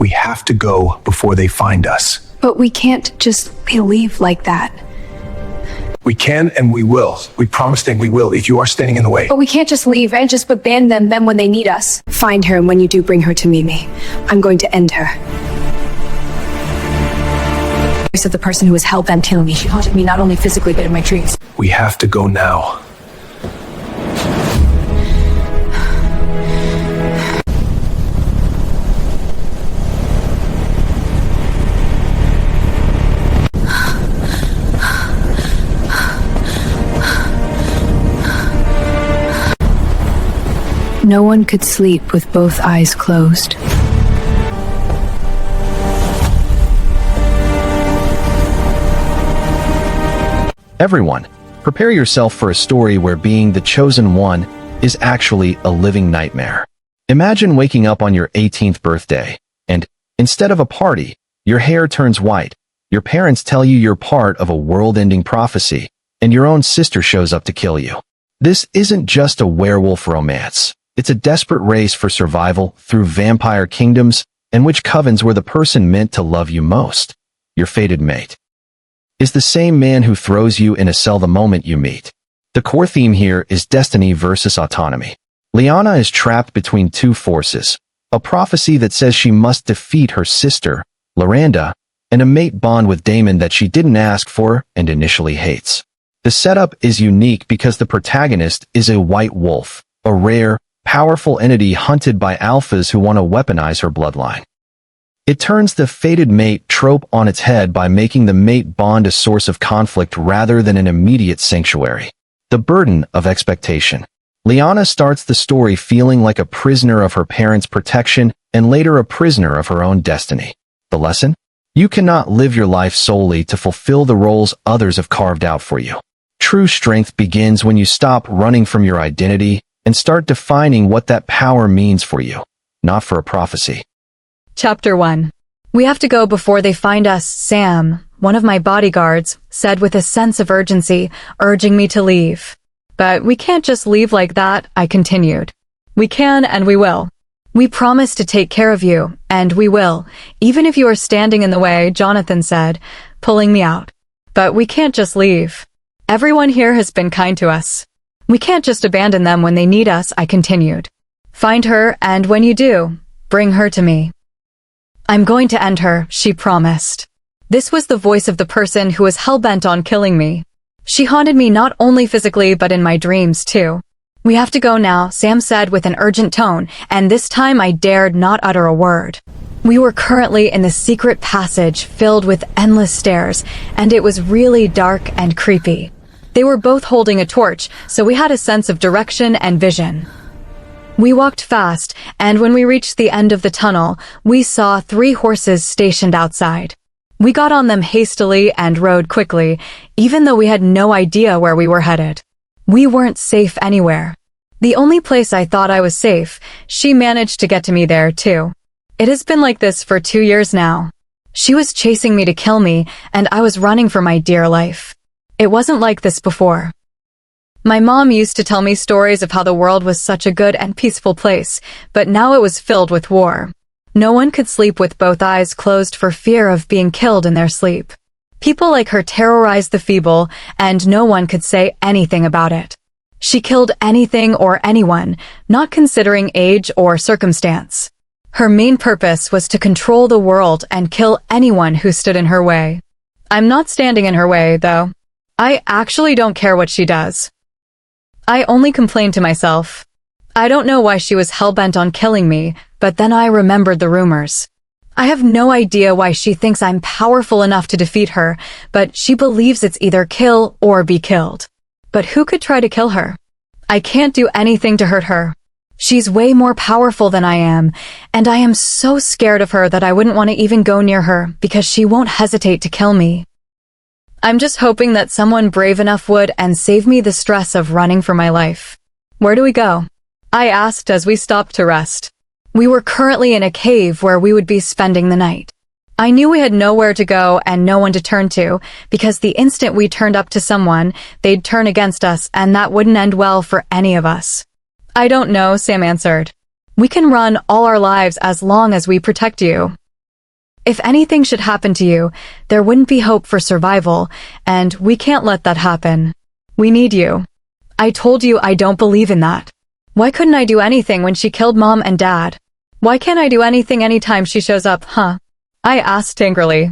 We have to go before they find us. But we can't just leave like that. We can and we will. We promise that we will if you are standing in the way. But we can't just leave and just abandon them when they need us. Find her, and when you do bring her to meet me, I'm going to end her. Of the person who was hell-bent killing me. She haunted me not only physically but in my dreams. We have to go now. No one could sleep with both eyes closed. Everyone, prepare yourself for a story where being the chosen one is actually a living nightmare. Imagine waking up on your 18th birthday, and instead of a party, your hair turns white, your parents tell you you're part of a world-ending prophecy, and your own sister shows up to kill you. This isn't just a werewolf romance. It's a desperate race for survival through vampire kingdoms, and which covens were the person meant to love you most. Your fated mate is the same man who throws you in a cell the moment you meet. The core theme here is destiny versus autonomy. Liana is trapped between two forces, a prophecy that says she must defeat her sister, Loranda, and a mate bond with Damon that she didn't ask for and initially hates. The setup is unique because the protagonist is a white wolf, a rare, powerful entity hunted by alphas who want to weaponize her bloodline. It turns the fated mate trope on its head by making the mate bond a source of conflict rather than an immediate sanctuary. The burden of expectation. Liana starts the story feeling like a prisoner of her parents' protection and later a prisoner of her own destiny. The lesson? You cannot live your life solely to fulfill the roles others have carved out for you. True strength begins when you stop running from your identity and start defining what that power means for you, not for a prophecy. Chapter 1. We have to go before they find us, Sam, one of my bodyguards, said with a sense of urgency, urging me to leave. But we can't just leave like that, I continued. We can and we will. We promise to take care of you, and we will, even if you are standing in the way, Jonathan said, pulling me out. But we can't just leave. Everyone here has been kind to us. We can't just abandon them when they need us, I continued. Find her, and when you do, bring her to me. I'm going to end her, she promised. This was the voice of the person who was hell-bent on killing me. She haunted me not only physically but in my dreams, too. We have to go now, Sam said with an urgent tone, and this time I dared not utter a word. We were currently in the secret passage filled with endless stairs, and it was really dark and creepy. They were both holding a torch, so we had a sense of direction and vision. We walked fast, and when we reached the end of the tunnel, we saw 3 horses stationed outside. We got on them hastily and rode quickly, even though we had no idea where we were headed. We weren't safe anywhere. The only place I thought I was safe, she managed to get to me there, too. It has been like this for 2 years now. She was chasing me to kill me, and I was running for my dear life. It wasn't like this before. My mom used to tell me stories of how the world was such a good and peaceful place, but now it was filled with war. No one could sleep with both eyes closed for fear of being killed in their sleep. People like her terrorized the feeble, and no one could say anything about it. She killed anything or anyone, not considering age or circumstance. Her main purpose was to control the world and kill anyone who stood in her way. I'm not standing in her way, though. I actually don't care what she does. I only complain to myself. I don't know why she was hell-bent on killing me, but then I remembered the rumors. I have no idea why she thinks I'm powerful enough to defeat her, but she believes it's either kill or be killed. But who could try to kill her? I can't do anything to hurt her. She's way more powerful than I am, and I am so scared of her that I wouldn't want to even go near her because she won't hesitate to kill me. I'm just hoping that someone brave enough would and save me the stress of running for my life. Where do we go? I asked as we stopped to rest. We were currently in a cave where we would be spending the night. I knew we had nowhere to go and no one to turn to, because the instant we turned up to someone, they'd turn against us, and that wouldn't end well for any of us. I don't know, Sam answered. We can run all our lives as long as we protect you. If anything should happen to you, there wouldn't be hope for survival, and we can't let that happen. We need you. I told you I don't believe in that. Why couldn't I do anything when she killed Mom and Dad? Why can't I do anything anytime she shows up, huh? I asked angrily.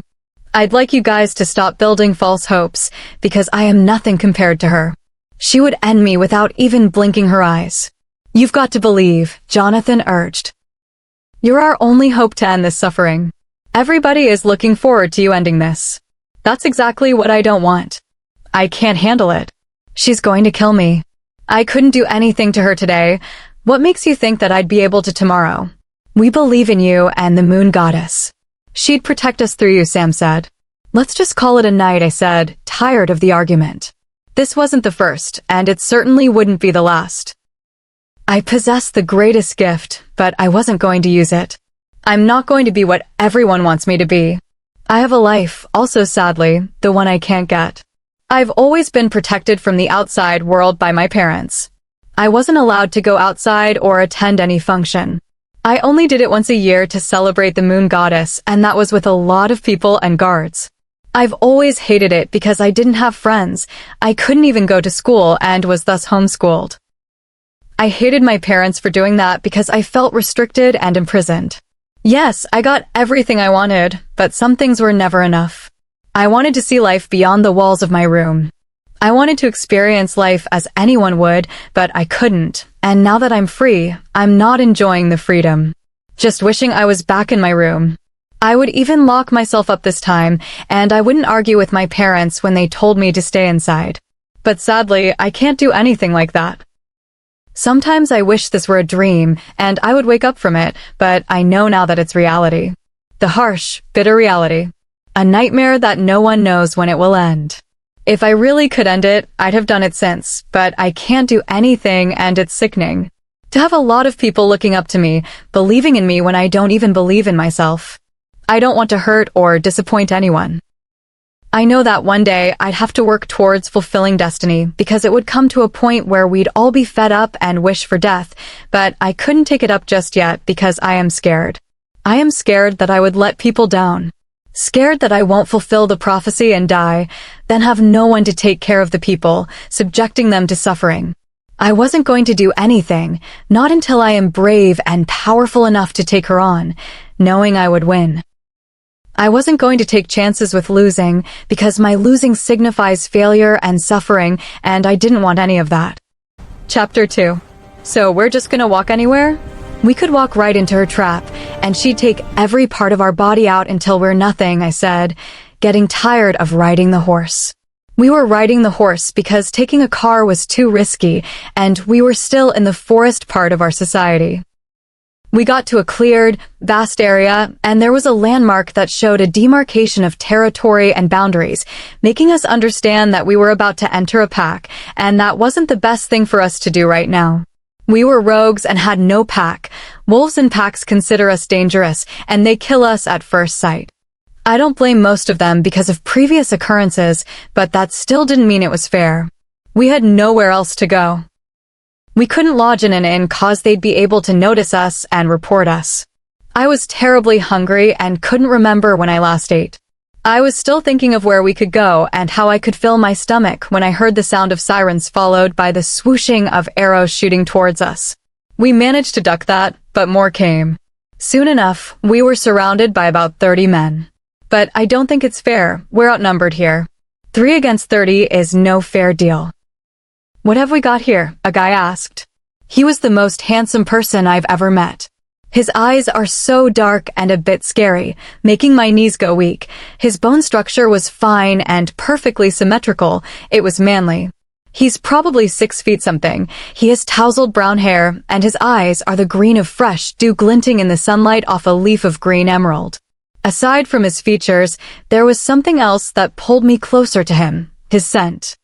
I'd like you guys to stop building false hopes, because I am nothing compared to her. She would end me without even blinking her eyes. You've got to believe, Jonathan urged. You're our only hope to end this suffering. Everybody is looking forward to you ending this. That's exactly what I don't want. I can't handle it. She's going to kill me. I couldn't do anything to her today. What makes you think that I'd be able to tomorrow? We believe in you and the moon goddess. She'd protect us through you, Sam said. Let's just call it a night, I said, tired of the argument. This wasn't the first, and it certainly wouldn't be the last. I possessed the greatest gift, but I wasn't going to use it. I'm not going to be what everyone wants me to be. I have a life, also sadly, the one I can't get. I've always been protected from the outside world by my parents. I wasn't allowed to go outside or attend any function. I only did it once a year to celebrate the moon goddess, and that was with a lot of people and guards. I've always hated it because I didn't have friends. I couldn't even go to school and was thus homeschooled. I hated my parents for doing that because I felt restricted and imprisoned. Yes, I got everything I wanted, but some things were never enough. I wanted to see life beyond the walls of my room. I wanted to experience life as anyone would, but I couldn't. And now that I'm free, I'm not enjoying the freedom. Just wishing I was back in my room. I would even lock myself up this time, and I wouldn't argue with my parents when they told me to stay inside. But sadly, I can't do anything like that. Sometimes I wish this were a dream, and I would wake up from it, but I know now that it's reality. The harsh, bitter reality. A nightmare that no one knows when it will end. If I really could end it, I'd have done it since, but I can't do anything and it's sickening. To have a lot of people looking up to me, believing in me when I don't even believe in myself. I don't want to hurt or disappoint anyone. I know that one day I'd have to work towards fulfilling destiny because it would come to a point where we'd all be fed up and wish for death, but I couldn't take it up just yet because I am scared. I am scared that I would let people down. Scared that I won't fulfill the prophecy and die, then have no one to take care of the people, subjecting them to suffering. I wasn't going to do anything, not until I am brave and powerful enough to take her on, knowing I would win. I wasn't going to take chances with losing, because my losing signifies failure and suffering, and I didn't want any of that. Chapter 2. So we're just gonna walk anywhere? We could walk right into her trap, and she'd take every part of our body out until we're nothing, I said, getting tired of riding the horse. We were riding the horse because taking a car was too risky, and we were still in the forest part of our society. We got to a cleared, vast area, and there was a landmark that showed a demarcation of territory and boundaries, making us understand that we were about to enter a pack, and that wasn't the best thing for us to do right now. We were rogues and had no pack. Wolves and packs consider us dangerous, and they kill us at first sight. I don't blame most of them because of previous occurrences, but that still didn't mean it was fair. We had nowhere else to go. We couldn't lodge in an inn cause they'd be able to notice us and report us. I was terribly hungry and couldn't remember when I last ate. I was still thinking of where we could go and how I could fill my stomach when I heard the sound of sirens followed by the swooshing of arrows shooting towards us. We managed to duck that, but more came. Soon enough, we were surrounded by about 30 men. But I don't think it's fair. We're outnumbered here. 3 against 30 is no fair deal. What have we got here? A guy asked. He was the most handsome person I've ever met. His eyes are so dark and a bit scary, making my knees go weak. His bone structure was fine and perfectly symmetrical. It was manly. He's probably 6 feet something. He has tousled brown hair, and his eyes are the green of fresh dew glinting in the sunlight off a leaf of green emerald. Aside from his features, there was something else that pulled me closer to him, his scent.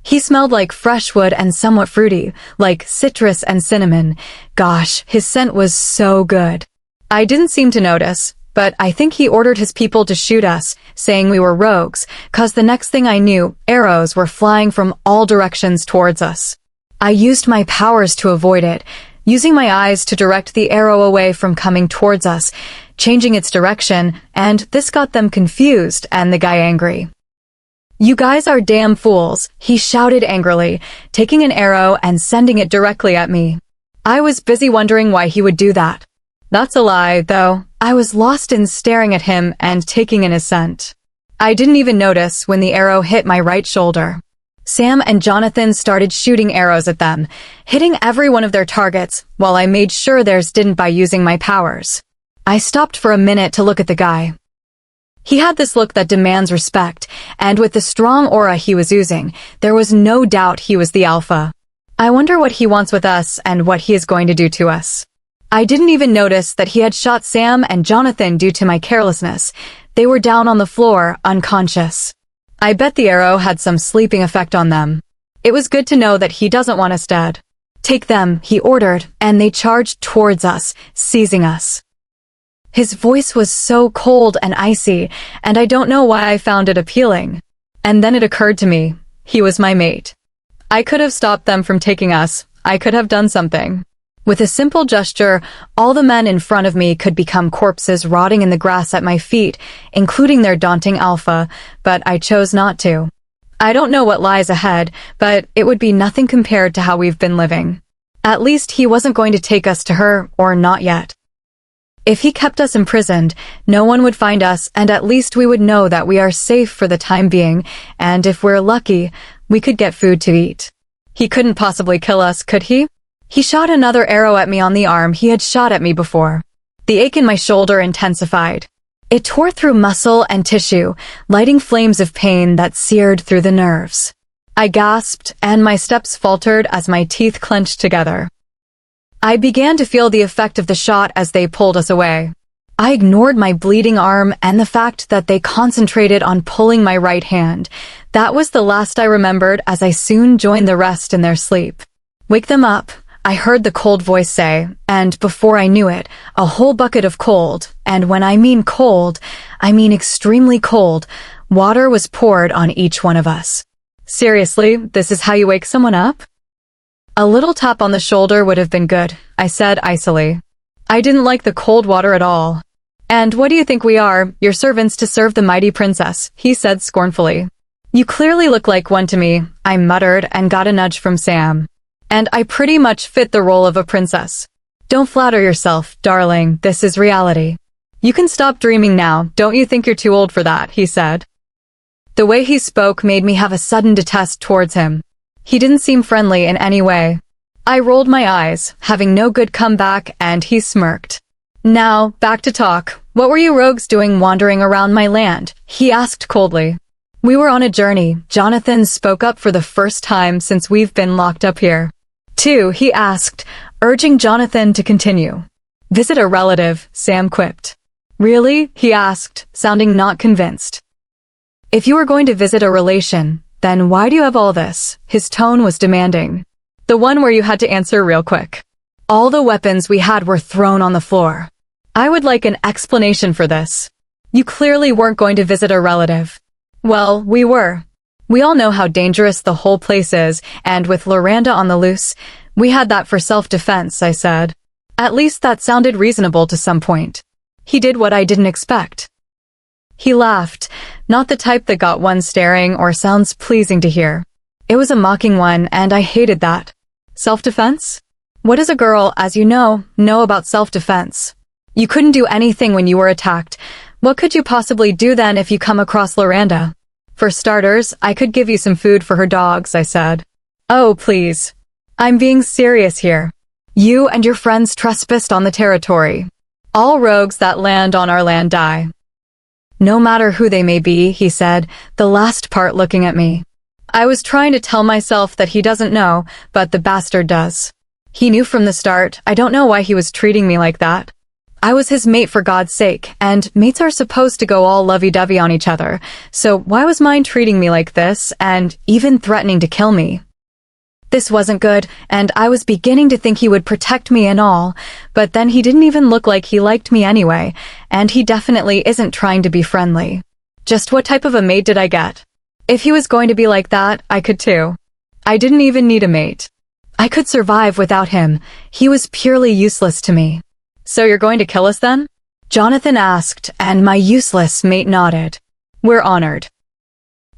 He smelled like fresh wood and somewhat fruity, like citrus and cinnamon. Gosh, his scent was so good. I didn't seem to notice, but I think he ordered his people to shoot us, saying we were rogues, 'cause the next thing I knew, arrows were flying from all directions towards us. I used my powers to avoid it, using my eyes to direct the arrow away from coming towards us, changing its direction, and this got them confused and the guy angry. "You guys are damn fools," he shouted angrily, taking an arrow and sending it directly at me. I was busy wondering why he would do that. That's a lie, though. I was lost in staring at him and taking in his scent. I didn't even notice when the arrow hit my right shoulder. Sam and Jonathan started shooting arrows at them, hitting every one of their targets, while I made sure theirs didn't by using my powers. I stopped for a minute to look at the guy. He had this look that demands respect, and with the strong aura he was oozing, there was no doubt he was the alpha. I wonder what he wants with us and what he is going to do to us. I didn't even notice that he had shot Sam and Jonathan due to my carelessness. They were down on the floor, unconscious. I bet the arrow had some sleeping effect on them. It was good to know that he doesn't want us dead. "Take them," he ordered, and they charged towards us, seizing us. His voice was so cold and icy, and I don't know why I found it appealing. And then it occurred to me, he was my mate. I could have stopped them from taking us. I could have done something. With a simple gesture, all the men in front of me could become corpses rotting in the grass at my feet, including their daunting alpha, but I chose not to. I don't know what lies ahead, but it would be nothing compared to how we've been living. At least he wasn't going to take us to her, or not yet. If he kept us imprisoned, no one would find us, and at least we would know that we are safe for the time being, and if we're lucky, we could get food to eat. He couldn't possibly kill us, could he? He shot another arrow at me on the arm he had shot at me before. The ache in my shoulder intensified. It tore through muscle and tissue, lighting flames of pain that seared through the nerves. I gasped, and my steps faltered as my teeth clenched together. I began to feel the effect of the shot as they pulled us away. I ignored my bleeding arm and the fact that they concentrated on pulling my right hand. That was the last I remembered as I soon joined the rest in their sleep. "Wake them up," I heard the cold voice say, and before I knew it, a whole bucket of cold, and when I mean cold, I mean extremely cold, water was poured on each one of us. "Seriously, this is how you wake someone up?" "A little tap on the shoulder would have been good," I said icily. I didn't like the cold water at all. "And what do you think we are, your servants to serve the mighty princess?" he said scornfully. "You clearly look like one to me," I muttered and got a nudge from Sam. "And I pretty much fit the role of a princess." "Don't flatter yourself, darling, this is reality." "You can stop dreaming now, don't you think you're too old for that?" he said. The way he spoke made me have a sudden detest towards him. He didn't seem friendly in any way. I rolled my eyes, having no good comeback, and he smirked. "Now, back to talk. What were you rogues doing wandering around my land?" he asked coldly. "We were on a journey," Jonathan spoke up for the first time since we've been locked up here. "Two," he asked, urging Jonathan to continue. "Visit a relative," Sam quipped. "Really?" he asked, sounding not convinced. "If you were going to visit a relation, then why do you have all this?" His tone was demanding. "The one where you had to answer real quick." All the weapons we had were thrown on the floor. "I would like an explanation for this. You clearly weren't going to visit a relative." "Well, we were. We all know how dangerous the whole place is, and with Loranda on the loose, we had that for self-defense," I said. At least that sounded reasonable to some point. He did what I didn't expect. He laughed, not the type that got one staring or sounds pleasing to hear. It was a mocking one, and I hated that. Self-defense? What does a girl, as you know about self-defense? You couldn't do anything when you were attacked. What could you possibly do then if you come across Loranda? "For starters, I could give you some food for her dogs," I said. "Oh, please. I'm being serious here. You and your friends trespassed on the territory. All rogues that land on our land die. No matter who they may be," he said, the last part looking at me. I was trying to tell myself that he doesn't know, but the bastard does. He knew from the start. I don't know why he was treating me like that. I was his mate for God's sake, and mates are supposed to go all lovey-dovey on each other, so why was mine treating me like this, and even threatening to kill me? This wasn't good, and I was beginning to think he would protect me and all, but then he didn't even look like he liked me anyway, and he definitely isn't trying to be friendly. Just what type of a mate did I get? If he was going to be like that, I could too. I didn't even need a mate. I could survive without him. He was purely useless to me. "So you're going to kill us then?" Jonathan asked, and my useless mate nodded. We're honored.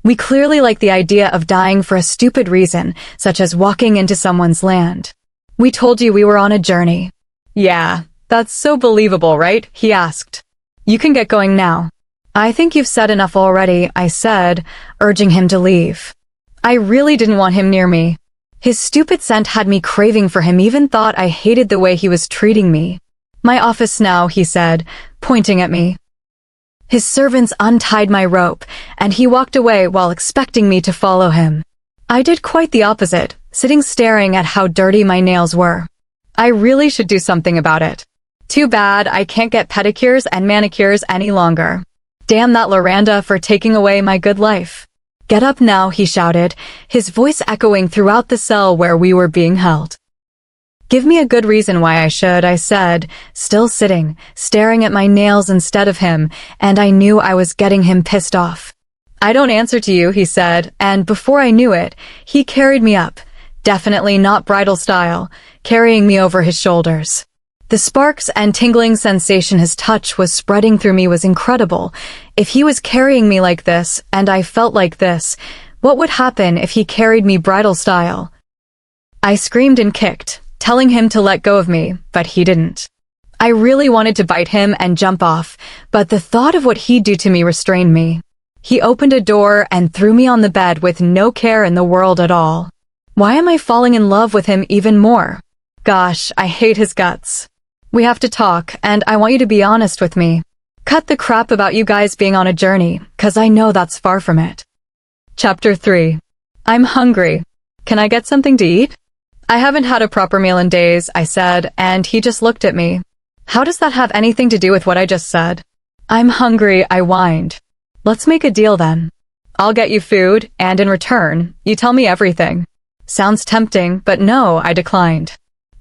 We clearly like the idea of dying for a stupid reason, such as walking into someone's land. We told you we were on a journey. Yeah, that's so believable, right? He asked. You can get going now. I think you've said enough already, I said, urging him to leave. I really didn't want him near me. His stupid scent had me craving for him, even thought I hated the way he was treating me. My office now, he said, pointing at me. His servants untied my rope, and he walked away while expecting me to follow him. I did quite the opposite, sitting staring at how dirty my nails were. I really should do something about it. Too bad I can't get pedicures and manicures any longer. Damn that Loranda for taking away my good life. Get up now, he shouted, his voice echoing throughout the cell where we were being held. Give me a good reason why I should, I said, still sitting, staring at my nails instead of him, and I knew I was getting him pissed off. I don't answer to you, he said, and before I knew it, he carried me up, definitely not bridal style, carrying me over his shoulders. The sparks and tingling sensation his touch was spreading through me was incredible. If he was carrying me like this, and I felt like this, what would happen if he carried me bridal style? I screamed and kicked, telling him to let go of me, but he didn't. I really wanted to bite him and jump off, but the thought of what he'd do to me restrained me. He opened a door and threw me on the bed with no care in the world at all. Why am I falling in love with him even more? Gosh, I hate his guts. We have to talk, and I want you to be honest with me. Cut the crap about you guys being on a journey, 'cause I know that's far from it. Chapter 3. I'm hungry. Can I get something to eat? I haven't had a proper meal in days, I said, and he just looked at me. How does that have anything to do with what I just said? I'm hungry, I whined. Let's make a deal then. I'll get you food, and in return, you tell me everything. Sounds tempting, but no, I declined.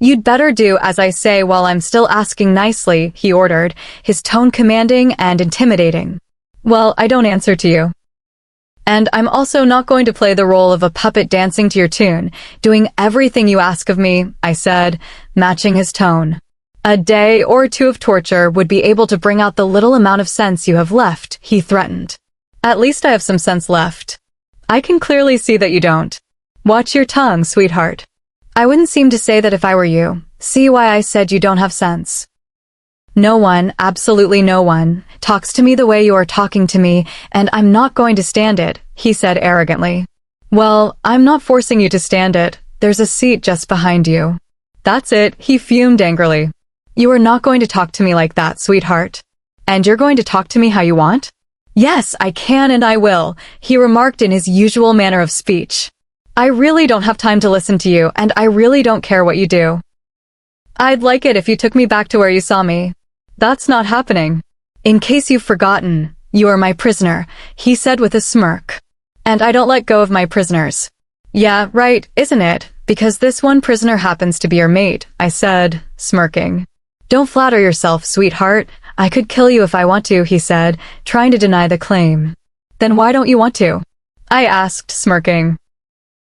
You'd better do as I say while I'm still asking nicely, he ordered, his tone commanding and intimidating. Well, I don't answer to you. And I'm also not going to play the role of a puppet dancing to your tune, doing everything you ask of me, I said, matching his tone. A day or two of torture would be able to bring out the little amount of sense you have left, he threatened. At least I have some sense left. I can clearly see that you don't. Watch your tongue, sweetheart. I wouldn't seem to say that if I were you. See why I said you don't have sense. No one, absolutely no one, talks to me the way you are talking to me, and I'm not going to stand it, he said arrogantly. Well, I'm not forcing you to stand it. There's a seat just behind you. That's it, he fumed angrily. You are not going to talk to me like that, sweetheart. And you're going to talk to me how you want? Yes, I can and I will, he remarked in his usual manner of speech. I really don't have time to listen to you, and I really don't care what you do. I'd like it if you took me back to where you saw me. That's not happening. In case you've forgotten, you are my prisoner, he said with a smirk. And I don't let go of my prisoners. Yeah, right, isn't it? Because this one prisoner happens to be your mate, I said, smirking. Don't flatter yourself, sweetheart. I could kill you if I want to, he said, trying to deny the claim. Then why don't you want to? I asked, smirking.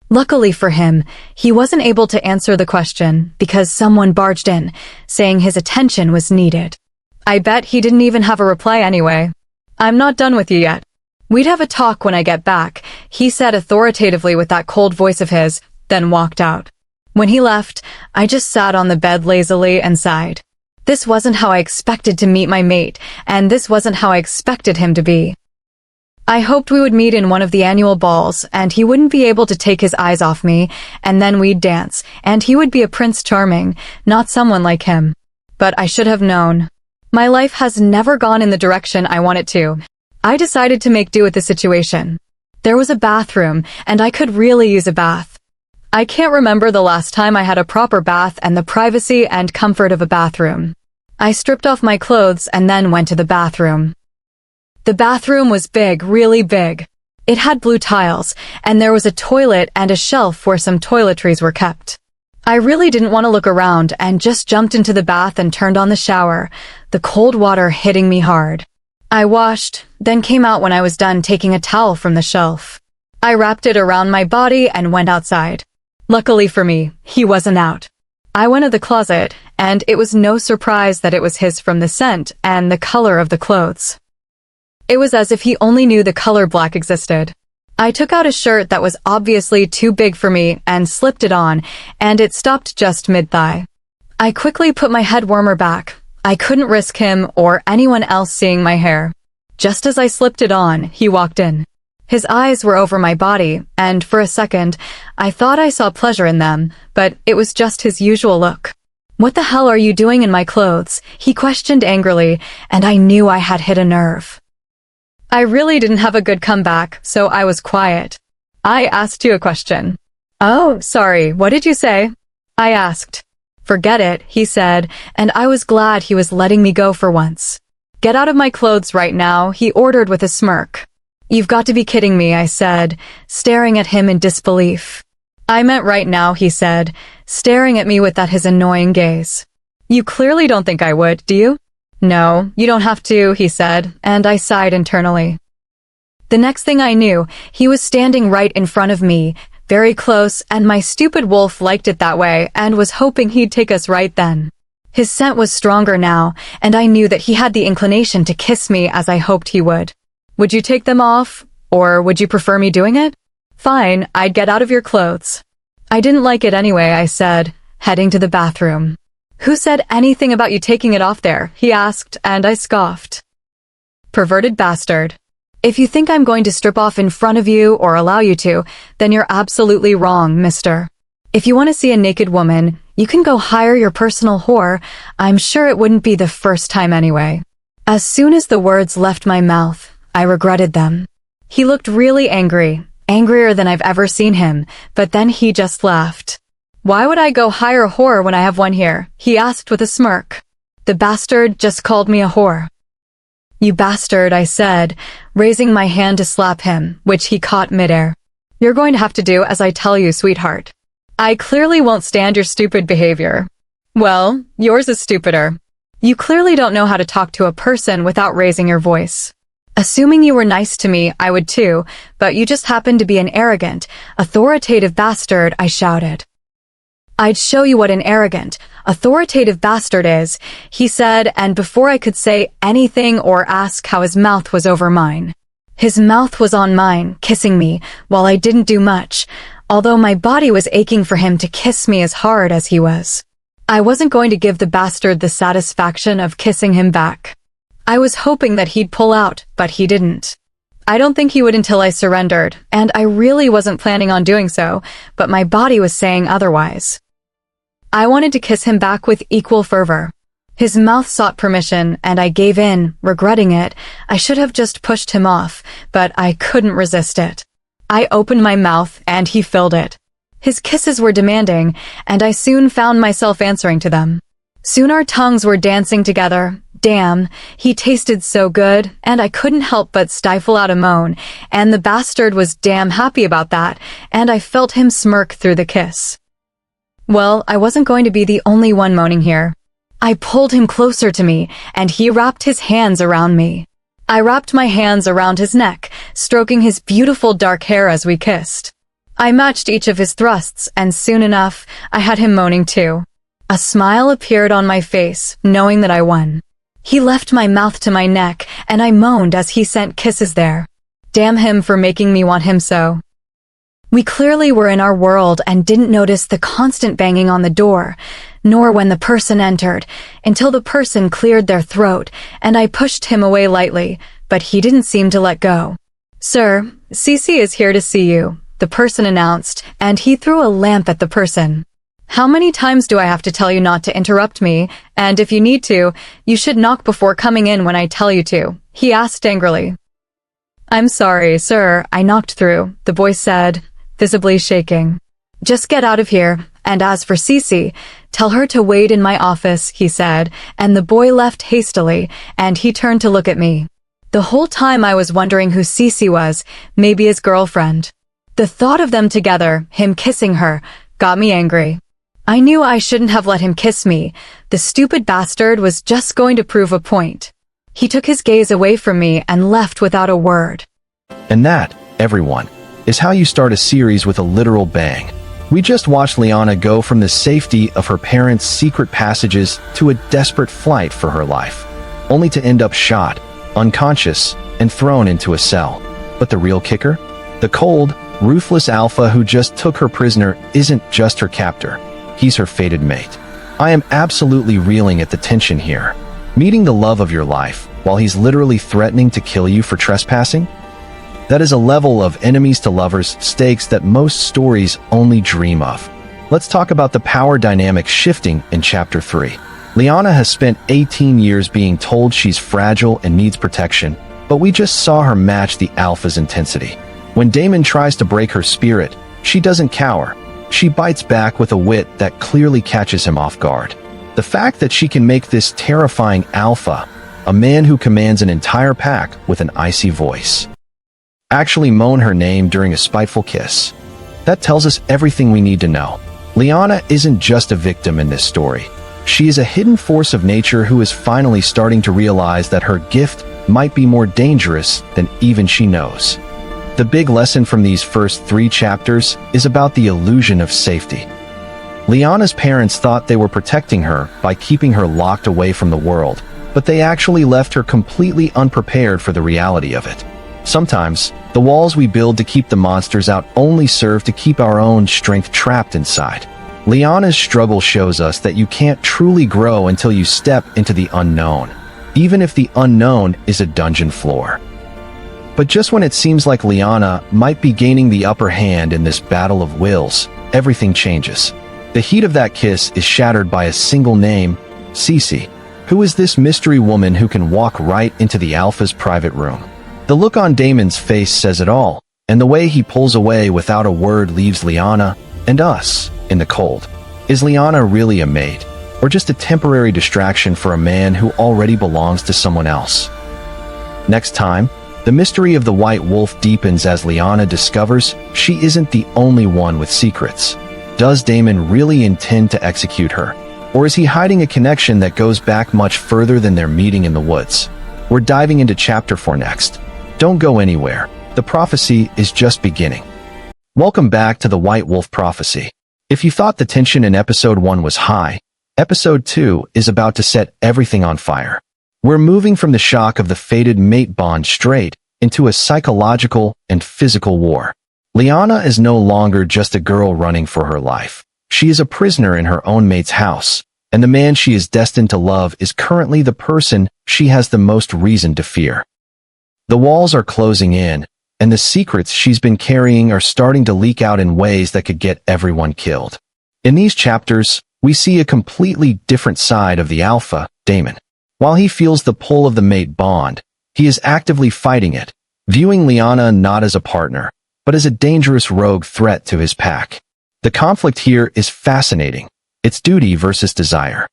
Luckily for him, he wasn't able to answer the question because someone barged in, saying his attention was needed. I bet he didn't even have a reply anyway. I'm not done with you yet. We'd have a talk when I get back, he said authoritatively with that cold voice of his, then walked out. When he left, I just sat on the bed lazily and sighed. This wasn't how I expected to meet my mate, and this wasn't how I expected him to be. I hoped we would meet in one of the annual balls, and he wouldn't be able to take his eyes off me, and then we'd dance, and he would be a Prince Charming, not someone like him. But I should have known. My life has never gone in the direction I want it to. I decided to make do with the situation. There was a bathroom, and I could really use a bath. I can't remember the last time I had a proper bath and the privacy and comfort of a bathroom. I stripped off my clothes and then went to the bathroom. The bathroom was big, really big. It had blue tiles, and there was a toilet and a shelf where some toiletries were kept. I really didn't want to look around and just jumped into the bath and turned on the shower, the cold water hitting me hard. I washed, then came out when I was done taking a towel from the shelf. I wrapped it around my body and went outside. Luckily for me, he wasn't out. I went to the closet, and it was no surprise that it was his from the scent and the color of the clothes. It was as if he only knew the color black existed. I took out a shirt that was obviously too big for me and slipped it on, and it stopped just mid-thigh. I quickly put my head warmer back. I couldn't risk him or anyone else seeing my hair. Just as I slipped it on, he walked in. His eyes were over my body, and for a second, I thought I saw pleasure in them, but it was just his usual look. "What the hell are you doing in my clothes?" he questioned angrily, and I knew I had hit a nerve. I really didn't have a good comeback, so I was quiet. "I asked you a question." "Oh, sorry, what did you say?" I asked. "Forget it," he said, and I was glad he was letting me go for once. "Get out of my clothes right now," he ordered with a smirk. "You've got to be kidding me," I said, staring at him in disbelief. "I meant right now," he said, staring at me with that his annoying gaze. "You clearly don't think I would, do you?" "No, you don't have to," he said, and I sighed internally. The next thing I knew, he was standing right in front of me, very close, and my stupid wolf liked it that way and was hoping he'd take us right then. His scent was stronger now, and I knew that he had the inclination to kiss me as I hoped he would. "Would you take them off? Or would you prefer me doing it?" "Fine, I'd get out of your clothes." "I didn't like it anyway," I said, heading to the bathroom. "Who said anything about you taking it off there?" he asked, and I scoffed. "Perverted bastard. If you think I'm going to strip off in front of you or allow you to, then you're absolutely wrong, mister. If you want to see a naked woman, you can go hire your personal whore. I'm sure it wouldn't be the first time anyway." As soon as the words left my mouth, I regretted them. He looked really angry, angrier than I've ever seen him, but then he just laughed. "Why would I go hire a whore when I have one here?" he asked with a smirk. "The bastard just called me a whore." "You bastard," I said, raising my hand to slap him, which he caught midair. "You're going to have to do as I tell you, sweetheart. I clearly won't stand your stupid behavior." "Well, yours is stupider. You clearly don't know how to talk to a person without raising your voice. Assuming you were nice to me, I would too, but you just happen to be an arrogant, authoritative bastard," I shouted. "I'd show you what an arrogant, authoritative bastard is," he said, and before I could say anything or ask how his mouth was over mine. His mouth was on mine, kissing me, while I didn't do much, although my body was aching for him to kiss me as hard as he was. I wasn't going to give the bastard the satisfaction of kissing him back. I was hoping that he'd pull out, but he didn't. I don't think he would until I surrendered, and I really wasn't planning on doing so, but my body was saying otherwise. I wanted to kiss him back with equal fervor. His mouth sought permission, and I gave in, regretting it. I should have just pushed him off, but I couldn't resist it. I opened my mouth, and he filled it. His kisses were demanding, and I soon found myself answering to them. Soon our tongues were dancing together. Damn, he tasted so good, and I couldn't help but stifle out a moan, and the bastard was damn happy about that, and I felt him smirk through the kiss. Well, I wasn't going to be the only one moaning here. I pulled him closer to me, and he wrapped his hands around me. I wrapped my hands around his neck, stroking his beautiful dark hair as we kissed. I matched each of his thrusts, and soon enough, I had him moaning too. A smile appeared on my face, knowing that I won. He left my mouth to my neck, and I moaned as he sent kisses there. Damn him for making me want him so. We clearly were in our world and didn't notice the constant banging on the door, nor when the person entered, until the person cleared their throat, and I pushed him away lightly, but he didn't seem to let go. "Sir, Cece is here to see you," the person announced, and he threw a lamp at the person. "How many times do I have to tell you not to interrupt me, and if you need to, you should knock before coming in when I tell you to?" he asked angrily. "I'm sorry, sir, I knocked through," the boy said, visibly shaking. "Just get out of here, and as for Cece, tell her to wait in my office," he said, and the boy left hastily, and he turned to look at me. The whole time I was wondering who Cece was, maybe his girlfriend. The thought of them together, him kissing her, got me angry. I knew I shouldn't have let him kiss me. The stupid bastard was just going to prove a point. He took his gaze away from me and left without a word. And that, everyone, is how you start a series with a literal bang. We just watched Liana go from the safety of her parents' secret passages to a desperate flight for her life, only to end up shot, unconscious, and thrown into a cell. But the real kicker? The cold, ruthless alpha who just took her prisoner isn't just her captor. He's her fated mate. I am absolutely reeling at the tension here. Meeting the love of your life, while he's literally threatening to kill you for trespassing? That is a level of enemies to lovers stakes that most stories only dream of. Let's talk about the power dynamic shifting in Chapter 3. Liana has spent 18 years being told she's fragile and needs protection, but we just saw her match the alpha's intensity. When Damon tries to break her spirit, she doesn't cower. She bites back with a wit that clearly catches him off guard. The fact that she can make this terrifying alpha, a man who commands an entire pack with an icy voice, actually moan her name during a spiteful kiss, that tells us everything we need to know. Liana isn't just a victim in this story. She is a hidden force of nature who is finally starting to realize that her gift might be more dangerous than even she knows. The big lesson from these first 3 chapters is about the illusion of safety. Liana's parents thought they were protecting her by keeping her locked away from the world, but they actually left her completely unprepared for the reality of it. Sometimes, the walls we build to keep the monsters out only serve to keep our own strength trapped inside. Liana's struggle shows us that you can't truly grow until you step into the unknown, even if the unknown is a dungeon floor. But just when it seems like Liana might be gaining the upper hand in this battle of wills, everything changes. The heat of that kiss is shattered by a single name, Cece. Who is this mystery woman who can walk right into the alpha's private room? The look on Damon's face says it all, and the way he pulls away without a word leaves Liana and us in the cold. Is Liana really a mate, or just a temporary distraction for a man who already belongs to someone else? Next time, the mystery of the White Wolf deepens as Liana discovers she isn't the only one with secrets. Does Damon really intend to execute her, or is he hiding a connection that goes back much further than their meeting in the woods? We're diving into Chapter 4 next. Don't go anywhere. The prophecy is just beginning. Welcome back to the White Wolf Prophecy. If you thought the tension in Episode 1 was high, Episode 2 is about to set everything on fire. We're moving from the shock of the fated mate bond straight into a psychological and physical war. Liana is no longer just a girl running for her life. She is a prisoner in her own mate's house, and the man she is destined to love is currently the person she has the most reason to fear. The walls are closing in, and the secrets she's been carrying are starting to leak out in ways that could get everyone killed. In these chapters, we see a completely different side of the alpha, Damon. While he feels the pull of the mate bond, he is actively fighting it, viewing Liana not as a partner, but as a dangerous rogue threat to his pack. The conflict here is fascinating. It's duty versus desire.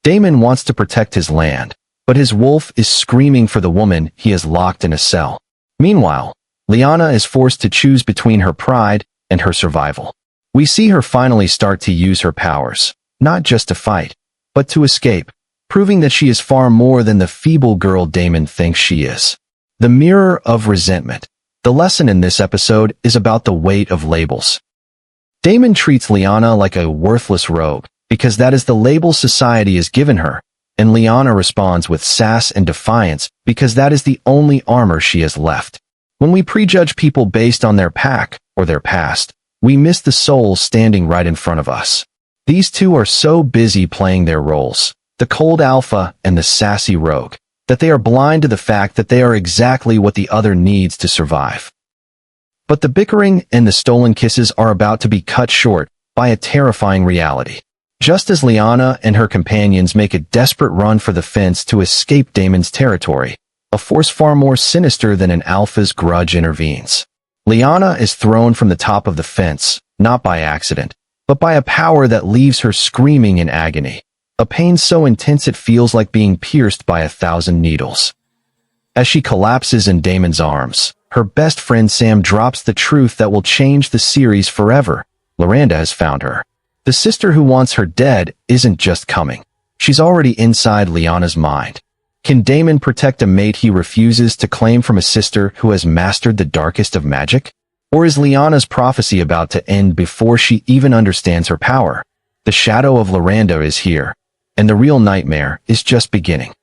Damon wants to protect his land, but his wolf is screaming for the woman he has locked in a cell. Meanwhile, Liana is forced to choose between her pride and her survival. We see her finally start to use her powers, not just to fight, but to escape, proving that she is far more than the feeble girl Damon thinks she is. The mirror of resentment. The lesson in this episode is about the weight of labels. Damon treats Liana like a worthless rogue, because that is the label society has given her, and Liana responds with sass and defiance because that is the only armor she has left. When we prejudge people based on their pack or their past, we miss the soul standing right in front of us. These two are so busy playing their roles, the cold alpha and the sassy rogue, that they are blind to the fact that they are exactly what the other needs to survive. But the bickering and the stolen kisses are about to be cut short by a terrifying reality. Just as Liana and her companions make a desperate run for the fence to escape Damon's territory, a force far more sinister than an alpha's grudge intervenes. Liana is thrown from the top of the fence, not by accident, but by a power that leaves her screaming in agony, a pain so intense it feels like being pierced by 1,000 needles. As she collapses in Damon's arms, her best friend Sam drops the truth that will change the series forever. Loranda has found her. The sister who wants her dead isn't just coming. She's already inside Liana's mind. Can Damon protect a mate he refuses to claim from a sister who has mastered the darkest of magic? Or is Liana's prophecy about to end before she even understands her power? The shadow of Loranda is here, and the real nightmare is just beginning.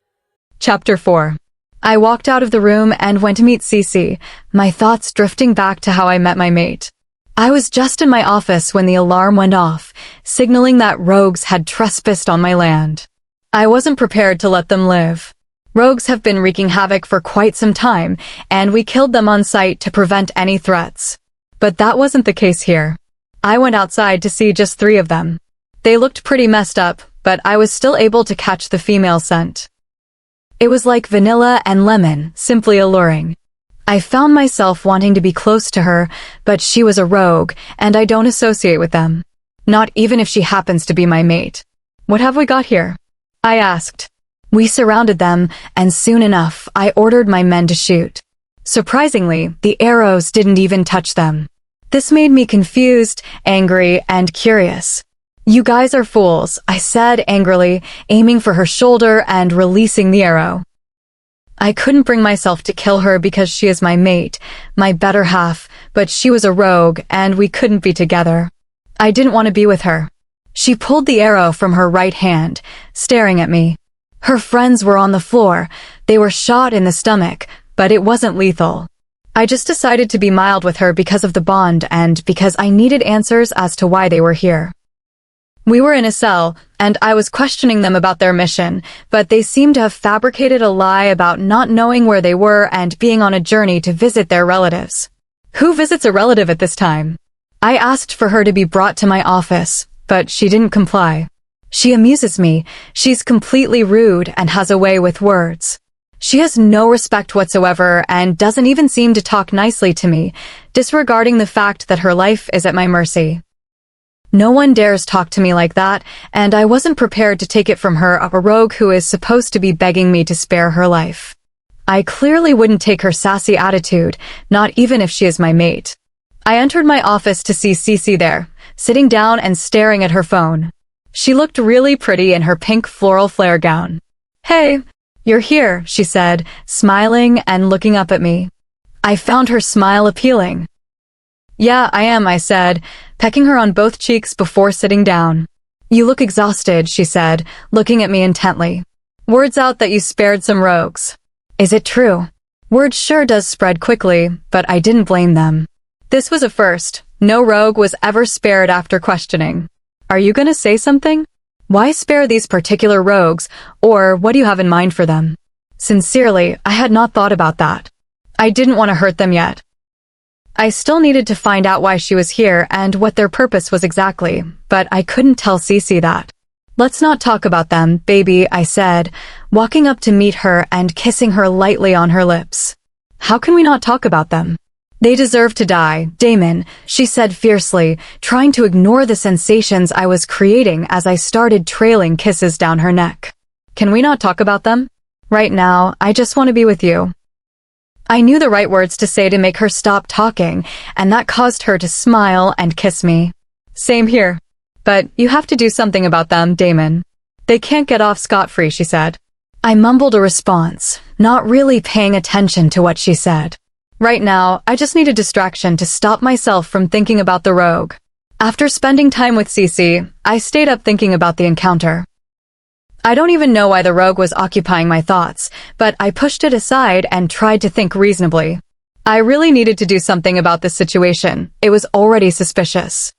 Chapter 4. I walked out of the room and went to meet Cece, my thoughts drifting back to how I met my mate. I was just in my office when the alarm went off, signaling that rogues had trespassed on my land. I wasn't prepared to let them live. Rogues have been wreaking havoc for quite some time, and we killed them on sight to prevent any threats. But that wasn't the case here. I went outside to see just 3 of them. They looked pretty messed up, but I was still able to catch the female scent. It was like vanilla and lemon, simply alluring. I found myself wanting to be close to her, but she was a rogue, and I don't associate with them. Not even if she happens to be my mate. What have we got here? I asked. We surrounded them, and soon enough, I ordered my men to shoot. Surprisingly, the arrows didn't even touch them. This made me confused, angry, and curious. You guys are fools, I said angrily, aiming for her shoulder and releasing the arrow. I couldn't bring myself to kill her because she is my mate, my better half, but she was a rogue and we couldn't be together. I didn't want to be with her. She pulled the arrow from her right hand, staring at me. Her friends were on the floor. They were shot in the stomach, but it wasn't lethal. I just decided to be mild with her because of the bond and because I needed answers as to why they were here. We were in a cell, and I was questioning them about their mission, but they seemed to have fabricated a lie about not knowing where they were and being on a journey to visit their relatives. Who visits a relative at this time? I asked for her to be brought to my office, but she didn't comply. She amuses me. She's completely rude and has a way with words. She has no respect whatsoever and doesn't even seem to talk nicely to me, disregarding the fact that her life is at my mercy. No one dares talk to me like that, and I wasn't prepared to take it from her, a rogue who is supposed to be begging me to spare her life. I clearly wouldn't take her sassy attitude, not even if she is my mate. I entered my office to see Cece there, sitting down and staring at her phone. She looked really pretty in her pink floral flare gown. "Hey, you're here," she said, smiling and looking up at me. I found her smile appealing. "Yeah, I am," I said, pecking her on both cheeks before sitting down. "You look exhausted," she said, looking at me intently. "Word's out that you spared some rogues. Is it true?" Word sure does spread quickly, but I didn't blame them. This was a first. No rogue was ever spared after questioning. "Are you gonna say something? Why spare these particular rogues, or what do you have in mind for them?" Sincerely, I had not thought about that. I didn't want to hurt them yet. I still needed to find out why she was here and what their purpose was exactly, but I couldn't tell Cece that. "Let's not talk about them, baby," I said, walking up to meet her and kissing her lightly on her lips. "How can we not talk about them? They deserve to die, Damon," she said fiercely, trying to ignore the sensations I was creating as I started trailing kisses down her neck. "Can we not talk about them? Right now, I just want to be with you." I knew the right words to say to make her stop talking, and that caused her to smile and kiss me. "Same here. But you have to do something about them, Damon. They can't get off scot-free," she said. I mumbled a response, not really paying attention to what she said. Right now, I just need a distraction to stop myself from thinking about the rogue. After spending time with Cece, I stayed up thinking about the encounter. I don't even know why the rogue was occupying my thoughts, but I pushed it aside and tried to think reasonably. I really needed to do something about this situation. It was already suspicious.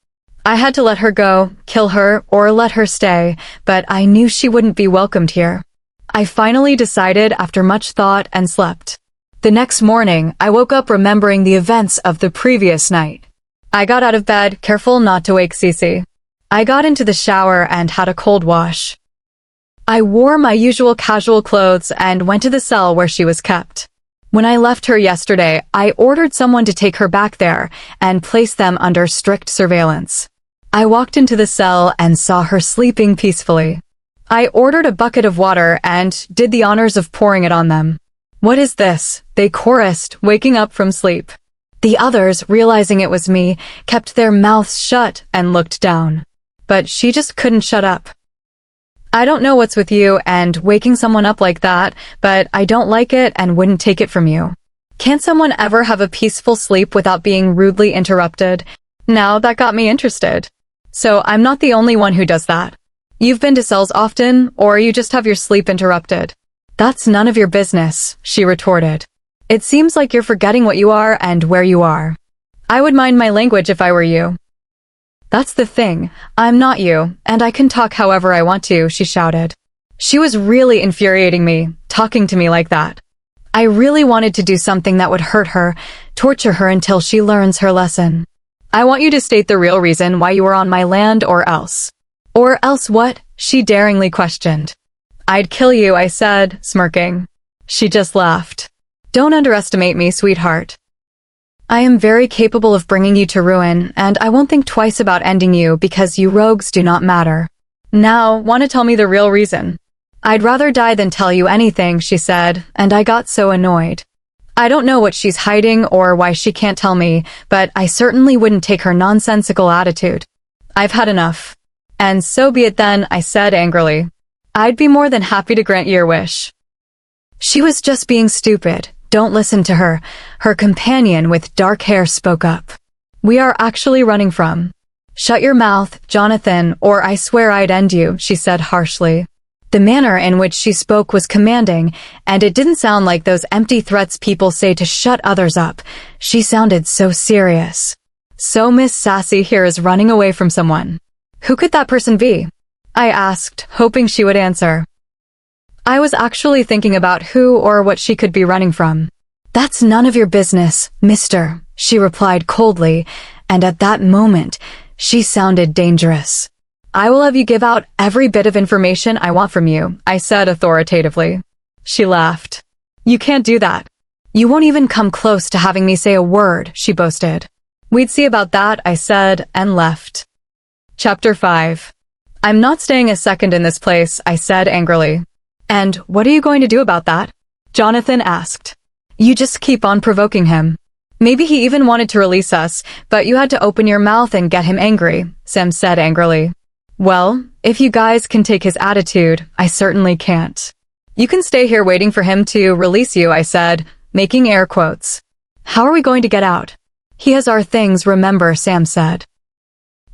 I had to let her go, kill her, or let her stay, but I knew she wouldn't be welcomed here. I finally decided after much thought and slept. The next morning, I woke up remembering the events of the previous night. I got out of bed, careful not to wake Cece. I got into the shower and had a cold wash. I wore my usual casual clothes and went to the cell where she was kept. When I left her yesterday, I ordered someone to take her back there and place them under strict surveillance. I walked into the cell and saw her sleeping peacefully. I ordered a bucket of water and did the honors of pouring it on them. "What is this?" they chorused, waking up from sleep. The others, realizing it was me, kept their mouths shut and looked down. But she just couldn't shut up. "I don't know what's with you and waking someone up like that, but I don't like it and wouldn't take it from you." Can't someone ever have a peaceful sleep without being rudely interrupted? Now that got me interested. So I'm not the only one who does that. You've been to cells often, or you just have your sleep interrupted? That's none of your business, she retorted. It seems like you're forgetting what you are and where you are. I would mind my language if I were you. That's the thing. I'm not you, and I can talk however I want to, she shouted. She was really infuriating me, talking to me like that. I really wanted to do something that would hurt her, torture her until she learns her lesson. I want you to state the real reason why you were on my land or else. Or else what? She daringly questioned. I'd kill you, I said, smirking. She just laughed. Don't underestimate me, sweetheart. I am very capable of bringing you to ruin, and I won't think twice about ending you because you rogues do not matter. Now, want to tell me the real reason? I'd rather die than tell you anything, she said, and I got so annoyed. I don't know what she's hiding or why she can't tell me, but I certainly wouldn't take her nonsensical attitude. I've had enough. And so be it then, I said angrily. I'd be more than happy to grant your wish. She was just being stupid. Don't listen to her. Her companion with dark hair spoke up. We are actually running from. Shut your mouth, Jonathan, or I swear I'd end you, she said harshly. The manner in which she spoke was commanding, and it didn't sound like those empty threats people say to shut others up. She sounded so serious. So Miss Sassy here is running away from someone. Who could that person be? I asked, hoping she would answer. I was actually thinking about who or what she could be running from. That's none of your business, mister, she replied coldly, and at that moment, she sounded dangerous. I will have you give out every bit of information I want from you, I said authoritatively. She laughed. You can't do that. You won't even come close to having me say a word, she boasted. We'd see about that, I said, and left. Chapter 5. I'm not staying a second in this place, I said angrily. And what are you going to do about that? Jonathan asked. You just keep on provoking him. Maybe he even wanted to release us, but you had to open your mouth and get him angry, Sam said angrily. Well, if you guys can take his attitude, I certainly can't. You can stay here waiting for him to release you, I said, making air quotes. How are we going to get out? He has our things, remember, Sam said.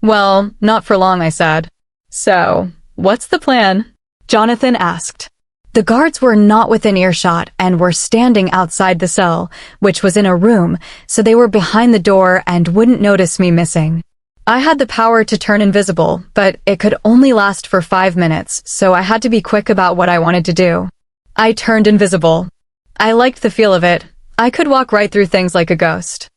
Well, not for long, I said. So, what's the plan? Jonathan asked. The guards were not within earshot and were standing outside the cell, which was in a room, so they were behind the door and wouldn't notice me missing. I had the power to turn invisible, but it could only last for 5 minutes, so I had to be quick about what I wanted to do. I turned invisible. I liked the feel of it. I could walk right through things like a ghost.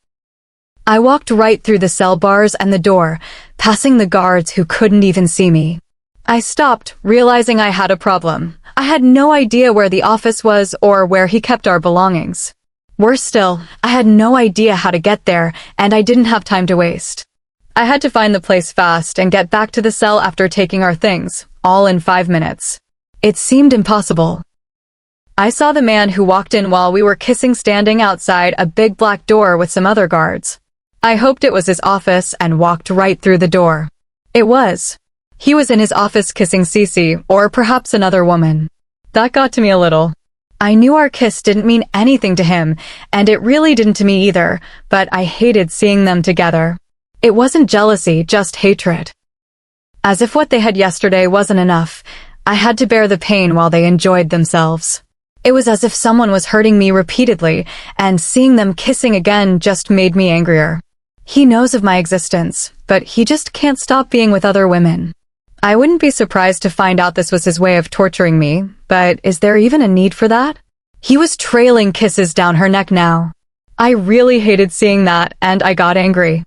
I walked right through the cell bars and the door, passing the guards who couldn't even see me. I stopped, realizing I had a problem. I had no idea where the office was or where he kept our belongings. Worse still, I had no idea how to get there, and I didn't have time to waste. I had to find the place fast and get back to the cell after taking our things, all in 5 minutes. It seemed impossible. I saw the man who walked in while we were kissing standing outside a big black door with some other guards. I hoped it was his office and walked right through the door. It was. He was in his office kissing Cece, or perhaps another woman. That got to me a little. I knew our kiss didn't mean anything to him, and it really didn't to me either, but I hated seeing them together. It wasn't jealousy, just hatred. As if what they had yesterday wasn't enough, I had to bear the pain while they enjoyed themselves. It was as if someone was hurting me repeatedly, and seeing them kissing again just made me angrier. He knows of my existence, but he just can't stop being with other women. I wouldn't be surprised to find out this was his way of torturing me, but is there even a need for that? He was trailing kisses down her neck now. I really hated seeing that, and I got angry.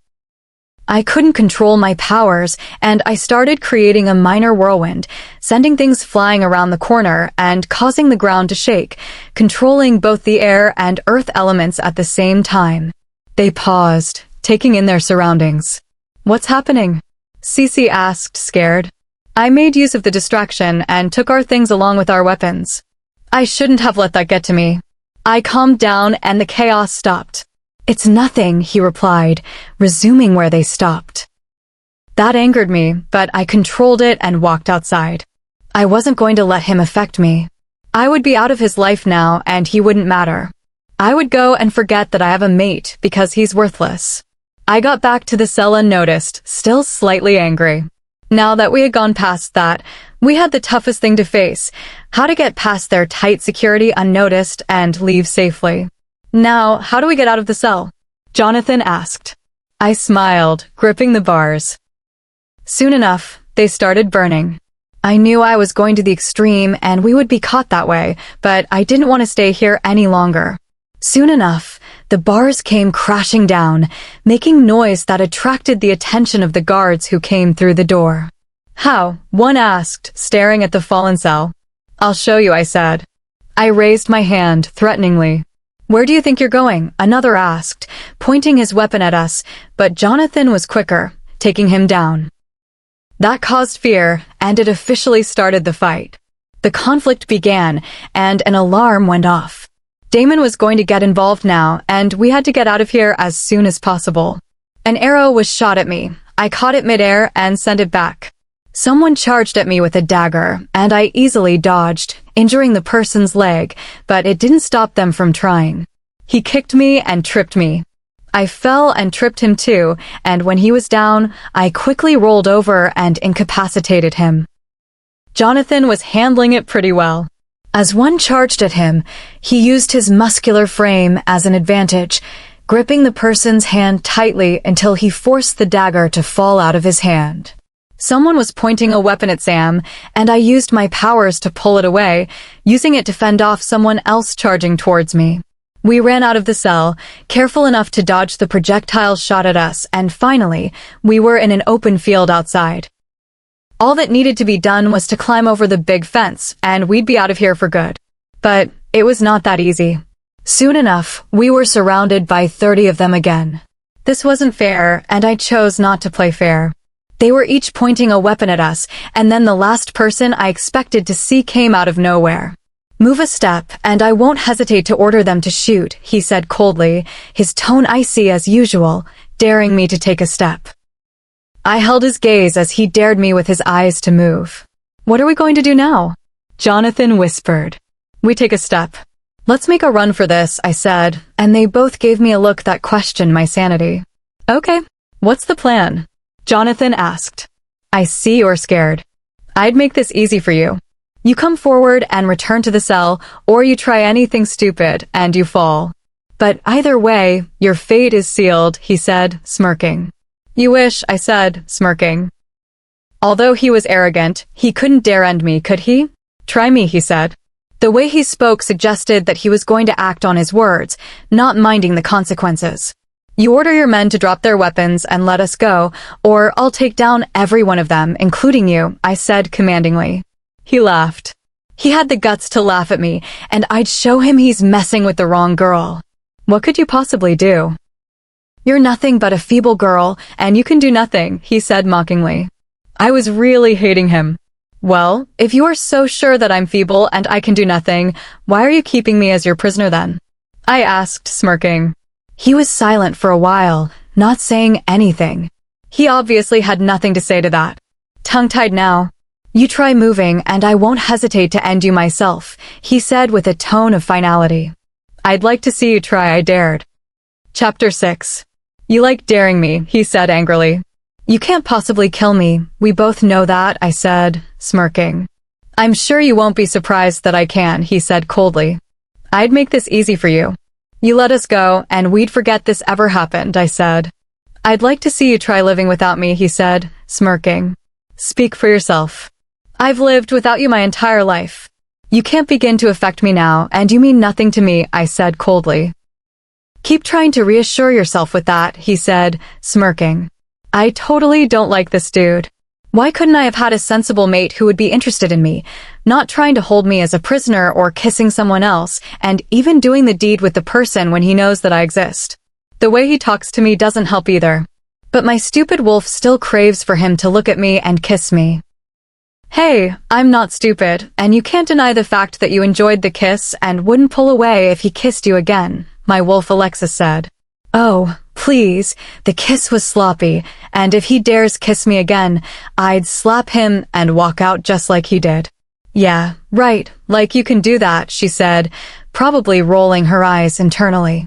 I couldn't control my powers, and I started creating a minor whirlwind, sending things flying around the corner and causing the ground to shake, controlling both the air and earth elements at the same time. They paused, taking in their surroundings. What's happening? Cece asked, scared. I made use of the distraction and took our things along with our weapons. I shouldn't have let that get to me. I calmed down and the chaos stopped. It's nothing, he replied, resuming where they stopped. That angered me, but I controlled it and walked outside. I wasn't going to let him affect me. I would be out of his life now and he wouldn't matter. I would go and forget that I have a mate because he's worthless. I got back to the cell unnoticed, still slightly angry. Now that we had gone past that, we had the toughest thing to face, how to get past their tight security unnoticed and leave safely. Now, how do we get out of the cell? Jonathan asked. I smiled, gripping the bars. Soon enough, they started burning. I knew I was going to the extreme and we would be caught that way, but I didn't want to stay here any longer. Soon enough, the bars came crashing down, making noise that attracted the attention of the guards who came through the door. How? One asked, staring at the fallen cell. I'll show you, I said. I raised my hand, threateningly. Where do you think you're going? Another asked, pointing his weapon at us, but Jonathan was quicker, taking him down. That caused fear, and it officially started the fight. The conflict began, and an alarm went off. Damon was going to get involved now, and we had to get out of here as soon as possible. An arrow was shot at me. I caught it midair and sent it back. Someone charged at me with a dagger, and I easily dodged, injuring the person's leg, but it didn't stop them from trying. He kicked me and tripped me. I fell and tripped him too, and when he was down, I quickly rolled over and incapacitated him. Jonathan was handling it pretty well. As one charged at him, he used his muscular frame as an advantage, gripping the person's hand tightly until he forced the dagger to fall out of his hand. Someone was pointing a weapon at Sam, and I used my powers to pull it away, using it to fend off someone else charging towards me. We ran out of the cell, careful enough to dodge the projectiles shot at us, and finally, we were in an open field outside. All that needed to be done was to climb over the big fence, and we'd be out of here for good. But it was not that easy. Soon enough, we were surrounded by 30 of them again. This wasn't fair, and I chose not to play fair. They were each pointing a weapon at us, and then the last person I expected to see came out of nowhere. Move a step, and I won't hesitate to order them to shoot, he said coldly, his tone icy as usual, daring me to take a step. I held his gaze as he dared me with his eyes to move. What are we going to do now? Jonathan whispered. We take a step. Let's make a run for this, I said, and they both gave me a look that questioned my sanity. Okay, what's the plan? Jonathan asked. I see you're scared. I'd make this easy for you. You come forward and return to the cell, or you try anything stupid and you fall. But either way, your fate is sealed, he said, smirking. You wish, I said, smirking. Although he was arrogant, he couldn't dare end me, could he? Try me, he said. The way he spoke suggested that he was going to act on his words, not minding the consequences. You order your men to drop their weapons and let us go, or I'll take down every one of them, including you, I said commandingly. He laughed. He had the guts to laugh at me, and I'd show him he's messing with the wrong girl. What could you possibly do? You're nothing but a feeble girl, and you can do nothing, he said mockingly. I was really hating him. Well, if you are so sure that I'm feeble and I can do nothing, why are you keeping me as your prisoner then? I asked, smirking. He was silent for a while, not saying anything. He obviously had nothing to say to that. Tongue-tied now. You try moving, and I won't hesitate to end you myself, he said with a tone of finality. I'd like to see you try, I dared. Chapter 6. You like daring me, he said angrily. You can't possibly kill me, we both know that, I said, smirking. I'm sure you won't be surprised that I can, he said coldly. I'd make this easy for you. You let us go, and we'd forget this ever happened, I said. I'd like to see you try living without me, he said, smirking. Speak for yourself. I've lived without you my entire life. You can't begin to affect me now, and you mean nothing to me, I said coldly. Keep trying to reassure yourself with that, he said, smirking. I totally don't like this dude. Why couldn't I have had a sensible mate who would be interested in me, not trying to hold me as a prisoner or kissing someone else, and even doing the deed with the person when he knows that I exist? The way he talks to me doesn't help either. But my stupid wolf still craves for him to look at me and kiss me. Hey, I'm not stupid, and you can't deny the fact that you enjoyed the kiss and wouldn't pull away if he kissed you again, my wolf Alexis said. Oh, please, the kiss was sloppy, and if he dares kiss me again, I'd slap him and walk out just like he did. Yeah, right, like you can do that, she said, probably rolling her eyes internally.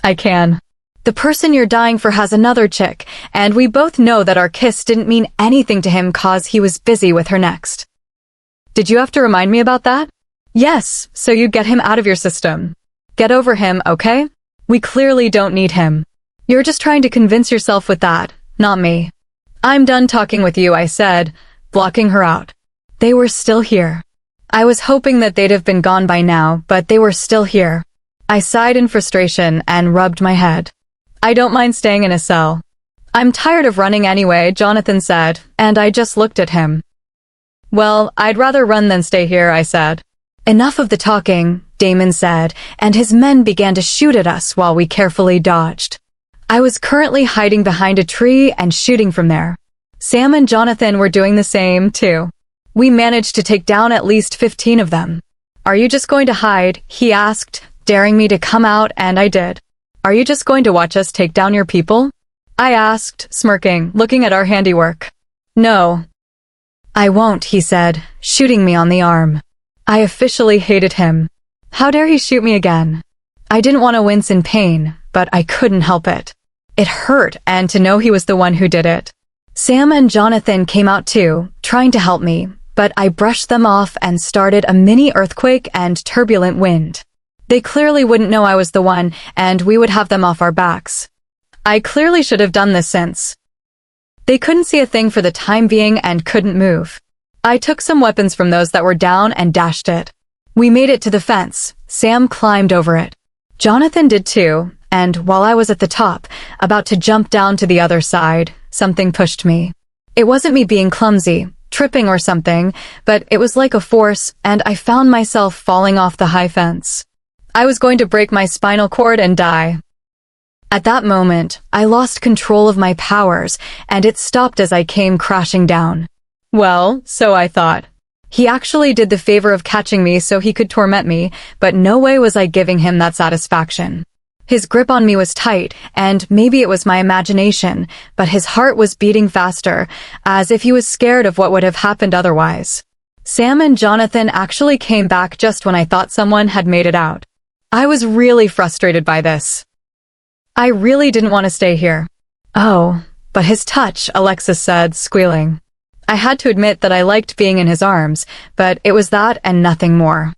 I can. The person you're dying for has another chick, and we both know that our kiss didn't mean anything to him cause he was busy with her next. Did you have to remind me about that? Yes, so you'd get him out of your system. Get over him, okay? We clearly don't need him. You're just trying to convince yourself with that, not me. I'm done talking with you, I said, blocking her out. They were still here. I was hoping that they'd have been gone by now, but they were still here. I sighed in frustration and rubbed my head. I don't mind staying in a cell. I'm tired of running anyway, Jonathan said, and I just looked at him. Well, I'd rather run than stay here, I said. Enough of the talking, Damon said, and his men began to shoot at us while we carefully dodged. I was currently hiding behind a tree and shooting from there. Sam and Jonathan were doing the same, too. We managed to take down at least 15 of them. Are you just going to hide? He asked, daring me to come out, and I did. Are you just going to watch us take down your people? I asked, smirking, looking at our handiwork. No. I won't, he said, shooting me on the arm. I officially hated him. How dare he shoot me again? I didn't want to wince in pain, but I couldn't help it. It hurt, and to know he was the one who did it. Sam and Jonathan came out too, trying to help me, but I brushed them off and started a mini earthquake and turbulent wind. They clearly wouldn't know I was the one, and we would have them off our backs. I clearly should have done this since. They couldn't see a thing for the time being and couldn't move. I took some weapons from those that were down and dashed it. We made it to the fence. Sam climbed over it. Jonathan did too, and while I was at the top, about to jump down to the other side, something pushed me. It wasn't me being clumsy, tripping or something, but it was like a force, and I found myself falling off the high fence. I was going to break my spinal cord and die. At that moment, I lost control of my powers, and it stopped as I came crashing down. Well, so I thought. He actually did the favor of catching me so he could torment me, but no way was I giving him that satisfaction. His grip on me was tight, and maybe it was my imagination, but his heart was beating faster, as if he was scared of what would have happened otherwise. Sam and Jonathan actually came back just when I thought someone had made it out. I was really frustrated by this. I really didn't want to stay here. Oh, but his touch, Alexis said, squealing. I had to admit that I liked being in his arms, but it was that and nothing more.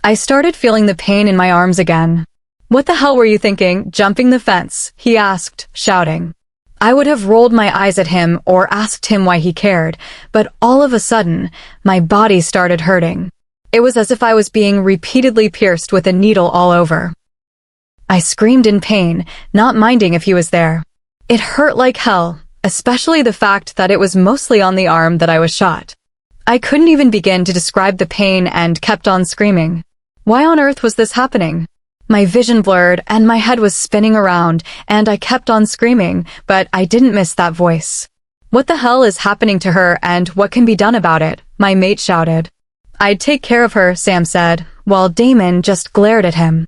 I started feeling the pain in my arms again. What the hell were you thinking, jumping the fence? He asked, shouting. I would have rolled my eyes at him or asked him why he cared, but all of a sudden, my body started hurting. It was as if I was being repeatedly pierced with a needle all over. I screamed in pain, not minding if he was there. It hurt like hell, especially the fact that it was mostly on the arm that I was shot. I couldn't even begin to describe the pain and kept on screaming. Why on earth was this happening? My vision blurred and my head was spinning around, and I kept on screaming, but I didn't miss that voice. What the hell is happening to her and what can be done about it? My mate shouted. I'd take care of her, Sam said, while Damon just glared at him.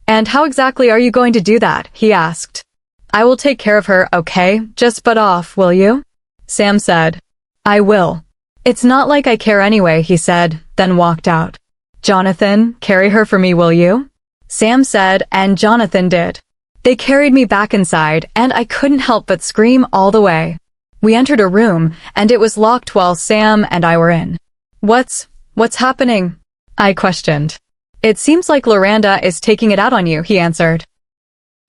And how exactly are you going to do that? He asked. I will take care of her, okay? Just butt off, will you? Sam said. I will. It's not like I care anyway, he said, then walked out. Jonathan, carry her for me, will you? Sam said, and Jonathan did. They carried me back inside, and I couldn't help but scream all the way. We entered a room, and it was locked while Sam and I were in. What's happening? I questioned. It seems like Loranda is taking it out on you, he answered.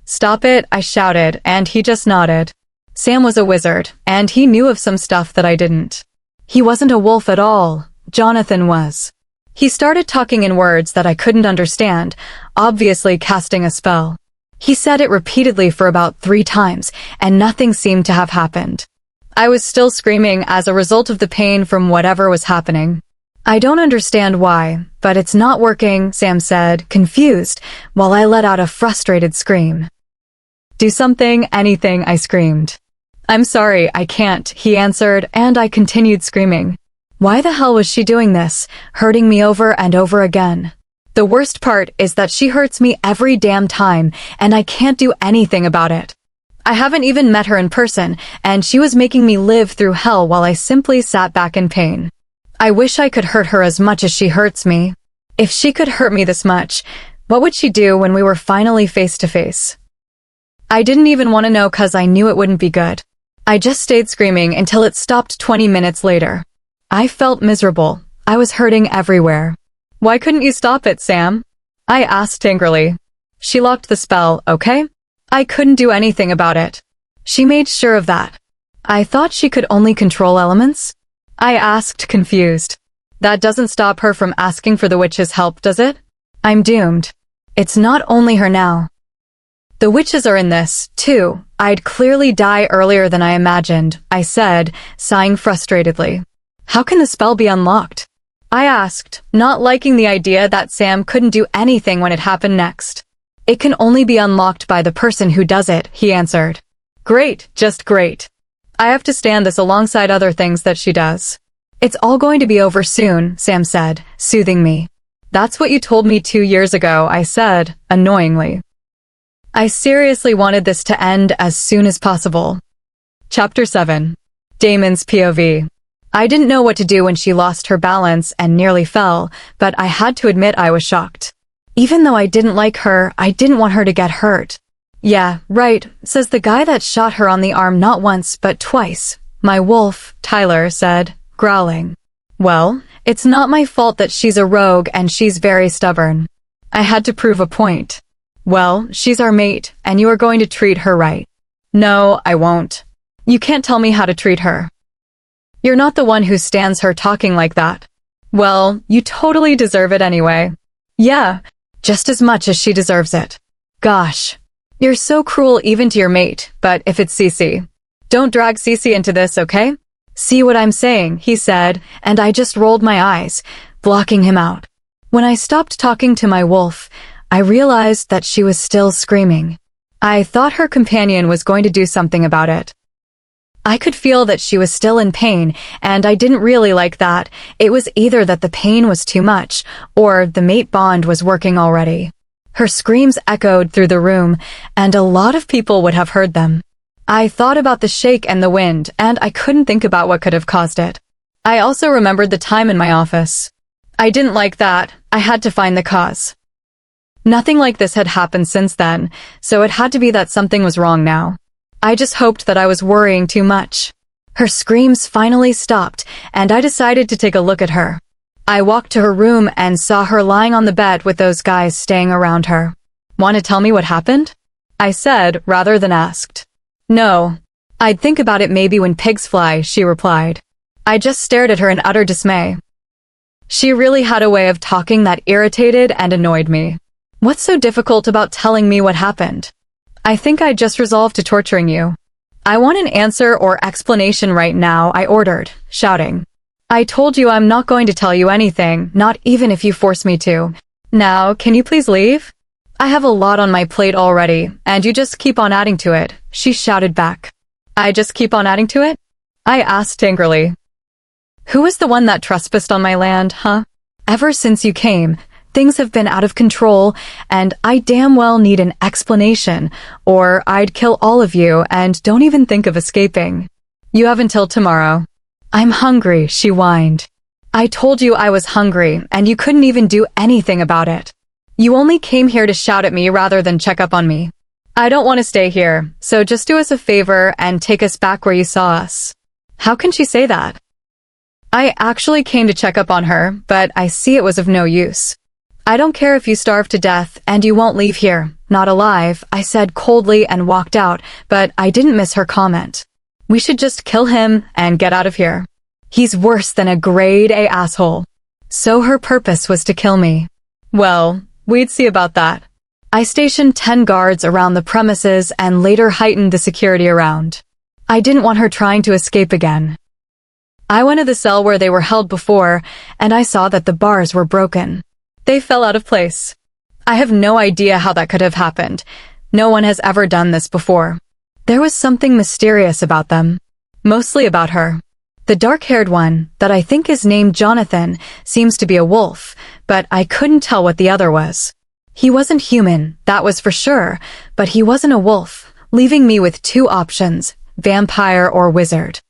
Stop it, I shouted, and he just nodded. Sam was a wizard, and he knew of some stuff that I didn't. He wasn't a wolf at all. Jonathan was. He started talking in words that I couldn't understand, obviously casting a spell. He said it repeatedly for about 3 times, and nothing seemed to have happened. I was still screaming as a result of the pain from whatever was happening. I don't understand why, but it's not working, Sam said, confused, while I let out a frustrated scream. Do something, anything, I screamed. I'm sorry, I can't, he answered, and I continued screaming. Why the hell was she doing this, hurting me over and over again? The worst part is that she hurts me every damn time, and I can't do anything about it. I haven't even met her in person, and she was making me live through hell while I simply sat back in pain. I wish I could hurt her as much as she hurts me. If she could hurt me this much, What would she do when we were finally face to face? I didn't even want to know cause I knew it wouldn't be good. I just stayed screaming until it stopped 20 minutes later. I felt miserable. I was hurting everywhere. Why couldn't you stop it, Sam? I asked angrily. She locked the spell, okay? I couldn't do anything about it. She made sure of that. I thought she could only control elements? I asked, confused. That doesn't stop her from asking for the witch's help, does it? I'm doomed. It's not only her now. The witches are in this, too. I'd clearly die earlier than I imagined, I said, sighing frustratedly. How can the spell be unlocked? I asked, not liking the idea that Sam couldn't do anything when it happened next. It can only be unlocked by the person who does it, he answered. Great, just great. I have to stand this alongside other things that she does. It's all going to be over soon, Sam said, soothing me. That's what you told me 2 years ago, I said, annoyingly. I seriously wanted this to end as soon as possible. Chapter 7. Damon's POV. I didn't know what to do when she lost her balance and nearly fell, but I had to admit I was shocked. Even though I didn't like her, I didn't want her to get hurt. Yeah, right, says the guy that shot her on the arm not once but twice. My wolf, Tyler, said, growling. Well, it's not my fault that she's a rogue and she's very stubborn. I had to prove a point. Well, she's our mate, and you are going to treat her right. No, I won't. You can't tell me how to treat her. You're not the one who stands her talking like that. Well, you totally deserve it anyway. Yeah, just as much as she deserves it. Gosh. You're so cruel even to your mate, but if it's Cece. Don't drag Cece into this, okay? See what I'm saying, he said, and I just rolled my eyes, blocking him out. When I stopped talking to my wolf, I realized that she was still screaming. I thought her companion was going to do something about it. I could feel that she was still in pain, and I didn't really like that. It was either that the pain was too much, or the mate bond was working already. Her screams echoed through the room, and a lot of people would have heard them. I thought about the shake and the wind, and I couldn't think about what could have caused it. I also remembered the time in my office. I didn't like that. I had to find the cause. Nothing like this had happened since then, so it had to be that something was wrong now. I just hoped that I was worrying too much. Her screams finally stopped, and I decided to take a look at her. I walked to her room and saw her lying on the bed with those guys staying around her. Want to tell me what happened? I said, rather than asked. No. I'd think about it maybe when pigs fly, she replied. I just stared at her in utter dismay. She really had a way of talking that irritated and annoyed me. What's so difficult about telling me what happened? I think I just resolved to torturing you. I want an answer or explanation right now, I ordered, shouting. I told you I'm not going to tell you anything, not even if you force me to. Now, can you please leave? I have a lot on my plate already, and you just keep on adding to it, she shouted back. I just keep on adding to it? I asked angrily. Who was the one that trespassed on my land, huh? Ever since you came, things have been out of control, and I damn well need an explanation, or I'd kill all of you and don't even think of escaping. You have until tomorrow. I'm hungry, she whined. I told you I was hungry, and you couldn't even do anything about it. You only came here to shout at me rather than check up on me. I don't want to stay here, so just do us a favor and take us back where you saw us. How can she say that? I actually came to check up on her, but I see it was of no use. I don't care if you starve to death, and you won't leave here, not alive, I said coldly and walked out, but I didn't miss her comment. We should just kill him and get out of here. He's worse than a grade A asshole. So her purpose was to kill me. Well, we'd see about that. I stationed 10 guards around the premises and later heightened the security around. I didn't want her trying to escape again. I went to the cell where they were held before, and I saw that the bars were broken. They fell out of place. I have no idea how that could have happened. No one has ever done this before. There was something mysterious about them. Mostly about her. The dark-haired one, that I think is named Jonathan, seems to be a wolf, but I couldn't tell what the other was. He wasn't human, that was for sure, but he wasn't a wolf, leaving me with 2 options, vampire or wizard.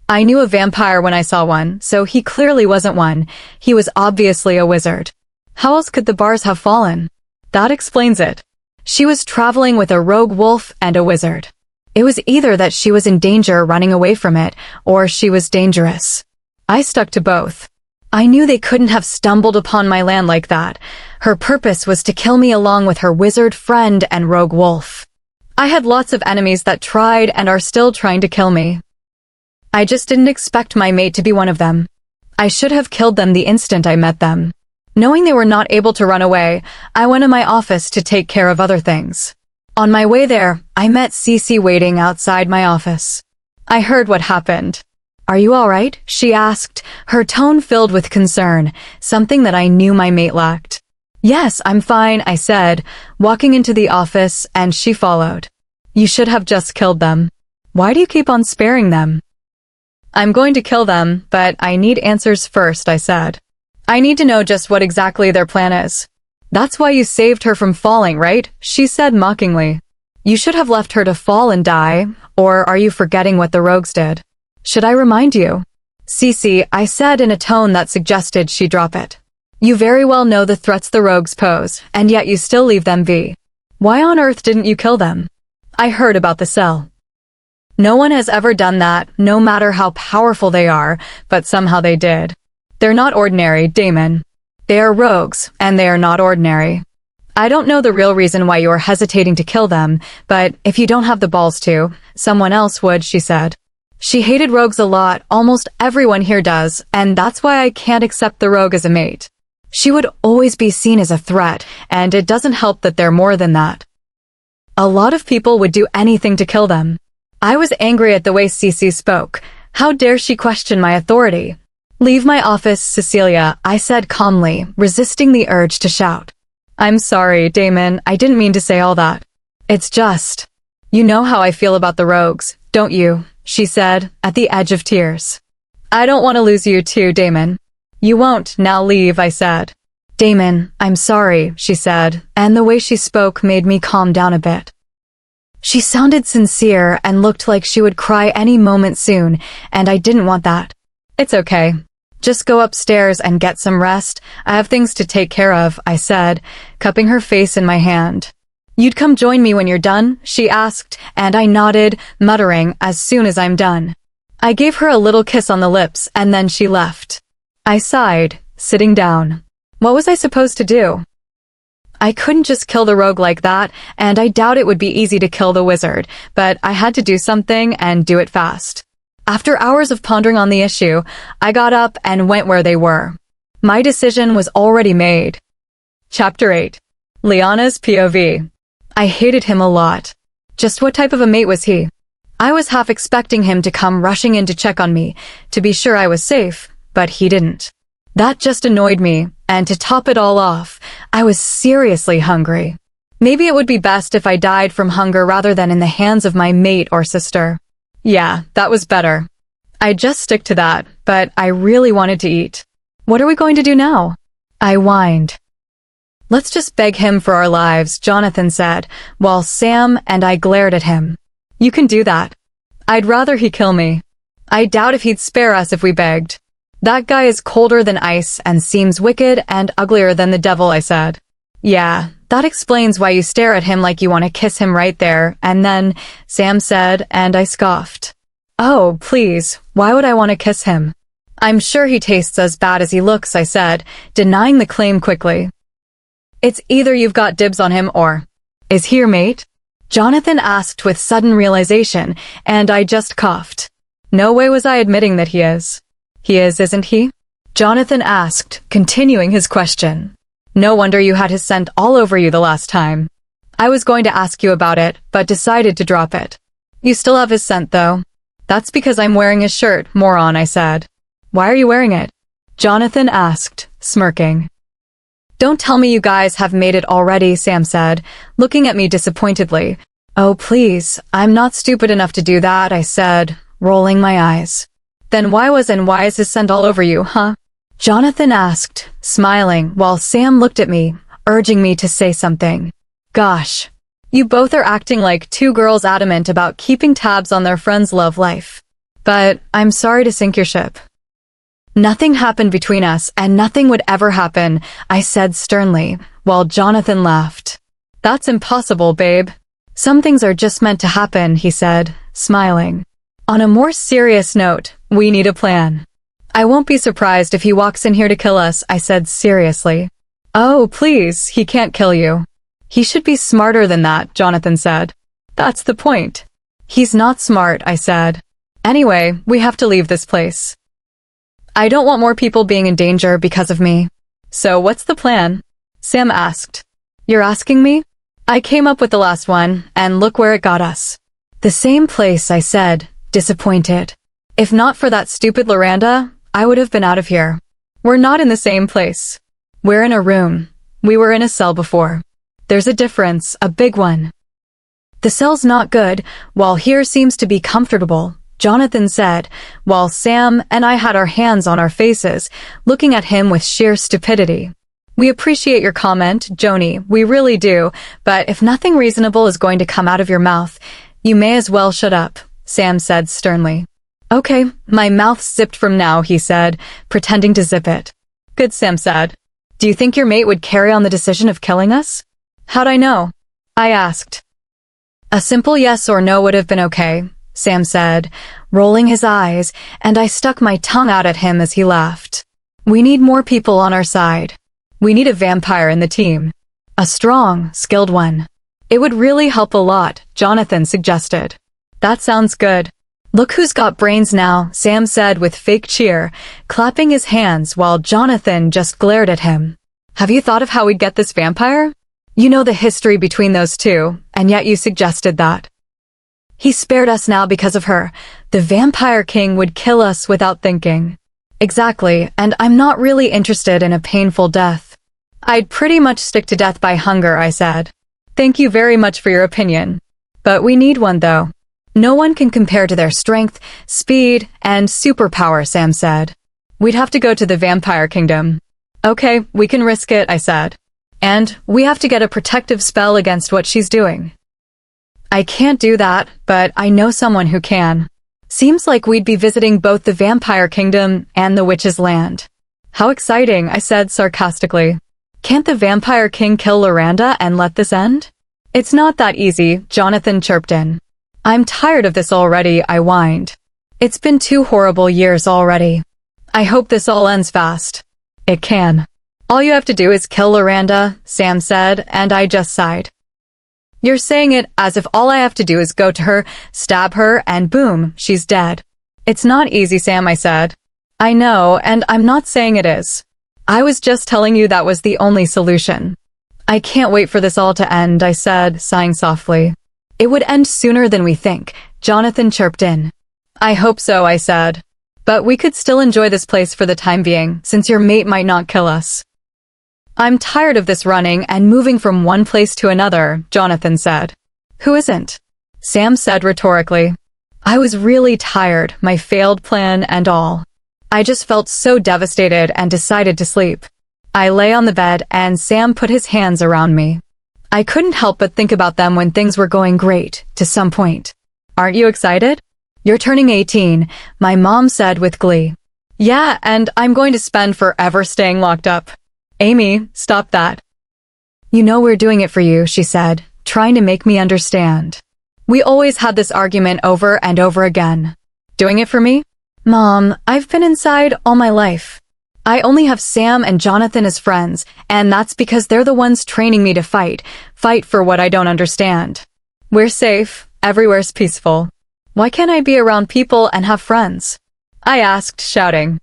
I knew a vampire when I saw one, so he clearly wasn't one. He was obviously a wizard. How else could the bars have fallen? That explains it. She was traveling with a rogue wolf and a wizard. It was either that she was in danger running away from it, or she was dangerous. I stuck to both. I knew they couldn't have stumbled upon my land like that. Her purpose was to kill me along with her wizard friend and rogue wolf. I had lots of enemies that tried and are still trying to kill me. I just didn't expect my mate to be one of them. I should have killed them the instant I met them. Knowing they were not able to run away, I went to my office to take care of other things. On my way there, I met Cece waiting outside my office. I heard what happened. "Are you all right?" she asked, her tone filled with concern, something that I knew my mate lacked. "Yes, I'm fine," I said, walking into the office, and she followed. "You should have just killed them. Why do you keep on sparing them?" "I'm going to kill them, but I need answers first," I said. "I need to know just what exactly their plan is." "That's why you saved her from falling, right?" she said mockingly. "You should have left her to fall and die, or are you forgetting what the rogues did? Should I remind you?" "Cece," I said in a tone that suggested she drop it. "You very well know the threats the rogues pose, and yet you still leave them be. Why on earth didn't you kill them?" "I heard about the cell. No one has ever done that, no matter how powerful they are, but somehow they did. They're not ordinary, Damon. They are rogues, and they are not ordinary. I don't know the real reason why you are hesitating to kill them, but if you don't have the balls to, someone else would," she said. She hated rogues a lot, almost everyone here does, and that's why I can't accept the rogue as a mate. She would always be seen as a threat, and it doesn't help that they're more than that. A lot of people would do anything to kill them. I was angry at the way Cece spoke. How dare she question my authority? "Leave my office, Cecilia," I said calmly, resisting the urge to shout. "I'm sorry, Damon, I didn't mean to say all that. It's just, you know how I feel about the rogues, don't you?" she said, at the edge of tears. "I don't want to lose you too, Damon." "You won't, now leave," I said. "Damon, I'm sorry," she said, and the way she spoke made me calm down a bit. She sounded sincere and looked like she would cry any moment soon, and I didn't want that. "It's okay. Just go upstairs and get some rest. I have things to take care of," I said, cupping her face in my hand. "You'd come join me when you're done?" she asked, and I nodded, muttering, "As soon as I'm done." I gave her a little kiss on the lips, and then she left. I sighed, sitting down. What was I supposed to do? I couldn't just kill the rogue like that, and I doubt it would be easy to kill the wizard, but I had to do something and do it fast. After hours of pondering on the issue, I got up and went where they were. My decision was already made. Chapter 8. Liana's POV. I hated him a lot. Just what type of a mate was he? I was half expecting him to come rushing in to check on me, to be sure I was safe, but he didn't. That just annoyed me, and to top it all off, I was seriously hungry. Maybe it would be best if I died from hunger rather than in the hands of my mate or sister. Yeah, that was better. I'd just stick to that, but I really wanted to eat. What are we going to do now? I whined. "Let's just beg him for our lives," Jonathan said, while Sam and I glared at him. "You can do that. I'd rather he kill me. I doubt if he'd spare us if we begged. That guy is colder than ice and seems wicked and uglier than the devil," I said. "Yeah, that explains why you stare at him like you want to kiss him right there, and then," Sam said, and I scoffed. "Oh, please, why would I want to kiss him?" "I'm sure he tastes as bad as he looks," I said, denying the claim quickly. "It's either you've got dibs on him or—" "Is he your mate?" Jonathan asked with sudden realization, and I just coughed. No way was I admitting that he is. "He is, isn't he?" Jonathan asked, continuing his question. "No wonder you had his scent all over you the last time." "I was going to ask you about it, but decided to drop it." "You still have his scent, though." "That's because I'm wearing his shirt, moron," I said. "Why are you wearing it?" Jonathan asked, smirking. "Don't tell me you guys have made it already," Sam said, looking at me disappointedly. "Oh, please, I'm not stupid enough to do that," I said, rolling my eyes. "Then why is his scent all over you, huh?" Jonathan asked, smiling, while Sam looked at me, urging me to say something. "Gosh, you both are acting like two girls adamant about keeping tabs on their friends' love life. But I'm sorry to sink your ship." Nothing happened between us, and nothing would ever happen, I said sternly, while Jonathan laughed. That's impossible, babe. Some things are just meant to happen, he said, smiling. On a more serious note, we need a plan. I won't be surprised if he walks in here to kill us, I said seriously. Oh, please, he can't kill you. He should be smarter than that, Jonathan said. That's the point. He's not smart, I said. Anyway, we have to leave this place. I don't want more people being in danger because of me. So what's the plan? Sam asked. You're asking me? I came up with the last one, and look where it got us. The same place, I said, disappointed. If not for that stupid Loranda, I would have been out of here. We're not in the same place. We're in a room. We were in a cell before. There's a difference, a big one. The cell's not good, while here seems to be comfortable, Jonathan said, while Sam and I had our hands on our faces, looking at him with sheer stupidity. We appreciate your comment, Joni, we really do, but if nothing reasonable is going to come out of your mouth, you may as well shut up, Sam said sternly. Okay, my mouth's zipped from now, he said, pretending to zip it. Good, Sam said. Do you think your mate would carry on the decision of killing us? How'd I know? I asked. A simple yes or no would have been okay, Sam said, rolling his eyes, and I stuck my tongue out at him as he laughed. We need more people on our side. We need a vampire in the team. A strong, skilled one. It would really help a lot, Jonathan suggested. That sounds good. Look who's got brains now, Sam said with fake cheer, clapping his hands while Jonathan just glared at him. Have you thought of how we'd get this vampire? You know the history between those two, and yet you suggested that. He spared us now because of her. The Vampire King would kill us without thinking. Exactly, and I'm not really interested in a painful death. I'd pretty much stick to death by hunger, I said. Thank you very much for your opinion. But we need one, though. No one can compare to their strength, speed, and superpower, Sam said. We'd have to go to the Vampire Kingdom. Okay, we can risk it, I said. And we have to get a protective spell against what she's doing. I can't do that, but I know someone who can. Seems like we'd be visiting both the Vampire Kingdom and the Witch's Land. How exciting, I said sarcastically. Can't the Vampire King kill Loranda and let this end? It's not that easy, Jonathan chirped in. I'm tired of this already, I whined. It's been 2 horrible years already. I hope this all ends fast. It can. All you have to do is kill Loranda, Sam said, and I just sighed. You're saying it as if all I have to do is go to her, stab her, and boom, she's dead. It's not easy, Sam, I said. I know, and I'm not saying it is. I was just telling you that was the only solution. I can't wait for this all to end, I said, sighing softly. It would end sooner than we think, Jonathan chirped in. I hope so, I said. But we could still enjoy this place for the time being, since your mate might not kill us. I'm tired of this running and moving from one place to another, Jonathan said. Who isn't? Sam said rhetorically. I was really tired, my failed plan and all. I just felt so devastated and decided to sleep. I lay on the bed and Sam put his hands around me. I couldn't help but think about them when things were going great, to some point. Aren't you excited? You're turning 18, my mom said with glee. Yeah, and I'm going to spend forever staying locked up. Amy, stop that. You know we're doing it for you, she said, trying to make me understand. We always had this argument over and over again. Doing it for me? Mom, I've been inside all my life. I only have Sam and Jonathan as friends, and that's because they're the ones training me to fight for what I don't understand. We're safe, everywhere's peaceful. Why can't I be around people and have friends? I asked, shouting.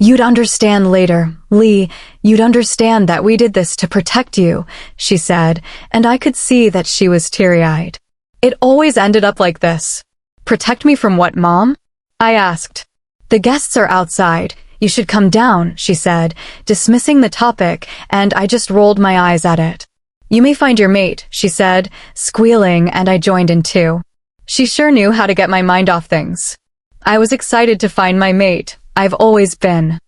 You'd understand later, Lee, you'd understand that we did this to protect you, she said, and I could see that she was teary-eyed. It always ended up like this. Protect me from what, Mom? I asked. The guests are outside. You should come down, she said, dismissing the topic, and I just rolled my eyes at it. You may find your mate, she said, squealing, and I joined in too. She sure knew how to get my mind off things. I was excited to find my mate. I've always been.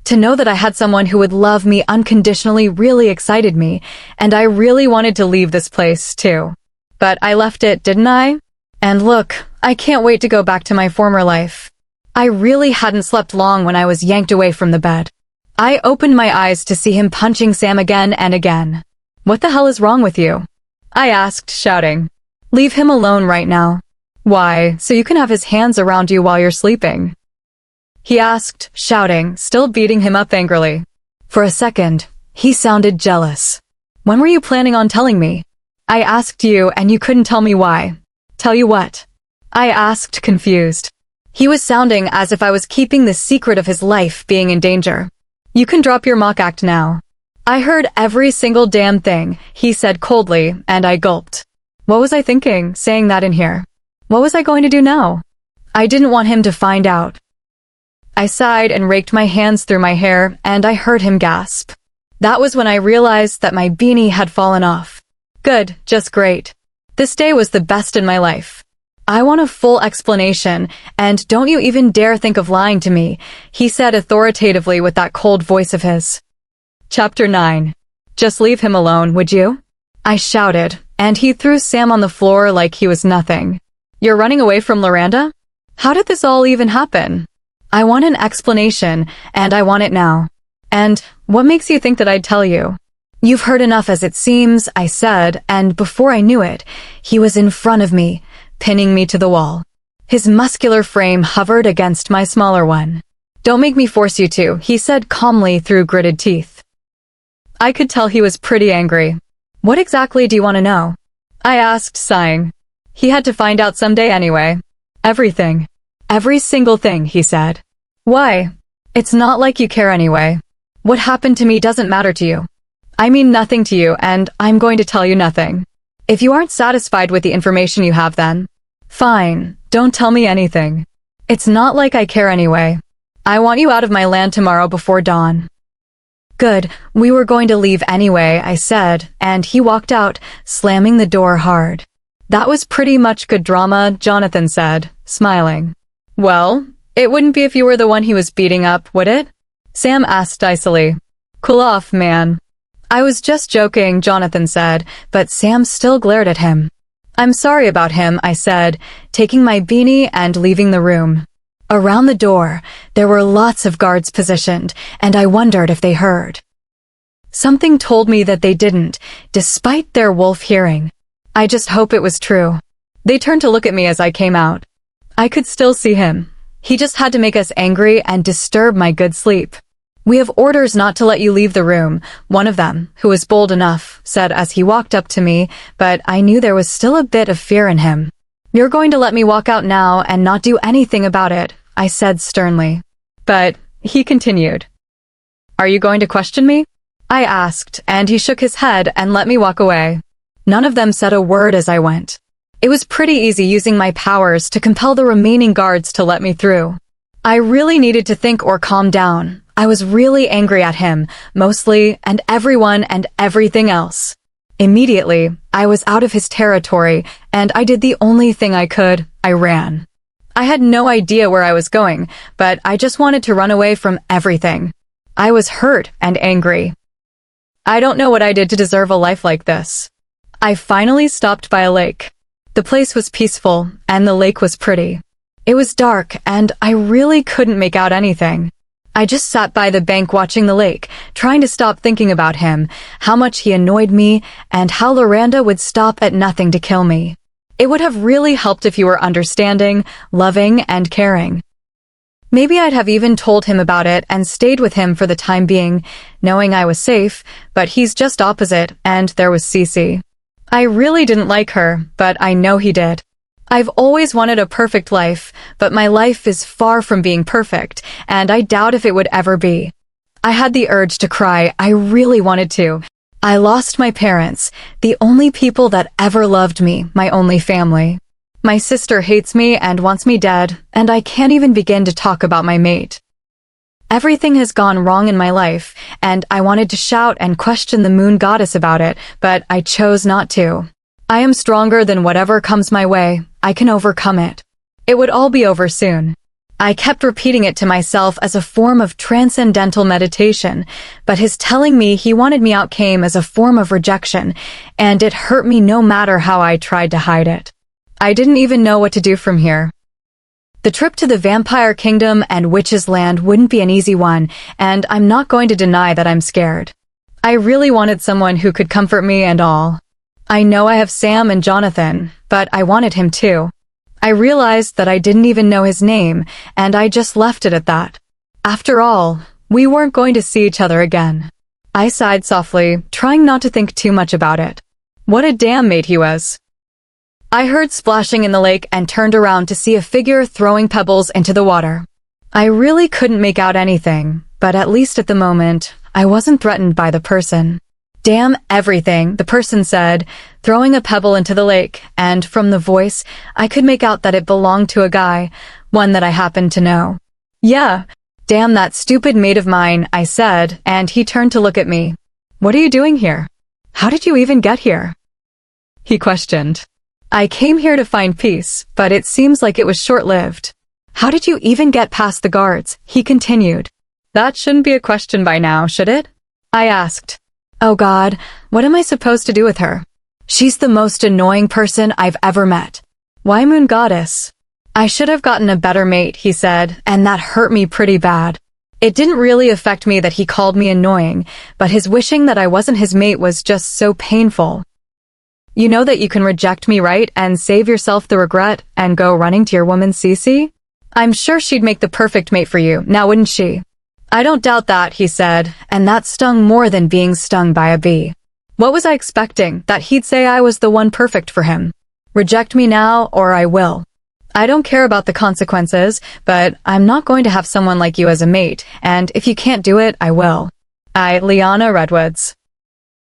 To know that I had someone who would love me unconditionally really excited me, and I really wanted to leave this place, too. But I left it, didn't I? And look, I can't wait to go back to my former life. I really hadn't slept long when I was yanked away from the bed. I opened my eyes to see him punching Sam again and again. "What the hell is wrong with you?" I asked, shouting. "Leave him alone right now." "Why, so you can have his hands around you while you're sleeping?" he asked, shouting, still beating him up angrily. For a second, he sounded jealous. "When were you planning on telling me? I asked you and you couldn't tell me why." "Tell you what?" I asked, confused. He was sounding as if I was keeping the secret of his life being in danger. "You can drop your mock act now." I heard every single damn thing he said coldly, and I gulped. What was I thinking, saying that in here? What was I going to do now? I didn't want him to find out. I sighed and raked my hands through my hair, and I heard him gasp. That was when I realized that my beanie had fallen off. Good, just great. This day was the best in my life. "I want a full explanation, and don't you even dare think of lying to me," he said authoritatively with that cold voice of his. Chapter 9. Just leave him alone, would you? I shouted, and he threw Sam on the floor like he was nothing. "You're running away from Loranda? How did this all even happen? I want an explanation, and I want it now. And what makes you think that I'd tell you?" "You've heard enough as it seems," I said, and before I knew it, he was in front of me, pinning me to the wall. His muscular frame hovered against my smaller one. "Don't make me force you to," he said calmly through gritted teeth. I could tell he was pretty angry. "What exactly do you want to know?" I asked, sighing. He had to find out someday anyway. "Everything. Every single thing," he said. "Why? It's not like you care anyway. What happened to me doesn't matter to you. I mean nothing to you, and I'm going to tell you nothing. If you aren't satisfied with the information you have then, fine, don't tell me anything. It's not like I care anyway. I want you out of my land tomorrow before dawn." "Good, we were going to leave anyway," I said, and he walked out, slamming the door hard. "That was pretty much good drama," Jonathan said, smiling. "Well, it wouldn't be if you were the one he was beating up, would it?" Sam asked icily. "Cool off, man." "I was just joking," Jonathan said, but Sam still glared at him. "I'm sorry about him," I said, taking my beanie and leaving the room. Around the door, there were lots of guards positioned, and I wondered if they heard. Something told me that they didn't, despite their wolf hearing. I just hope it was true. They turned to look at me as I came out. I could still see him. He just had to make us angry and disturb my good sleep. "We have orders not to let you leave the room," one of them, who was bold enough, said as he walked up to me, but I knew there was still a bit of fear in him. "You're going to let me walk out now and not do anything about it," I said sternly. But he continued. "Are you going to question me?" I asked, and he shook his head and let me walk away. None of them said a word as I went. It was pretty easy using my powers to compel the remaining guards to let me through. I really needed to think or calm down. I was really angry at him, mostly, and everyone and everything else. Immediately, I was out of his territory, and I did the only thing I could. I ran. I had no idea where I was going, but I just wanted to run away from everything. I was hurt and angry. I don't know what I did to deserve a life like this. I finally stopped by a lake. The place was peaceful, and the lake was pretty. It was dark, and I really couldn't make out anything. I just sat by the bank watching the lake, trying to stop thinking about him, how much he annoyed me, and how Loranda would stop at nothing to kill me. It would have really helped if you were understanding, loving, and caring. Maybe I'd have even told him about it and stayed with him for the time being, knowing I was safe, but he's just opposite, and there was Cece. I really didn't like her, but I know he did. I've always wanted a perfect life, but my life is far from being perfect, and I doubt if it would ever be. I had the urge to cry. I really wanted to. I lost my parents, the only people that ever loved me, my only family. My sister hates me and wants me dead, and I can't even begin to talk about my mate. Everything has gone wrong in my life, and I wanted to shout and question the moon goddess about it, but I chose not to. I am stronger than whatever comes my way. I can overcome it. It would all be over soon. I kept repeating it to myself as a form of transcendental meditation, but his telling me he wanted me out came as a form of rejection, and it hurt me no matter how I tried to hide it. I didn't even know what to do from here. The trip to the vampire kingdom and witches' land wouldn't be an easy one, and I'm not going to deny that I'm scared. I really wanted someone who could comfort me and all. I know I have Sam and Jonathan, but I wanted him too. I realized that I didn't even know his name, and I just left it at that. After all, we weren't going to see each other again. I sighed softly, trying not to think too much about it. What a damn mate he was. I heard splashing in the lake and turned around to see a figure throwing pebbles into the water. I really couldn't make out anything, but at least at the moment, I wasn't threatened by the person. Damn everything, the person said, throwing a pebble into the lake, and from the voice, I could make out that it belonged to a guy, one that I happened to know. Yeah, damn that stupid mate of mine, I said, and he turned to look at me. What are you doing here? How did you even get here? He questioned. I came here to find peace, but it seems like it was short-lived. How did you even get past the guards? He continued. That shouldn't be a question by now, should it? I asked. Oh God, what am I supposed to do with her? She's the most annoying person I've ever met. Why Moon Goddess? I should have gotten a better mate, he said, and that hurt me pretty bad. It didn't really affect me that he called me annoying, but his wishing that I wasn't his mate was just so painful. You know that you can reject me, right, and save yourself the regret and go running to your woman Cece? I'm sure she'd make the perfect mate for you, now wouldn't she? I don't doubt that, he said, and that stung more than being stung by a bee. What was I expecting, that he'd say I was the one perfect for him? Reject me now, or I will. I don't care about the consequences, but I'm not going to have someone like you as a mate, and if you can't do it, I will. Liana Redwoods.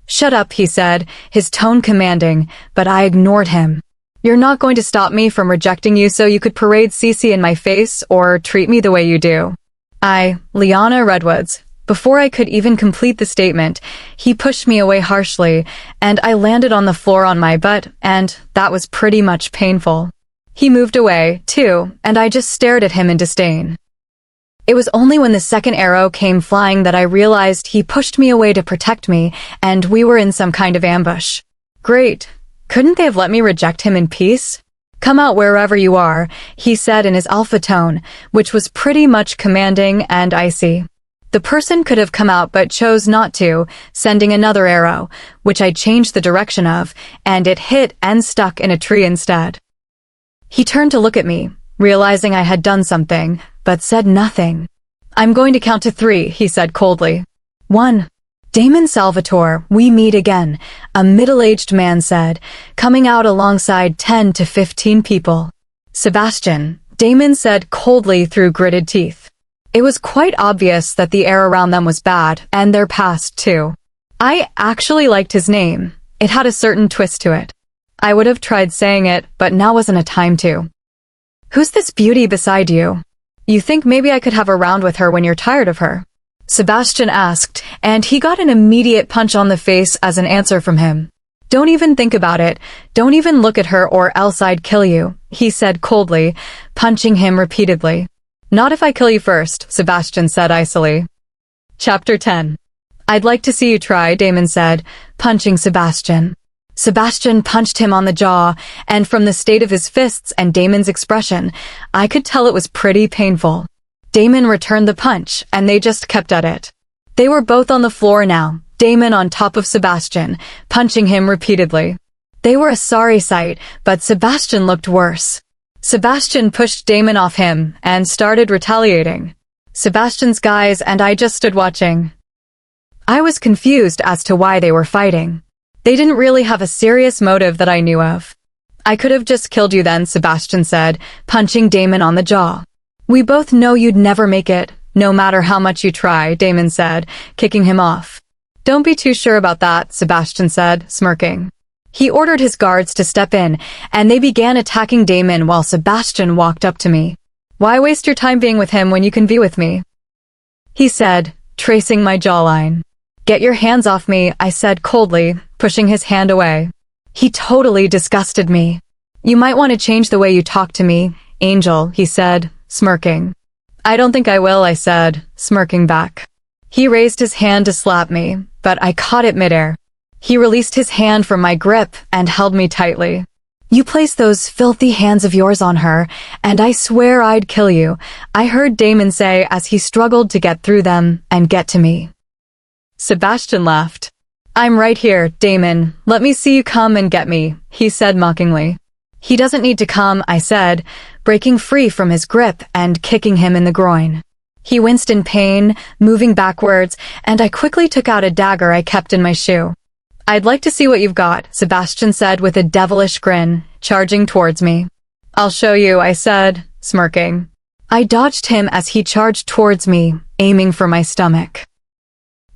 Shut up, he said, his tone commanding, but I ignored him. You're not going to stop me from rejecting you so you could parade Cece in my face or treat me the way you do. Liana Redwoods. Before I could even complete the statement, he pushed me away harshly, and I landed on the floor on my butt, and that was pretty much painful. He moved away, too, and I just stared at him in disdain. It was only when the second arrow came flying that I realized he pushed me away to protect me, and we were in some kind of ambush. Great. Couldn't they have let me reject him in peace? Come out wherever you are, he said in his alpha tone, which was pretty much commanding and icy. The person could have come out but chose not to, sending another arrow, which I changed the direction of, and it hit and stuck in a tree instead. He turned to look at me, realizing I had done something, but said nothing. I'm going to count to 3, he said coldly. 1. Damon Salvatore, we meet again, a middle-aged man said, coming out alongside 10 to 15 people. Sebastian, Damon said coldly through gritted teeth. It was quite obvious that the air around them was bad, and their past too. I actually liked his name. It had a certain twist to it. I would have tried saying it, but now wasn't a time to. Who's this beauty beside you? You think maybe I could have a round with her when you're tired of her? Sebastian asked, and he got an immediate punch on the face as an answer from him. Don't even think about it. Don't even look at her or else I'd kill you, he said coldly, punching him repeatedly. Not if I kill you first, Sebastian said icily. Chapter 10. I'd like to see you try, Damon said, punching Sebastian. Sebastian punched him on the jaw, and from the state of his fists and Damon's expression, I could tell it was pretty painful. Damon returned the punch, and they just kept at it. They were both on the floor now, Damon on top of Sebastian, punching him repeatedly. They were a sorry sight, but Sebastian looked worse. Sebastian pushed Damon off him and started retaliating. Sebastian's guys and I just stood watching. I was confused as to why they were fighting. They didn't really have a serious motive that I knew of. I could have just killed you then, Sebastian said, punching Damon on the jaw. We both know you'd never make it, no matter how much you try, Damon said, kicking him off. Don't be too sure about that, Sebastian said, smirking. He ordered his guards to step in, and they began attacking Damon while Sebastian walked up to me. Why waste your time being with him when you can be with me? He said, tracing my jawline. Get your hands off me, I said coldly, pushing his hand away. He totally disgusted me. You might want to change the way you talk to me, Angel, he said, smirking. I don't think I will, I said, smirking back. He raised his hand to slap me, but I caught it midair. He released his hand from my grip and held me tightly. You place those filthy hands of yours on her, and I swear I'd kill you, I heard Damon say as he struggled to get through them and get to me. Sebastian laughed. I'm right here, Damon. Let me see you come and get me, he said mockingly. He doesn't need to come, I said, breaking free from his grip and kicking him in the groin. He winced in pain, moving backwards, and I quickly took out a dagger I kept in my shoe. I'd like to see what you've got, Sebastian said with a devilish grin, charging towards me. I'll show you, I said, smirking. I dodged him as he charged towards me, aiming for my stomach.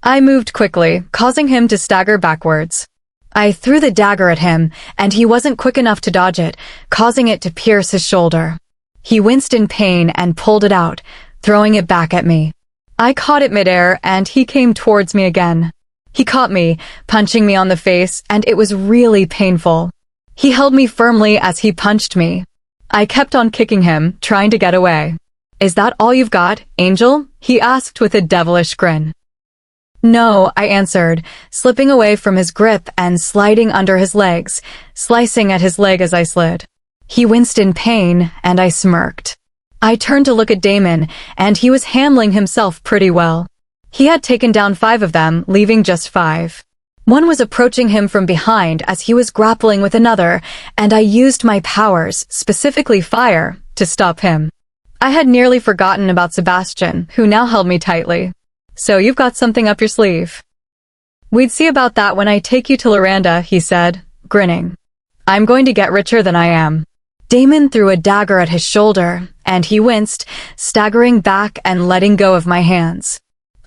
I moved quickly, causing him to stagger backwards. I threw the dagger at him, and he wasn't quick enough to dodge it, causing it to pierce his shoulder. He winced in pain and pulled it out, throwing it back at me. I caught it midair, and he came towards me again. He caught me, punching me on the face, and it was really painful. He held me firmly as he punched me. I kept on kicking him, trying to get away. Is that all you've got, Angel? He asked with a devilish grin. No, I answered, slipping away from his grip and sliding under his legs, slicing at his leg as I slid. He winced in pain, and I smirked. I turned to look at Damon, and he was handling himself pretty well. He had taken down 5 of them, leaving just 5. One was approaching him from behind as he was grappling with another, and I used my powers, specifically fire, to stop him. I had nearly forgotten about Sebastian, who now held me tightly. So you've got something up your sleeve. We'd see about that when I take you to Loranda, he said, grinning. I'm going to get richer than I am. Damon threw a dagger at his shoulder, and he winced, staggering back and letting go of my hands.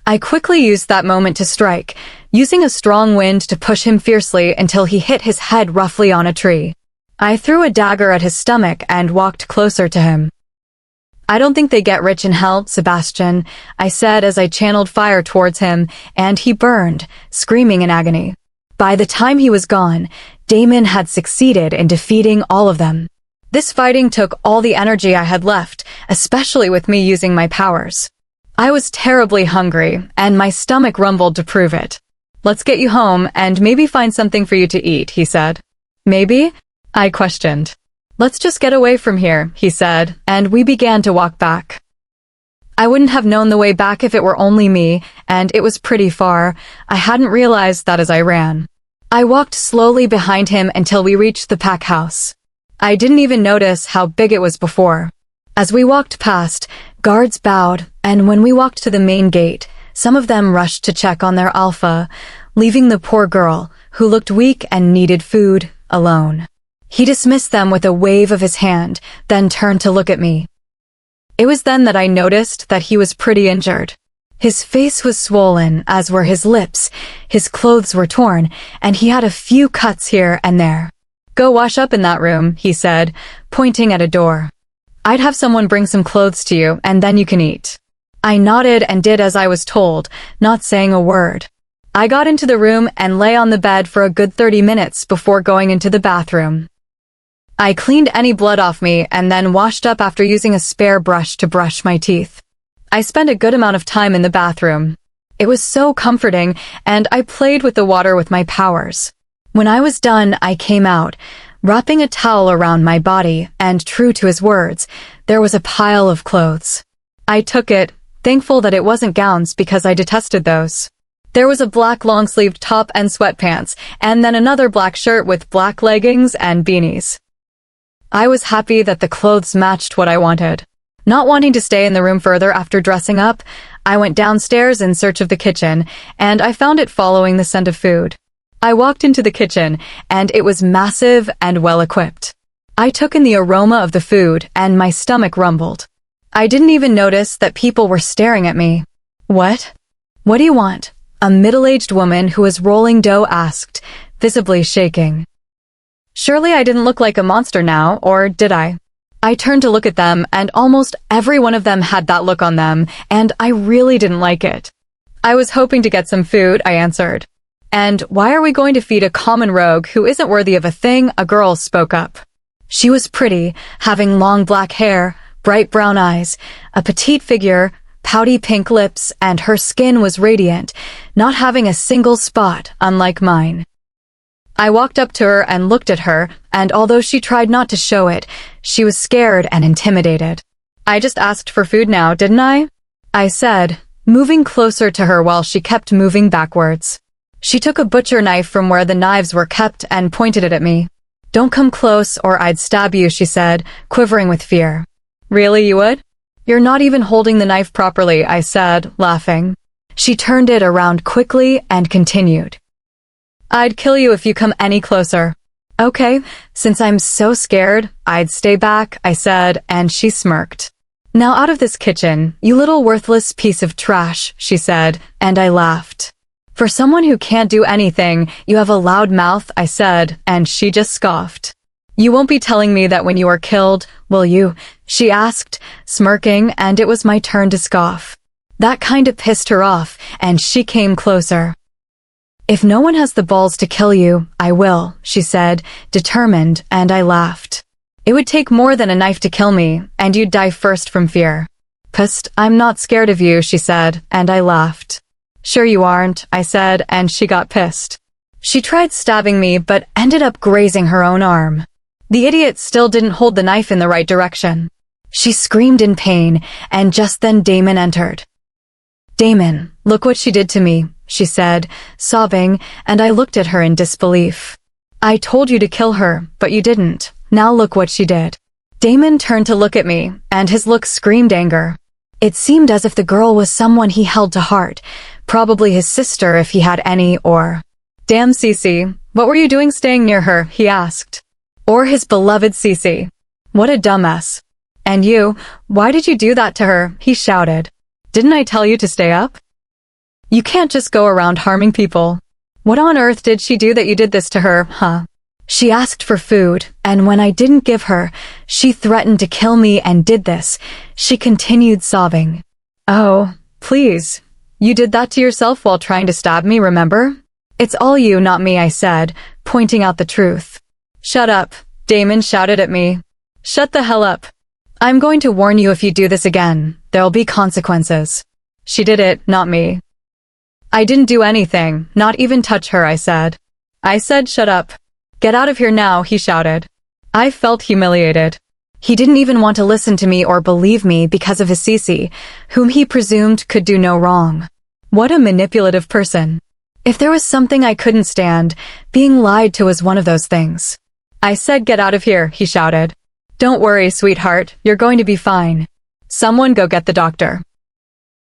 I quickly used that moment to strike, using a strong wind to push him fiercely until he hit his head roughly on a tree. I threw a dagger at his stomach and walked closer to him. I don't think they get rich in hell, Sebastian, I said as I channeled fire towards him, and he burned, screaming in agony. By the time he was gone, Damon had succeeded in defeating all of them. This fighting took all the energy I had left, especially with me using my powers. I was terribly hungry, and my stomach rumbled to prove it. Let's get you home and maybe find something for you to eat, he said. Maybe? I questioned. Let's just get away from here, he said, and we began to walk back. I wouldn't have known the way back if it were only me, and it was pretty far. I hadn't realized that as I ran. I walked slowly behind him until we reached the pack house. I didn't even notice how big it was before. As we walked past, guards bowed, and when we walked to the main gate, some of them rushed to check on their alpha, leaving the poor girl, who looked weak and needed food, alone. He dismissed them with a wave of his hand, then turned to look at me. It was then that I noticed that he was pretty injured. His face was swollen, as were his lips, his clothes were torn, and he had a few cuts here and there. Go wash up in that room, he said, pointing at a door. I'd have someone bring some clothes to you, and then you can eat. I nodded and did as I was told, not saying a word. I got into the room and lay on the bed for a good 30 minutes before going into the bathroom. I cleaned any blood off me and then washed up after using a spare brush to brush my teeth. I spent a good amount of time in the bathroom. It was so comforting, and I played with the water with my powers. When I was done, I came out, wrapping a towel around my body, and true to his words, there was a pile of clothes. I took it, thankful that it wasn't gowns because I detested those. There was a black long-sleeved top and sweatpants, and then another black shirt with black leggings and beanies. I was happy that the clothes matched what I wanted. Not wanting to stay in the room further after dressing up, I went downstairs in search of the kitchen, and I found it following the scent of food. I walked into the kitchen, and it was massive and well-equipped. I took in the aroma of the food, and my stomach rumbled. I didn't even notice that people were staring at me. What? What do you want? A middle-aged woman who was rolling dough asked, visibly shaking. Surely I didn't look like a monster now, or did I? I turned to look at them, and almost every one of them had that look on them, and I really didn't like it. I was hoping to get some food, I answered. And why are we going to feed a common rogue who isn't worthy of a thing? A girl spoke up. She was pretty, having long black hair, bright brown eyes, a petite figure, pouty pink lips, and her skin was radiant, not having a single spot, unlike mine. I walked up to her and looked at her, and although she tried not to show it, she was scared and intimidated. I just asked for food now, didn't I? I said, moving closer to her while she kept moving backwards. She took a butcher knife from where the knives were kept and pointed it at me. Don't come close or I'd stab you, she said, quivering with fear. Really, you would? You're not even holding the knife properly, I said, laughing. She turned it around quickly and continued. I'd kill you if you come any closer. Okay, since I'm so scared, I'd stay back, I said, and she smirked. Now out of this kitchen, you little worthless piece of trash, she said, and I laughed. For someone who can't do anything, you have a loud mouth, I said, and she just scoffed. You won't be telling me that when you are killed, will you? She asked, smirking, and it was my turn to scoff. That kind of pissed her off, and she came closer. If no one has the balls to kill you, I will, she said, determined, and I laughed. It would take more than a knife to kill me, and you'd die first from fear. Psst, I'm not scared of you, she said, and I laughed. Sure you aren't, I said, and she got pissed. She tried stabbing me, but ended up grazing her own arm. The idiot still didn't hold the knife in the right direction. She screamed in pain, and just then Damon entered. Damon, look what she did to me, she said, sobbing, and I looked at her in disbelief. I told you to kill her, but you didn't. Now look what she did. Damon turned to look at me, and his look screamed anger. It seemed as if the girl was someone he held to heart, probably his sister if he had any, or... Damn, Cece, what were you doing staying near her, he asked. Or his beloved Cece. What a dumbass. And you, why did you do that to her, he shouted. Didn't I tell you to stay up? You can't just go around harming people. What on earth did she do that you did this to her, huh? She asked for food, and when I didn't give her, she threatened to kill me and did this. She continued sobbing. Oh, please. You did that to yourself while trying to stab me, remember? It's all you, not me, I said, pointing out the truth. Shut up, Damon shouted at me. Shut the hell up. I'm going to warn you if you do this again. There'll be consequences. She did it, not me. I didn't do anything, not even touch her, I said. I said shut up. Get out of here now, he shouted. I felt humiliated. He didn't even want to listen to me or believe me because of his Cece, whom he presumed could do no wrong. What a manipulative person. If there was something I couldn't stand, being lied to was one of those things. I said get out of here, he shouted. Don't worry, sweetheart, you're going to be fine. Someone go get the doctor.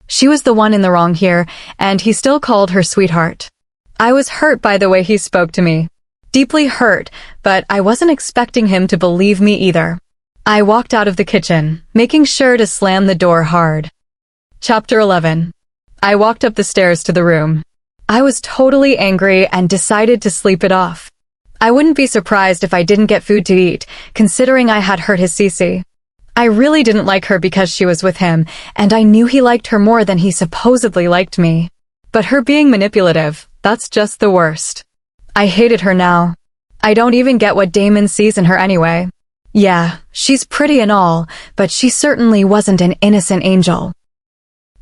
She was the one in the wrong here, and he still called her sweetheart. I was hurt by the way he spoke to me. Deeply hurt, but I wasn't expecting him to believe me either. I walked out of the kitchen, making sure to slam the door hard. Chapter 11. I walked up the stairs to the room. I was totally angry and decided to sleep it off. I wouldn't be surprised if I didn't get food to eat, considering I had hurt his Cece. I really didn't like her because she was with him, and I knew he liked her more than he supposedly liked me. But her being manipulative, that's just the worst. I hated her now. I don't even get what Damon sees in her anyway. Yeah, she's pretty and all, but she certainly wasn't an innocent angel.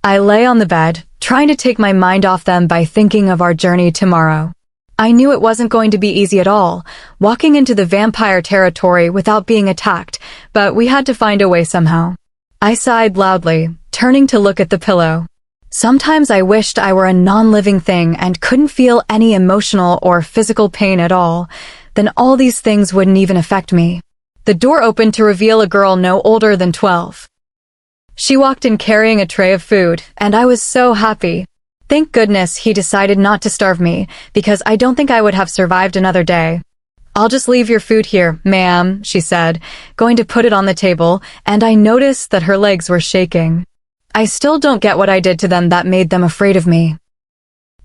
I lay on the bed, trying to take my mind off them by thinking of our journey tomorrow. I knew it wasn't going to be easy at all, walking into the vampire territory without being attacked, but we had to find a way somehow. I sighed loudly, turning to look at the pillow. Sometimes I wished I were a non-living thing and couldn't feel any emotional or physical pain at all. Then all these things wouldn't even affect me. The door opened to reveal a girl no older than 12. She walked in carrying a tray of food, and I was so happy. Thank goodness he decided not to starve me, because I don't think I would have survived another day. I'll just leave your food here, ma'am, she said, going to put it on the table, and I noticed that her legs were shaking. I still don't get what I did to them that made them afraid of me.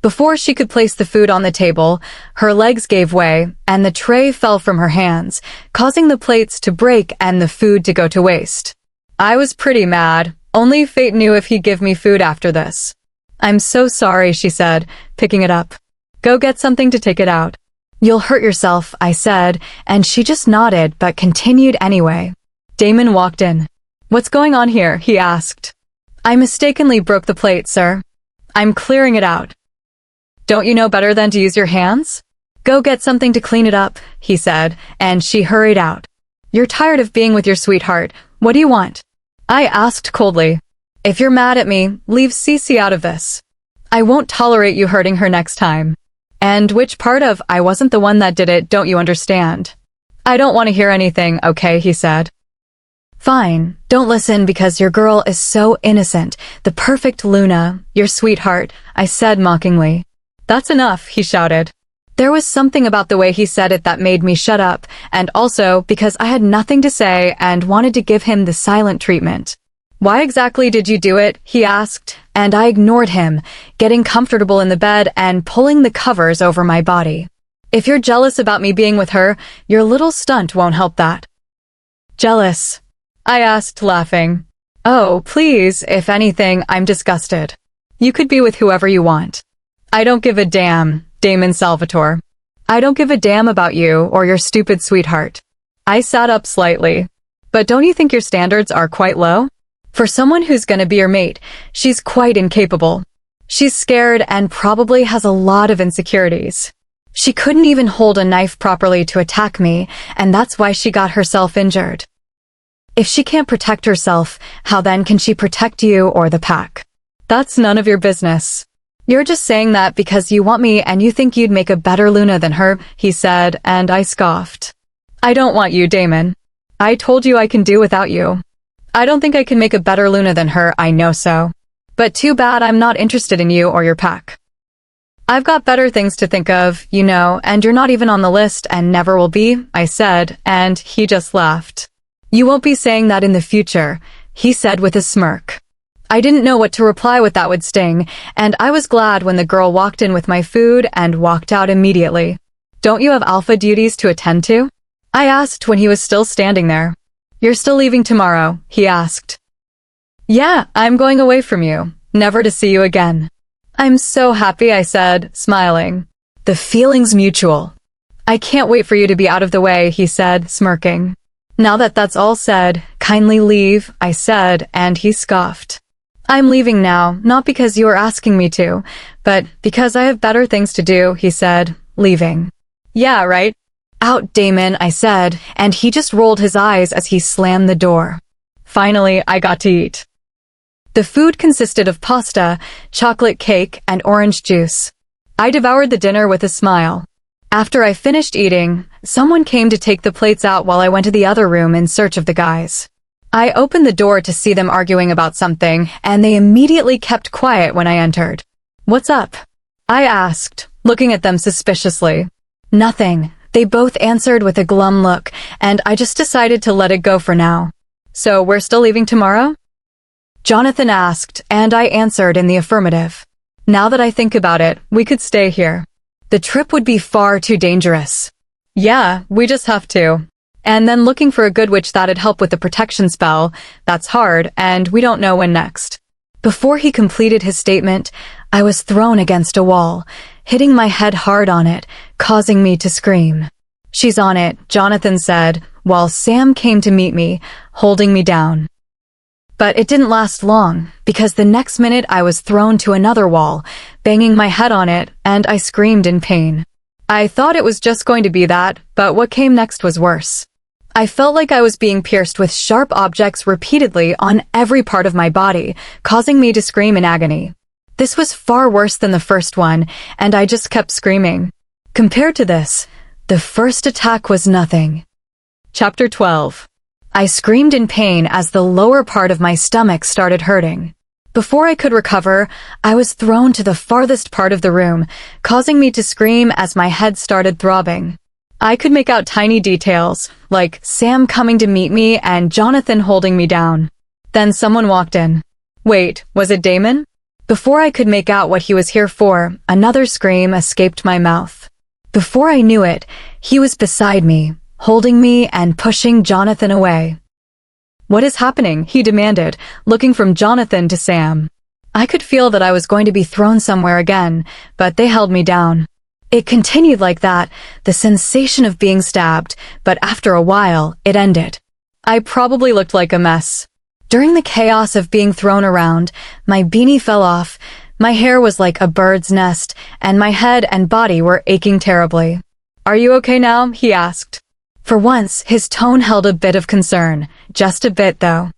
Before she could place the food on the table, her legs gave way, and the tray fell from her hands, causing the plates to break and the food to go to waste. I was pretty mad. Only fate knew if he'd give me food after this. I'm so sorry, she said, picking it up. Go get something to take it out. You'll hurt yourself, I said, and she just nodded but continued anyway. Damon walked in. What's going on here? He asked. I mistakenly broke the plate, sir. I'm clearing it out. Don't you know better than to use your hands? Go get something to clean it up, he said, and she hurried out. You're tired of being with your sweetheart. What do you want? I asked coldly. If you're mad at me, leave Cece out of this. I won't tolerate you hurting her next time. And which part of I wasn't the one that did it don't you understand? I don't want to hear anything, okay, he said. Fine, don't listen because your girl is so innocent, the perfect Luna, your sweetheart, I said mockingly. That's enough, he shouted. There was something about the way he said it that made me shut up, and also because I had nothing to say and wanted to give him the silent treatment. Why exactly did you do it? He asked, and I ignored him, getting comfortable in the bed and pulling the covers over my body. If you're jealous about me being with her, your little stunt won't help that. Jealous? I asked, laughing. Oh, please, if anything, I'm disgusted. You could be with whoever you want. I don't give a damn, Damon Salvatore. I don't give a damn about you or your stupid sweetheart. I sat up slightly. But don't you think your standards are quite low? For someone who's gonna be your mate, she's quite incapable. She's scared and probably has a lot of insecurities. She couldn't even hold a knife properly to attack me, and that's why she got herself injured. If she can't protect herself, how then can she protect you or the pack? That's none of your business. You're just saying that because you want me and you think you'd make a better Luna than her, he said, and I scoffed. I don't want you, Damon. I told you I can do without you. I don't think I can make a better Luna than her, I know so. But too bad I'm not interested in you or your pack. I've got better things to think of, you know, and you're not even on the list and never will be, I said, and he just laughed. You won't be saying that in the future, he said with a smirk. I didn't know what to reply with that would sting, and I was glad when the girl walked in with my food and walked out immediately. Don't you have alpha duties to attend to? I asked when he was still standing there. You're still leaving tomorrow, he asked. Yeah, I'm going away from you, never to see you again. I'm so happy, I said, smiling. The feeling's mutual. I can't wait for you to be out of the way, he said, smirking. Now that that's all said, kindly leave, I said, and he scoffed. I'm leaving now, not because you are asking me to, but because I have better things to do, he said, leaving. Yeah, right? Out, Damon, I said, and he just rolled his eyes as he slammed the door. Finally, I got to eat. The food consisted of pasta, chocolate cake, and orange juice. I devoured the dinner with a smile. After I finished eating, someone came to take the plates out while I went to the other room in search of the guys. I opened the door to see them arguing about something, and they immediately kept quiet when I entered. What's up? I asked, looking at them suspiciously. Nothing. They both answered with a glum look, and I just decided to let it go for now. So we're still leaving tomorrow? Jonathan asked, and I answered in the affirmative. Now that I think about it, we could stay here. The trip would be far too dangerous. Yeah, we just have to. And then looking for a good witch that'd help with the protection spell, that's hard, and we don't know when next. Before he completed his statement, I was thrown against a wall, hitting my head hard on it, causing me to scream. She's on it, Jonathan said, while Sam came to meet me, holding me down. But it didn't last long, because the next minute I was thrown to another wall, banging my head on it, and I screamed in pain. I thought it was just going to be that, but what came next was worse. I felt like I was being pierced with sharp objects repeatedly on every part of my body, causing me to scream in agony. This was far worse than the first one, and I just kept screaming. Compared to this, the first attack was nothing. Chapter 12. I screamed in pain as the lower part of my stomach started hurting. Before I could recover, I was thrown to the farthest part of the room, causing me to scream as my head started throbbing. I could make out tiny details, like Sam coming to meet me and Jonathan holding me down. Then someone walked in. Wait, was it Damon? Before I could make out what he was here for, another scream escaped my mouth. Before I knew it, he was beside me, holding me and pushing Jonathan away. What is happening? He demanded, looking from Jonathan to Sam. I could feel that I was going to be thrown somewhere again, but they held me down. It continued like that, the sensation of being stabbed, but after a while, it ended. I probably looked like a mess. During the chaos of being thrown around, my beanie fell off, my hair was like a bird's nest, and my head and body were aching terribly. Are you okay now? He asked. For once, his tone held a bit of concern. Just a bit, though.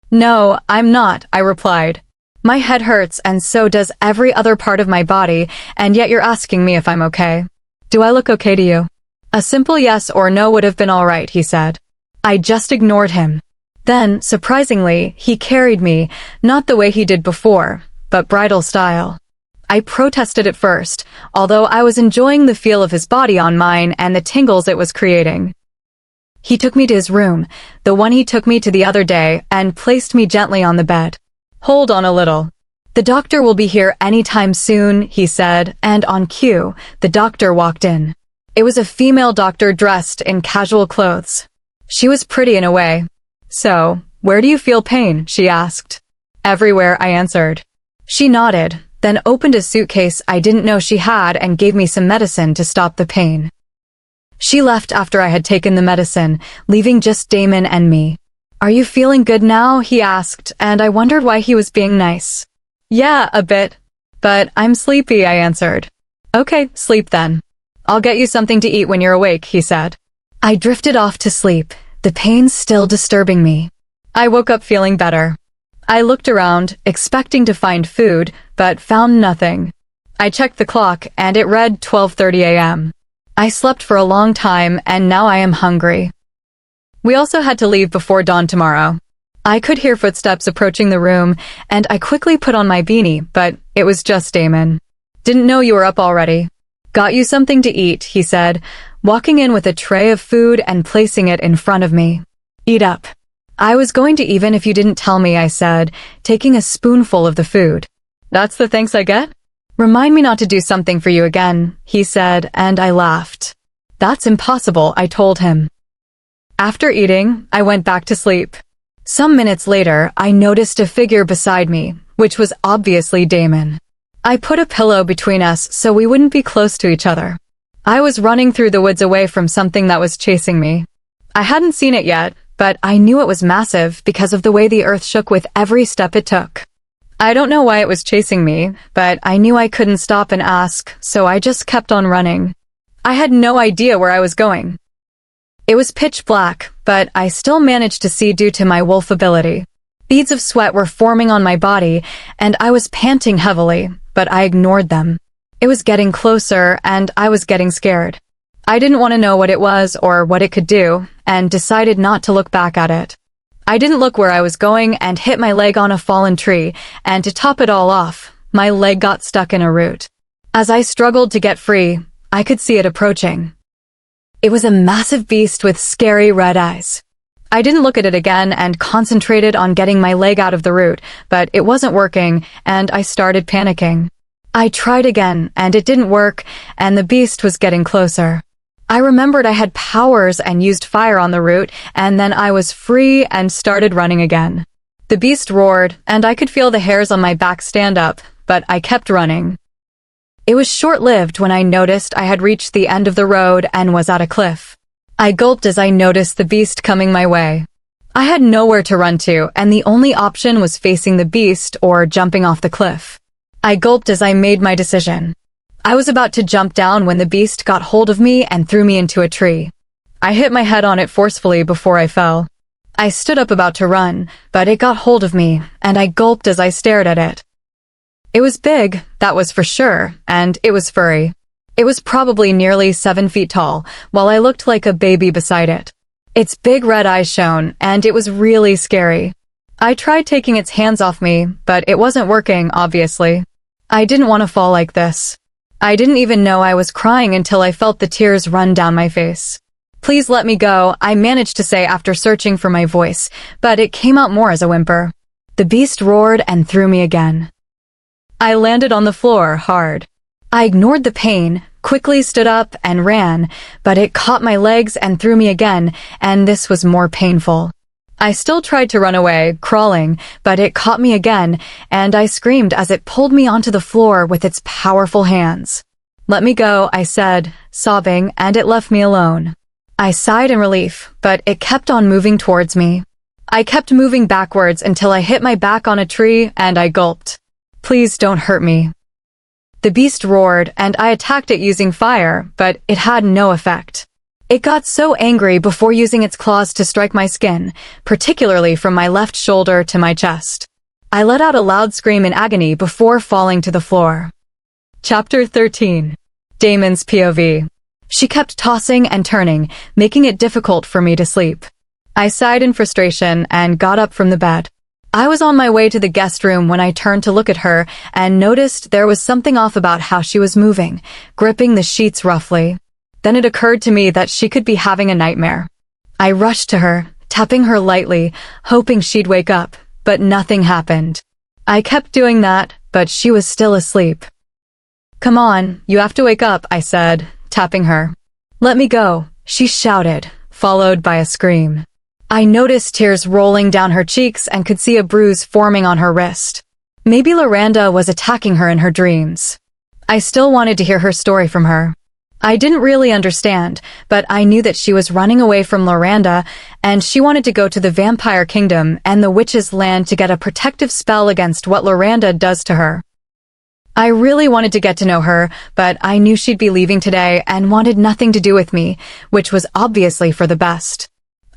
No, I'm not, I replied. My head hurts, and so does every other part of my body, and yet you're asking me if I'm okay. Do I look okay to you? A simple yes or no would have been all right, he said. I just ignored him. Then, surprisingly, he carried me, not the way he did before, but bridal style. I protested at first, although I was enjoying the feel of his body on mine and the tingles it was creating. He took me to his room, the one he took me to the other day, and placed me gently on the bed. Hold on a little. The doctor will be here anytime soon, he said, and on cue, the doctor walked in. It was a female doctor dressed in casual clothes. She was pretty in a way. So, where do you feel pain? She asked. Everywhere, I answered. She nodded, then opened a suitcase I didn't know she had and gave me some medicine to stop the pain. She left after I had taken the medicine, leaving just Damon and me. Are you feeling good now? He asked, and I wondered why he was being nice. Yeah, a bit. But I'm sleepy, I answered. Okay, sleep then. I'll get you something to eat when you're awake, he said. I drifted off to sleep, the pain still disturbing me. I woke up feeling better. I looked around, expecting to find food, but found nothing. I checked the clock, and it read 12:30 a.m. I slept for a long time, and now I am hungry. We also had to leave before dawn tomorrow. I could hear footsteps approaching the room, and I quickly put on my beanie, but it was just Damon. Didn't know you were up already. Got you something to eat, he said, walking in with a tray of food and placing it in front of me. Eat up. I was going to even if you didn't tell me, I said, taking a spoonful of the food. That's the thanks I get? Remind me not to do something for you again, he said, and I laughed. That's impossible, I told him. After eating, I went back to sleep. Some minutes later, I noticed a figure beside me, which was obviously Damon. I put a pillow between us so we wouldn't be close to each other. I was running through the woods away from something that was chasing me. I hadn't seen it yet, but I knew it was massive because of the way the earth shook with every step it took. I don't know why it was chasing me, but I knew I couldn't stop and ask, so I just kept on running. I had no idea where I was going. It was pitch black, but I still managed to see due to my wolf ability. Beads of sweat were forming on my body, and I was panting heavily, but I ignored them. It was getting closer, and I was getting scared. I didn't want to know what it was or what it could do, and decided not to look back at it. I didn't look where I was going and hit my leg on a fallen tree, and to top it all off, my leg got stuck in a root. As I struggled to get free, I could see it approaching. It was a massive beast with scary red eyes. I didn't look at it again and concentrated on getting my leg out of the root, but it wasn't working, and I started panicking. I tried again, and it didn't work, and the beast was getting closer. I remembered I had powers and used fire on the root, and then I was free and started running again. The beast roared, and I could feel the hairs on my back stand up, but I kept running. It was short-lived when I noticed I had reached the end of the road and was at a cliff. I gulped as I noticed the beast coming my way. I had nowhere to run to, and the only option was facing the beast or jumping off the cliff. I gulped as I made my decision. I was about to jump down when the beast got hold of me and threw me into a tree. I hit my head on it forcefully before I fell. I stood up about to run, but it got hold of me, and I gulped as I stared at it. It was big, that was for sure, and it was furry. It was probably nearly 7 feet tall, while I looked like a baby beside it. Its big red eyes shone, and it was really scary. I tried taking its hands off me, but it wasn't working, obviously. I didn't want to fall like this. I didn't even know I was crying until I felt the tears run down my face. Please let me go, I managed to say after searching for my voice, but it came out more as a whimper. The beast roared and threw me again. I landed on the floor hard. I ignored the pain, quickly stood up and ran, but it caught my legs and threw me again, and this was more painful. I still tried to run away, crawling, but it caught me again, and I screamed as it pulled me onto the floor with its powerful hands. Let me go, I said, sobbing, and it left me alone. I sighed in relief, but it kept on moving towards me. I kept moving backwards until I hit my back on a tree, and I gulped. Please don't hurt me. The beast roared, and I attacked it using fire, but it had no effect. It got so angry before using its claws to strike my skin, particularly from my left shoulder to my chest. I let out a loud scream in agony before falling to the floor. Chapter 13. Damon's POV. She kept tossing and turning, making it difficult for me to sleep. I sighed in frustration and got up from the bed. I was on my way to the guest room when I turned to look at her and noticed there was something off about how she was moving, gripping the sheets roughly. Then it occurred to me that she could be having a nightmare. I rushed to her, tapping her lightly, hoping she'd wake up, but nothing happened. I kept doing that, but she was still asleep. "Come on, you have to wake up," I said, tapping her. "Let me go," she shouted, followed by a scream. I noticed tears rolling down her cheeks and could see a bruise forming on her wrist. Maybe Loranda was attacking her in her dreams. I still wanted to hear her story from her. I didn't really understand, but I knew that she was running away from Loranda and she wanted to go to the Vampire Kingdom and the Witch's Land to get a protective spell against what Loranda does to her. I really wanted to get to know her, but I knew she'd be leaving today and wanted nothing to do with me, which was obviously for the best.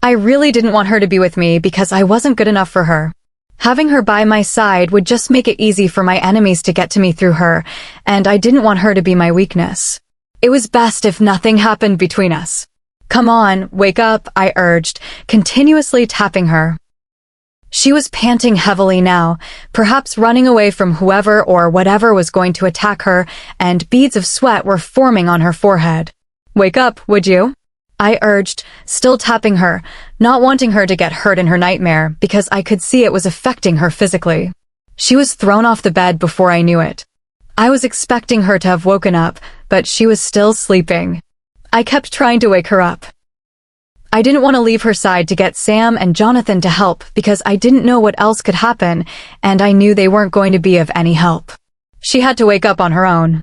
I really didn't want her to be with me because I wasn't good enough for her. Having her by my side would just make it easy for my enemies to get to me through her, and I didn't want her to be my weakness. It was best if nothing happened between us. "Come on, wake up," I urged, continuously tapping her. She was panting heavily now, perhaps running away from whoever or whatever was going to attack her, and beads of sweat were forming on her forehead. "Wake up, would you?" I urged, still tapping her, not wanting her to get hurt in her nightmare because I could see it was affecting her physically. She was thrown off the bed before I knew it. I was expecting her to have woken up, but she was still sleeping. I kept trying to wake her up. I didn't want to leave her side to get Sam and Jonathan to help because I didn't know what else could happen, and I knew they weren't going to be of any help. She had to wake up on her own.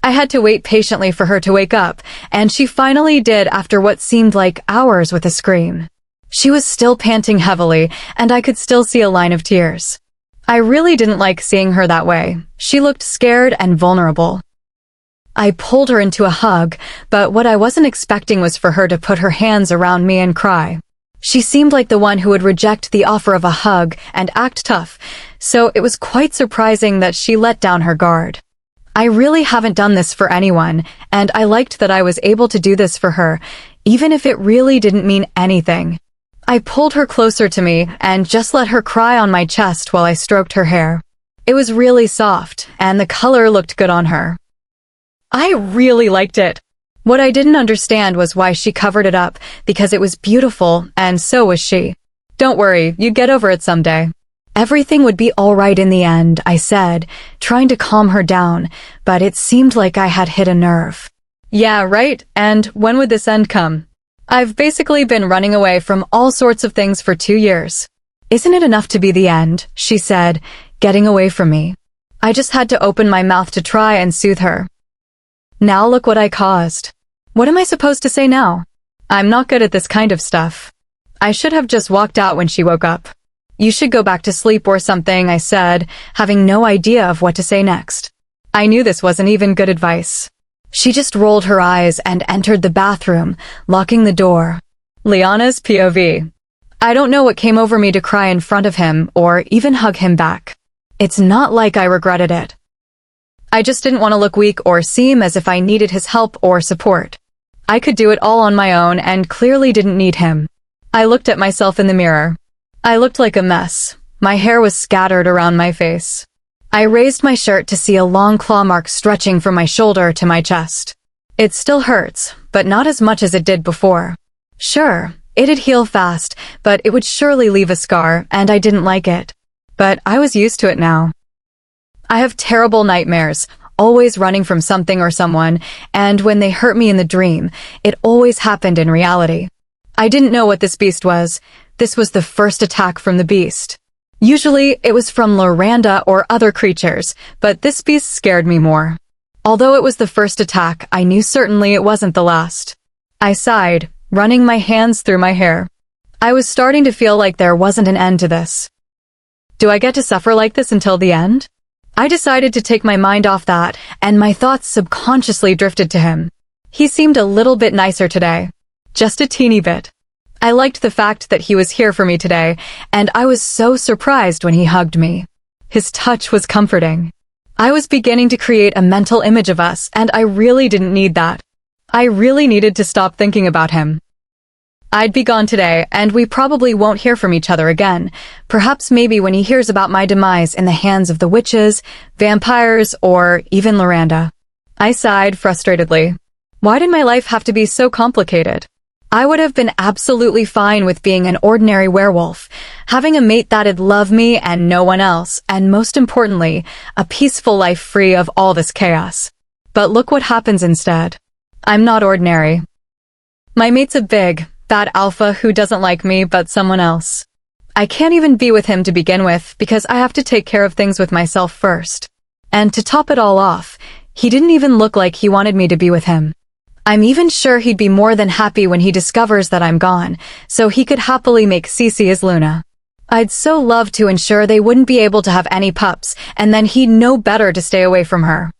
I had to wait patiently for her to wake up, and she finally did after what seemed like hours with a scream. She was still panting heavily, and I could still see a line of tears. I really didn't like seeing her that way. She looked scared and vulnerable. I pulled her into a hug, but what I wasn't expecting was for her to put her hands around me and cry. She seemed like the one who would reject the offer of a hug and act tough, so it was quite surprising that she let down her guard. I really haven't done this for anyone, and I liked that I was able to do this for her, even if it really didn't mean anything. I pulled her closer to me and just let her cry on my chest while I stroked her hair. It was really soft, and the color looked good on her. I really liked it. What I didn't understand was why she covered it up, because it was beautiful, and so was she. "Don't worry, you'd get over it someday. Everything would be all right in the end," I said, trying to calm her down, but it seemed like I had hit a nerve. "Yeah, right? And when would this end come? I've basically been running away from all sorts of things for 2 years. Isn't it enough to be the end?" she said, getting away from me. I just had to open my mouth to try and soothe her. "Now look what I caused. What am I supposed to say now? I'm not good at this kind of stuff." I should have just walked out when she woke up. "You should go back to sleep or something," I said, having no idea of what to say next. I knew this wasn't even good advice. She just rolled her eyes and entered the bathroom, locking the door. Liana's POV. I don't know what came over me to cry in front of him or even hug him back. It's not like I regretted it. I just didn't want to look weak or seem as if I needed his help or support. I could do it all on my own and clearly didn't need him. I looked at myself in the mirror. I looked like a mess. My hair was scattered around my face. I raised my shirt to see a long claw mark stretching from my shoulder to my chest. It still hurts, but not as much as it did before. Sure, it'd heal fast, but it would surely leave a scar, and I didn't like it. But I was used to it now. I have terrible nightmares, always running from something or someone, and when they hurt me in the dream, it always happened in reality. I didn't know what this beast was. This was the first attack from the beast. Usually, it was from Loranda or other creatures, but this beast scared me more. Although it was the first attack, I knew certainly it wasn't the last. I sighed, running my hands through my hair. I was starting to feel like there wasn't an end to this. Do I get to suffer like this until the end? I decided to take my mind off that, and my thoughts subconsciously drifted to him. He seemed a little bit nicer today. Just a teeny bit. I liked the fact that he was here for me today, and I was so surprised when he hugged me. His touch was comforting. I was beginning to create a mental image of us, and I really didn't need that. I really needed to stop thinking about him. I'd be gone today, and we probably won't hear from each other again. Perhaps maybe when he hears about my demise in the hands of the witches, vampires, or even Loranda. I sighed frustratedly. Why did my life have to be so complicated? I would have been absolutely fine with being an ordinary werewolf, having a mate that'd love me and no one else, and most importantly, a peaceful life free of all this chaos. But look what happens instead. I'm not ordinary. My mate's a big, bad alpha who doesn't like me but someone else. I can't even be with him to begin with because I have to take care of things with myself first. And to top it all off, he didn't even look like he wanted me to be with him. I'm even sure he'd be more than happy when he discovers that I'm gone, so he could happily make Cece his Luna. I'd so love to ensure they wouldn't be able to have any pups, and then he'd know better to stay away from her.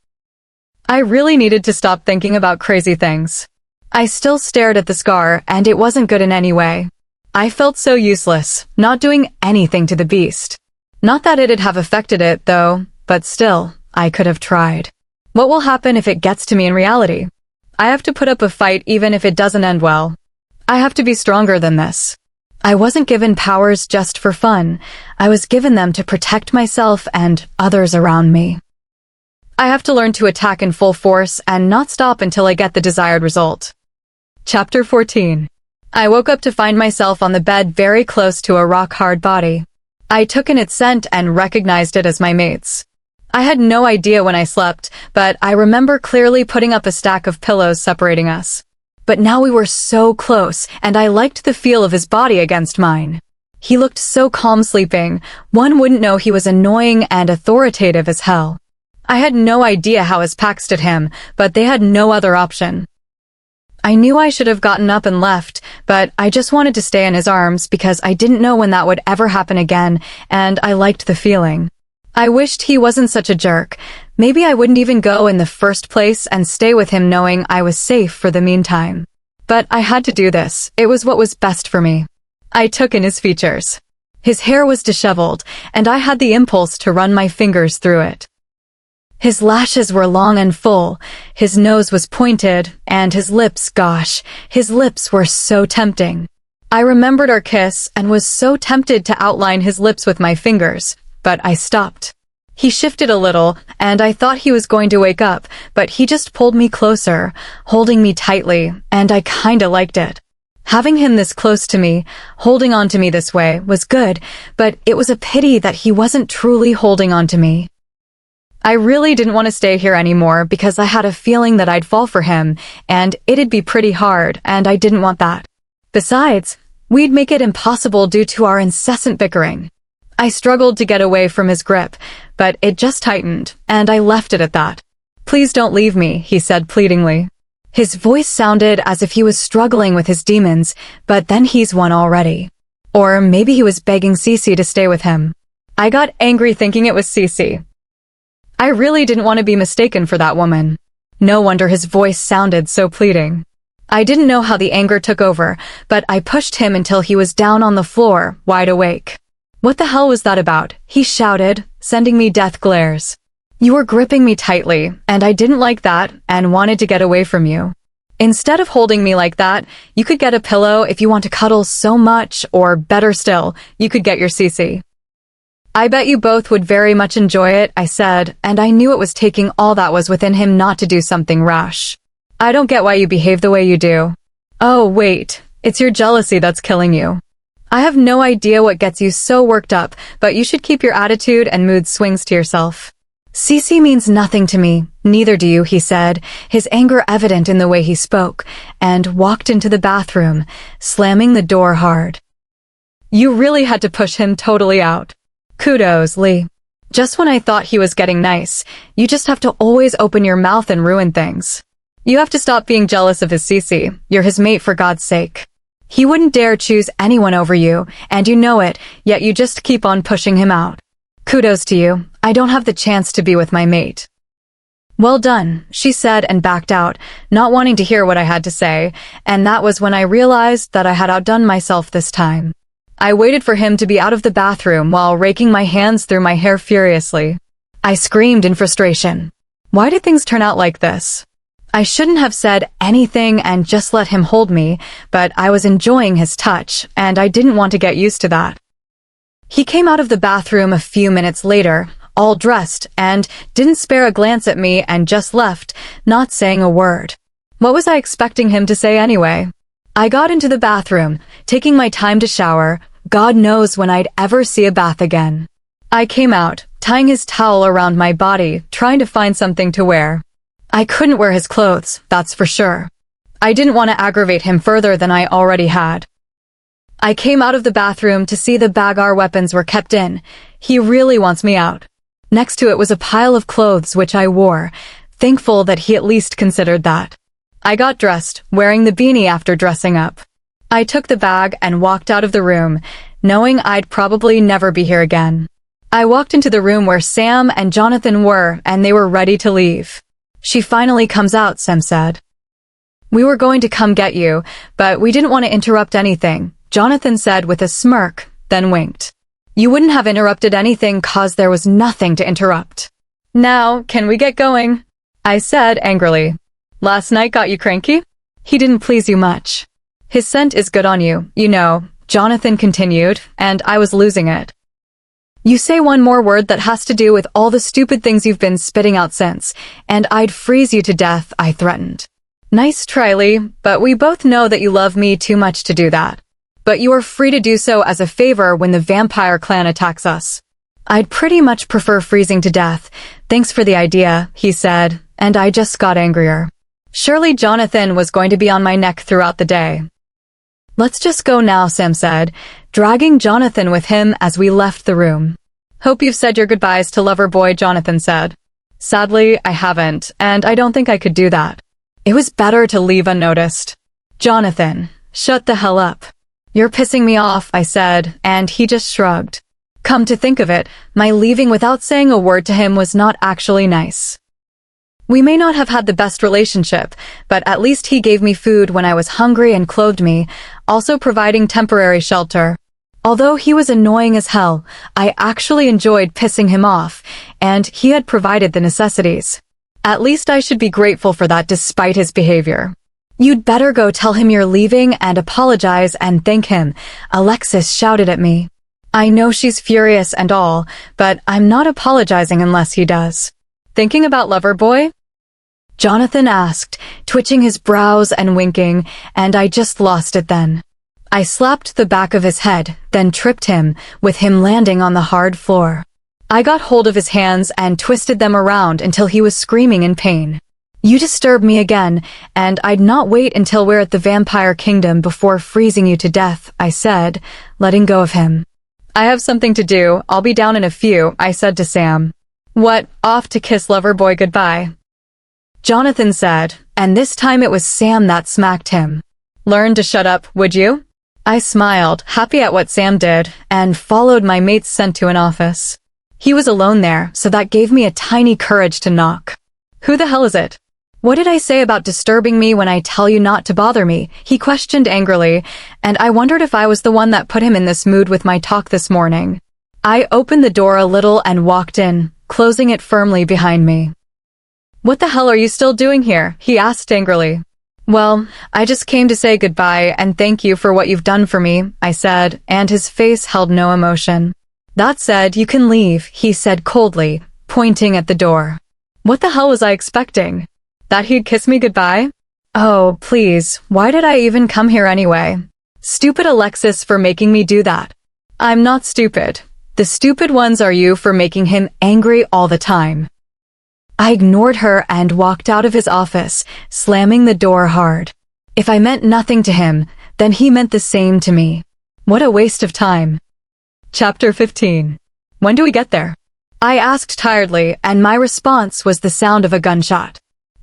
I really needed to stop thinking about crazy things. I still stared at the scar, and it wasn't good in any way. I felt so useless, not doing anything to the beast. Not that it'd have affected it, though, but still, I could have tried. What will happen if it gets to me in reality? I have to put up a fight even if it doesn't end well. I have to be stronger than this. I wasn't given powers just for fun. I was given them to protect myself and others around me. I have to learn to attack in full force and not stop until I get the desired result. Chapter 14. I woke up to find myself on the bed very close to a rock-hard body. I took in its scent and recognized it as my mate's. I had no idea when I slept, but I remember clearly putting up a stack of pillows separating us. But now we were so close, and I liked the feel of his body against mine. He looked so calm sleeping, one wouldn't know he was annoying and authoritative as hell. I had no idea how his pack stood him, but they had no other option. I knew I should have gotten up and left, but I just wanted to stay in his arms because I didn't know when that would ever happen again, and I liked the feeling. I wished he wasn't such a jerk. Maybe I wouldn't even go in the first place and stay with him knowing I was safe for the meantime. But I had to do this. It was what was best for me. I took in his features. His hair was disheveled, and I had the impulse to run my fingers through it. His lashes were long and full, his nose was pointed, and his lips, gosh, his lips were so tempting. I remembered our kiss and was so tempted to outline his lips with my fingers. But I stopped. He shifted a little, and I thought he was going to wake up, but he just pulled me closer, holding me tightly, and I kinda liked it. Having him this close to me, holding on to me this way, was good, but it was a pity that he wasn't truly holding on to me. I really didn't want to stay here anymore because I had a feeling that I'd fall for him, and it'd be pretty hard, and I didn't want that. Besides, we'd make it impossible due to our incessant bickering. I struggled to get away from his grip, but it just tightened, and I left it at that. "Please don't leave me," he said pleadingly. His voice sounded as if he was struggling with his demons, but then he's won already. Or maybe he was begging Cece to stay with him. I got angry thinking it was Cece. I really didn't want to be mistaken for that woman. No wonder his voice sounded so pleading. I didn't know how the anger took over, but I pushed him until he was down on the floor, wide awake. "What the hell was that about?" he shouted, sending me death glares. "You were gripping me tightly, and I didn't like that and wanted to get away from you. Instead of holding me like that, you could get a pillow if you want to cuddle so much, or better still, you could get your Cece." "I bet you both would very much enjoy it," I said, and I knew it was taking all that was within him not to do something rash. "I don't get why you behave the way you do." "Oh, wait, it's your jealousy that's killing you. I have no idea what gets you so worked up, but you should keep your attitude and mood swings to yourself." "Cece means nothing to me, neither do you," he said, his anger evident in the way he spoke, and walked into the bathroom, slamming the door hard. You really had to push him totally out. Kudos, Lee. Just when I thought he was getting nice, you just have to always open your mouth and ruin things. You have to stop being jealous of his Cece. You're his mate for God's sake. He wouldn't dare choose anyone over you, and you know it, yet you just keep on pushing him out. Kudos to you. I don't have the chance to be with my mate. Well done, she said and backed out, not wanting to hear what I had to say, and that was when I realized that I had outdone myself this time. I waited for him to be out of the bathroom while raking my hands through my hair furiously. I screamed in frustration. Why did things turn out like this? I shouldn't have said anything and just let him hold me, but I was enjoying his touch, and I didn't want to get used to that. He came out of the bathroom a few minutes later, all dressed, and didn't spare a glance at me and just left, not saying a word. What was I expecting him to say anyway? I got into the bathroom, taking my time to shower. God knows when I'd ever see a bath again. I came out, tying his towel around my body, trying to find something to wear. I couldn't wear his clothes, that's for sure. I didn't want to aggravate him further than I already had. I came out of the bathroom to see the bag our weapons were kept in. He really wants me out. Next to it was a pile of clothes which I wore, thankful that he at least considered that. I got dressed, wearing the beanie after dressing up. I took the bag and walked out of the room, knowing I'd probably never be here again. I walked into the room where Sam and Jonathan were, and they were ready to leave. She finally comes out, Sam said. We were going to come get you, but we didn't want to interrupt anything, Jonathan said with a smirk, then winked. You wouldn't have interrupted anything 'cause there was nothing to interrupt. Now, can we get going? I said angrily. Last night got you cranky? He didn't please you much. His scent is good on you, you know, Jonathan continued, and I was losing it. You say one more word that has to do with all the stupid things you've been spitting out since, and I'd freeze you to death, I threatened. Nice try, Lee, but we both know that you love me too much to do that. But you are free to do so as a favor when the vampire clan attacks us. I'd pretty much prefer freezing to death. Thanks for the idea, he said, and I just got angrier. Surely Jonathan was going to be on my neck throughout the day. Let's just go now, Sam said, dragging Jonathan with him as we left the room. Hope you've said your goodbyes to lover boy, Jonathan said. Sadly, I haven't, and I don't think I could do that. It was better to leave unnoticed. Jonathan, shut the hell up. You're pissing me off, I said, and he just shrugged. Come to think of it, my leaving without saying a word to him was not actually nice. We may not have had the best relationship, but at least he gave me food when I was hungry and clothed me, also providing temporary shelter. Although he was annoying as hell, I actually enjoyed pissing him off, and he had provided the necessities. At least I should be grateful for that despite his behavior. You'd better go tell him you're leaving and apologize and thank him, Alexis shouted at me. I know she's furious and all, but I'm not apologizing unless he does. Thinking about Loverboy? Jonathan asked, twitching his brows and winking, and I just lost it then. I slapped the back of his head, then tripped him, with him landing on the hard floor. I got hold of his hands and twisted them around until he was screaming in pain. You disturb me again, and I'd not wait until we're at the vampire kingdom before freezing you to death, I said, letting go of him. I have something to do, I'll be down in a few, I said to Sam. What, off to kiss Loverboy goodbye? Jonathan said, and this time it was Sam that smacked him. Learn to shut up, would you? I smiled, happy at what Sam did, and followed my mate's scent to an office. He was alone there, so that gave me a tiny courage to knock. Who the hell is it? What did I say about disturbing me when I tell you not to bother me? He questioned angrily, and I wondered if I was the one that put him in this mood with my talk this morning. I opened the door a little and walked in, closing it firmly behind me. What the hell are you still doing here? He asked angrily. Well, I just came to say goodbye and thank you for what you've done for me, I said, and his face held no emotion. That said, you can leave, he said coldly, pointing at the door. What the hell was I expecting? That he'd kiss me goodbye? Oh, please, why did I even come here anyway? Stupid Alexis for making me do that. I'm not stupid. The stupid ones are you for making him angry all the time. I ignored her and walked out of his office, slamming the door hard. If I meant nothing to him, then he meant the same to me. What a waste of time. Chapter 15. When do we get there? I asked tiredly, and my response was the sound of a gunshot.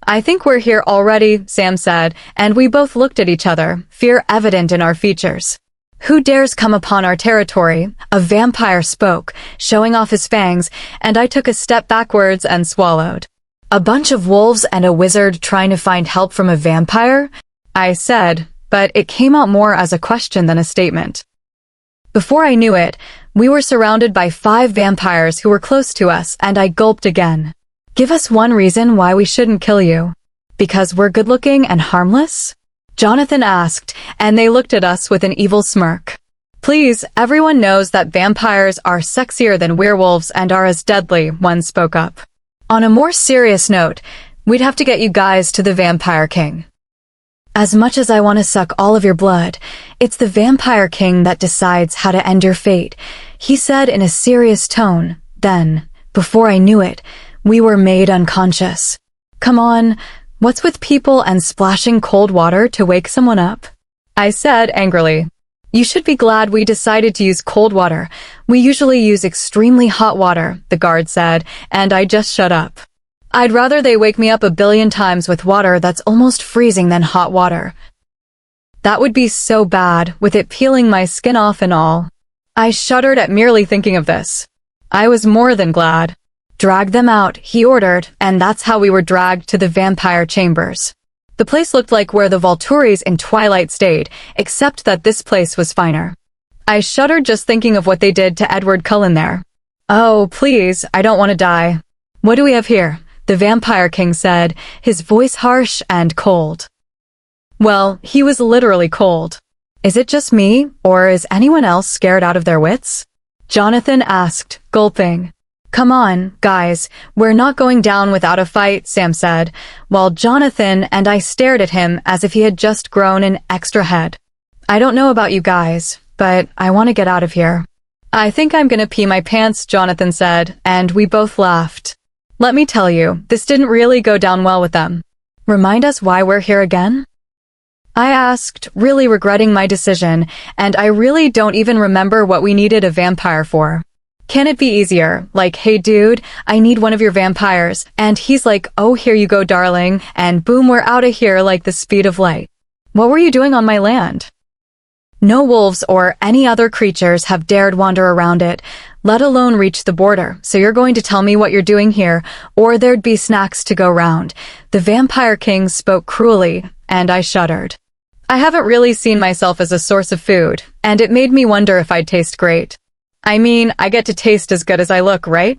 I think we're here already, Sam said, and we both looked at each other, fear evident in our features. Who dares come upon our territory? A vampire spoke, showing off his fangs, and I took a step backwards and swallowed. A bunch of wolves and a wizard trying to find help from a vampire? I said, but it came out more as a question than a statement. Before I knew it, we were surrounded by 5 vampires who were close to us, and I gulped again. Give us one reason why we shouldn't kill you. Because we're good-looking and harmless? Jonathan asked, and they looked at us with an evil smirk. Please, everyone knows that vampires are sexier than werewolves and are as deadly, one spoke up. On a more serious note, we'd have to get you guys to the Vampire King. As much as I want to suck all of your blood, it's the Vampire King that decides how to end your fate, he said in a serious tone. Then, before I knew it, we were made unconscious. Come on, what's with people and splashing cold water to wake someone up? I said angrily. You should be glad we decided to use cold water. We usually use extremely hot water, the guard said, and I just shut up. I'd rather they wake me up 1 billion times with water that's almost freezing than hot water. That would be so bad, with it peeling my skin off and all. I shuddered at merely thinking of this. I was more than glad. Drag them out, he ordered, and that's how we were dragged to the vampire chambers. The place looked like where the Volturis in Twilight stayed, except that this place was finer. I shuddered just thinking of what they did to Edward Cullen there. Oh, please, I don't want to die. What do we have here? The Vampire King said, his voice harsh and cold. Well, he was literally cold. Is it just me, or is anyone else scared out of their wits? Jonathan asked, gulping. Come on, guys, we're not going down without a fight, Sam said, while Jonathan and I stared at him as if he had just grown an extra head. I don't know about you guys, but I want to get out of here. I think I'm gonna pee my pants, Jonathan said, and we both laughed. Let me tell you, this didn't really go down well with them. Remind us why we're here again? I asked, really regretting my decision, and I really don't even remember what we needed a vampire for. Can it be easier? Like, hey dude, I need one of your vampires. And he's like, oh, here you go, darling. And boom, we're out of here like the speed of light. What were you doing on my land? No wolves or any other creatures have dared wander around it, let alone reach the border. So you're going to tell me what you're doing here, or there'd be snacks to go round. The Vampire King spoke cruelly, and I shuddered. I haven't really seen myself as a source of food, and it made me wonder if I'd taste great. I mean, I get to taste as good as I look, right?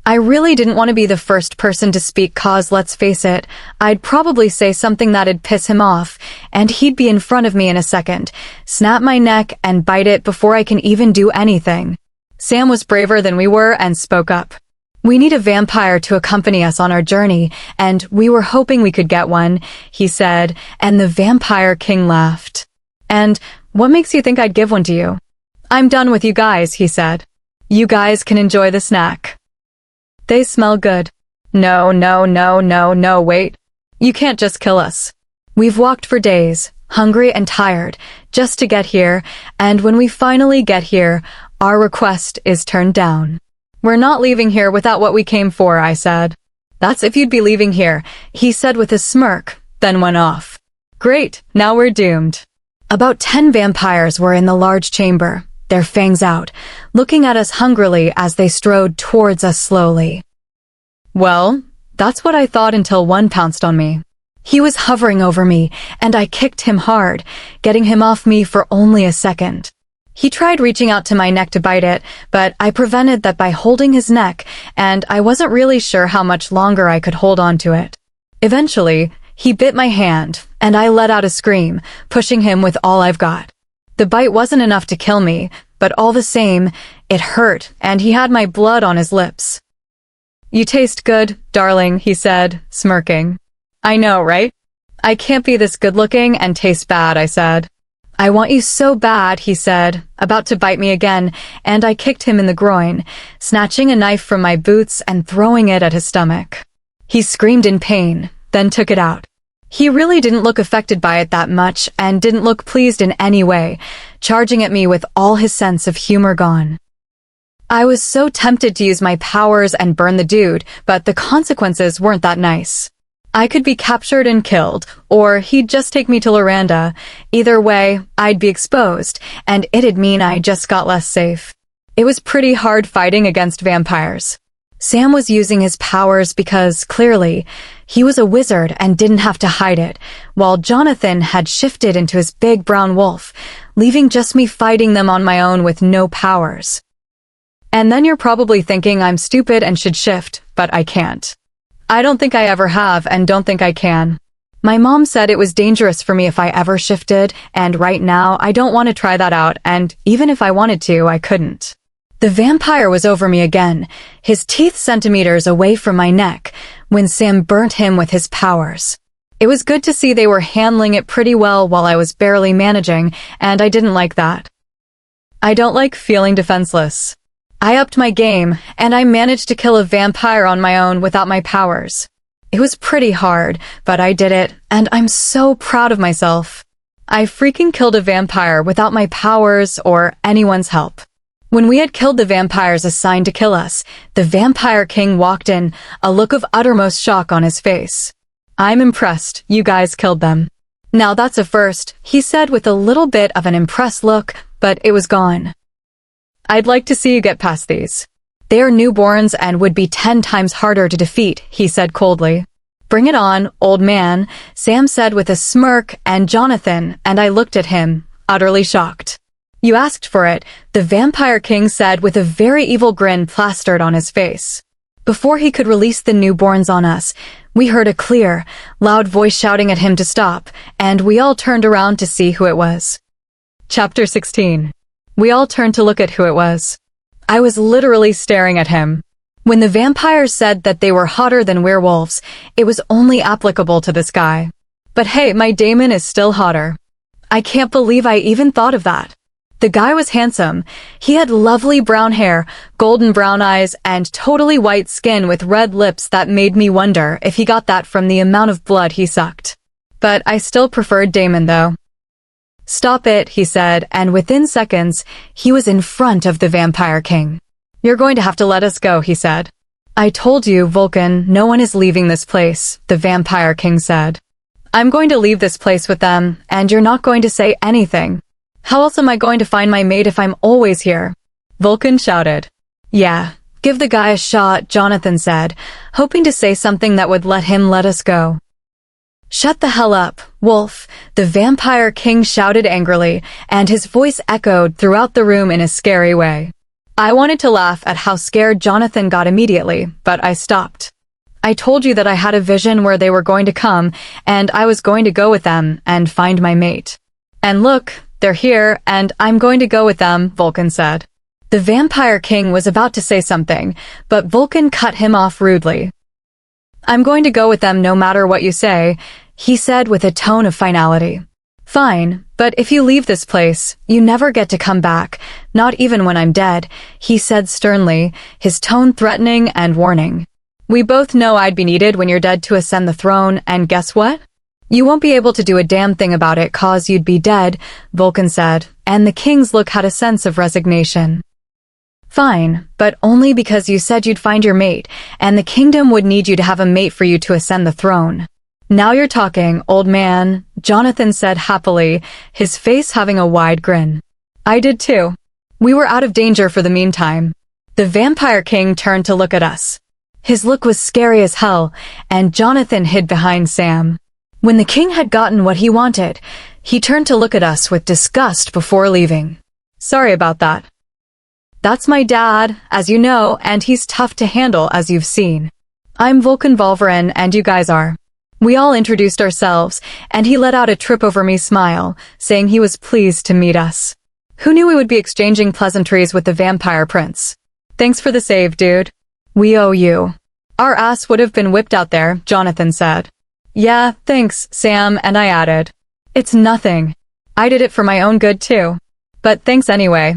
I really didn't want to be the first person to speak cause, let's face it, I'd probably say something that'd piss him off, and he'd be in front of me in a second, snap my neck and bite it before I can even do anything. Sam was braver than we were and spoke up. We need a vampire to accompany us on our journey, and we were hoping we could get one, he said, and the Vampire King laughed. And what makes you think I'd give one to you? I'm done with you guys, he said. You guys can enjoy the snack. They smell good. No, wait. You can't just kill us. We've walked for days, hungry and tired, just to get here, and when we finally get here, our request is turned down. We're not leaving here without what we came for, I said. That's if you'd be leaving here, he said with a smirk, then went off. Great, now we're doomed. About 10 vampires were in the large chamber, their fangs out, looking at us hungrily as they strode towards us slowly. Well, that's what I thought until one pounced on me. He was hovering over me, and I kicked him hard, getting him off me for only a second. He tried reaching out to my neck to bite it, but I prevented that by holding his neck, and I wasn't really sure how much longer I could hold on to it. Eventually, he bit my hand, and I let out a scream, pushing him with all I've got. The bite wasn't enough to kill me, but all the same, it hurt, and he had my blood on his lips. You taste good, darling, he said, smirking. I know, right? I can't be this good-looking and taste bad, I said. I want you so bad, he said, about to bite me again, and I kicked him in the groin, snatching a knife from my boots and throwing it at his stomach. He screamed in pain, then took it out. He really didn't look affected by it that much and didn't look pleased in any way, charging at me with all his sense of humor gone. I was so tempted to use my powers and burn the dude, but the consequences weren't that nice. I could be captured and killed, or he'd just take me to Loranda. Either way, I'd be exposed, and it'd mean I just got less safe. It was pretty hard fighting against vampires. Sam was using his powers because, clearly, he was a wizard and didn't have to hide it, while Jonathan had shifted into his big brown wolf, leaving just me fighting them on my own with no powers. And then you're probably thinking I'm stupid and should shift, but I can't. I don't think I ever have and don't think I can. My mom said it was dangerous for me if I ever shifted, and right now I don't want to try that out, and even if I wanted to, I couldn't. The vampire was over me again, his teeth centimeters away from my neck, when Sam burnt him with his powers. It was good to see they were handling it pretty well while I was barely managing, and I didn't like that. I don't like feeling defenseless. I upped my game, and I managed to kill a vampire on my own without my powers. It was pretty hard, but I did it, and I'm so proud of myself. I freaking killed a vampire without my powers or anyone's help. When we had killed the vampires assigned to kill us, the Vampire King walked in, a look of uttermost shock on his face. I'm impressed, you guys killed them. Now that's a first, he said with a little bit of an impressed look, but it was gone. I'd like to see you get past these. They are newborns and would be 10 times harder to defeat, he said coldly. Bring it on, old man, Sam said with a smirk, and Jonathan, and I looked at him, utterly shocked. You asked for it, the Vampire King said with a very evil grin plastered on his face. Before he could release the newborns on us, we heard a clear, loud voice shouting at him to stop, and we all turned around to see who it was. Chapter 16. We all turned to look at who it was. I was literally staring at him. When the vampires said that they were hotter than werewolves, it was only applicable to this guy. But hey, my Damon is still hotter. I can't believe I even thought of that. The guy was handsome. He had lovely brown hair, golden brown eyes, and totally white skin with red lips that made me wonder if he got that from the amount of blood he sucked. But I still preferred Damon though. Stop it, he said, and within seconds, he was in front of the Vampire King. You're going to have to let us go, he said. I told you, Vulcan, no one is leaving this place, the Vampire King said. I'm going to leave this place with them, and you're not going to say anything. How else am I going to find my mate if I'm always here? Vulcan shouted. Yeah, give the guy a shot, Jonathan said, hoping to say something that would let him let us go. Shut the hell up, Wolf, the Vampire King shouted angrily, and his voice echoed throughout the room in a scary way. I wanted to laugh at how scared Jonathan got immediately, but I stopped. I told you that I had a vision where they were going to come, and I was going to go with them and find my mate. And look, they're here, and I'm going to go with them, Vulcan said. The Vampire King was about to say something, but Vulcan cut him off rudely. I'm going to go with them no matter what you say, he said with a tone of finality. Fine, but if you leave this place, you never get to come back, not even when I'm dead, he said sternly, his tone threatening and warning. We both know I'd be needed when you're dead to ascend the throne, and guess what? You won't be able to do a damn thing about it 'cause you'd be dead, Vulcan said, and the king's look had a sense of resignation. Fine, but only because you said you'd find your mate, and the kingdom would need you to have a mate for you to ascend the throne. Now you're talking, old man, Jonathan said happily, his face having a wide grin. I did too. We were out of danger for the meantime. The Vampire King turned to look at us. His look was scary as hell, and Jonathan hid behind Sam. When the king had gotten what he wanted, he turned to look at us with disgust before leaving. Sorry about that. That's my dad, as you know, and he's tough to handle as you've seen. I'm Vulcan Volverin, and you guys are. We all introduced ourselves, and he let out a trip-over-me smile, saying he was pleased to meet us. Who knew we would be exchanging pleasantries with the vampire prince? Thanks for the save, dude. We owe you. Our ass would have been whipped out there, Jonathan said. Yeah, thanks, Sam, and I added. It's nothing. I did it for my own good too. But thanks anyway.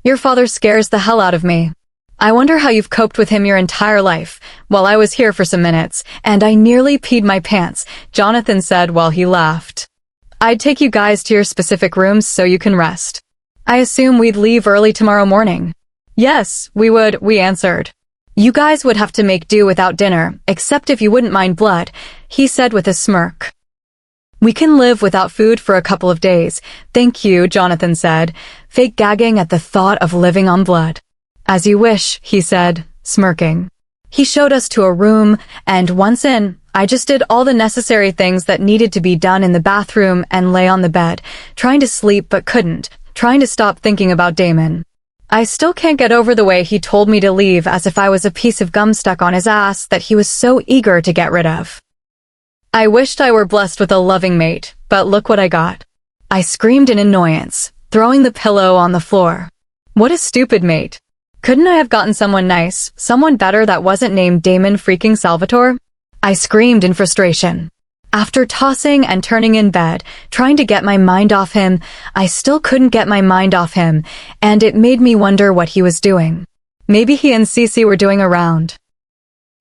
Your father scares the hell out of me. I wonder how you've coped with him your entire life, while I was here for some minutes, and I nearly peed my pants, Jonathan said while he laughed. I'd take you guys to your specific rooms so you can rest. I assume we'd leave early tomorrow morning. Yes, we would, we answered. You guys would have to make do without dinner, except if you wouldn't mind blood, he said with a smirk. We can live without food for a couple of days. Thank you, Jonathan said, fake gagging at the thought of living on blood. As you wish, he said, smirking. He showed us to a room, and once in, I just did all the necessary things that needed to be done in the bathroom and lay on the bed, trying to sleep but couldn't, trying to stop thinking about Damon. I still can't get over the way he told me to leave as if I was a piece of gum stuck on his ass that he was so eager to get rid of. I wished I were blessed with a loving mate, but look what I got. I screamed in annoyance, throwing the pillow on the floor. What a stupid mate. Couldn't I have gotten someone nice, someone better that wasn't named Damon freaking Salvatore? I screamed in frustration. After tossing and turning in bed, trying to get my mind off him, I still couldn't get my mind off him, and it made me wonder what he was doing. Maybe he and Cece were doing a round.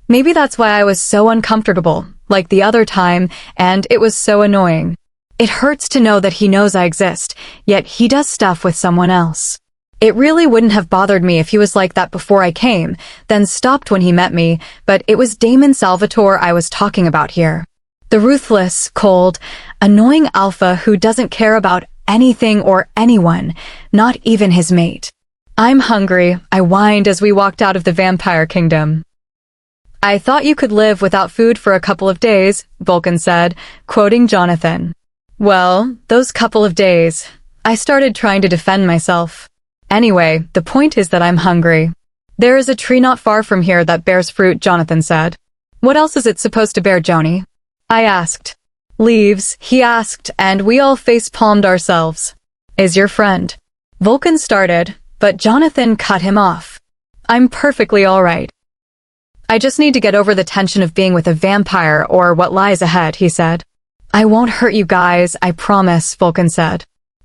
Maybe that's why I was so uncomfortable, like the other time, and it was so annoying. It hurts to know that he knows I exist, yet he does stuff with someone else. It really wouldn't have bothered me if he was like that before I came, then stopped when he met me, but it was Damon Salvatore I was talking about here. The ruthless, cold, annoying alpha who doesn't care about anything or anyone, not even his mate. I'm hungry, I whined as we walked out of the vampire kingdom. I thought you could live without food for a couple of days, Vulcan said, quoting Jonathan. Well, those couple of days. I started trying to defend myself. Anyway, the point is that I'm hungry. There is a tree not far from here that bears fruit, Jonathan said. What else is it supposed to bear, Joni? I asked. Leaves, he asked, and we all face-palmed ourselves. Is your friend? Vulcan started, but Jonathan cut him off. I'm perfectly all right. I just need to get over the tension of being with a vampire or what lies ahead, he said. I won't hurt you guys, I promise, Vulcan said.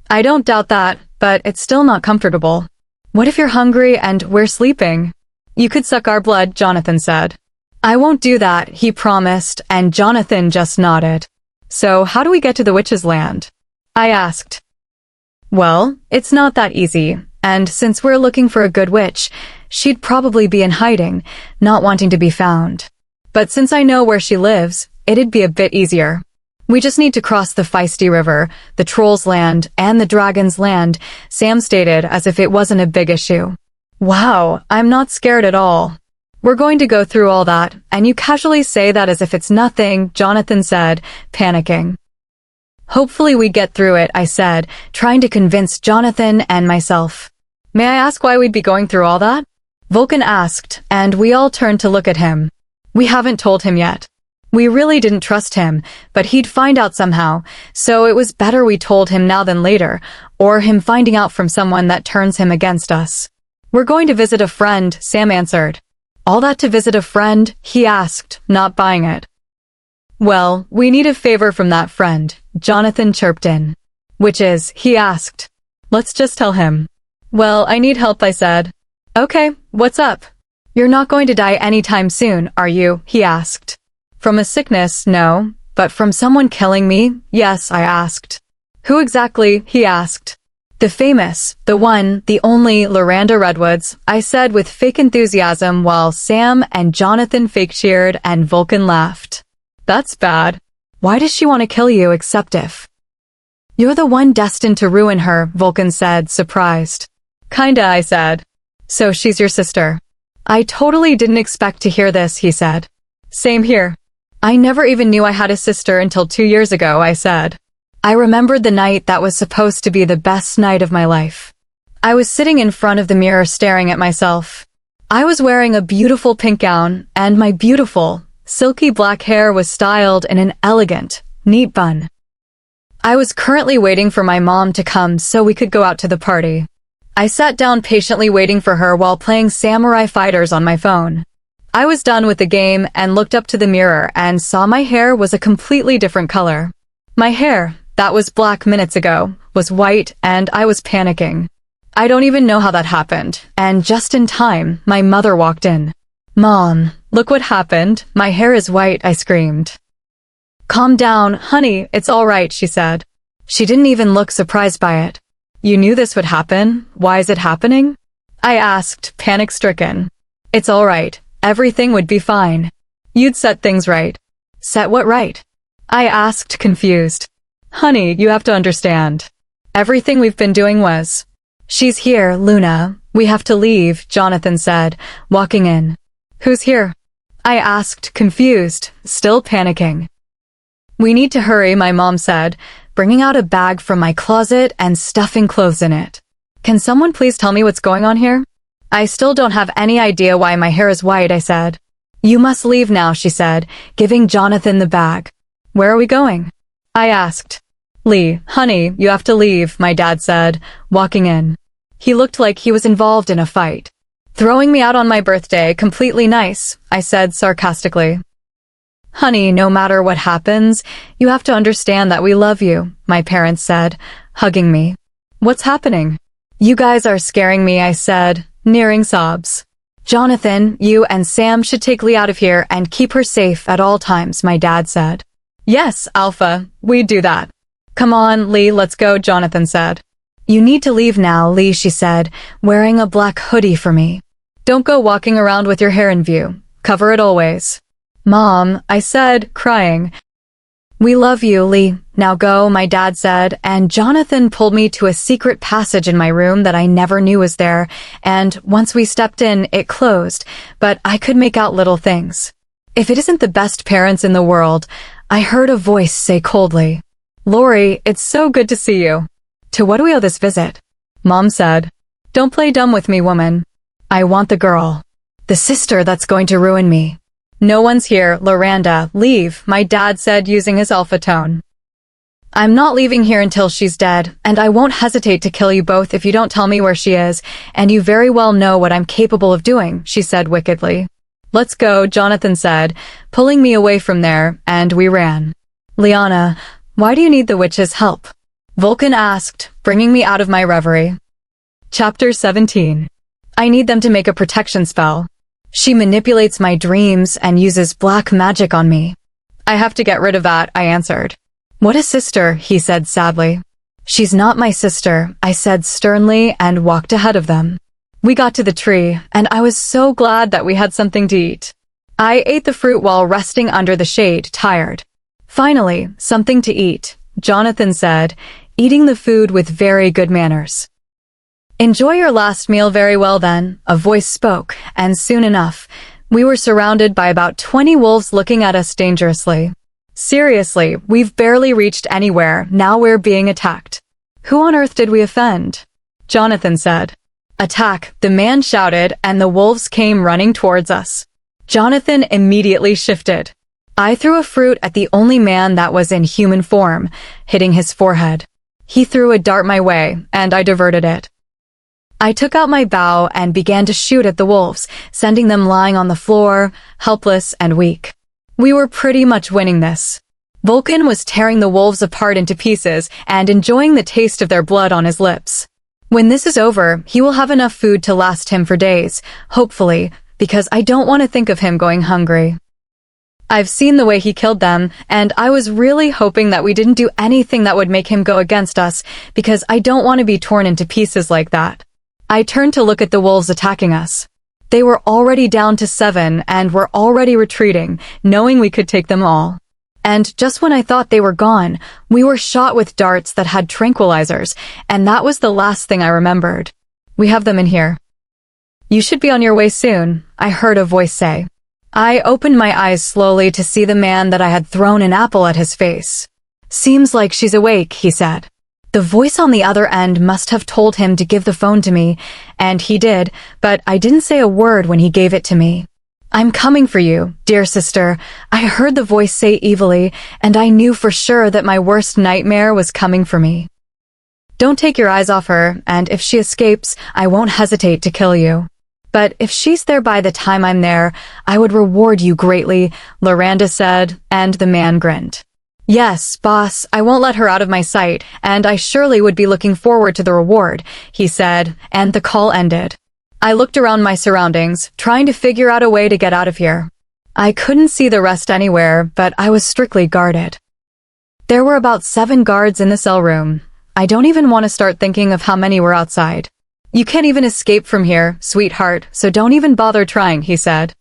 I don't doubt that, but it's still not comfortable. What if you're hungry and we're sleeping? You could suck our blood, Jonathan said. I won't do that, he promised, and Jonathan just nodded. So how do we get to the witch's land? I asked. Well, it's not that easy, and since we're looking for a good witch, she'd probably be in hiding, not wanting to be found. But since I know where she lives, it'd be a bit easier. We just need to cross the feisty river, the troll's land, and the dragon's land, Sam stated as if it wasn't a big issue. Wow, I'm not scared at all. We're going to go through all that, and you casually say that as if it's nothing, Jonathan said, panicking. Hopefully we get through it, I said, trying to convince Jonathan and myself. May I ask why we'd be going through all that? Vulcan asked, and we all turned to look at him. We haven't told him yet. We really didn't trust him, but he'd find out somehow, so it was better we told him now than later, or him finding out from someone that turns him against us. We're going to visit a friend, Sam answered. All that to visit a friend, he asked, not buying it. Well, we need a favor from that friend, Jonathan chirped in. Which is, he asked. Let's just tell him. Well, I need help, I said. Okay, what's up? You're not going to die anytime soon, are you? He asked. From a sickness, no, but from someone killing me, yes, I asked. Who exactly? He asked. The famous, the one, the only Loranda Redwoods, I said with fake enthusiasm while Sam and Jonathan fake cheered and Vulcan laughed. That's bad. Why does she want to kill you except if? You're the one destined to ruin her, Vulcan said, surprised. Kinda, I said. So she's your sister. I totally didn't expect to hear this, he said. Same here. I never even knew I had a sister until 2 years ago, I said. I remembered the night that was supposed to be the best night of my life. I was sitting in front of the mirror staring at myself. I was wearing a beautiful pink gown, and my beautiful, silky black hair was styled in an elegant, neat bun. I was currently waiting for my mom to come so we could go out to the party. I sat down patiently waiting for her while playing Samurai Fighters on my phone. I was done with the game and looked up to the mirror and saw my hair was a completely different color. My hair, that was black minutes ago, was white and I was panicking. I don't even know how that happened, and just in time, my mother walked in. Mom, look what happened, my hair is white, I screamed. Calm down, honey, it's all right, she said. She didn't even look surprised by it. You knew this would happen? Why is it happening? I asked, panic-stricken. It's all right. Everything would be fine. You'd set things right. Set what right? I asked, confused. Honey, you have to understand. Everything we've been doing was. She's here, Luna. We have to leave, Jonathan said, walking in. Who's here? I asked, confused, still panicking. We need to hurry, my mom said, bringing out a bag from my closet and stuffing clothes in it. Can someone please tell me what's going on here? I still don't have any idea why my hair is white, I said. You must leave now, she said, giving Jonathan the bag. Where are we going? I asked. Lee, honey, you have to leave, my dad said, walking in. He looked like he was involved in a fight. Throwing me out on my birthday, completely nice, I said sarcastically. Honey, no matter what happens, you have to understand that we love you, my parents said, hugging me. What's happening? You guys are scaring me, I said, nearing sobs. Jonathan, you and Sam should take Lee out of here and keep her safe at all times, my dad said. Yes, Alpha, we'd do that. Come on, Lee, let's go, Jonathan said. You need to leave now, Lee, she said, wearing a black hoodie for me. Don't go walking around with your hair in view. Cover it always. Mom, I said, crying. We love you, Lee. Now go, my dad said, and Jonathan pulled me to a secret passage in my room that I never knew was there, and once we stepped in, it closed, but I could make out little things. If it isn't the best parents in the world, I heard a voice say coldly, Lori, it's so good to see you. To what do we owe this visit? Mom said, Don't play dumb with me, woman. I want the girl. The sister that's going to ruin me. No one's here, Loranda. Leave, my dad said using his alpha tone. I'm not leaving here until she's dead, and I won't hesitate to kill you both if you don't tell me where she is, and you very well know what I'm capable of doing, she said wickedly. Let's go, Jonathan said, pulling me away from there, and we ran. Liana, why do you need the witch's help? Vulcan asked, bringing me out of my reverie. Chapter 17. I need them to make a protection spell. She manipulates my dreams and uses black magic on me. I have to get rid of that, I answered. What a sister, he said sadly. She's not my sister, I said sternly and walked ahead of them. We got to the tree, and I was so glad that we had something to eat. I ate the fruit while resting under the shade, tired. Finally, something to eat, Jonathan said, eating the food with very good manners. Enjoy your last meal very well then, a voice spoke, and soon enough, we were surrounded by about 20 wolves looking at us dangerously. Seriously, we've barely reached anywhere, now we're being attacked. Who on earth did we offend? Jonathan said. Attack, the man shouted, and the wolves came running towards us. Jonathan immediately shifted. I threw a fruit at the only man that was in human form, hitting his forehead. He threw a dart my way, and I diverted it. I took out my bow and began to shoot at the wolves, sending them lying on the floor, helpless and weak. We were pretty much winning this. Vulcan was tearing the wolves apart into pieces and enjoying the taste of their blood on his lips. When this is over, he will have enough food to last him for days, hopefully, because I don't want to think of him going hungry. I've seen the way he killed them, and I was really hoping that we didn't do anything that would make him go against us, because I don't want to be torn into pieces like that. I turned to look at the wolves attacking us. They were already down to 7 and were already retreating, knowing we could take them all. And just when I thought they were gone, we were shot with darts that had tranquilizers, and that was the last thing I remembered. We have them in here. You should be on your way soon, I heard a voice say. I opened my eyes slowly to see the man that I had thrown an apple at his face. Seems like she's awake, he said. The voice on the other end must have told him to give the phone to me, and he did, but I didn't say a word when he gave it to me. I'm coming for you, dear sister, I heard the voice say evilly, and I knew for sure that my worst nightmare was coming for me. Don't take your eyes off her, and if she escapes, I won't hesitate to kill you. But if she's there by the time I'm there, I would reward you greatly, Loranda said, and the man grinned. Yes, boss, I won't let her out of my sight, and I surely would be looking forward to the reward, he said, and the call ended. I looked around my surroundings, trying to figure out a way to get out of here. I couldn't see the rest anywhere, but I was strictly guarded. There were about 7 guards in the cell room. I don't even want to start thinking of how many were outside. You can't even escape from here, sweetheart, so don't even bother trying, he said.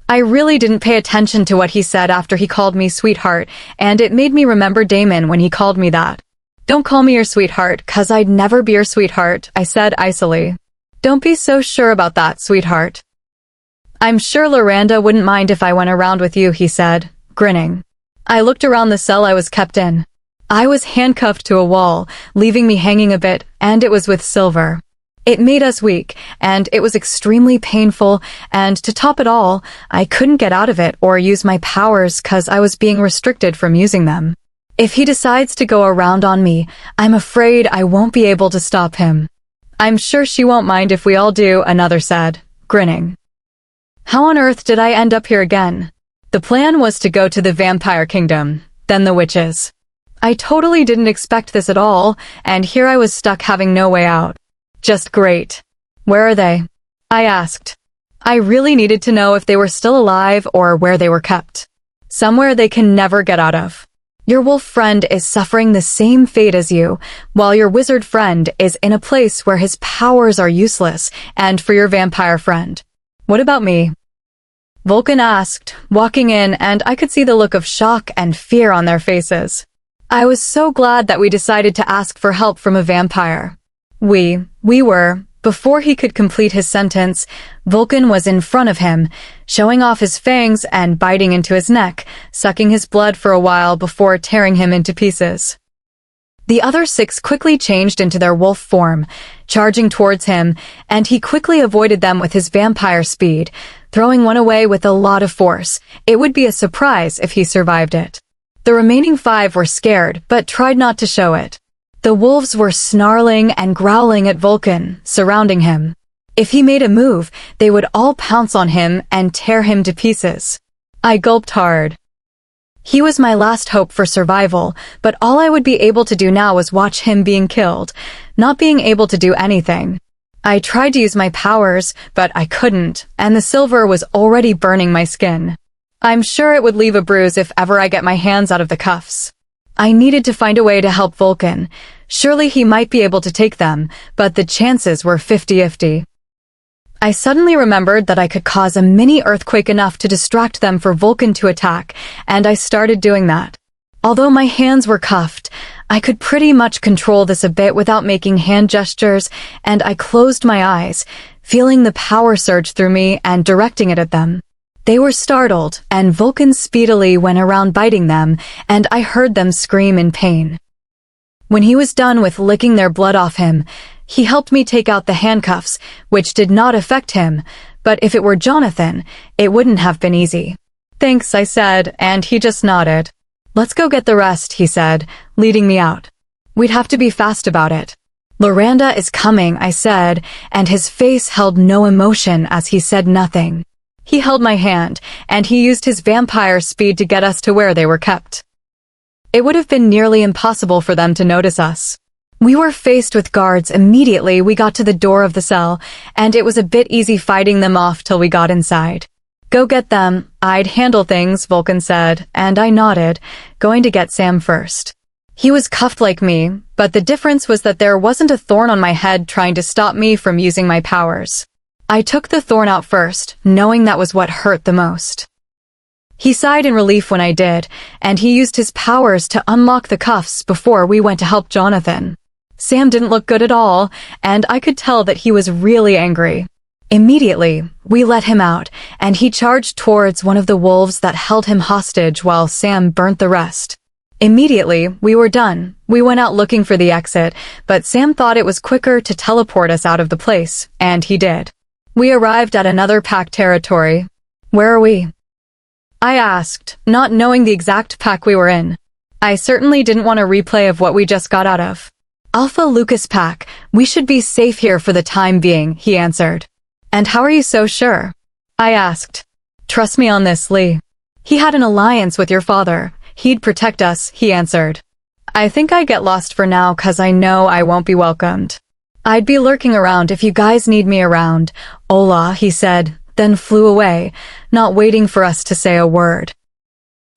I really didn't pay attention to what he said after he called me sweetheart, and it made me remember Damon when he called me that. Don't call me your sweetheart, 'cause I'd never be your sweetheart, I said icily. Don't be so sure about that, sweetheart. I'm sure Loranda wouldn't mind if I went around with you, he said, grinning. I looked around the cell I was kept in. I was handcuffed to a wall, leaving me hanging a bit, and it was with silver. It made us weak, and it was extremely painful, and to top it all, I couldn't get out of it or use my powers 'cause I was being restricted from using them. If he decides to go around on me, I'm afraid I won't be able to stop him. I'm sure she won't mind if we all do, another said, grinning. How on earth did I end up here again? The plan was to go to the vampire kingdom, then the witches. I totally didn't expect this at all, and here I was stuck having no way out. Just great. Where are they? I asked. I really needed to know if they were still alive or where they were kept. Somewhere they can never get out of. Your wolf friend is suffering the same fate as you, while your wizard friend is in a place where his powers are useless, and for your vampire friend. What about me? Vulcan asked, walking in, and I could see the look of shock and fear on their faces. I was so glad that we decided to ask for help from a vampire. We were. Before he could complete his sentence, Vulcan was in front of him, showing off his fangs and biting into his neck, sucking his blood for a while before tearing him into pieces. The other 6 quickly changed into their wolf form, charging towards him, and he quickly avoided them with his vampire speed, throwing one away with a lot of force. It would be a surprise if he survived it. The remaining 5 were scared, but tried not to show it. The wolves were snarling and growling at Vulcan, surrounding him. If he made a move, they would all pounce on him and tear him to pieces. I gulped hard. He was my last hope for survival, but all I would be able to do now was watch him being killed, not being able to do anything. I tried to use my powers, but I couldn't, and the silver was already burning my skin. I'm sure it would leave a bruise if ever I get my hands out of the cuffs. I needed to find a way to help Vulcan. Surely he might be able to take them, but the chances were 50-50. I suddenly remembered that I could cause a mini earthquake enough to distract them for Vulcan to attack, and I started doing that. Although my hands were cuffed, I could pretty much control this a bit without making hand gestures, and I closed my eyes, feeling the power surge through me and directing it at them. They were startled, and Vulcan speedily went around biting them, and I heard them scream in pain. When he was done with licking their blood off him, he helped me take out the handcuffs, which did not affect him, but if it were Jonathan, it wouldn't have been easy. Thanks, I said, and he just nodded. Let's go get the rest, he said, leading me out. We'd have to be fast about it. Loranda is coming, I said, and his face held no emotion as he said nothing. He held my hand, and he used his vampire speed to get us to where they were kept. It would have been nearly impossible for them to notice us. We were faced with guards immediately we got to the door of the cell, and it was a bit easy fighting them off till we got inside. Go get them, I'd handle things, Vulcan said, and I nodded, going to get Sam first. He was cuffed like me, but the difference was that there wasn't a thorn on my head trying to stop me from using my powers. I took the thorn out first, knowing that was what hurt the most. He sighed in relief when I did, and he used his powers to unlock the cuffs before we went to help Jonathan. Sam didn't look good at all, and I could tell that he was really angry. Immediately, we let him out, and he charged towards one of the wolves that held him hostage while Sam burnt the rest. Immediately, we were done. We went out looking for the exit, but Sam thought it was quicker to teleport us out of the place, and he did. We arrived at another pack territory. Where are we? I asked, not knowing the exact pack we were in. I certainly didn't want a replay of what we just got out of. Alpha Lucas pack, we should be safe here for the time being, he answered. And how are you so sure? I asked. Trust me on this, Lee. He had an alliance with your father. He'd protect us, he answered. I think I'd get lost for now 'cause I know I won't be welcomed. I'd be lurking around if you guys need me around. Hola, he said, then flew away, not waiting for us to say a word.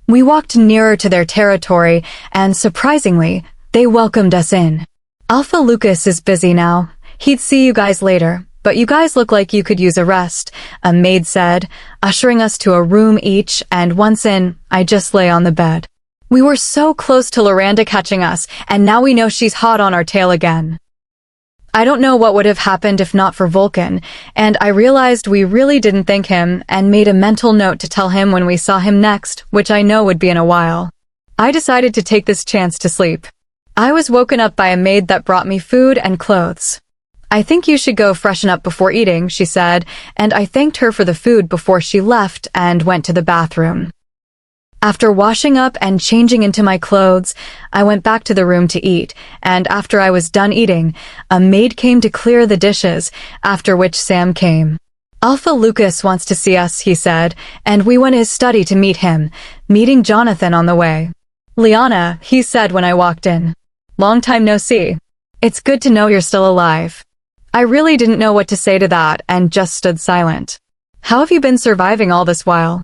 We walked nearer to their territory, and surprisingly, they welcomed us in. Alpha Lucas is busy now. He'd see you guys later, but you guys look like you could use a rest, a maid said, ushering us to a room each, and once in, I just lay on the bed. We were so close to Loranda catching us, and now we know she's hot on our tail again. I don't know what would have happened if not for Vulcan, and I realized we really didn't thank him and made a mental note to tell him when we saw him next, which I know would be in a while. I decided to take this chance to sleep. I was woken up by a maid that brought me food and clothes. I think you should go freshen up before eating, she said, and I thanked her for the food before she left and went to the bathroom. After washing up and changing into my clothes, I went back to the room to eat, and after I was done eating, a maid came to clear the dishes, after which Sam came. Alpha Lucas wants to see us, he said, and we went to his study to meet him, meeting Jonathan on the way. Liana, he said when I walked in. Long time no see. It's good to know you're still alive. I really didn't know what to say to that and just stood silent. How have you been surviving all this while?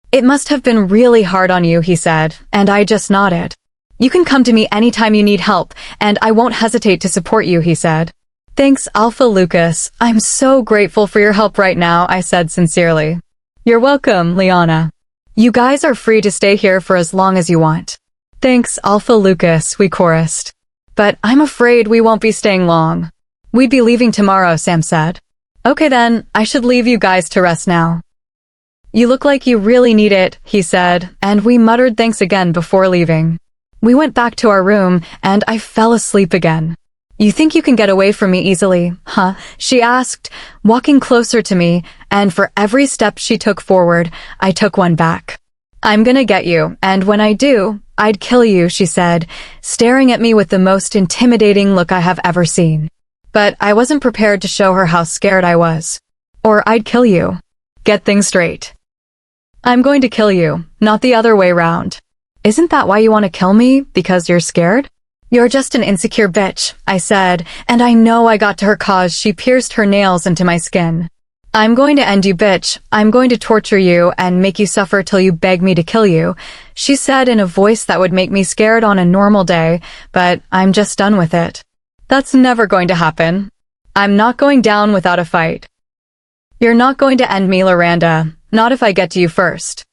It must have been really hard on you, he said, and I just nodded. You can come to me anytime you need help, and I won't hesitate to support you, he said. Thanks, Alpha Lucas. I'm so grateful for your help right now, I said sincerely. You're welcome, Liana. You guys are free to stay here for as long as you want. Thanks, Alpha Lucas, we chorused. But I'm afraid we won't be staying long. We'd be leaving tomorrow, Sam said. Okay then, I should leave you guys to rest now. You look like you really need it, he said, and we muttered thanks again before leaving. We went back to our room, and I fell asleep again. You think you can get away from me easily, huh? She asked, walking closer to me, and for every step she took forward, I took one back. I'm gonna get you, and when I do, I'd kill you, she said, staring at me with the most intimidating look I have ever seen. But I wasn't prepared to show her how scared I was. Or I'd kill you. Get things straight. I'm going to kill you, not the other way round. Isn't that why you want to kill me? Because you're scared? You're just an insecure bitch, I said, and I know I got to her cause she pierced her nails into my skin. I'm going to end you, bitch. I'm going to torture you and make you suffer till you beg me to kill you, she said in a voice that would make me scared on a normal day, but I'm just done with it. That's never going to happen. I'm not going down without a fight. You're not going to end me, Loranda. Not if I get to you first.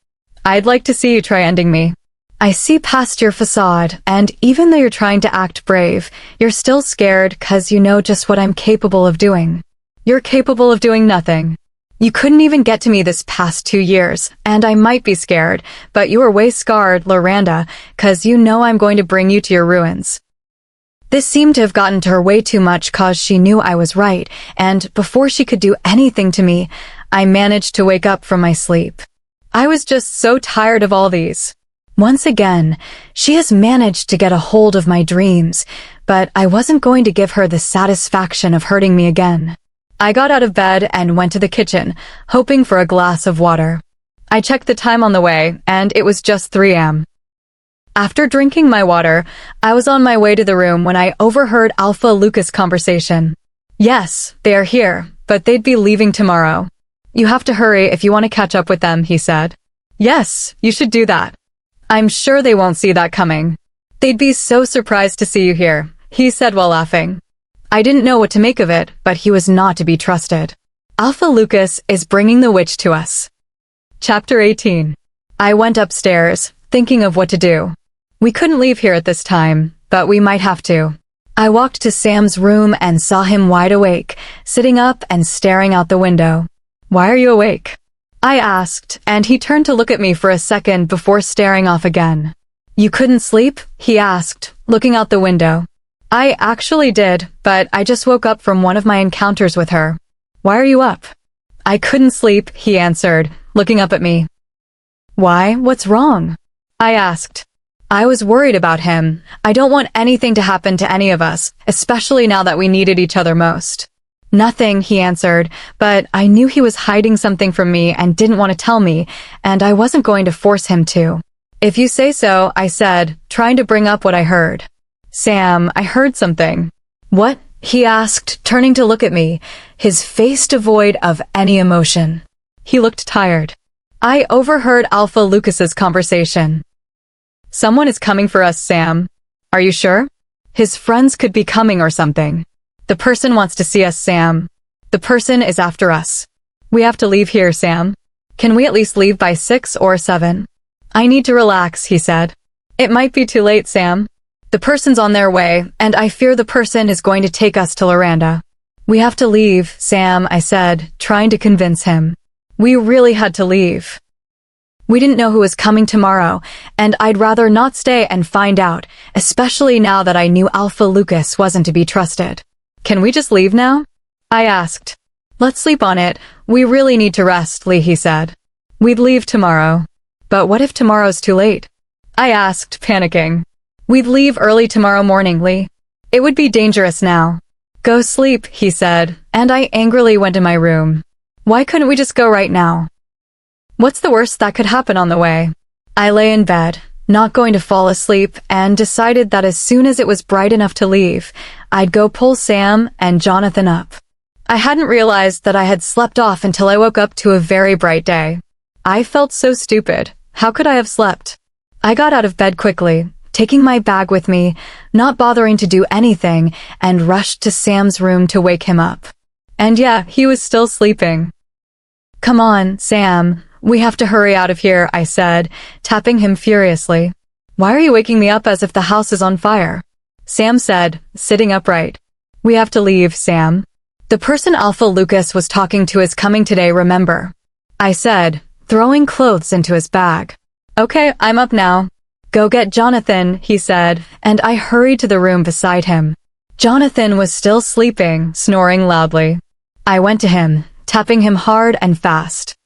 I'd like to see you try ending me. I see past your facade, and even though you're trying to act brave, you're still scared 'cause you know just what I'm capable of doing. You're capable of doing nothing. You couldn't even get to me this past 2 years, and I might be scared, but you are way scarred, Loranda, 'cause you know I'm going to bring you to your ruins. This seemed to have gotten to her way too much 'cause she knew I was right, and before she could do anything to me, I managed to wake up from my sleep. I was just so tired of all these. Once again, she has managed to get a hold of my dreams, but I wasn't going to give her the satisfaction of hurting me again. I got out of bed and went to the kitchen, hoping for a glass of water. I checked the time on the way, and it was just 3 a.m. After drinking my water, I was on my way to the room when I overheard Alpha Lucas' conversation. Yes, they are here, but they'd be leaving tomorrow. You have to hurry if you want to catch up with them, he said. Yes, you should do that. I'm sure they won't see that coming. They'd be so surprised to see you here, he said while laughing. I didn't know what to make of it, but he was not to be trusted. Alpha Lucas is bringing the witch to us. Chapter 18. I went upstairs, thinking of what to do. We couldn't leave here at this time, but we might have to. I walked to Sam's room and saw him wide awake, sitting up and staring out the window. Why are you awake? I asked, and he turned to look at me for a second before staring off again. You couldn't sleep? He asked, looking out the window. I actually did, but I just woke up from one of my encounters with her. Why are you up? I couldn't sleep, he answered, looking up at me. Why? What's wrong? I asked. I was worried about him. I don't want anything to happen to any of us, especially now that we needed each other most. Nothing, he answered, but I knew he was hiding something from me and didn't want to tell me, and I wasn't going to force him to. If you say so, I said, trying to bring up what I heard. Sam, I heard something. What? He asked, turning to look at me, his face devoid of any emotion. He looked tired. I overheard Alpha Lucas's conversation. Someone is coming for us, Sam. Are you sure? His friends could be coming or something. The person wants to see us, Sam. The person is after us. We have to leave here, Sam. Can we at least leave by 6 or 7? I need to relax, he said. It might be too late, Sam. The person's on their way, and I fear the person is going to take us to Loranda. We have to leave, Sam, I said, trying to convince him. We really had to leave. We didn't know who was coming tomorrow, and I'd rather not stay and find out, especially now that I knew Alpha Lucas wasn't to be trusted. Can we just leave now? I asked. Let's sleep on it. We really need to rest, Lee, he said. We'd leave tomorrow. But what if tomorrow's too late? I asked, panicking. We'd leave early tomorrow morning, Lee. It would be dangerous now. Go sleep, he said, and I angrily went to my room. Why couldn't we just go right now? What's the worst that could happen on the way? I lay in bed, not going to fall asleep, and decided that as soon as it was bright enough to leave, I'd go pull Sam and Jonathan up. I hadn't realized that I had slept off until I woke up to a very bright day. I felt so stupid. How could I have slept? I got out of bed quickly, taking my bag with me, not bothering to do anything, and rushed to Sam's room to wake him up. And yeah, he was still sleeping. Come on, Sam. We have to hurry out of here, I said, tapping him furiously. Why are you waking me up as if the house is on fire? Sam said, sitting upright. We have to leave, Sam. The person Alpha Lucas was talking to is coming today, remember? I said, throwing clothes into his bag. Okay, I'm up now. Go get Jonathan, he said, and I hurried to the room beside him. Jonathan was still sleeping, snoring loudly. I went to him, tapping him hard and fast.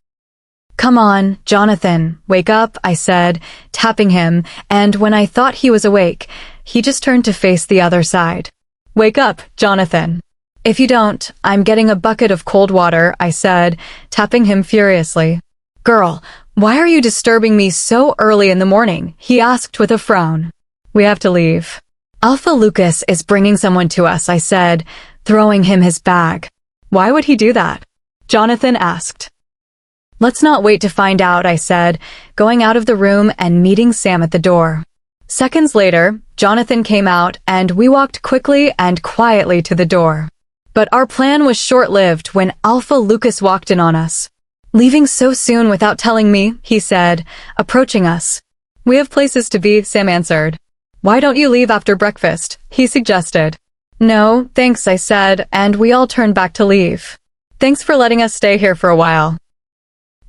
Come on, Jonathan, wake up, I said, tapping him, and when I thought he was awake, he just turned to face the other side. Wake up, Jonathan. If you don't, I'm getting a bucket of cold water, I said, tapping him furiously. Girl, why are you disturbing me so early in the morning? He asked with a frown. We have to leave. Alpha Lucas is bringing someone to us, I said, throwing him his bag. Why would he do that? Jonathan asked. Let's not wait to find out, I said, going out of the room and meeting Sam at the door. Seconds later, Jonathan came out and we walked quickly and quietly to the door. But our plan was short-lived when Alpha Lucas walked in on us. Leaving so soon without telling me, he said, approaching us. We have places to be, Sam answered. Why don't you leave after breakfast? He suggested. No, thanks, I said, and we all turned back to leave. Thanks for letting us stay here for a while.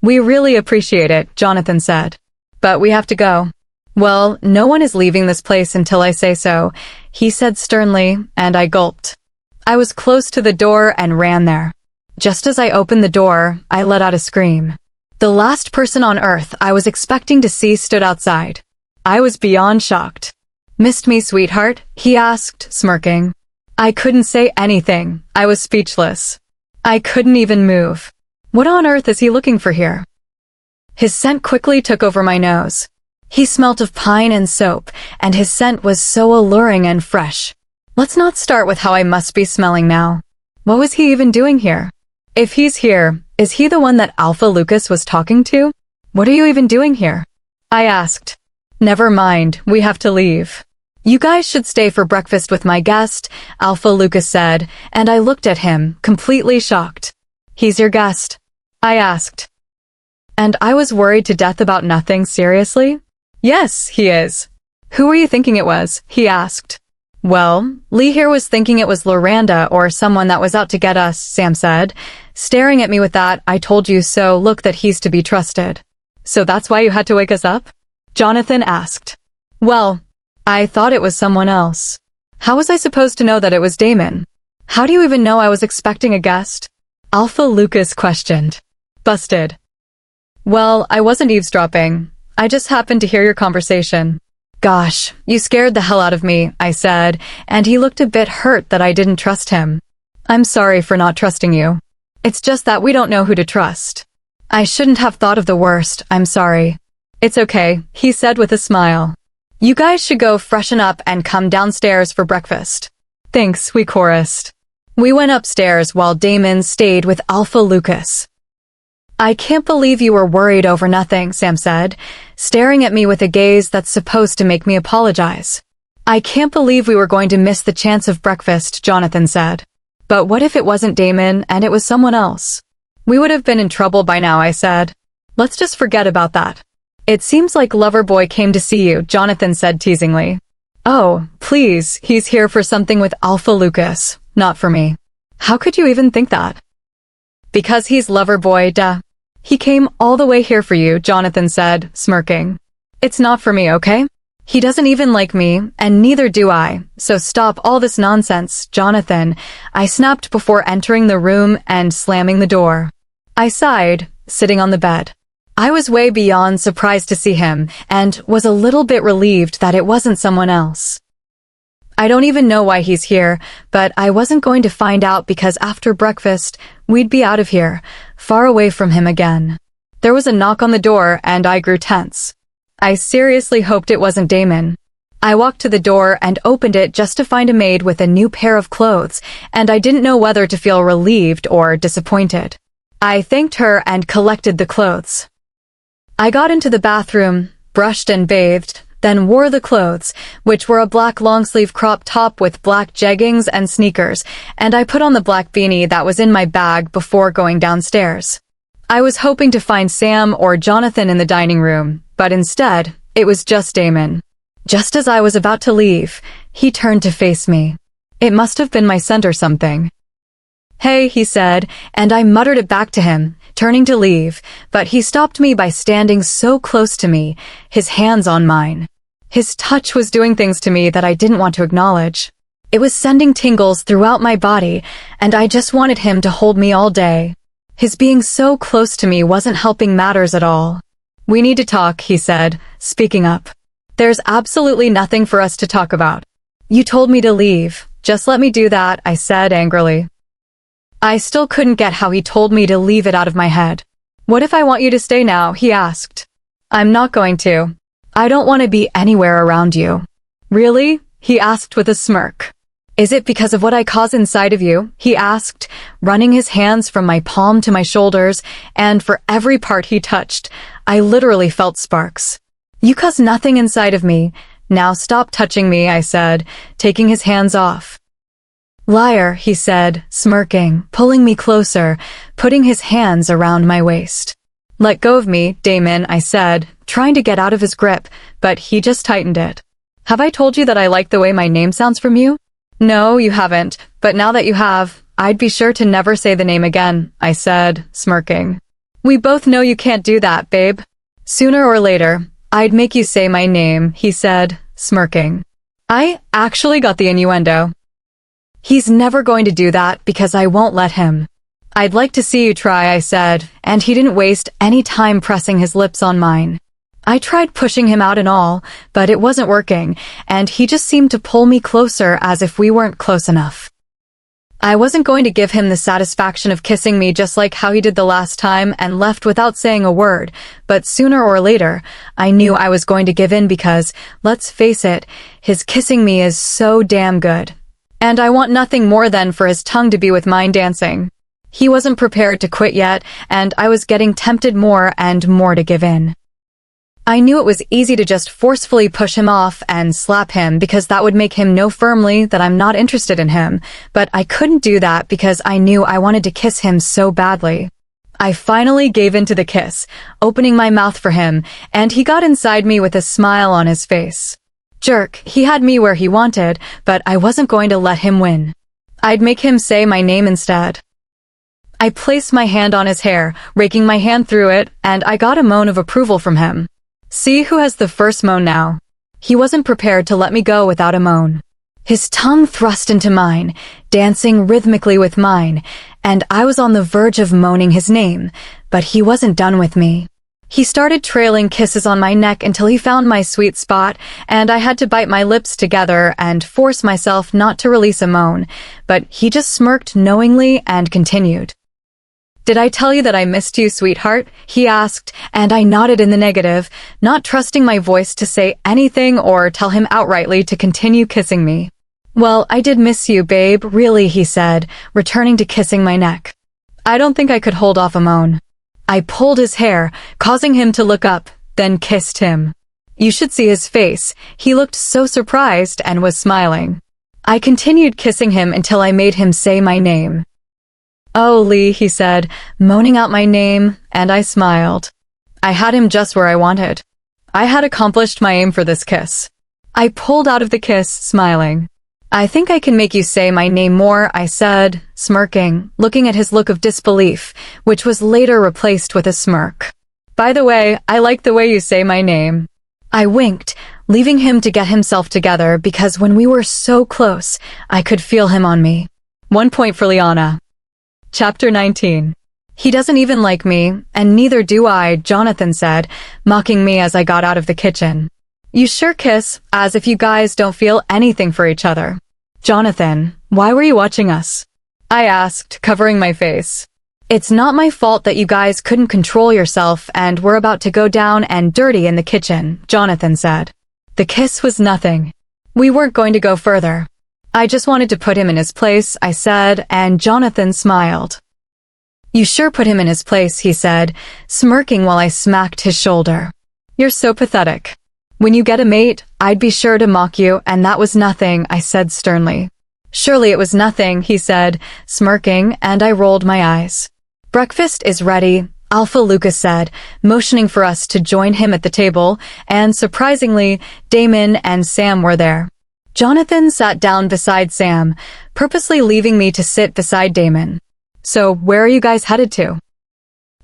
We really appreciate it, Jonathan said. But we have to go. Well, no one is leaving this place until I say so, he said sternly, and I gulped. I was close to the door and ran there. Just as I opened the door, I let out a scream. The last person on earth I was expecting to see stood outside. I was beyond shocked. Missed me, sweetheart? He asked, smirking. I couldn't say anything. I was speechless. I couldn't even move. What on earth is he looking for here? His scent quickly took over my nose. He smelt of pine and soap, and his scent was so alluring and fresh. Let's not start with how I must be smelling now. What was he even doing here? If he's here, is he the one that Alpha Lucas was talking to? What are you even doing here? I asked. Never mind, we have to leave. You guys should stay for breakfast with my guest, Alpha Lucas said, and I looked at him, completely shocked. He's your guest? I asked. And I was worried to death about nothing, seriously? Yes, he is. Who were you thinking it was? He asked. Well, Lee here was thinking it was Loranda or someone that was out to get us, Sam said. Staring at me with that, I told you so, look that he's to be trusted. So that's why you had to wake us up? Jonathan asked. Well, I thought it was someone else. How was I supposed to know that it was Damon? How do you even know I was expecting a guest? Alpha Lucas questioned. Busted. Well, I wasn't eavesdropping. I just happened to hear your conversation. Gosh, you scared the hell out of me, I said, and he looked a bit hurt that I didn't trust him. I'm sorry for not trusting you. It's just that we don't know who to trust. I shouldn't have thought of the worst, I'm sorry. It's okay, he said with a smile. You guys should go freshen up and come downstairs for breakfast. Thanks, we chorused. We went upstairs while Damon stayed with Alpha Lucas. I can't believe you were worried over nothing, Sam said, staring at me with a gaze that's supposed to make me apologize. I can't believe we were going to miss the chance of breakfast, Jonathan said. But what if it wasn't Damon and it was someone else? We would have been in trouble by now, I said. Let's just forget about that. It seems like Loverboy came to see you, Jonathan said teasingly. Oh, please, he's here for something with Alpha Lucas, not for me. How could you even think that? Because he's Loverboy, duh. He came all the way here for you, Jonathan said, smirking. It's not for me, okay? He doesn't even like me, and neither do I, so stop all this nonsense, Jonathan, I snapped before entering the room and slamming the door. I sighed, sitting on the bed. I was way beyond surprised to see him, and was a little bit relieved that it wasn't someone else. I don't even know why he's here, but I wasn't going to find out because after breakfast, we'd be out of here, far away from him again. There was a knock on the door, and I grew tense. I seriously hoped it wasn't Damon. I walked to the door and opened it just to find a maid with a new pair of clothes, and I didn't know whether to feel relieved or disappointed. I thanked her and collected the clothes. I got into the bathroom, brushed and bathed, then wore the clothes, which were a black long-sleeve crop top with black jeggings and sneakers, and I put on the black beanie that was in my bag before going downstairs. I was hoping to find Sam or Jonathan in the dining room, but instead, it was just Damon. Just as I was about to leave, he turned to face me. It must have been my scent or something. Hey, he said, and I muttered it back to him, turning to leave, but he stopped me by standing so close to me, his hands on mine. His touch was doing things to me that I didn't want to acknowledge. It was sending tingles throughout my body, and I just wanted him to hold me all day. His being so close to me wasn't helping matters at all. We need to talk, he said, speaking up. There's absolutely nothing for us to talk about. You told me to leave. Just let me do that, I said angrily. I still couldn't get how he told me to leave it out of my head. What if I want you to stay now, he asked. I'm not going to. I don't want to be anywhere around you. Really? He asked with a smirk. Is it because of what I cause inside of you? He asked, running his hands from my palm to my shoulders, and for every part he touched, I literally felt sparks. You cause nothing inside of me. Now stop touching me, I said, taking his hands off. Liar, he said, smirking, pulling me closer, putting his hands around my waist. Let go of me, Damon, I said, trying to get out of his grip, but he just tightened it. Have I told you that I like the way my name sounds from you? No, you haven't, but now that you have, I'd be sure to never say the name again, I said, smirking. We both know you can't do that, babe. Sooner or later, I'd make you say my name, he said, smirking. I actually got the innuendo. He's never going to do that because I won't let him. I'd like to see you try, I said, and he didn't waste any time pressing his lips on mine. I tried pushing him out and all, but it wasn't working, and he just seemed to pull me closer as if we weren't close enough. I wasn't going to give him the satisfaction of kissing me just like how he did the last time and left without saying a word, but sooner or later, I knew I was going to give in because, let's face it, his kissing me is so damn good. And I want nothing more than for his tongue to be with mine dancing. He wasn't prepared to quit yet, and I was getting tempted more and more to give in. I knew it was easy to just forcefully push him off and slap him because that would make him know firmly that I'm not interested in him, but I couldn't do that because I knew I wanted to kiss him so badly. I finally gave in to the kiss, opening my mouth for him, and he got inside me with a smile on his face. Jerk, he had me where he wanted, but I wasn't going to let him win. I'd make him say my name instead. I placed my hand on his hair, raking my hand through it, and I got a moan of approval from him. See who has the first moan now. He wasn't prepared to let me go without a moan. His tongue thrust into mine, dancing rhythmically with mine, and I was on the verge of moaning his name, but he wasn't done with me. He started trailing kisses on my neck until he found my sweet spot, and I had to bite my lips together and force myself not to release a moan, but he just smirked knowingly and continued. Did I tell you that I missed you, sweetheart? He asked, and I nodded in the negative, not trusting my voice to say anything or tell him outrightly to continue kissing me. Well, I did miss you, babe, really, he said, returning to kissing my neck. I don't think I could hold off a moan. I pulled his hair, causing him to look up, then kissed him. You should see his face. He looked so surprised and was smiling. I continued kissing him until I made him say my name. Oh, Lee, he said, moaning out my name, and I smiled. I had him just where I wanted. I had accomplished my aim for this kiss. I pulled out of the kiss, smiling. I think I can make you say my name more, I said, smirking, looking at his look of disbelief, which was later replaced with a smirk. By the way, I like the way you say my name. I winked, leaving him to get himself together because when we were so close, I could feel him on me. 1 point for Liana. Chapter 19. He doesn't even like me, and neither do I, Jonathan said, mocking me as I got out of the kitchen. You sure kiss, as if you guys don't feel anything for each other. Jonathan, why were you watching us? I asked, covering my face. It's not my fault that you guys couldn't control yourself and were about to go down and dirty in the kitchen, Jonathan said. The kiss was nothing. We weren't going to go further. I just wanted to put him in his place, I said, and Jonathan smiled. You sure put him in his place, he said, smirking while I smacked his shoulder. You're so pathetic. When you get a mate, I'd be sure to mock you, and that was nothing, I said sternly. Surely it was nothing, he said, smirking, and I rolled my eyes. Breakfast is ready, Alpha Lucas said, motioning for us to join him at the table, and surprisingly, Damon and Sam were there. Jonathan sat down beside Sam, purposely leaving me to sit beside Damon. So, where are you guys headed to?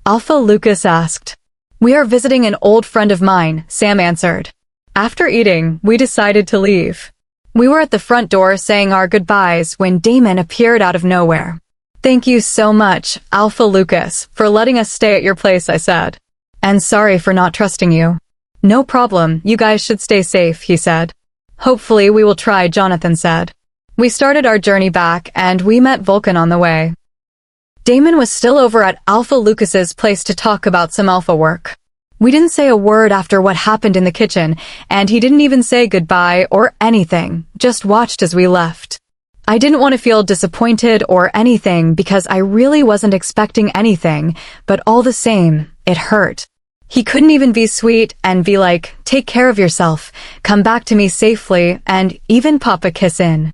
Alpha Lucas asked. We are visiting an old friend of mine, Sam answered. After eating, we decided to leave. We were at the front door saying our goodbyes when Damon appeared out of nowhere. Thank you so much, Alpha Lucas, for letting us stay at your place, I said. And sorry for not trusting you. No problem, you guys should stay safe, he said. Hopefully we will try, Jonathan said. We started our journey back and we met Vulcan on the way. Damon was still over at Alpha Lucas's place to talk about some alpha work. We didn't say a word after what happened in the kitchen, and he didn't even say goodbye or anything, just watched as we left. I didn't want to feel disappointed or anything because I really wasn't expecting anything, but all the same, it hurt. He couldn't even be sweet and be like, take care of yourself, come back to me safely, and even pop a kiss in.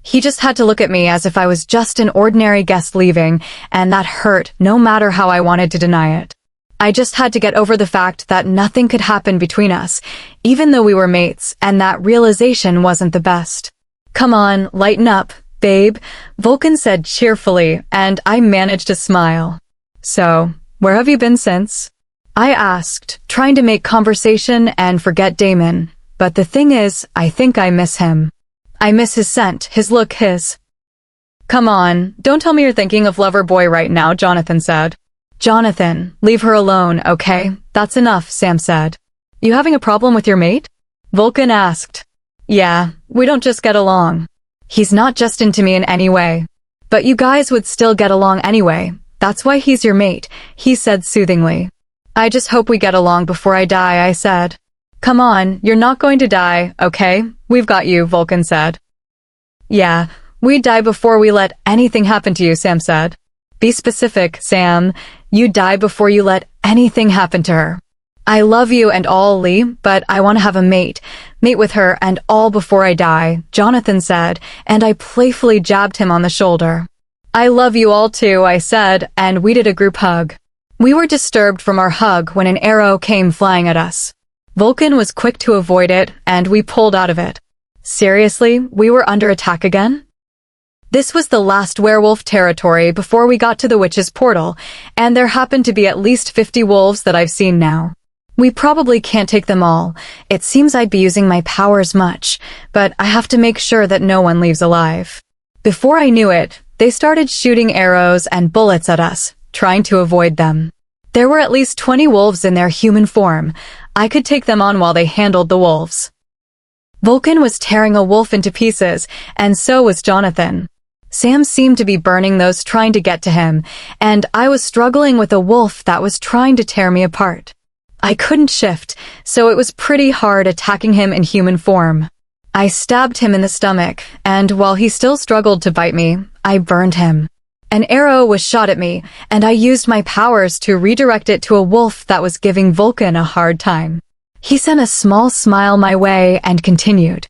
He just had to look at me as if I was just an ordinary guest leaving, and that hurt no matter how I wanted to deny it. I just had to get over the fact that nothing could happen between us, even though we were mates, and that realization wasn't the best. Come on, lighten up, babe, Vulcan said cheerfully, and I managed to smile. So, where have you been since? I asked, trying to make conversation and forget Damon, but the thing is, I think I miss him. I miss his scent, his look, his... Come on, don't tell me you're thinking of lover boy right now, Jonathan said. Jonathan, leave her alone, okay? That's enough, Sam said. You having a problem with your mate? Vulcan asked. Yeah, we don't just get along. He's not just into me in any way. But you guys would still get along anyway. That's why he's your mate, he said soothingly. I just hope we get along before I die, I said. Come on, you're not going to die, okay? We've got you, Vulcan said. Yeah, we'd die before we let anything happen to you, Sam said. Be specific, Sam. You'd die before you let anything happen to her. I love you and all, Lee, but I want to have a mate with her and all before I die, Jonathan said, and I playfully jabbed him on the shoulder. I love you all too, I said, and we did a group hug. We were disturbed from our hug when an arrow came flying at us. Vulcan was quick to avoid it, and we pulled out of it. Seriously, we were under attack again? This was the last werewolf territory before we got to the witch's portal, and there happened to be at least 50 wolves that I've seen now. We probably can't take them all. It seems I'd be using my powers much, but I have to make sure that no one leaves alive. Before I knew it, they started shooting arrows and bullets at us, trying to avoid them. There were at least 20 wolves in their human form. I could take them on while they handled the wolves. Vulcan was tearing a wolf into pieces, and so was Jonathan. Sam seemed to be burning those trying to get to him, and I was struggling with a wolf that was trying to tear me apart. I couldn't shift, so it was pretty hard attacking him in human form. I stabbed him in the stomach, and while he still struggled to bite me, I burned him. An arrow was shot at me, and I used my powers to redirect it to a wolf that was giving Vulcan a hard time. He sent a small smile my way and continued.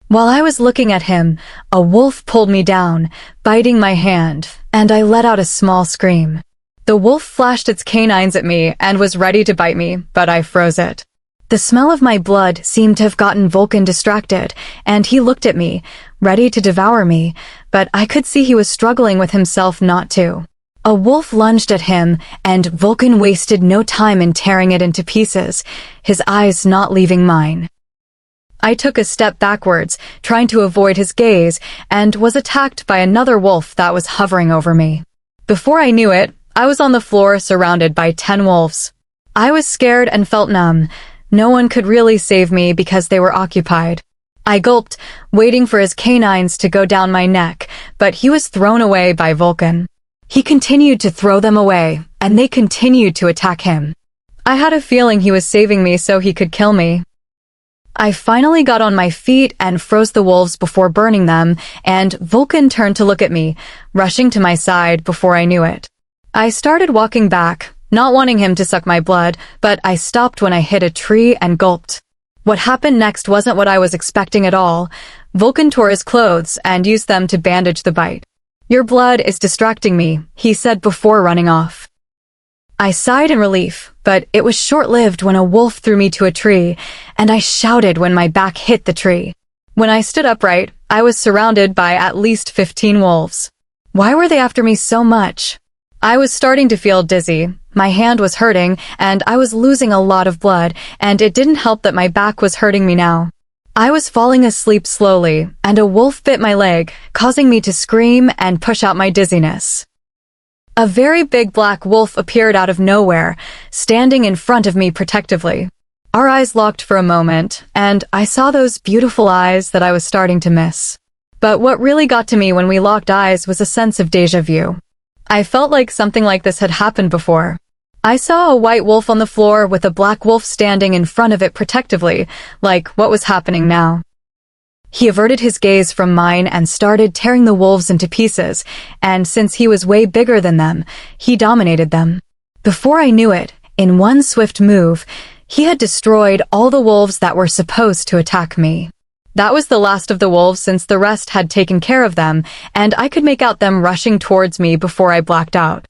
While I was looking at him, a wolf pulled me down, biting my hand, and I let out a small scream. The wolf flashed its canines at me and was ready to bite me, but I froze it. The smell of my blood seemed to have gotten Vulcan distracted, and he looked at me, ready to devour me, but I could see he was struggling with himself not to. A wolf lunged at him, and Vulcan wasted no time in tearing it into pieces, his eyes not leaving mine. I took a step backwards, trying to avoid his gaze, and was attacked by another wolf that was hovering over me. Before I knew it, I was on the floor surrounded by 10 wolves. I was scared and felt numb. No one could really save me because they were occupied. I gulped, waiting for his canines to go down my neck, but he was thrown away by Vulcan. He continued to throw them away, and they continued to attack him. I had a feeling he was saving me so he could kill me. I finally got on my feet and froze the wolves before burning them, and Vulcan turned to look at me, rushing to my side before I knew it. I started walking back, not wanting him to suck my blood, but I stopped when I hit a tree and gulped. What happened next wasn't what I was expecting at all. Vulcan tore his clothes and used them to bandage the bite. "Your blood is distracting me," he said before running off. I sighed in relief, but it was short-lived when a wolf threw me to a tree, and I shouted when my back hit the tree. When I stood upright, I was surrounded by at least 15 wolves. Why were they after me so much? I was starting to feel dizzy. My hand was hurting, and I was losing a lot of blood, and it didn't help that my back was hurting me now. I was falling asleep slowly, and a wolf bit my leg, causing me to scream and push out my dizziness. A very big black wolf appeared out of nowhere, standing in front of me protectively. Our eyes locked for a moment, and I saw those beautiful eyes that I was starting to miss. But what really got to me when we locked eyes was a sense of déjà vu. I felt like something like this had happened before. I saw a white wolf on the floor with a black wolf standing in front of it protectively, like what was happening now. He averted his gaze from mine and started tearing the wolves into pieces, and since he was way bigger than them, he dominated them. Before I knew it, in one swift move, he had destroyed all the wolves that were supposed to attack me. That was the last of the wolves since the rest had taken care of them, and I could make out them rushing towards me before I blacked out.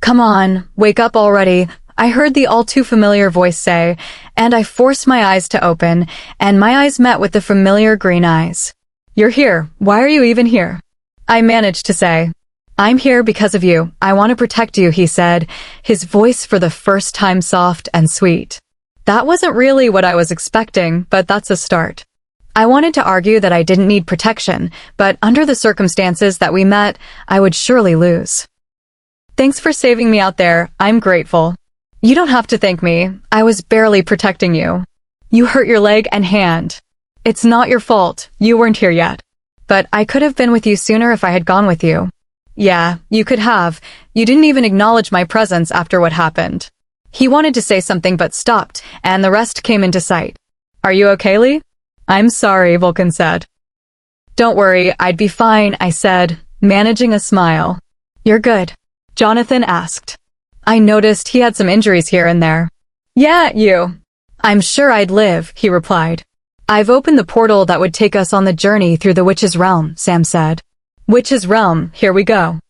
"Come on, wake up already," I heard the all-too-familiar voice say, and I forced my eyes to open, and my eyes met with the familiar green eyes. "You're here. Why are you even here?" I managed to say. "I'm here because of you. I want to protect you," he said, his voice for the first time soft and sweet. That wasn't really what I was expecting, but that's a start. I wanted to argue that I didn't need protection, but under the circumstances that we met, I would surely lose. "Thanks for saving me out there. I'm grateful." "You don't have to thank me. I was barely protecting you. You hurt your leg and hand. It's not your fault. You weren't here yet. But I could have been with you sooner if I had gone with you." "Yeah, you could have. You didn't even acknowledge my presence after what happened." He wanted to say something but stopped, and the rest came into sight. "Are you okay, Lee?" "I'm sorry," Vulcan said. "Don't worry, I'd be fine," I said, managing a smile. "You're good?" Jonathan asked. I noticed he had some injuries here and there. "Yeah, you." "I'm sure I'd live," he replied. "I've opened the portal that would take us on the journey through the Witch's Realm," Sam said. "Witch's Realm, here we go."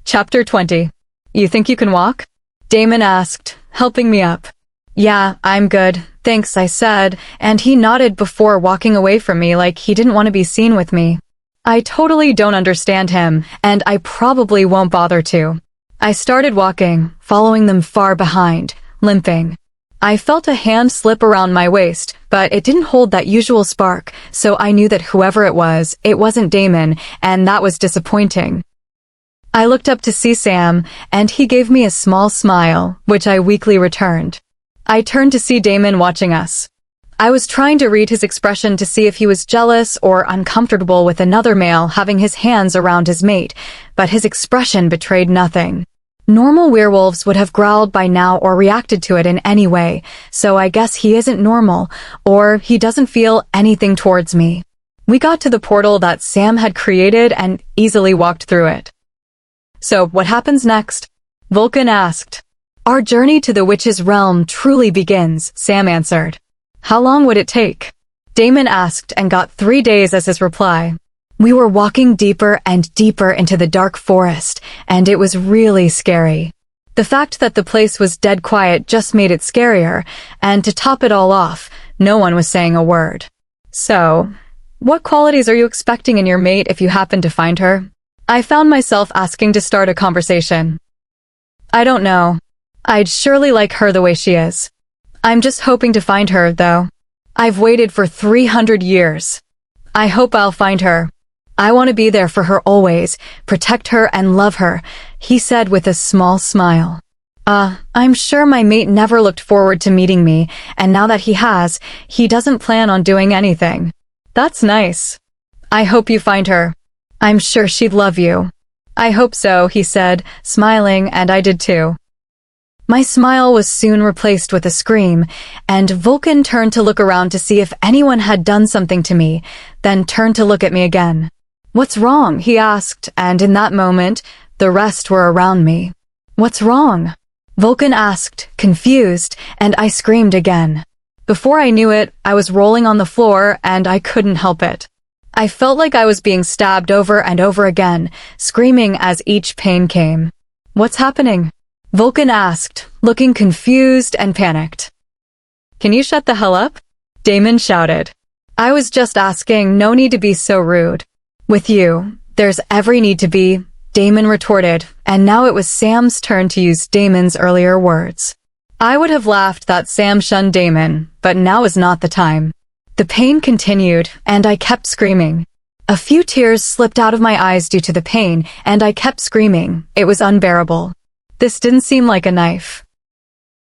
Chapter 20. "You think you can walk?" Damon asked, helping me up. "Yeah, I'm good, thanks," I said, and he nodded before walking away from me like he didn't want to be seen with me. I totally don't understand him, and I probably won't bother to. I started walking, following them far behind, limping. I felt a hand slip around my waist, but it didn't hold that usual spark, so I knew that whoever it wasn't Damon, and that was disappointing. I looked up to see Sam, and he gave me a small smile, which I weakly returned. I turned to see Damon watching us. I was trying to read his expression to see if he was jealous or uncomfortable with another male having his hands around his mate, but his expression betrayed nothing. Normal werewolves would have growled by now or reacted to it in any way, so I guess he isn't normal, or he doesn't feel anything towards me. We got to the portal that Sam had created and easily walked through it. "So, what happens next?" Vulcan asked. "Our journey to the Witch's Realm truly begins," Sam answered. "How long would it take?" Damon asked and got 3 days as his reply. We were walking deeper and deeper into the dark forest, and it was really scary. The fact that the place was dead quiet just made it scarier, and to top it all off, no one was saying a word. So, what qualities are you expecting in your mate if you happen to find her? I found myself asking to start a conversation. I don't know. I'd surely like her the way she is. I'm just hoping to find her, though. I've waited for 300 years. I hope I'll find her. I want to be there for her always, protect her and love her, he said with a small smile. I'm sure my mate never looked forward to meeting me, and now that he has, he doesn't plan on doing anything. That's nice. I hope you find her. I'm sure she'd love you. I hope so, he said, smiling, and I did too. My smile was soon replaced with a scream, and Vulcan turned to look around to see if anyone had done something to me, then turned to look at me again. What's wrong? He asked, and in that moment, the rest were around me. What's wrong? Vulcan asked, confused, and I screamed again. Before I knew it, I was rolling on the floor, and I couldn't help it. I felt like I was being stabbed over and over again, screaming as each pain came. What's happening? Vulcan asked, looking confused and panicked. Can you shut the hell up? Damon shouted. I was just asking, no need to be so rude. With you, there's every need to be, Damon retorted, and now it was Sam's turn to use Damon's earlier words. I would have laughed that Sam shunned Damon, but now is not the time. The pain continued, and I kept screaming. A few tears slipped out of my eyes due to the pain, and I kept screaming. It was unbearable. This didn't seem like a knife.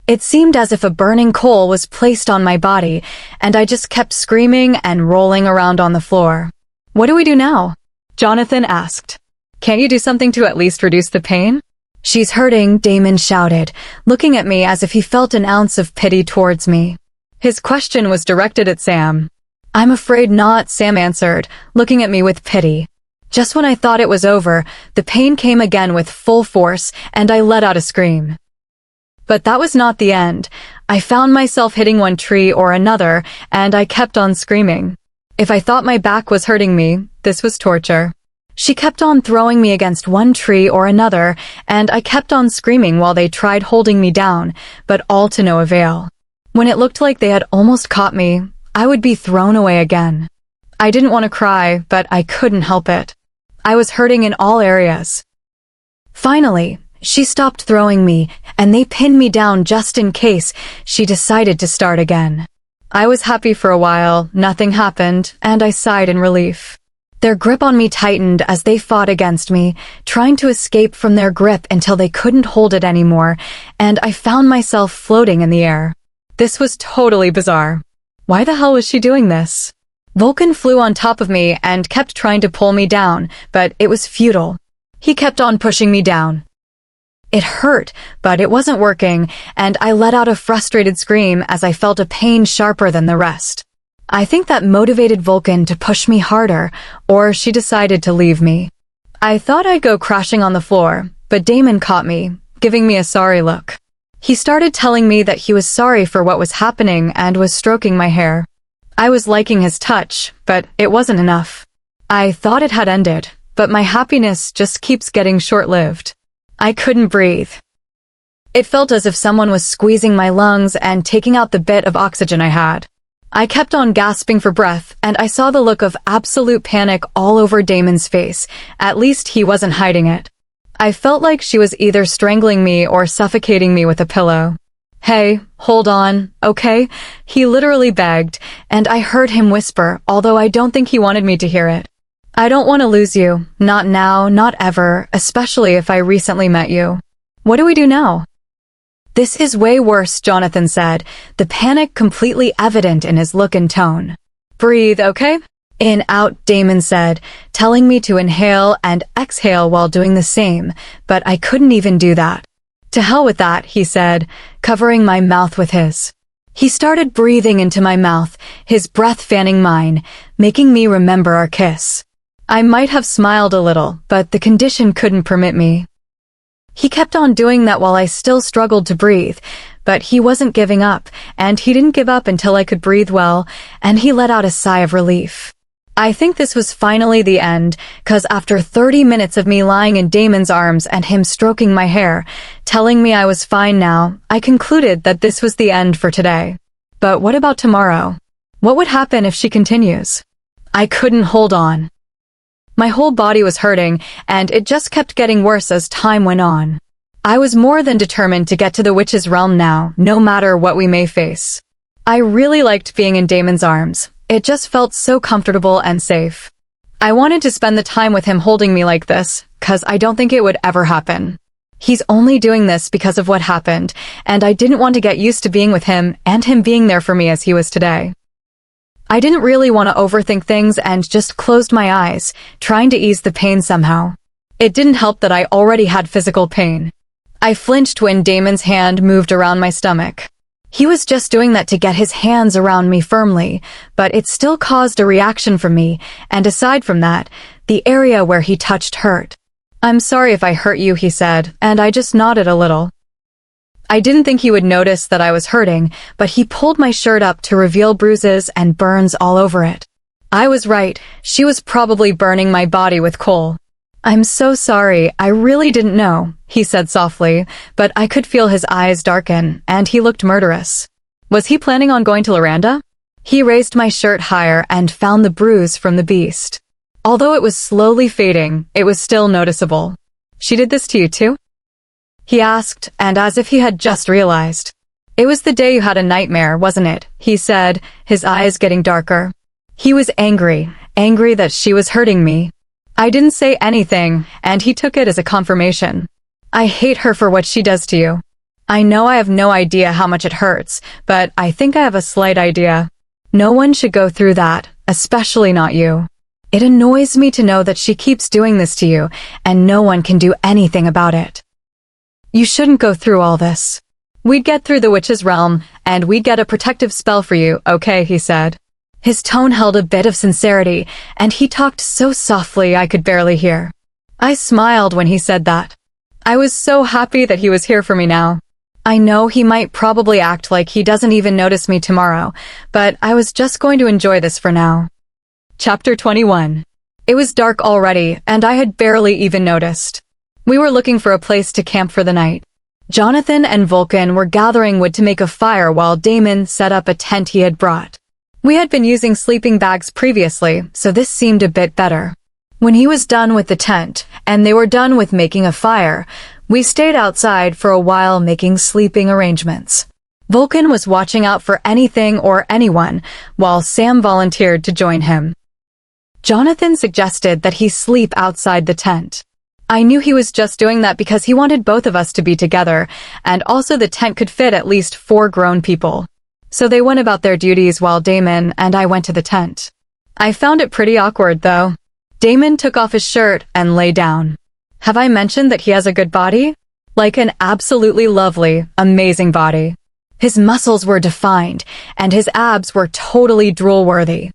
It seemed as if a burning coal was placed on my body, and I just kept screaming and rolling around on the floor. What do we do now? Jonathan asked. Can't you do something to at least reduce the pain? She's hurting, Damon shouted, looking at me as if he felt an ounce of pity towards me. His question was directed at Sam. I'm afraid not, Sam answered, looking at me with pity. Just when I thought it was over, the pain came again with full force, and I let out a scream. But that was not the end. I found myself hitting one tree or another, and I kept on screaming. If I thought my back was hurting me, this was torture. She kept on throwing me against one tree or another, and I kept on screaming while they tried holding me down, but all to no avail. When it looked like they had almost caught me, I would be thrown away again. I didn't want to cry, but I couldn't help it. I was hurting in all areas. Finally, she stopped throwing me, and they pinned me down just in case she decided to start again. I was happy for a while, nothing happened, and I sighed in relief. Their grip on me tightened as they fought against me, trying to escape from their grip until they couldn't hold it anymore, and I found myself floating in the air. This was totally bizarre. Why the hell was she doing this? Vulcan flew on top of me and kept trying to pull me down, but it was futile. He kept on pushing me down. It hurt, but it wasn't working, and I let out a frustrated scream as I felt a pain sharper than the rest. I think that motivated Vulcan to push me harder, or she decided to leave me. I thought I'd go crashing on the floor, but Damon caught me, giving me a sorry look. He started telling me that he was sorry for what was happening and was stroking my hair. I was liking his touch, but it wasn't enough. I thought it had ended, but my happiness just keeps getting short-lived. I couldn't breathe. It felt as if someone was squeezing my lungs and taking out the bit of oxygen I had. I kept on gasping for breath, and I saw the look of absolute panic all over Damon's face. At least he wasn't hiding it. I felt like she was either strangling me or suffocating me with a pillow. Hey, hold on, okay? He literally begged, and I heard him whisper, although I don't think he wanted me to hear it. I don't want to lose you. Not now, not ever, especially if I recently met you. What do we do now? This is way worse, Jonathan said, the panic completely evident in his look and tone. Breathe, okay? In, out, Damon said, telling me to inhale and exhale while doing the same, but I couldn't even do that. To hell with that, he said, covering my mouth with his. He started breathing into my mouth, his breath fanning mine, making me remember our kiss. I might have smiled a little, but the condition couldn't permit me. He kept on doing that while I still struggled to breathe, but he wasn't giving up, and he didn't give up until I could breathe well, and he let out a sigh of relief. I think this was finally the end, 'cause after 30 minutes of me lying in Damon's arms and him stroking my hair, telling me I was fine now, I concluded that this was the end for today. But what about tomorrow? What would happen if she continues? I couldn't hold on. My whole body was hurting, and it just kept getting worse as time went on. I was more than determined to get to the witch's realm now, no matter what we may face. I really liked being in Damon's arms. It just felt so comfortable and safe. I wanted to spend the time with him holding me like this, 'cause I don't think it would ever happen. He's only doing this because of what happened, and I didn't want to get used to being with him and him being there for me as he was today. I didn't really want to overthink things and just closed my eyes, trying to ease the pain somehow. It didn't help that I already had physical pain. I flinched when Damon's hand moved around my stomach. He was just doing that to get his hands around me firmly, but it still caused a reaction from me, and aside from that, the area where he touched hurt. "I'm sorry if I hurt you," he said, and I just nodded a little. I didn't think he would notice that I was hurting, but he pulled my shirt up to reveal bruises and burns all over it. I was right, she was probably burning my body with coal. "I'm so sorry, I really didn't know," he said softly, but I could feel his eyes darken, and he looked murderous. Was he planning on going to Loranda? He raised my shirt higher and found the bruise from the beast. Although it was slowly fading, it was still noticeable. "She did this to you too?" he asked, and as if he had just realized. "It was the day you had a nightmare, wasn't it?" he said, his eyes getting darker. He was angry that she was hurting me. I didn't say anything, and he took it as a confirmation. "I hate her for what she does to you. I know I have no idea how much it hurts, but I think I have a slight idea. No one should go through that, especially not you. It annoys me to know that she keeps doing this to you, and no one can do anything about it. You shouldn't go through all this. We'd get through the witch's realm, and we'd get a protective spell for you, okay?" he said. His tone held a bit of sincerity, and he talked so softly I could barely hear. I smiled when he said that. I was so happy that he was here for me now. I know he might probably act like he doesn't even notice me tomorrow, but I was just going to enjoy this for now. Chapter 21. It was dark already, and I had barely even noticed. We were looking for a place to camp for the night. Jonathan and Vulcan were gathering wood to make a fire while Damon set up a tent he had brought. We had been using sleeping bags previously, so this seemed a bit better. When he was done with the tent, and they were done with making a fire, we stayed outside for a while making sleeping arrangements. Vulcan was watching out for anything or anyone, while Sam volunteered to join him. Jonathan suggested that he sleep outside the tent. I knew he was just doing that because he wanted both of us to be together, and also the tent could fit at least 4 grown people. So they went about their duties while Damon and I went to the tent. I found it pretty awkward, though. Damon took off his shirt and lay down. Have I mentioned that he has a good body? Like an absolutely lovely, amazing body. His muscles were defined, and his abs were totally drool-worthy.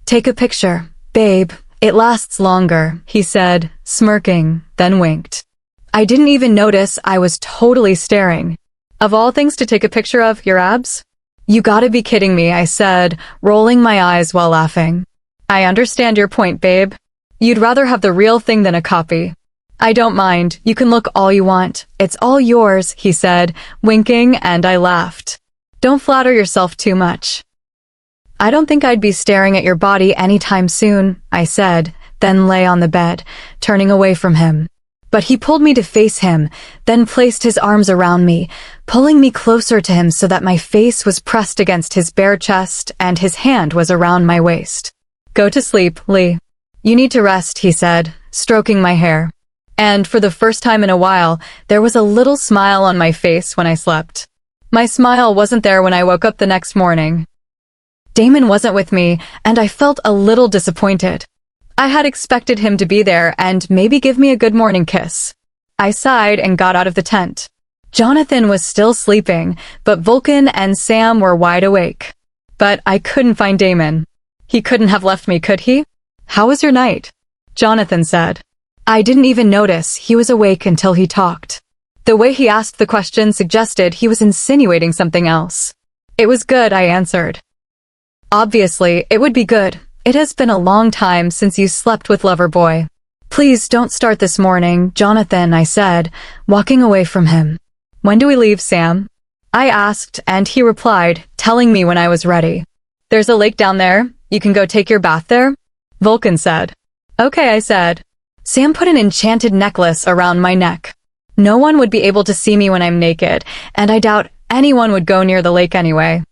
"Take a picture, babe. It lasts longer," he said, smirking, then winked. I didn't even notice I was totally staring. "Of all things to take a picture of, your abs?" "You gotta be kidding me," I said, rolling my eyes while laughing. "I understand your point, babe. You'd rather have the real thing than a copy." "I don't mind. You can look all you want. It's all yours," he said, winking, and I laughed. "Don't flatter yourself too much." "I don't think I'd be staring at your body anytime soon," I said, then lay on the bed, turning away from him. But he pulled me to face him, then placed his arms around me, pulling me closer to him so that my face was pressed against his bare chest and his hand was around my waist. "Go to sleep, Lee. You need to rest," he said, stroking my hair. And for the first time in a while, there was a little smile on my face when I slept. My smile wasn't there when I woke up the next morning. Damon wasn't with me, and I felt a little disappointed. I had expected him to be there and maybe give me a good morning kiss. I sighed and got out of the tent. Jonathan was still sleeping, but Vulcan and Sam were wide awake. But I couldn't find Damon. He couldn't have left me, could he? "How was your night?" Jonathan said. I didn't even notice he was awake until he talked. The way he asked the question suggested he was insinuating something else. "It was good," I answered. Obviously, it would be good. it has been a long time since you slept with Loverboy. Please don't start this morning, Jonathan, I said, walking away from him. When do we leave, Sam? I asked, and he replied, telling me when I was ready. There's a lake down there. You can go take your bath there? Vulcan said. Okay, I said. Sam put an enchanted necklace around my neck. No one would be able to see me when I'm naked, and I doubt anyone would go near the lake anyway.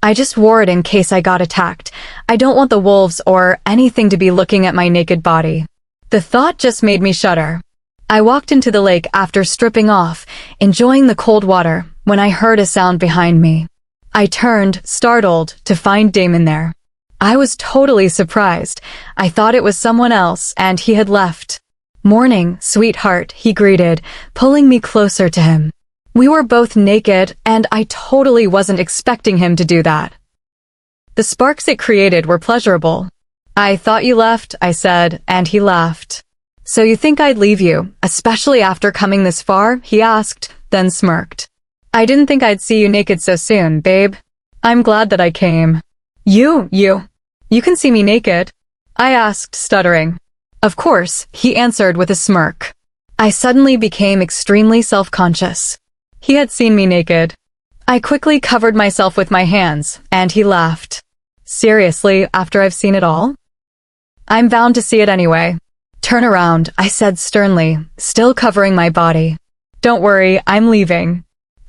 I just wore it in case I got attacked. I don't want the wolves or anything to be looking at my naked body. The thought just made me shudder. I walked into the lake after stripping off, enjoying the cold water, when I heard a sound behind me. I turned, startled, to find Damon there. I was totally surprised. I thought it was someone else, and he had left. Morning, sweetheart, he greeted, pulling me closer to him. We were both naked, and I totally wasn't expecting him to do that. The sparks it created were pleasurable. I thought you left, I said, and he laughed. So you think I'd leave you, especially after coming this far? He asked, then smirked. I didn't think I'd see you naked so soon, babe. I'm glad that I came. You can see me naked? I asked, stuttering. Of course, he answered with a smirk. I suddenly became extremely self-conscious. He had seen me naked. I quickly covered myself with my hands, and he laughed. Seriously, after I've seen it all? I'm bound to see it anyway. Turn around, I said sternly, still covering my body. Don't worry, I'm leaving.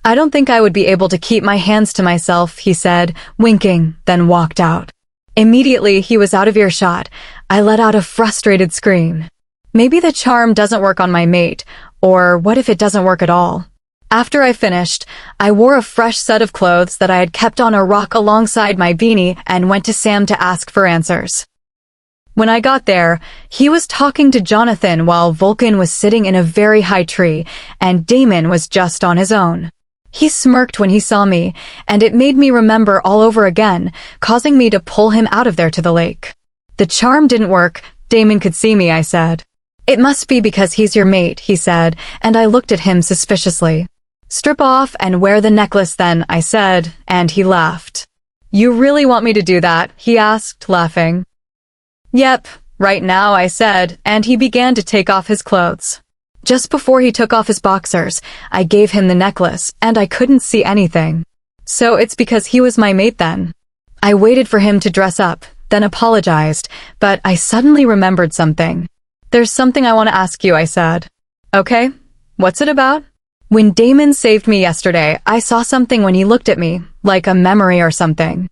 I don't think I would be able to keep my hands to myself, he said, winking, then walked out. Immediately, he was out of earshot. I let out a frustrated scream. Maybe the charm doesn't work on my mate, or what if it doesn't work at all? After I finished, I wore a fresh set of clothes that I had kept on a rock alongside my beanie and went to Sam to ask for answers. When I got there, he was talking to Jonathan while Vulcan was sitting in a very high tree, and Damon was just on his own. He smirked when he saw me, and it made me remember all over again, causing me to pull him out of there to the lake. The charm didn't work. Damon could see me, I said. It must be because he's your mate, he said, and I looked at him suspiciously. Strip off and wear the necklace then, I said, and he laughed. You really want me to do that? He asked, laughing. Yep, right now, I said, and he began to take off his clothes. Just before he took off his boxers, I gave him the necklace, and I couldn't see anything. So it's because he was my mate then. I waited for him to dress up, then apologized, but I suddenly remembered something. There's something I want to ask you, I said. Okay, what's it about? When Damon saved me yesterday, I saw something when he looked at me, like a memory or something.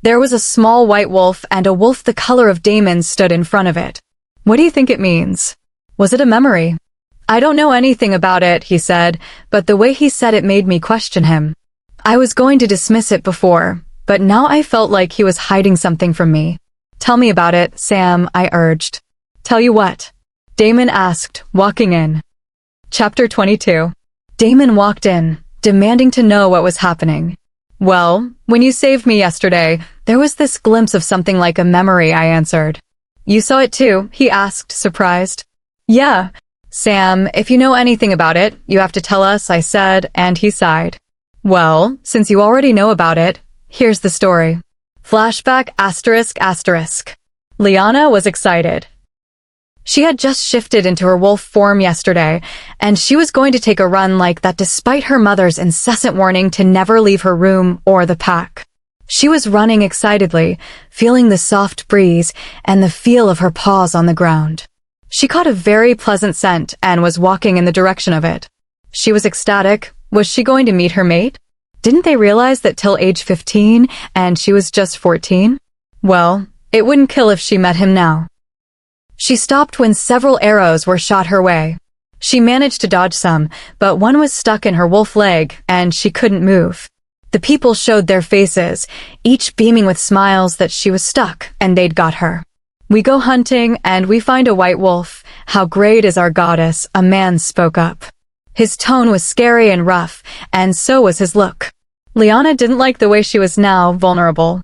There was a small white wolf, and a wolf the color of Damon stood in front of it. What do you think it means? Was it a memory? I don't know anything about it, he said, but the way he said it made me question him. I was going to dismiss it before, but now I felt like he was hiding something from me. Tell me about it, Sam, I urged. Tell you what? Damon asked, walking in. Chapter 22. Damon walked in, demanding to know what was happening. Well, when you saved me yesterday, there was this glimpse of something like a memory, I answered. You saw it too? He asked, surprised. Yeah. Sam, if you know anything about it, you have to tell us, I said, and he sighed. Well, since you already know about it, here's the story. Flashback ***. Liana was excited. She had just shifted into her wolf form yesterday, and she was going to take a run like that despite her mother's incessant warning to never leave her room or the pack. She was running excitedly, feeling the soft breeze and the feel of her paws on the ground. She caught a very pleasant scent and was walking in the direction of it. She was ecstatic. Was she going to meet her mate? Didn't they realize that till age 15 and she was just 14? Well, it wouldn't kill if she met him now. She stopped when several arrows were shot her way. She managed to dodge some, but one was stuck in her wolf leg and she couldn't move. The people showed their faces, each beaming with smiles that she was stuck and they'd got her. We go hunting and we find a white wolf. How great is our goddess, a man spoke up. His tone was scary and rough, and so was his look. Liana didn't like the way she was now vulnerable.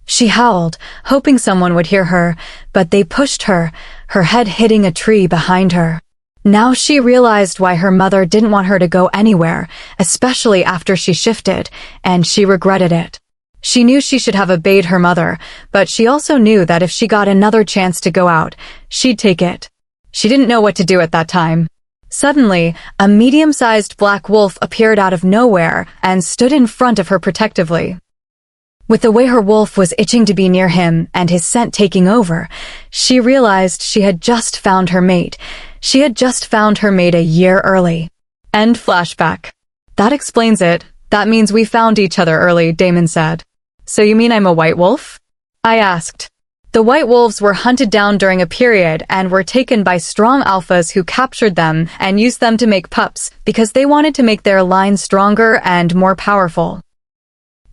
She howled, hoping someone would hear her, but they pushed her, her head hitting a tree behind her. Now she realized why her mother didn't want her to go anywhere, especially after she shifted, and she regretted it. She knew she should have obeyed her mother, but she also knew that if she got another chance to go out, she'd take it. She didn't know what to do at that time. Suddenly, a medium-sized black wolf appeared out of nowhere and stood in front of her protectively. With the way her wolf was itching to be near him and his scent taking over, she realized she had just found her mate. She had just found her mate a year early. End flashback. That explains it. That means we found each other early, Damon said. So you mean I'm a white wolf? I asked. The white wolves were hunted down during a period and were taken by strong alphas who captured them and used them to make pups because they wanted to make their line stronger and more powerful.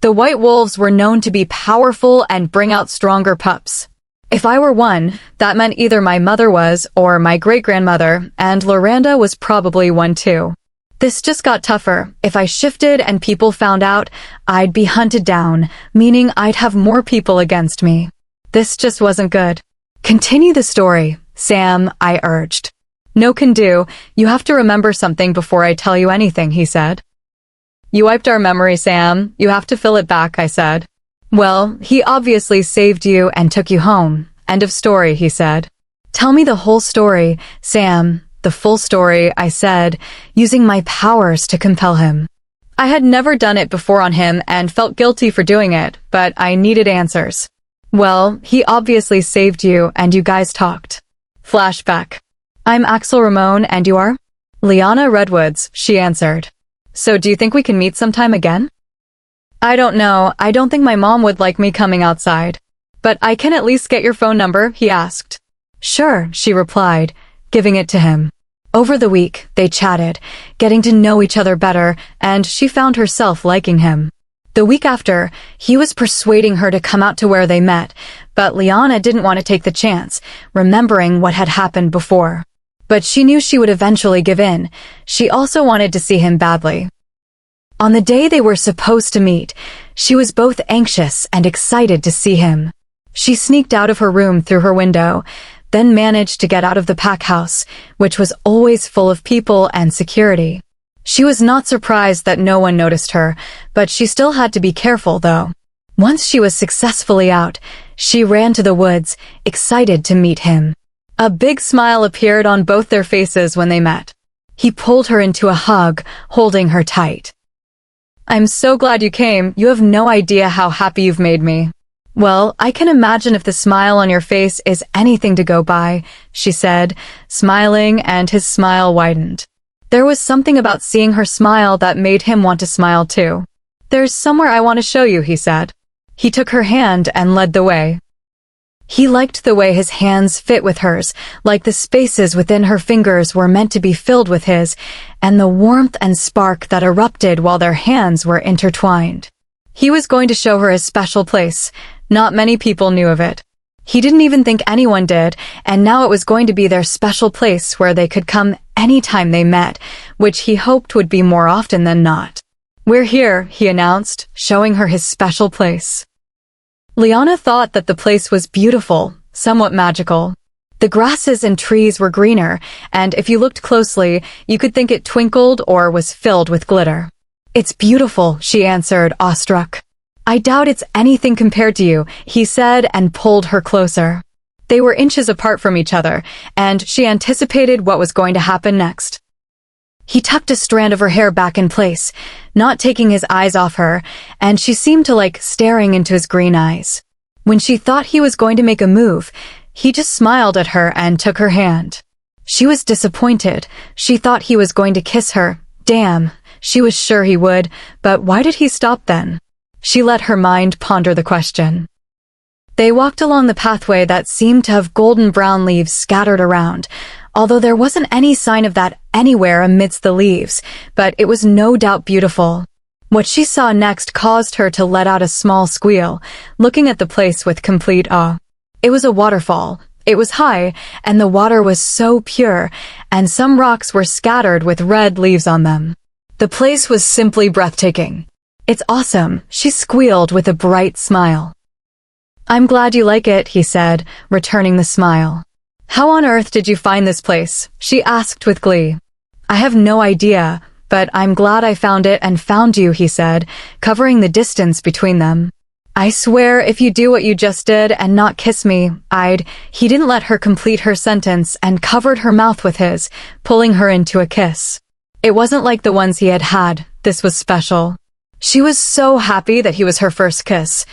The white wolves were known to be powerful and bring out stronger pups. If I were one, that meant either my mother was or my great-grandmother, and Loranda was probably one too. This just got tougher. If I shifted and people found out, I'd be hunted down, meaning I'd have more people against me. This just wasn't good. Continue the story, Sam, I urged. No can do. You have to remember something before I tell you anything, he said. You wiped our memory, Sam. You have to fill it back, I said. Well, he obviously saved you and took you home. End of story, he said. Tell me the whole story, Sam. The full story, I said, using my powers to compel him. I had never done it before on him and felt guilty for doing it, but I needed answers. Well, he obviously saved you and you guys talked. Flashback. I'm Axel Ramon and you are? Liana Redwoods, she answered. So do you think we can meet sometime again? I don't know. I don't think my mom would like me coming outside. But I can at least get your phone number, he asked. Sure, she replied, giving it to him. Over the week, they chatted, getting to know each other better, and she found herself liking him. The week after, he was persuading her to come out to where they met, but Liana didn't want to take the chance, remembering what had happened before. But she knew she would eventually give in. She also wanted to see him badly. On the day they were supposed to meet, she was both anxious and excited to see him. She sneaked out of her room through her window, then managed to get out of the pack house, which was always full of people and security. She was not surprised that no one noticed her, but she still had to be careful, though. Once she was successfully out, she ran to the woods, excited to meet him. A big smile appeared on both their faces when they met. He pulled her into a hug, holding her tight. I'm so glad you came. You have no idea how happy you've made me. Well, I can imagine if the smile on your face is anything to go by, she said, smiling, and his smile widened. There was something about seeing her smile that made him want to smile too. There's somewhere I want to show you, he said. He took her hand and led the way. He liked the way his hands fit with hers, like the spaces within her fingers were meant to be filled with his, and the warmth and spark that erupted while their hands were intertwined. He was going to show her his special place. Not many people knew of it. He didn't even think anyone did, and now it was going to be their special place where they could come anytime they met, which he hoped would be more often than not. We're here, he announced, showing her his special place. Liana thought that the place was beautiful, somewhat magical. The grasses and trees were greener, and if you looked closely, you could think it twinkled or was filled with glitter. It's beautiful, she answered, awestruck. I doubt it's anything compared to you, he said and pulled her closer. They were inches apart from each other, and she anticipated what was going to happen next. He tucked a strand of her hair back in place, not taking his eyes off her, and she seemed to like staring into his green eyes. When she thought he was going to make a move, he just smiled at her and took her hand. She was disappointed. She thought he was going to kiss her. Damn, she was sure he would, but why did he stop then? She let her mind ponder the question. They walked along the pathway that seemed to have golden brown leaves scattered around, although there wasn't any sign of that anywhere amidst the leaves, but it was no doubt beautiful. What she saw next caused her to let out a small squeal, looking at the place with complete awe. It was a waterfall. It was high, and the water was so pure, and some rocks were scattered with red leaves on them. The place was simply breathtaking. It's awesome, she squealed with a bright smile. I'm glad you like it, he said, returning the smile. How on earth did you find this place? She asked with glee. I have no idea, but I'm glad I found it and found you, he said, covering the distance between them. I swear if you do what you just did and not kiss me, He didn't let her complete her sentence and covered her mouth with his, pulling her into a kiss. It wasn't like the ones he had had. This was special. She was so happy that he was her first kiss.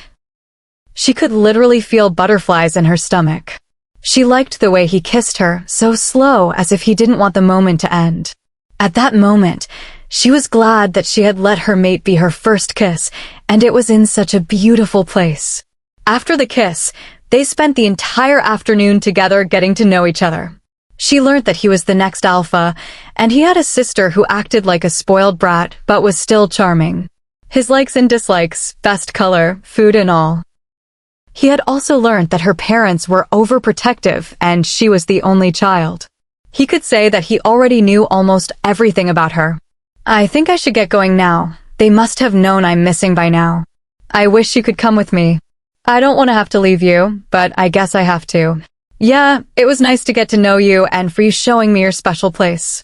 She could literally feel butterflies in her stomach. She liked the way he kissed her, so slow as if he didn't want the moment to end. At that moment, she was glad that she had let her mate be her first kiss, and it was in such a beautiful place. After the kiss, they spent the entire afternoon together getting to know each other. She learned that he was the next alpha, and he had a sister who acted like a spoiled brat but was still charming. His likes and dislikes, best color, food and all. He had also learned that her parents were overprotective and she was the only child. He could say that he already knew almost everything about her. I think I should get going now. They must have known I'm missing by now. I wish you could come with me. I don't want to have to leave you, but I guess I have to. Yeah, it was nice to get to know you and for you showing me your special place.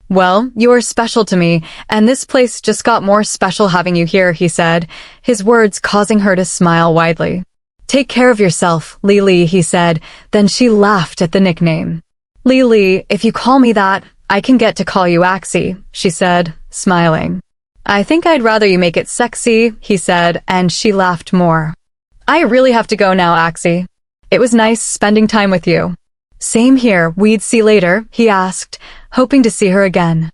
Well, you are special to me, and this place just got more special having you here, he said, his words causing her to smile widely. Take care of yourself, Lily, he said, then she laughed at the nickname. Lily, if you call me that, I can get to call you Axie, she said, smiling. I think I'd rather you make it sexy, he said, and she laughed more. I really have to go now, Axie. It was nice spending time with you. Same here, we'd see later, he asked, hoping to see her again.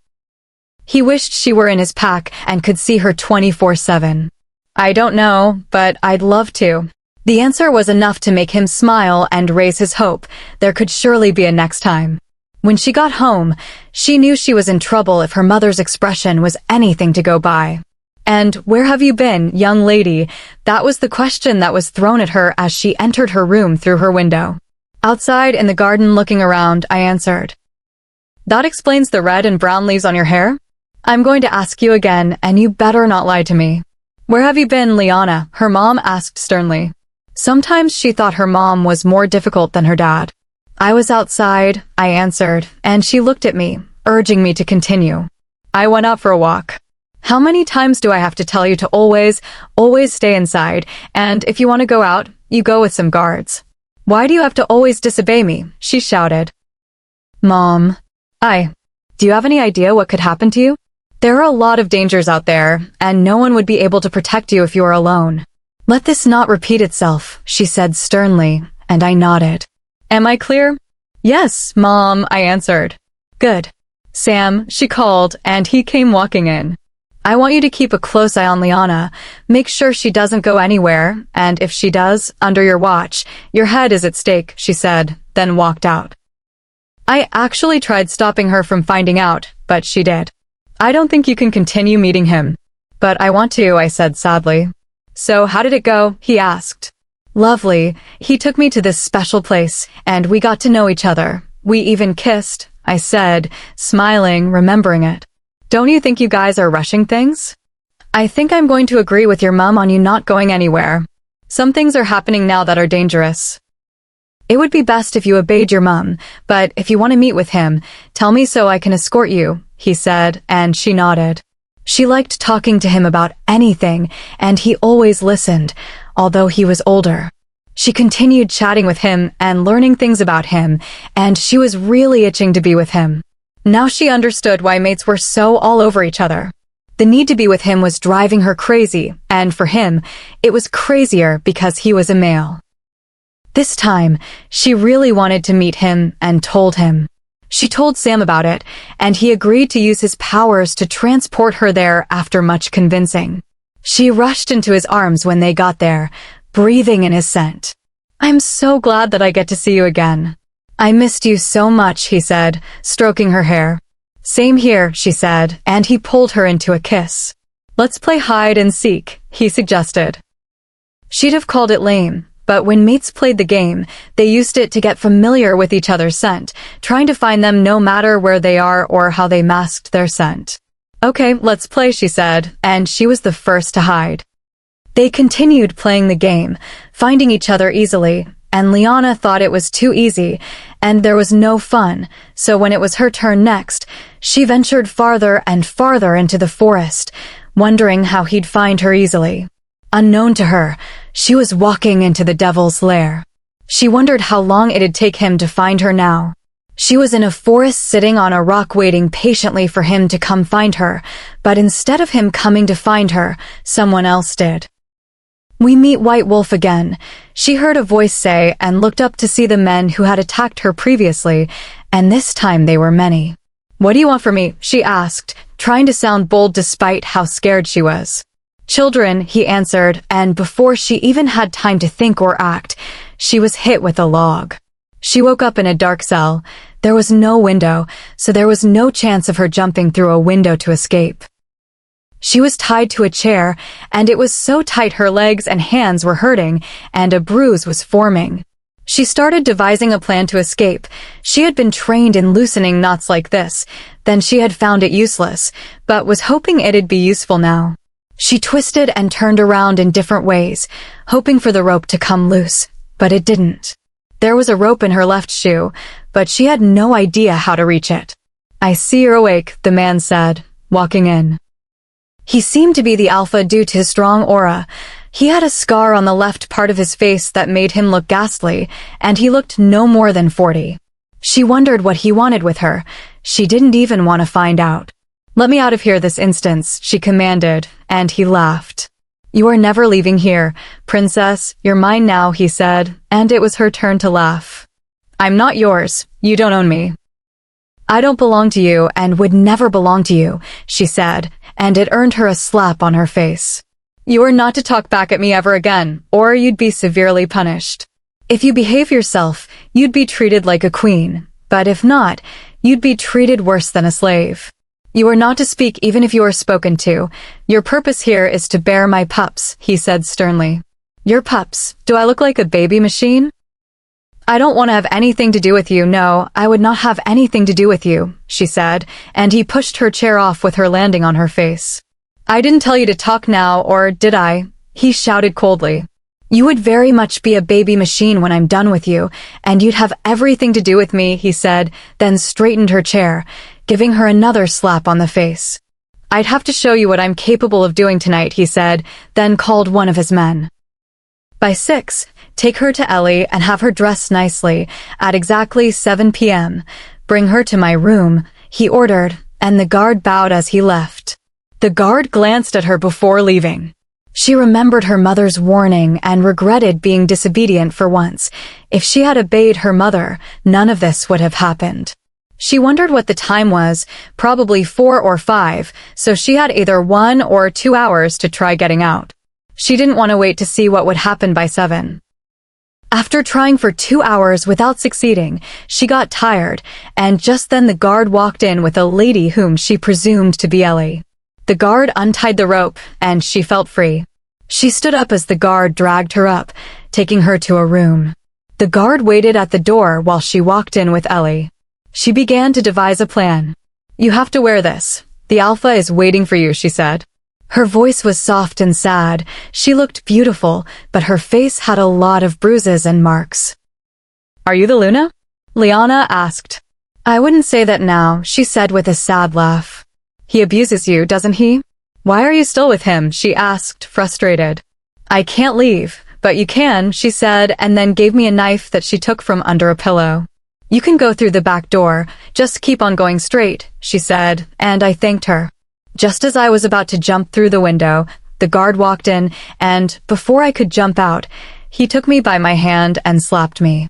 He wished she were in his pack and could see her 24/7. I don't know, but I'd love to. The answer was enough to make him smile and raise his hope. There could surely be a next time. When she got home, she knew she was in trouble if her mother's expression was anything to go by. And where have you been, young lady? That was the question that was thrown at her as she entered her room through her window. Outside in the garden looking around, I answered. That explains the red and brown leaves on your hair? I'm going to ask you again, and you better not lie to me. Where have you been, Liana? Her mom asked sternly. Sometimes she thought her mom was more difficult than her dad. I was outside, I answered, and she looked at me, urging me to continue. I went out for a walk. How many times do I have to tell you to always stay inside, and if you want to go out, you go with some guards? Why do you have to always disobey me? She shouted. Mom. Do you have any idea what could happen to you? There are a lot of dangers out there, and no one would be able to protect you if you are alone. Let this not repeat itself, she said sternly, and I nodded. Am I clear? Yes, Mom, I answered. Good. Sam, she called, and he came walking in. I want you to keep a close eye on Liana. Make sure she doesn't go anywhere, and if she does, under your watch, your head is at stake, she said, then walked out. I actually tried stopping her from finding out, but she did. I don't think you can continue meeting him. But I want to, I said sadly. So how did it go? He asked. Lovely. He took me to this special place, and we got to know each other. We even kissed, I said, smiling, remembering it. Don't you think you guys are rushing things? I think I'm going to agree with your mom on you not going anywhere. Some things are happening now that are dangerous. It would be best if you obeyed your mom, but if you want to meet with him, tell me so I can escort you, he said, and she nodded. She liked talking to him about anything, and he always listened, although he was older. She continued chatting with him and learning things about him, and she was really itching to be with him. Now she understood why mates were so all over each other. The need to be with him was driving her crazy, and for him, it was crazier because he was a male. This time, she really wanted to meet him and told him. She told Sam about it, and he agreed to use his powers to transport her there after much convincing. She rushed into his arms when they got there, breathing in his scent. I'm so glad that I get to see you again. I missed you so much, he said, stroking her hair. Same here, she said, and he pulled her into a kiss. Let's play hide and seek, he suggested. She'd have called it lame, but when mates played the game, they used it to get familiar with each other's scent, trying to find them no matter where they are or how they masked their scent. Okay, let's play, she said, and she was the first to hide. They continued playing the game, finding each other easily, and Liana thought it was too easy, and there was no fun, so when it was her turn next, she ventured farther and farther into the forest, wondering how he'd find her easily. Unknown to her, She was walking into the devil's lair. She wondered how long it'd take him to find her now. She was in a forest sitting on a rock waiting patiently for him to come find her, but instead of him coming to find her, someone else did. "We meet White Wolf again," she heard a voice say and looked up to see the men who had attacked her previously, and this time they were many. "What do you want from me?" she asked, trying to sound bold despite how scared she was. "Children," he answered, and before she even had time to think or act, she was hit with a log. She woke up in a dark cell. There was no window, so there was no chance of her jumping through a window to escape. She was tied to a chair, and it was so tight her legs and hands were hurting, and a bruise was forming. She started devising a plan to escape. She had been trained in loosening knots like this, then she had found it useless, but was hoping it'd be useful now. She twisted and turned around in different ways, hoping for the rope to come loose, but it didn't. There was a rope in her left shoe, but she had no idea how to reach it. "I see you're awake," the man said, walking in. He seemed to be the alpha due to his strong aura. He had a scar on the left part of his face that made him look ghastly, and he looked no more than 40. She wondered what he wanted with her. She didn't even want to find out. "Let me out of here this instant," she commanded, and he laughed. "You are never leaving here, princess. You're mine now," he said, and it was her turn to laugh. "I'm not yours. You don't own me." "I don't belong to you and would never belong to you," she said, and it earned her a slap on her face. "You are not to talk back at me ever again, or you'd be severely punished. If you behave yourself, you'd be treated like a queen, but if not, you'd be treated worse than a slave. You are not to speak even if you are spoken to. Your purpose here is to bear my pups," he said sternly. "Your pups? Do I look like a baby machine?" "I don't want to have anything to do with you. No, I would not have anything to do with you," she said, and he pushed her chair off with her landing on her face. "I didn't tell you to talk now, or did I?" he shouted coldly. "You would very much be a baby machine when I'm done with you, and you'd have everything to do with me," he said, then straightened her chair, giving her another slap on the face. "I'd have to show you what I'm capable of doing tonight," he said, then called one of his men. "By 6, take her to Ellie and have her dressed nicely at exactly 7 p.m. Bring her to my room," he ordered, and the guard bowed as he left. The guard glanced at her before leaving. She remembered her mother's warning and regretted being disobedient for once. If she had obeyed her mother, none of this would have happened. She wondered what the time was, probably 4 or 5, so she had either 1 or 2 hours to try getting out. She didn't want to wait to see what would happen by 7. After trying for 2 hours without succeeding, she got tired, and just then the guard walked in with a lady whom she presumed to be Ellie. The guard untied the rope, and she felt free. She stood up as the guard dragged her up, taking her to a room. The guard waited at the door while she walked in with Ellie. She began to devise a plan. "You have to wear this. The alpha is waiting for you," she said. Her voice was soft and sad. She looked beautiful, but her face had a lot of bruises and marks. "Are you the Luna?" Liana asked. "I wouldn't say that now," she said with a sad laugh. "He abuses you, doesn't he?" "Why are you still with him?" she asked, frustrated. "I can't leave, but you can," she said, and then gave me a knife that she took from under a pillow. "You can go through the back door. Just keep on going straight," she said, and I thanked her. Just as I was about to jump through the window, the guard walked in, and before I could jump out, he took me by my hand and slapped me.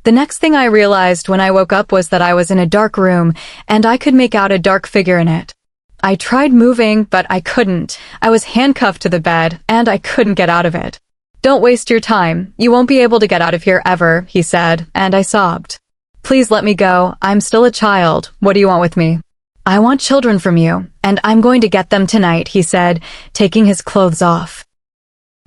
The next thing I realized when I woke up was that I was in a dark room, and I could make out a dark figure in it. I tried moving, but I couldn't. I was handcuffed to the bed, and I couldn't get out of it. "Don't waste your time. You won't be able to get out of here ever," he said, and I sobbed. "Please let me go. I'm still a child. What do you want with me?" "I want children from you, and I'm going to get them tonight," he said, taking his clothes off.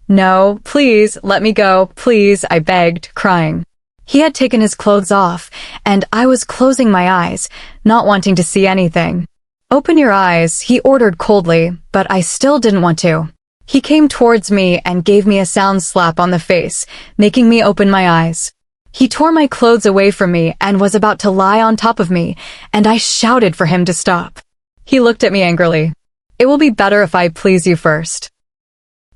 "No, please, let me go, please," I begged, crying. He had taken his clothes off, and I was closing my eyes, not wanting to see anything. "Open your eyes," he ordered coldly, but I still didn't want to. He came towards me and gave me a sound slap on the face, making me open my eyes. He tore my clothes away from me and was about to lie on top of me, and I shouted for him to stop. He looked at me angrily. "It will be better if I please you first."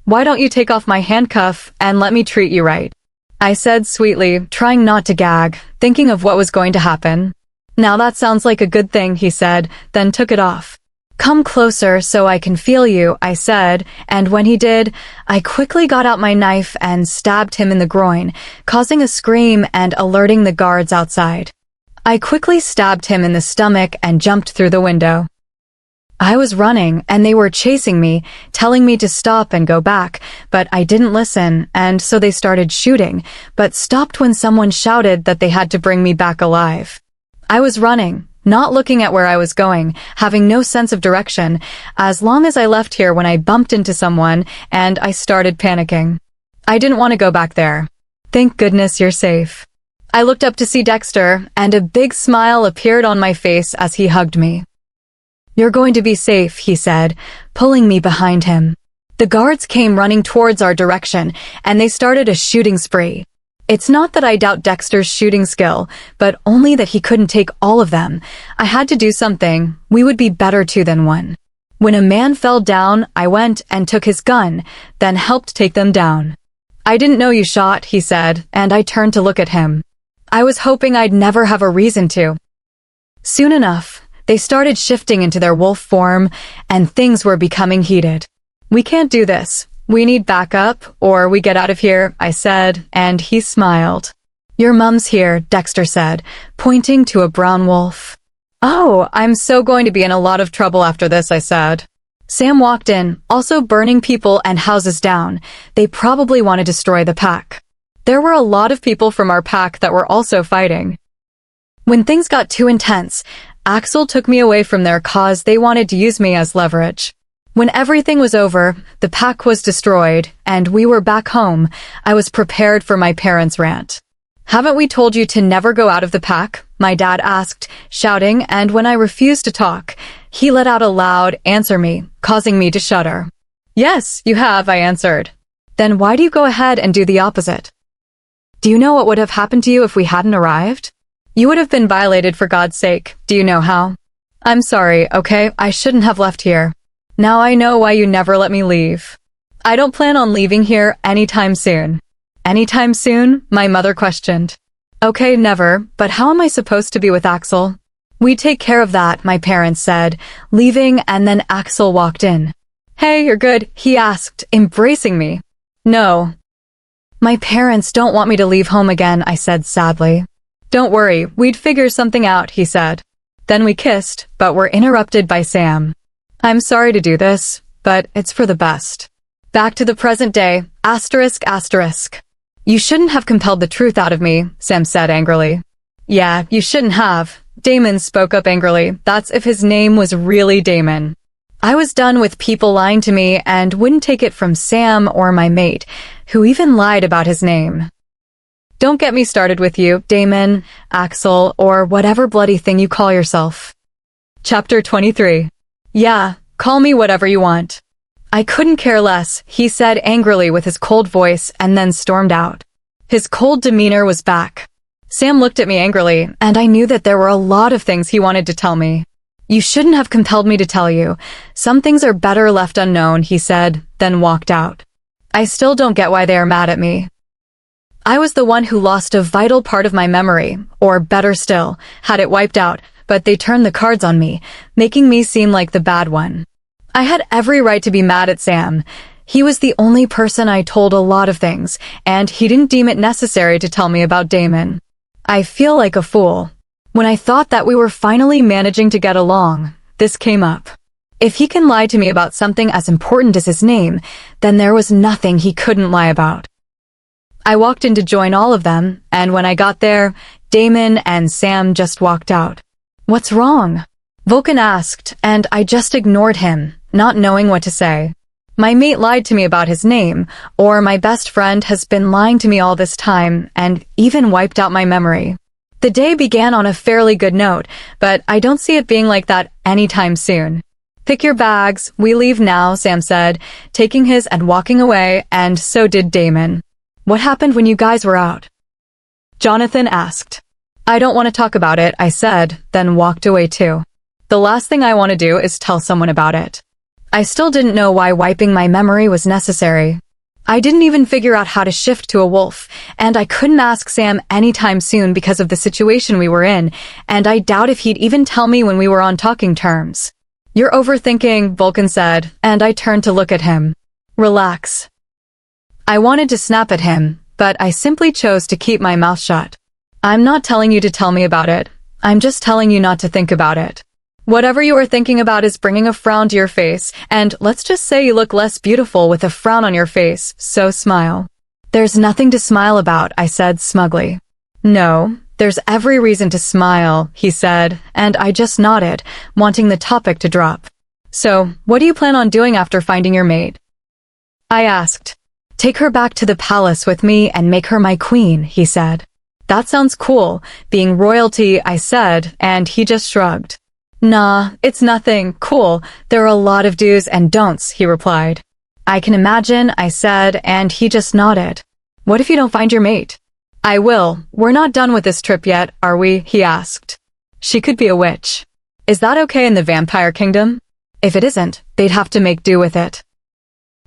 Why don't you take off my handcuff and let me treat you right? I said sweetly, trying not to gag, thinking of what was going to happen. Now that sounds like a good thing, he said, then took it off. Come closer so I can feel you, I said, and when he did, I quickly got out my knife and stabbed him in the groin, causing a scream and alerting the guards outside. I quickly stabbed him in the stomach and jumped through the window. I was running, and they were chasing me, telling me to stop and go back, but I didn't listen, and so they started shooting, but stopped when someone shouted that they had to bring me back alive. I was running, not looking at where I was going, having no sense of direction, as long as I left here when I bumped into someone, and I started panicking. I didn't want to go back there. Thank goodness you're safe. I looked up to see Dexter, and a big smile appeared on my face as he hugged me. You're going to be safe, he said, pulling me behind him. The guards came running towards our direction, and they started a shooting spree. It's not that I doubt Dexter's shooting skill, but only that he couldn't take all of them. I had to do something. We would be better two than one. When a man fell down, I went and took his gun, then helped take them down. I didn't know you shot, he said, and I turned to look at him. I was hoping I'd never have a reason to. Soon enough, they started shifting into their wolf form, and things were becoming heated. We can't do this. We need backup, or we get out of here, I said, and he smiled. Your mum's here, Dexter said, pointing to a brown wolf. Oh, I'm so going to be in a lot of trouble after this, I said. Sam walked in, also burning people and houses down. They probably want to destroy the pack. There were a lot of people from our pack that were also fighting. When things got too intense, Axel took me away from there cause they wanted to use me as leverage. When everything was over, the pack was destroyed, and we were back home, I was prepared for my parents' rant. Haven't we told you to never go out of the pack? My dad asked, shouting, and when I refused to talk, he let out a loud answer me, causing me to shudder. Yes, you have, I answered. Then why do you go ahead and do the opposite? Do you know what would have happened to you if we hadn't arrived? You would have been violated for God's sake. Do you know how? I'm sorry, okay? I shouldn't have left here. Now I know why you never let me leave. I don't plan on leaving here anytime soon. Anytime soon? My mother questioned. Okay, never, but how am I supposed to be with Axel? We take care of that, my parents said, leaving, and then Axel walked in. Hey, you're good, he asked, embracing me. No. My parents don't want me to leave home again, I said sadly. Don't worry, we'd figure something out, he said. Then we kissed, but were interrupted by Sam. I'm sorry to do this, but it's for the best. Back to the present day, ***. You shouldn't have compelled the truth out of me, Sam said angrily. Yeah, you shouldn't have. Damon spoke up angrily. That's if his name was really Damon. I was done with people lying to me and wouldn't take it from Sam or my mate, who even lied about his name. Don't get me started with you, Damon, Axel, or whatever bloody thing you call yourself. Chapter 23. Yeah, call me whatever you want. I couldn't care less, he said angrily with his cold voice and then stormed out. His cold demeanor was back. Sam looked at me angrily, and I knew that there were a lot of things he wanted to tell me. You shouldn't have compelled me to tell you. Some things are better left unknown, he said, then walked out. I still don't get why they are mad at me. I was the one who lost a vital part of my memory, or better still, had it wiped out, but they turned the cards on me, making me seem like the bad one. I had every right to be mad at Sam. He was the only person I told a lot of things, and he didn't deem it necessary to tell me about Damon. I feel like a fool. When I thought that we were finally managing to get along, this came up. If he can lie to me about something as important as his name, then there was nothing he couldn't lie about. I walked in to join all of them, and when I got there, Damon and Sam just walked out. What's wrong? Vulcan asked, and I just ignored him, not knowing what to say. My mate lied to me about his name, or my best friend has been lying to me all this time, and even wiped out my memory. The day began on a fairly good note, but I don't see it being like that anytime soon. Pick your bags, we leave now, Sam said, taking his and walking away, and so did Damon. What happened when you guys were out? Jonathan asked. I don't want to talk about it, I said, then walked away too. The last thing I want to do is tell someone about it. I still didn't know why wiping my memory was necessary. I didn't even figure out how to shift to a wolf, and I couldn't ask Sam anytime soon because of the situation we were in, and I doubt if he'd even tell me when we were on talking terms. You're overthinking, Vulcan said, and I turned to look at him. Relax. I wanted to snap at him, but I simply chose to keep my mouth shut. I'm not telling you to tell me about it. I'm just telling you not to think about it. Whatever you are thinking about is bringing a frown to your face, and let's just say you look less beautiful with a frown on your face, so smile. There's nothing to smile about, I said smugly. No, there's every reason to smile, he said, and I just nodded, wanting the topic to drop. So, what do you plan on doing after finding your mate? I asked. Take her back to the palace with me and make her my queen, he said. That sounds cool, being royalty, I said, and he just shrugged. Nah, it's nothing. Cool. There are a lot of do's and don'ts, he replied. I can imagine, I said, and he just nodded. What if you don't find your mate? I will. We're not done with this trip yet, are we? He asked. She could be a witch. Is that okay in the vampire kingdom? If it isn't, they'd have to make do with it.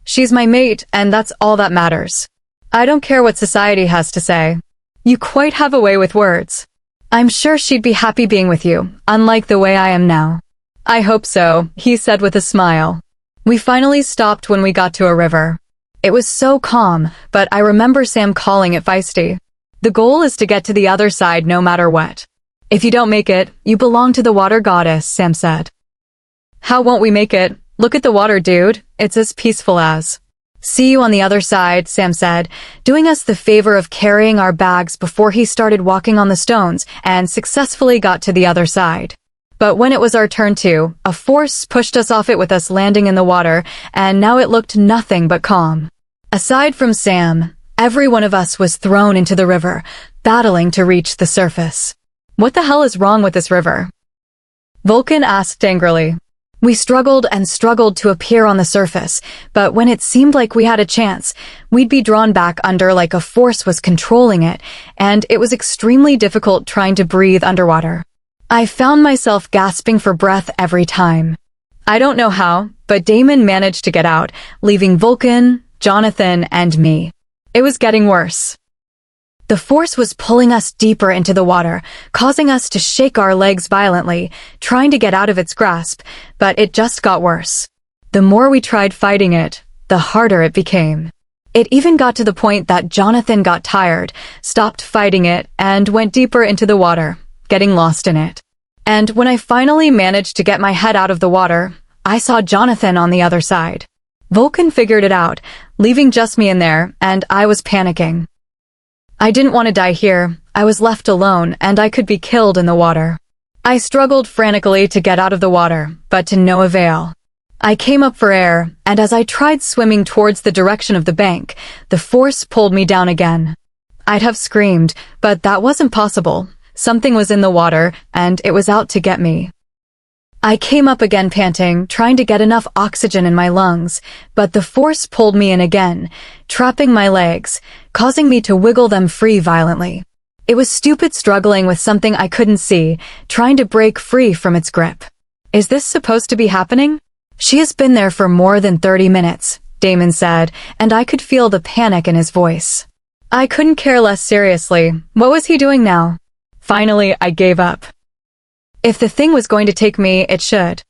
She's my mate, and that's all that matters. I don't care what society has to say. You quite have a way with words. I'm sure she'd be happy being with you, unlike the way I am now. I hope so, he said with a smile. We finally stopped when we got to a river. It was so calm, but I remember Sam calling it feisty. The goal is to get to the other side no matter what. If you don't make it, you belong to the water goddess, Sam said. How won't we make it? Look at the water, dude. It's as peaceful as. See you on the other side, Sam said, doing us the favor of carrying our bags before he started walking on the stones and successfully got to the other side. But when it was our turn to, a force pushed us off it with us landing in the water, and now it looked nothing but calm. Aside from Sam, every one of us was thrown into the river, battling to reach the surface. What the hell is wrong with this river? Vulcan asked angrily. We struggled and struggled to appear on the surface, but when it seemed like we had a chance, we'd be drawn back under like a force was controlling it, and it was extremely difficult trying to breathe underwater. I found myself gasping for breath every time. I don't know how, but Damon managed to get out, leaving Vulcan, Jonathan, and me. It was getting worse. The force was pulling us deeper into the water, causing us to shake our legs violently, trying to get out of its grasp, but it just got worse. The more we tried fighting it, the harder it became. It even got to the point that Jonathan got tired, stopped fighting it, and went deeper into the water, getting lost in it. And when I finally managed to get my head out of the water, I saw Jonathan on the other side. Vulcan figured it out, leaving just me in there, and I was panicking. I didn't want to die here. I was left alone, and I could be killed in the water. I struggled frantically to get out of the water, but to no avail. I came up for air, and as I tried swimming towards the direction of the bank, the force pulled me down again. I'd have screamed, but that wasn't possible. Something was in the water, and it was out to get me. I came up again panting, trying to get enough oxygen in my lungs, but the force pulled me in again, trapping my legs, causing me to wiggle them free violently. It was stupid struggling with something I couldn't see, trying to break free from its grip. Is this supposed to be happening? She has been there for more than 30 minutes, Damon said, and I could feel the panic in his voice. I couldn't care less seriously. What was he doing now? Finally, I gave up. If the thing was going to take me, it should.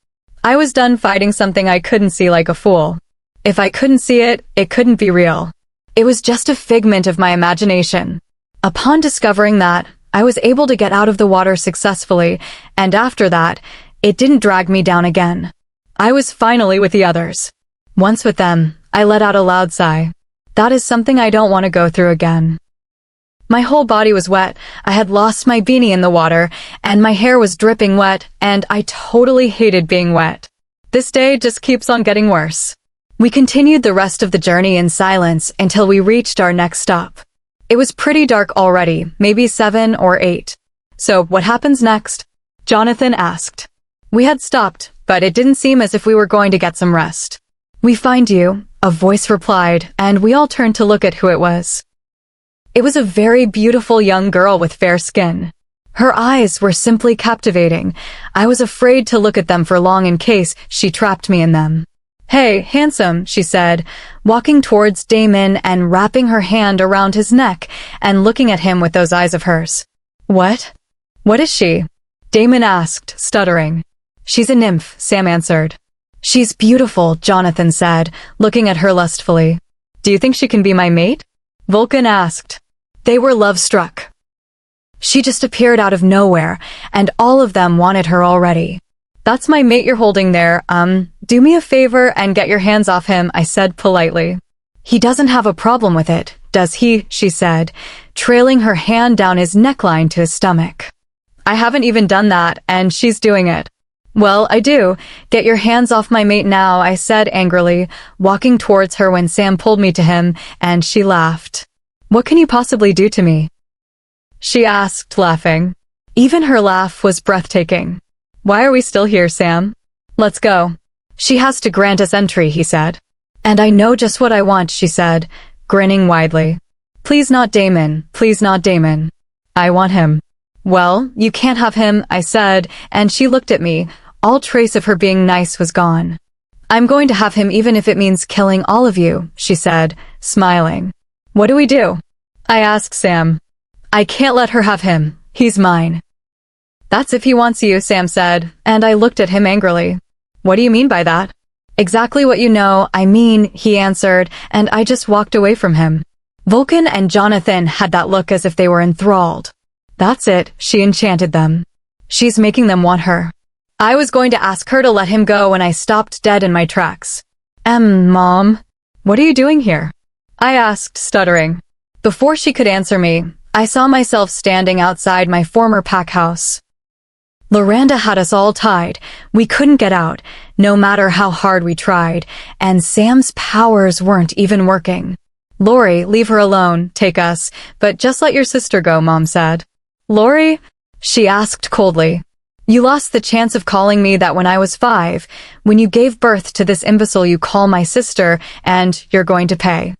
I was done fighting something I couldn't see like a fool. If I couldn't see it, it couldn't be real. It was just a figment of my imagination. Upon discovering that, I was able to get out of the water successfully, and after that, it didn't drag me down again. I was finally with the others. Once with them, I let out a loud sigh. That is something I don't want to go through again. My whole body was wet, I had lost my beanie in the water, and my hair was dripping wet, and I totally hated being wet. This day just keeps on getting worse. We continued the rest of the journey in silence until we reached our next stop. It was pretty dark already, maybe 7 or 8. So what happens next? Jonathan asked. We had stopped, but it didn't seem as if we were going to get some rest. We find you, a voice replied, and we all turned to look at who it was. It was a very beautiful young girl with fair skin. Her eyes were simply captivating. I was afraid to look at them for long in case she trapped me in them. Hey, handsome, she said, walking towards Damon and wrapping her hand around his neck and looking at him with those eyes of hers. What? What is she? Damon asked, stuttering. She's a nymph, Sam answered. She's beautiful, Jonathan said, looking at her lustfully. Do you think she can be my mate? Vulcan asked. They were love-struck. She just appeared out of nowhere, and all of them wanted her already. That's my mate you're holding there, do me a favor and get your hands off him, I said politely. He doesn't have a problem with it, does he, she said, trailing her hand down his neckline to his stomach. I haven't even done that, and she's doing it. Well, I do. Get your hands off my mate now, I said angrily, walking towards her when Sam pulled me to him, and she laughed. What can you possibly do to me? She asked, laughing. Even her laugh was breathtaking. Why are we still here, Sam? Let's go. She has to grant us entry, he said. And I know just what I want, she said, grinning widely. Please not Damon, please not Damon. I want him. Well, you can't have him, I said, and she looked at me. All trace of her being nice was gone. I'm going to have him even if it means killing all of you, she said, smiling. What do we do? I asked Sam. I can't let her have him. He's mine. That's if he wants you, Sam said, and I looked at him angrily. What do you mean by that? Exactly what you know, I mean, he answered, and I just walked away from him. Vulcan and Jonathan had that look as if they were enthralled. That's it, she enchanted them. She's making them want her. I was going to ask her to let him go when I stopped dead in my tracks. Mom, what are you doing here? I asked, stuttering. Before she could answer me, I saw myself standing outside my former pack house. Loranda had us all tied. We couldn't get out, no matter how hard we tried, and Sam's powers weren't even working. Lori, leave her alone, take us, but just let your sister go, Mom said. Lori? She asked coldly. You lost the chance of calling me that when I was 5, when you gave birth to this imbecile you call my sister, and you're going to pay.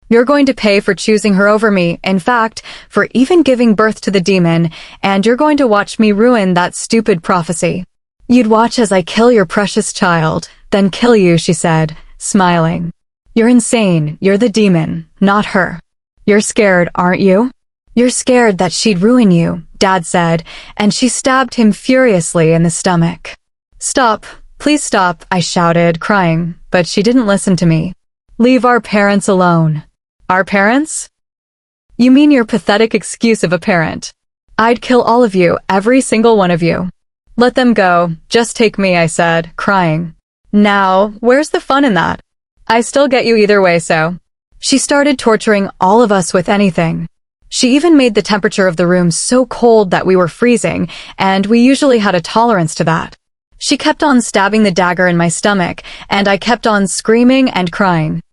You're going to pay for choosing her over me, in fact, for even giving birth to the demon, and you're going to watch me ruin that stupid prophecy. You'd watch as I kill your precious child, then kill you, she said, smiling. You're insane, you're the demon, not her. You're scared, aren't you? You're scared that she'd ruin you, Dad said, and she stabbed him furiously in the stomach. Stop, please stop, I shouted, crying, but she didn't listen to me. Leave our parents alone. Our parents? You mean your pathetic excuse of a parent. I'd kill all of you, every single one of you. Let them go, just take me, I said, crying. Now, where's the fun in that? I still get you either way, so. She started torturing all of us with anything. She even made the temperature of the room so cold that we were freezing, and we usually had a tolerance to that. She kept on stabbing the dagger in my stomach, and I kept on screaming and crying.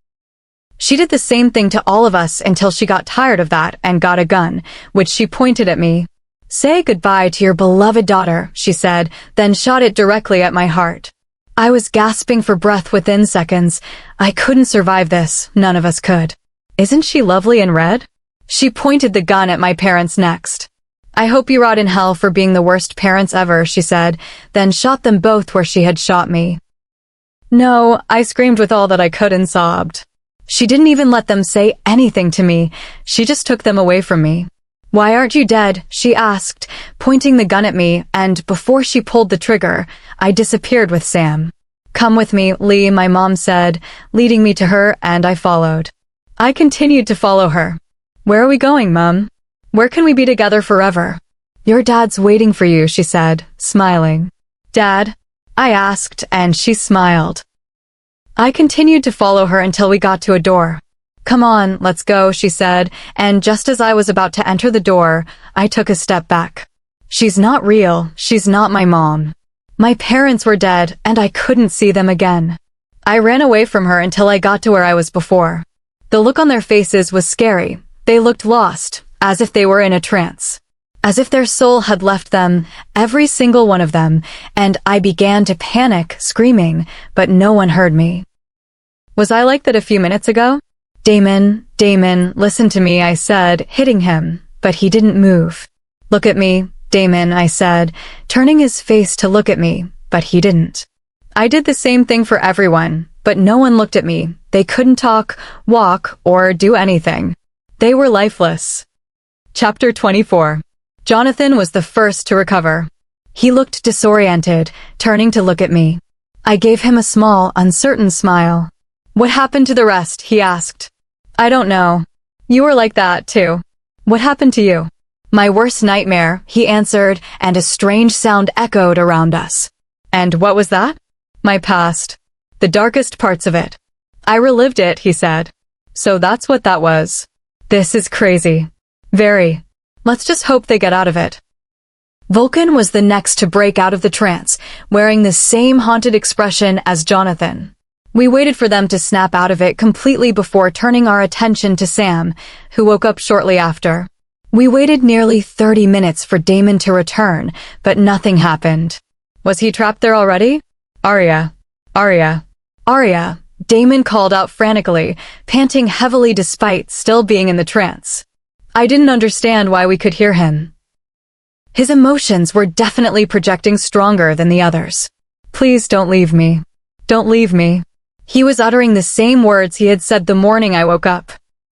She did the same thing to all of us until she got tired of that and got a gun, which she pointed at me. Say goodbye to your beloved daughter, she said, then shot it directly at my heart. I was gasping for breath within seconds. I couldn't survive this, none of us could. Isn't she lovely in red? She pointed the gun at my parents next. I hope you rot in hell for being the worst parents ever, she said, then shot them both where she had shot me. No, I screamed with all that I could and sobbed. She didn't even let them say anything to me. She just took them away from me. Why aren't you dead? She asked, pointing the gun at me, and before she pulled the trigger, I disappeared with Sam. Come with me, Lee, my mom said, leading me to her, and I followed. I continued to follow her. Where are we going, Mum? Where can we be together forever? Your dad's waiting for you, she said, smiling. Dad? I asked, and she smiled. I continued to follow her until we got to a door. Come on, let's go, she said, and just as I was about to enter the door, I took a step back. She's not real, she's not my mom. My parents were dead, and I couldn't see them again. I ran away from her until I got to where I was before. The look on their faces was scary. They looked lost, as if they were in a trance. As if their soul had left them, every single one of them, and I began to panic, screaming, but no one heard me. Was I like that a few minutes ago? Damon, listen to me, I said, hitting him, but he didn't move. Look at me, Damon, I said, turning his face to look at me, but he didn't. I did the same thing for everyone. But no one looked at me. They couldn't talk, walk, or do anything. They were lifeless. Chapter 24. Jonathan was the first to recover. He looked disoriented, turning to look at me. I gave him a small, uncertain smile. "What happened to the rest?" he asked. "I don't know. You were like that, too. What happened to you?" "My worst nightmare," he answered, and a strange sound echoed around us. "And what was that?" "My past. The darkest parts of it. I relived it," he said. "So that's what that was. This is crazy. Very. Let's just hope they get out of it." Vulcan was the next to break out of the trance, wearing the same haunted expression as Jonathan. We waited for them to snap out of it completely before turning our attention to Sam, who woke up shortly after. We waited nearly 30 minutes for Damon to return, but nothing happened. Was he trapped there already? "Arya. Arya. Arya," Damon called out frantically, panting heavily despite still being in the trance. I didn't understand why we could hear him. His emotions were definitely projecting stronger than the others. "Please don't leave me. Don't leave me." He was uttering the same words he had said the morning I woke up.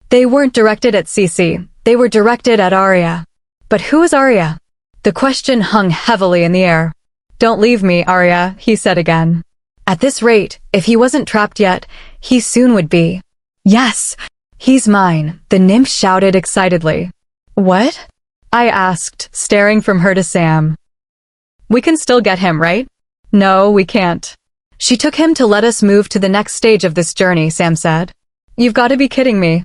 They weren't directed at Cece. They were directed at Arya. But who is Arya? The question hung heavily in the air. "Don't leave me, Arya," he said again. At this rate, if he wasn't trapped yet, he soon would be. "Yes, he's mine," the nymph shouted excitedly. "What?" I asked, staring from her to Sam. "We can still get him, right?" "No, we can't. She took him to let us move to the next stage of this journey," Sam said. "You've got to be kidding me.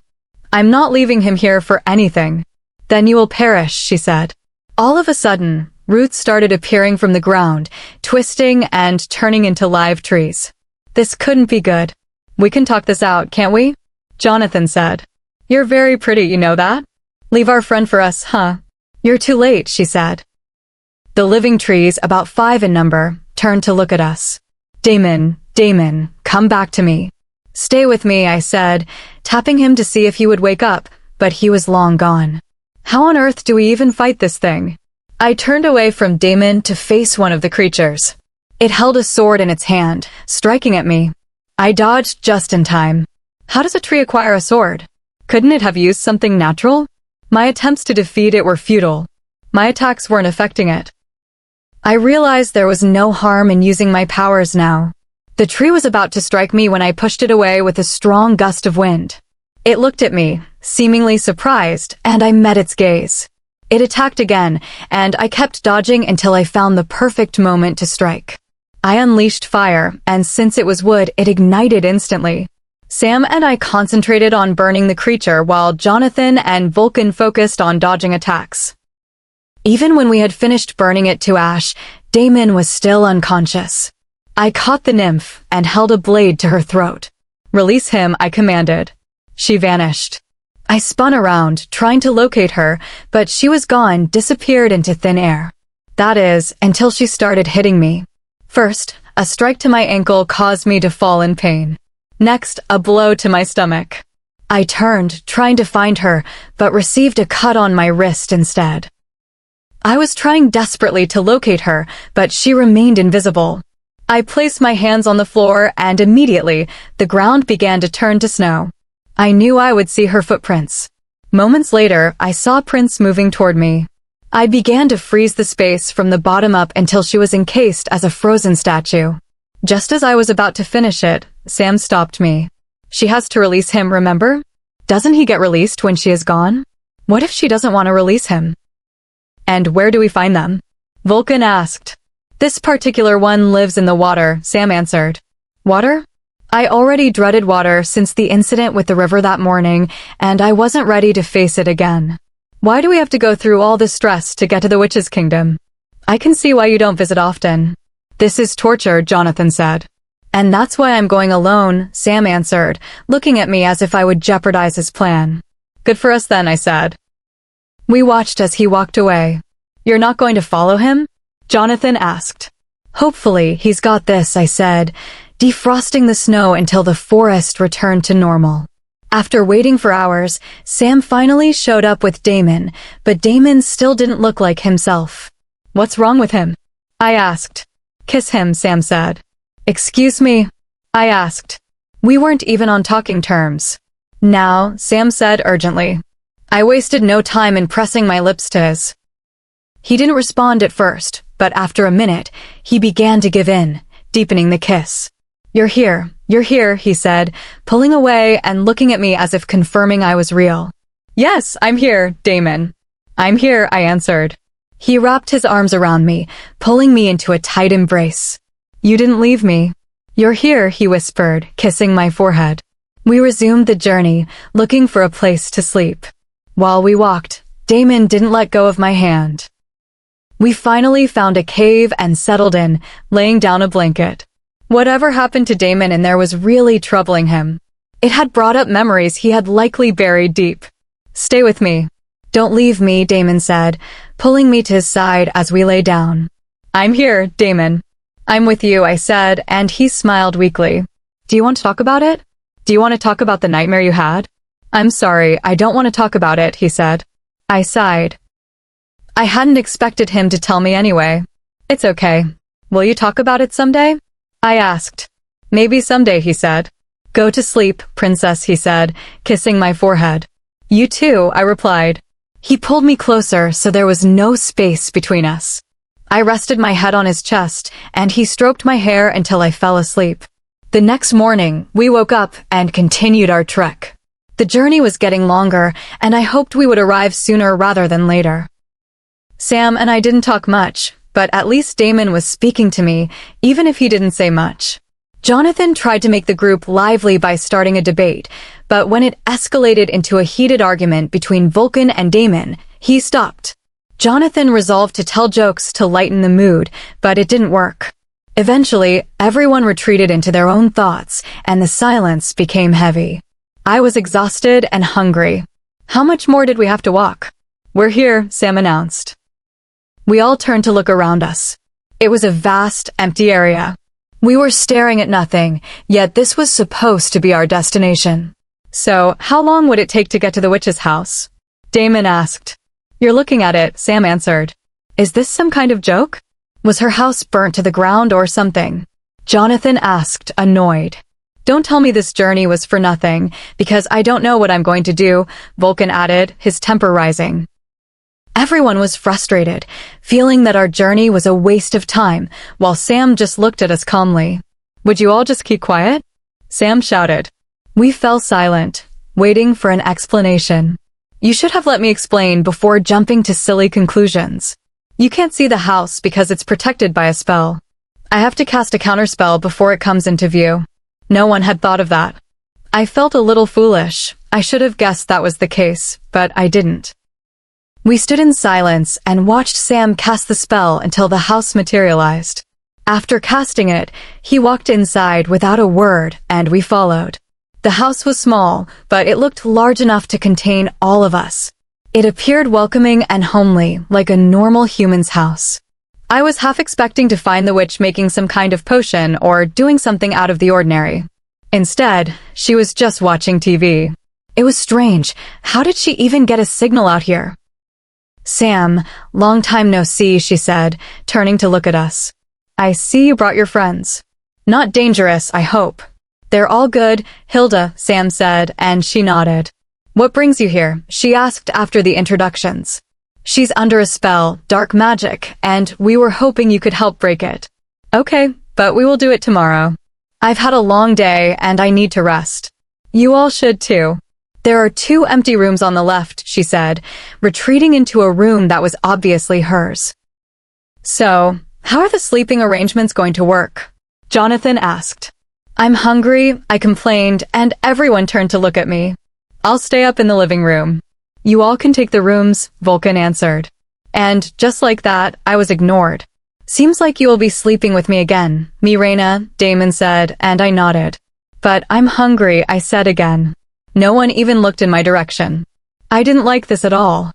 I'm not leaving him here for anything." "Then you will perish," she said. All of a sudden, roots started appearing from the ground, twisting and turning into live trees. "This couldn't be good. We can talk this out, can't we?" Jonathan said. "You're very pretty, you know that? Leave our friend for us, huh?" "You're too late," she said. The living trees, about 5 in number, turned to look at us. Damon, come back to me." "Stay with me," I said, tapping him to see if he would wake up, but he was long gone. How on earth do we even fight this thing? I turned away from Damon to face one of the creatures. It held a sword in its hand, striking at me. I dodged just in time. How does a tree acquire a sword? Couldn't it have used something natural? My attempts to defeat it were futile. My attacks weren't affecting it. I realized there was no harm in using my powers now. The tree was about to strike me when I pushed it away with a strong gust of wind. It looked at me, seemingly surprised, and I met its gaze. It attacked again, and I kept dodging until I found the perfect moment to strike. I unleashed fire, and since it was wood, it ignited instantly. Sam and I concentrated on burning the creature while Jonathan and Vulcan focused on dodging attacks. Even when we had finished burning it to ash, Damon was still unconscious. I caught the nymph and held a blade to her throat. "Release him," I commanded. She vanished. I spun around, trying to locate her, but she was gone, disappeared into thin air. That is, until she started hitting me. First, a strike to my ankle caused me to fall in pain. Next, a blow to my stomach. I turned, trying to find her, but received a cut on my wrist instead. I was trying desperately to locate her, but she remained invisible. I placed my hands on the floor, and immediately, the ground began to turn to snow. I knew I would see her footprints. Moments later, I saw prints moving toward me. I began to freeze the space from the bottom up until she was encased as a frozen statue. Just as I was about to finish it, Sam stopped me. "She has to release him, remember? Doesn't he get released when she is gone? What if she doesn't want to release him?" "And where do we find them?" Vulcan asked. "This particular one lives in the water," Sam answered. "Water?" I already dreaded water since the incident with the river that morning, and I wasn't ready to face it again. Why do we have to go through all this stress to get to the Witch's Kingdom? "I can see why you don't visit often." "This is torture," Jonathan said. "And that's why I'm going alone," Sam answered, looking at me as if I would jeopardize his plan. "Good for us then," I said. We watched as he walked away. "You're not going to follow him?" Jonathan asked. "Hopefully, he's got this," I said, defrosting the snow until the forest returned to normal. After waiting for hours, Sam finally showed up with Damon, but Damon still didn't look like himself. "What's wrong with him?" I asked. "Kiss him," Sam said. "Excuse me?" I asked. We weren't even on talking terms. Now, Sam said urgently. I wasted no time in pressing my lips to his. He didn't respond at first, but after a minute, he began to give in, deepening the kiss. You're here, he said, pulling away and looking at me as if confirming I was real. Yes, I'm here, Damon. I'm here, I answered. He wrapped his arms around me, pulling me into a tight embrace. You didn't leave me. You're here, he whispered, kissing my forehead. We resumed the journey, looking for a place to sleep. While we walked, Damon didn't let go of my hand. We finally found a cave and settled in, laying down a blanket. Whatever happened to Damon in there was really troubling him. It had brought up memories he had likely buried deep. Stay with me. Don't leave me, Damon said, pulling me to his side as we lay down. I'm here, Damon. I'm with you, I said, and he smiled weakly. Do you want to talk about it? Do you want to talk about the nightmare you had? I'm sorry, I don't want to talk about it, he said. I sighed. I hadn't expected him to tell me anyway. It's okay. Will you talk about it someday? I asked. Maybe someday, he said. Go to sleep, princess, he said, kissing my forehead. You too, I replied. He pulled me closer so there was no space between us. I rested my head on his chest, and he stroked my hair until I fell asleep. The next morning, we woke up and continued our trek. The journey was getting longer, and I hoped we would arrive sooner rather than later. Sam and I didn't talk much, but at least Damon was speaking to me, even if he didn't say much. Jonathan tried to make the group lively by starting a debate, but when it escalated into a heated argument between Vulcan and Damon, he stopped. Jonathan resolved to tell jokes to lighten the mood, but it didn't work. Eventually, everyone retreated into their own thoughts, and the silence became heavy. I was exhausted and hungry. How much more did we have to walk? We're here, Sam announced. We all turned to look around us. It was a vast, empty area. We were staring at nothing, yet this was supposed to be our destination. So, how long would it take to get to the witch's house? Damon asked. You're looking at it, Sam answered. Is this some kind of joke? Was her house burnt to the ground or something? Jonathan asked, annoyed. Don't tell me this journey was for nothing, because I don't know what I'm going to do, Vulcan added, his temper rising. Everyone was frustrated, feeling that our journey was a waste of time, while Sam just looked at us calmly. Would you all just keep quiet? Sam shouted. We fell silent, waiting for an explanation. You should have let me explain before jumping to silly conclusions. You can't see the house because it's protected by a spell. I have to cast a counterspell before it comes into view. No one had thought of that. I felt a little foolish. I should have guessed that was the case, but I didn't. We stood in silence and watched Sam cast the spell until the house materialized. After casting it, he walked inside without a word, and we followed. The house was small, but it looked large enough to contain all of us. It appeared welcoming and homely, like a normal human's house. I was half expecting to find the witch making some kind of potion or doing something out of the ordinary. Instead, she was just watching TV. It was strange. How did she even get a signal out here? Sam, long time no see, she said, turning to look at us. I see you brought your friends. Not dangerous, I hope. They're all good, Hilda, Sam said, and she nodded. What brings you here? She asked after the introductions. She's under a spell, dark magic, and we were hoping you could help break it. Okay, but we will do it tomorrow. I've had a long day and I need to rest. You all should too. There are 2 empty rooms on the left, she said, retreating into a room that was obviously hers. So, how are the sleeping arrangements going to work? Jonathan asked. I'm hungry, I complained, and everyone turned to look at me. I'll stay up in the living room. You all can take the rooms, Vulcan answered. And, just like that, I was ignored. Seems like you will be sleeping with me again, Mirena, Damon said, and I nodded. But I'm hungry, I said again. No one even looked in my direction. I didn't like this at all.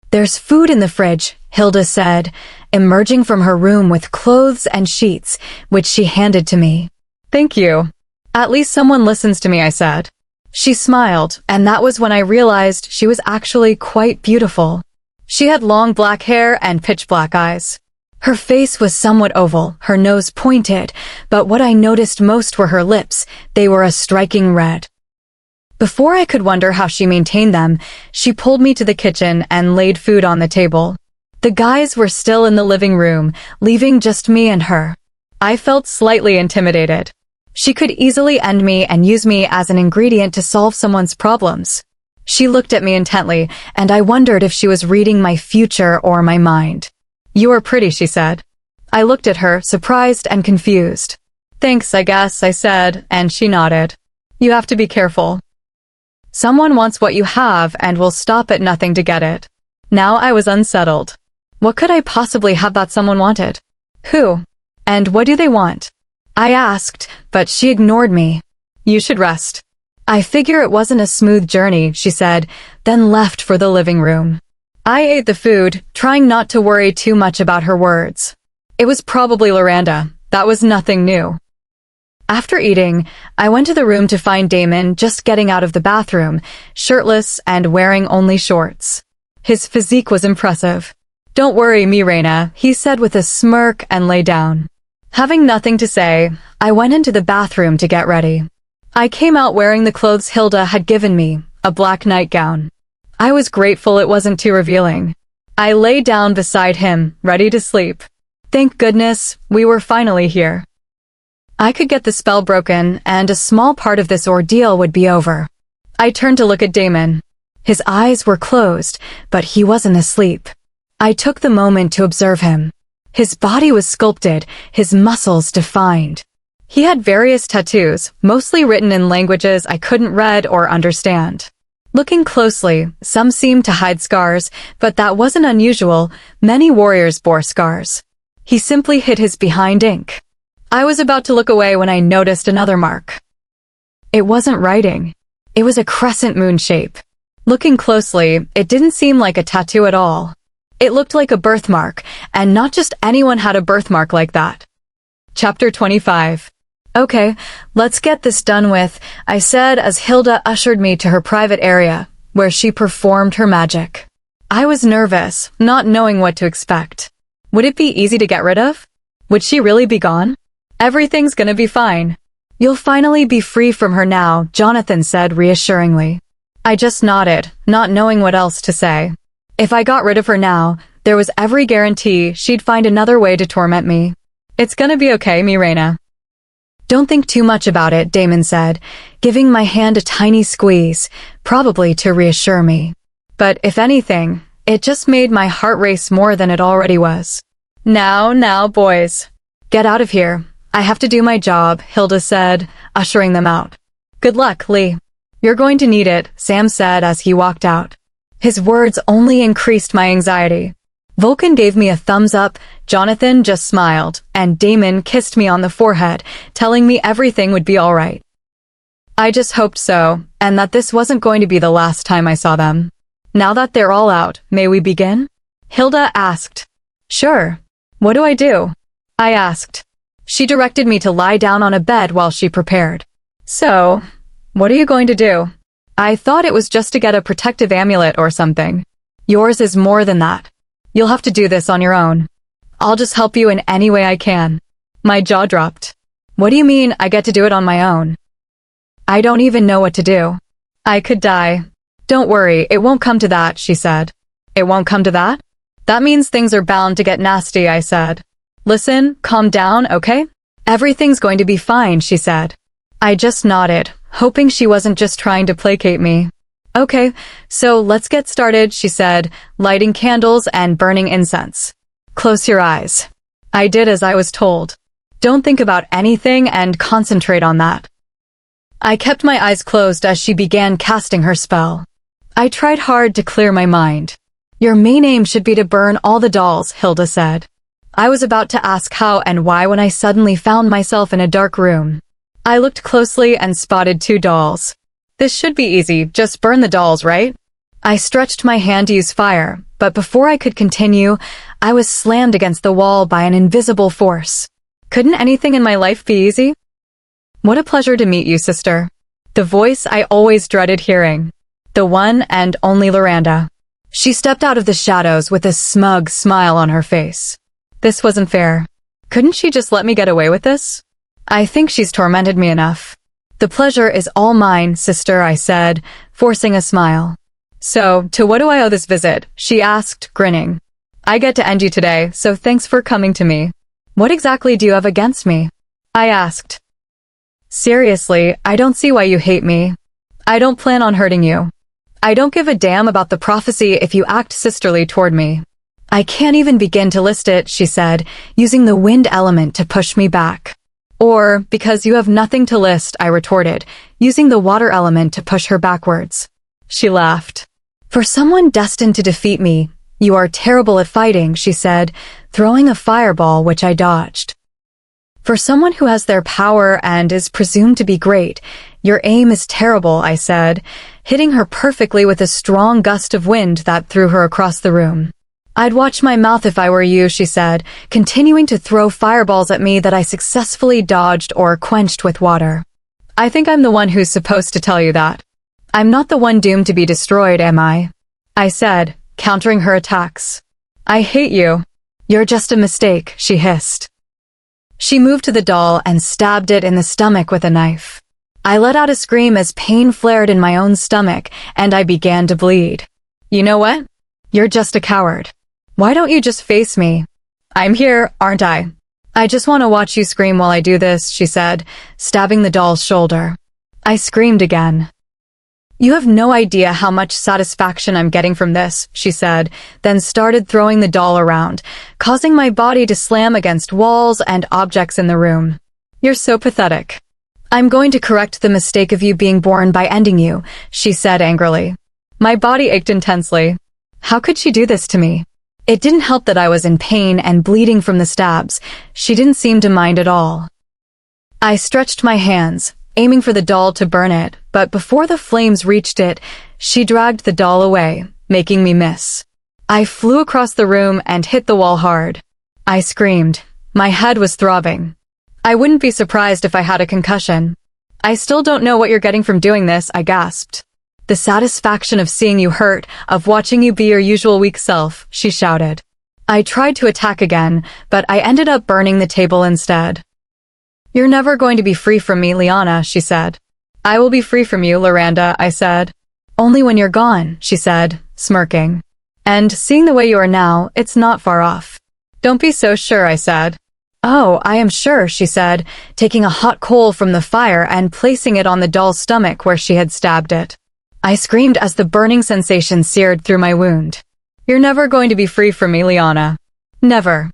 There's food in the fridge, Hilda said, emerging from her room with clothes and sheets, which she handed to me. Thank you. At least someone listens to me, I said. She smiled, and that was when I realized she was actually quite beautiful. She had long black hair and pitch black eyes. Her face was somewhat oval, her nose pointed, but what I noticed most were her lips. They were a striking red. Before I could wonder how she maintained them, she pulled me to the kitchen and laid food on the table. The guys were still in the living room, leaving just me and her. I felt slightly intimidated. She could easily end me and use me as an ingredient to solve someone's problems. She looked at me intently, and I wondered if she was reading my future or my mind. "You are pretty," she said. I looked at her, surprised and confused. "Thanks, I guess," I said, and she nodded. "You have to be careful. Someone wants what you have and will stop at nothing to get it." Now I was unsettled. What could I possibly have that someone wanted? Who? And what do they want? I asked, but she ignored me. "You should rest." "I figure it wasn't a smooth journey," she said, then left for the living room. I ate the food, trying not to worry too much about her words. It was probably Loranda. That was nothing new. After eating, I went to the room to find Damon just getting out of the bathroom, shirtless and wearing only shorts. His physique was impressive. "Don't worry, Mirena," he said with a smirk and lay down. Having nothing to say, I went into the bathroom to get ready. I came out wearing the clothes Hilda had given me, a black nightgown. I was grateful it wasn't too revealing. I lay down beside him, ready to sleep. Thank goodness, we were finally here. I could get the spell broken, and a small part of this ordeal would be over. I turned to look at Damon. His eyes were closed, but he wasn't asleep. I took the moment to observe him. His body was sculpted, his muscles defined. He had various tattoos, mostly written in languages I couldn't read or understand. Looking closely, some seemed to hide scars, but that wasn't unusual. Many warriors bore scars. He simply hid his behind ink. I was about to look away when I noticed another mark. It wasn't writing. It was a crescent moon shape. Looking closely, it didn't seem like a tattoo at all. It looked like a birthmark, and not just anyone had a birthmark like that. Chapter 25. "Okay, let's get this done with," I said as Hilda ushered me to her private area, where she performed her magic. I was nervous, not knowing what to expect. Would it be easy to get rid of? Would she really be gone? "Everything's gonna be fine. You'll finally be free from her now," Jonathan said reassuringly. I just nodded, not knowing what else to say. If I got rid of her now, there was every guarantee she'd find another way to torment me. "It's gonna be okay, Mirena." "Don't think too much about it," Damon said, giving my hand a tiny squeeze, probably to reassure me. But if anything, it just made my heart race more than it already was. Now, boys. Get out of here. I have to do my job," Hilda said, ushering them out. "Good luck, Lee. You're going to need it," Sam said as he walked out. His words only increased my anxiety. Vulcan gave me a thumbs up, Jonathan just smiled, and Damon kissed me on the forehead, telling me everything would be all right. I just hoped so, and that this wasn't going to be the last time I saw them. "Now that they're all out, may we begin?" Hilda asked. "Sure. What do I do?" I asked. She directed me to lie down on a bed while she prepared. "So, what are you going to do?" I thought it was just to get a protective amulet or something. "Yours is more than that. You'll have to do this on your own. I'll just help you in any way I can." My jaw dropped. "What do you mean I get to do it on my own?" "I don't even know what to do. I could die." "Don't worry, it won't come to that," she said. "It won't come to that? That means things are bound to get nasty," I said. "Listen, calm down, okay? Everything's going to be fine," she said. I just nodded, hoping she wasn't just trying to placate me. "Okay, so let's get started," she said, lighting candles and burning incense. "Close your eyes." I did as I was told. "Don't think about anything and concentrate on that." I kept my eyes closed as she began casting her spell. I tried hard to clear my mind. "Your main aim should be to burn all the dolls," Hilda said. I was about to ask how and why when I suddenly found myself in a dark room. I looked closely and spotted 2 dolls. "This should be easy, just burn the dolls, right?" I stretched my hand to use fire, but before I could continue, I was slammed against the wall by an invisible force. Couldn't anything in my life be easy? "What a pleasure to meet you, sister." The voice I always dreaded hearing. The one and only Loranda. She stepped out of the shadows with a smug smile on her face. This wasn't fair. Couldn't she just let me get away with this? I think she's tormented me enough. The pleasure is all mine, sister, I said, forcing a smile. So, to what do I owe this visit? She asked, grinning. I get to end you today, so thanks for coming to me. What exactly do you have against me? I asked. Seriously, I don't see why you hate me. I don't plan on hurting you. I don't give a damn about the prophecy if you act sisterly toward me. I can't even begin to list it, she said, using the wind element to push me back. Or, because you have nothing to list, I retorted, using the water element to push her backwards. She laughed. For someone destined to defeat me, you are terrible at fighting, she said, throwing a fireball which I dodged. For someone who has their power and is presumed to be great, your aim is terrible, I said, hitting her perfectly with a strong gust of wind that threw her across the room. I'd watch my mouth if I were you, she said, continuing to throw fireballs at me that I successfully dodged or quenched with water. I think I'm the one who's supposed to tell you that. I'm not the one doomed to be destroyed, am I? I said, countering her attacks. I hate you. You're just a mistake, she hissed. She moved to the doll and stabbed it in the stomach with a knife. I let out a scream as pain flared in my own stomach, and I began to bleed. You know what? You're just a coward. Why don't you just face me? I'm here, aren't I? I just want to watch you scream while I do this, she said, stabbing the doll's shoulder. I screamed again. You have no idea how much satisfaction I'm getting from this, she said, then started throwing the doll around, causing my body to slam against walls and objects in the room. You're so pathetic. I'm going to correct the mistake of you being born by ending you, she said angrily. My body ached intensely. How could she do this to me? It didn't help that I was in pain and bleeding from the stabs. She didn't seem to mind at all. I stretched my hands, aiming for the doll to burn it, but before the flames reached it, she dragged the doll away, making me miss. I flew across the room and hit the wall hard. I screamed. My head was throbbing. I wouldn't be surprised if I had a concussion. I still don't know what you're getting from doing this, I gasped. The satisfaction of seeing you hurt, of watching you be your usual weak self, she shouted. I tried to attack again, but I ended up burning the table instead. You're never going to be free from me, Liana, she said. I will be free from you, Loranda, I said. Only when you're gone, she said, smirking. And seeing the way you are now, it's not far off. Don't be so sure, I said. Oh, I am sure, she said, taking a hot coal from the fire and placing it on the doll's stomach where she had stabbed it. I screamed as the burning sensation seared through my wound. You're never going to be free from me, Liana. Never.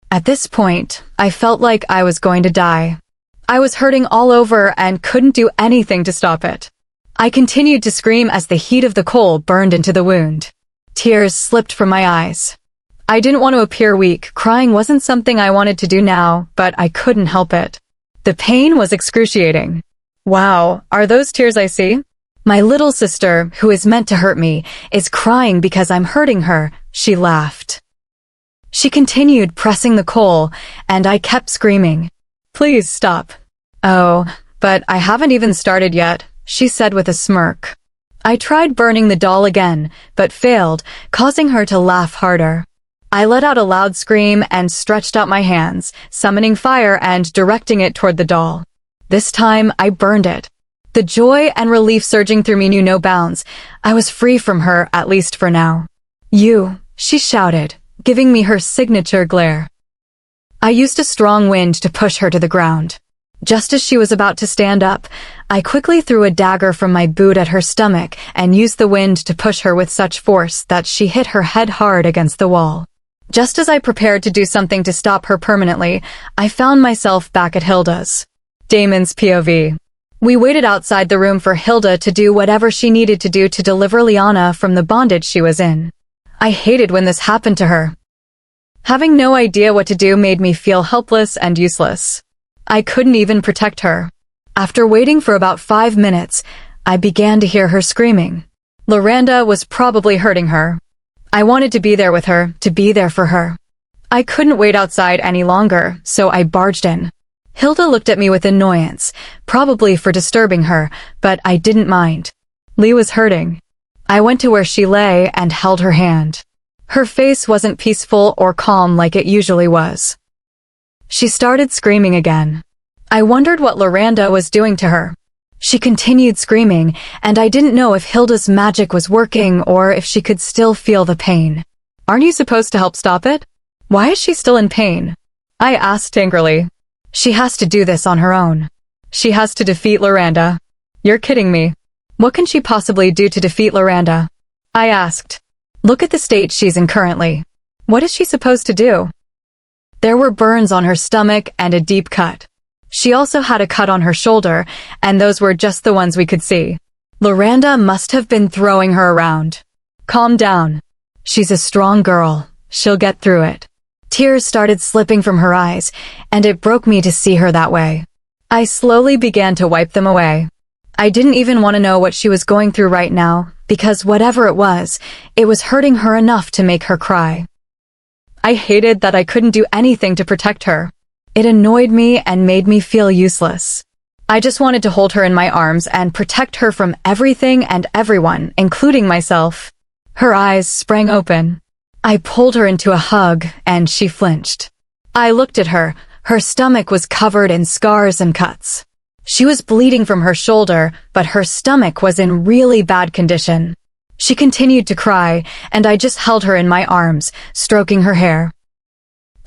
At this point, I felt like I was going to die. I was hurting all over and couldn't do anything to stop it. I continued to scream as the heat of the coal burned into the wound. Tears slipped from my eyes. I didn't want to appear weak. Crying wasn't something I wanted to do now, but I couldn't help it. The pain was excruciating. Wow, are those tears I see? My little sister, who is meant to hurt me, is crying because I'm hurting her, she laughed. She continued pressing the coal, and I kept screaming. Please stop. Oh, but I haven't even started yet, she said with a smirk. I tried burning the doll again, but failed, causing her to laugh harder. I let out a loud scream and stretched out my hands, summoning fire and directing it toward the doll. This time, I burned it. The joy and relief surging through me knew no bounds. I was free from her, at least for now. You, she shouted, giving me her signature glare. I used a strong wind to push her to the ground. Just as she was about to stand up, I quickly threw a dagger from my boot at her stomach and used the wind to push her with such force that she hit her head hard against the wall. Just as I prepared to do something to stop her permanently, I found myself back at Hilda's. Damon's POV. We waited outside the room for Hilda to do whatever she needed to do to deliver Liana from the bondage she was in. I hated when this happened to her. Having no idea what to do made me feel helpless and useless. I couldn't even protect her. After waiting for about 5 minutes, I began to hear her screaming. Loranda was probably hurting her. I wanted to be there with her, to be there for her. I couldn't wait outside any longer, so I barged in. Hilda looked at me with annoyance, probably for disturbing her, but I didn't mind. Lee was hurting. I went to where she lay and held her hand. Her face wasn't peaceful or calm like it usually was. She started screaming again. I wondered what Loranda was doing to her. She continued screaming, and I didn't know if Hilda's magic was working or if she could still feel the pain. Aren't you supposed to help stop it? Why is she still in pain? I asked angrily. She has to do this on her own. She has to defeat Loranda. You're kidding me. What can she possibly do to defeat Loranda? I asked. Look at the state she's in currently. What is she supposed to do? There were burns on her stomach and a deep cut. She also had a cut on her shoulder, and those were just the ones we could see. Loranda must have been throwing her around. Calm down. She's a strong girl. She'll get through it. Tears started slipping from her eyes, and it broke me to see her that way. I slowly began to wipe them away. I didn't even want to know what she was going through right now, because whatever it was hurting her enough to make her cry. I hated that I couldn't do anything to protect her. It annoyed me and made me feel useless. I just wanted to hold her in my arms and protect her from everything and everyone, including myself. Her eyes sprang open. I pulled her into a hug, and she flinched. I looked at her. Her stomach was covered in scars and cuts. She was bleeding from her shoulder, but her stomach was in really bad condition. She continued to cry, and I just held her in my arms, stroking her hair.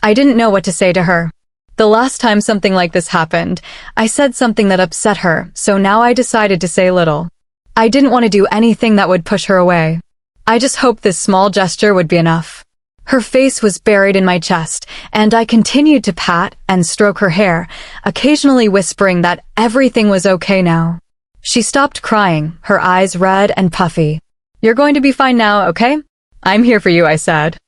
I didn't know what to say to her. The last time something like this happened, I said something that upset her, so now I decided to say little. I didn't want to do anything that would push her away. I just hoped this small gesture would be enough. Her face was buried in my chest, and I continued to pat and stroke her hair, occasionally whispering that everything was okay now. She stopped crying, her eyes red and puffy. You're going to be fine now, okay? I'm here for you, I said.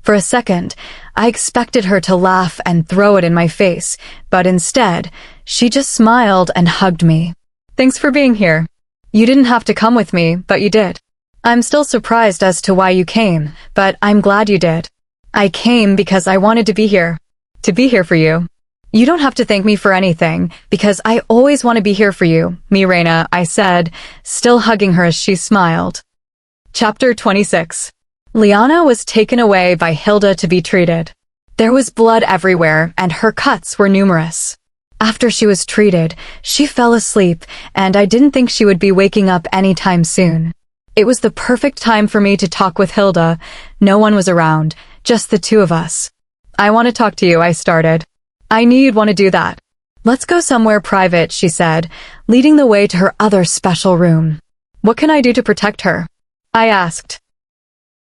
For a second, I expected her to laugh and throw it in my face, but instead, she just smiled and hugged me. Thanks for being here. You didn't have to come with me, but you did. I'm still surprised as to why you came, but I'm glad you did. I came because I wanted to be here. To be here for you. You don't have to thank me for anything, because I always want to be here for you, Mirena, I said, still hugging her as she smiled. Chapter 26. Liana was taken away by Hilda to be treated. There was blood everywhere, and her cuts were numerous. After she was treated, she fell asleep, and I didn't think she would be waking up anytime soon. It was the perfect time for me to talk with Hilda. No one was around, just the two of us. I want to talk to you, I started. I knew you'd want to do that. Let's go somewhere private, she said, leading the way to her other special room. What can I do to protect her? I asked.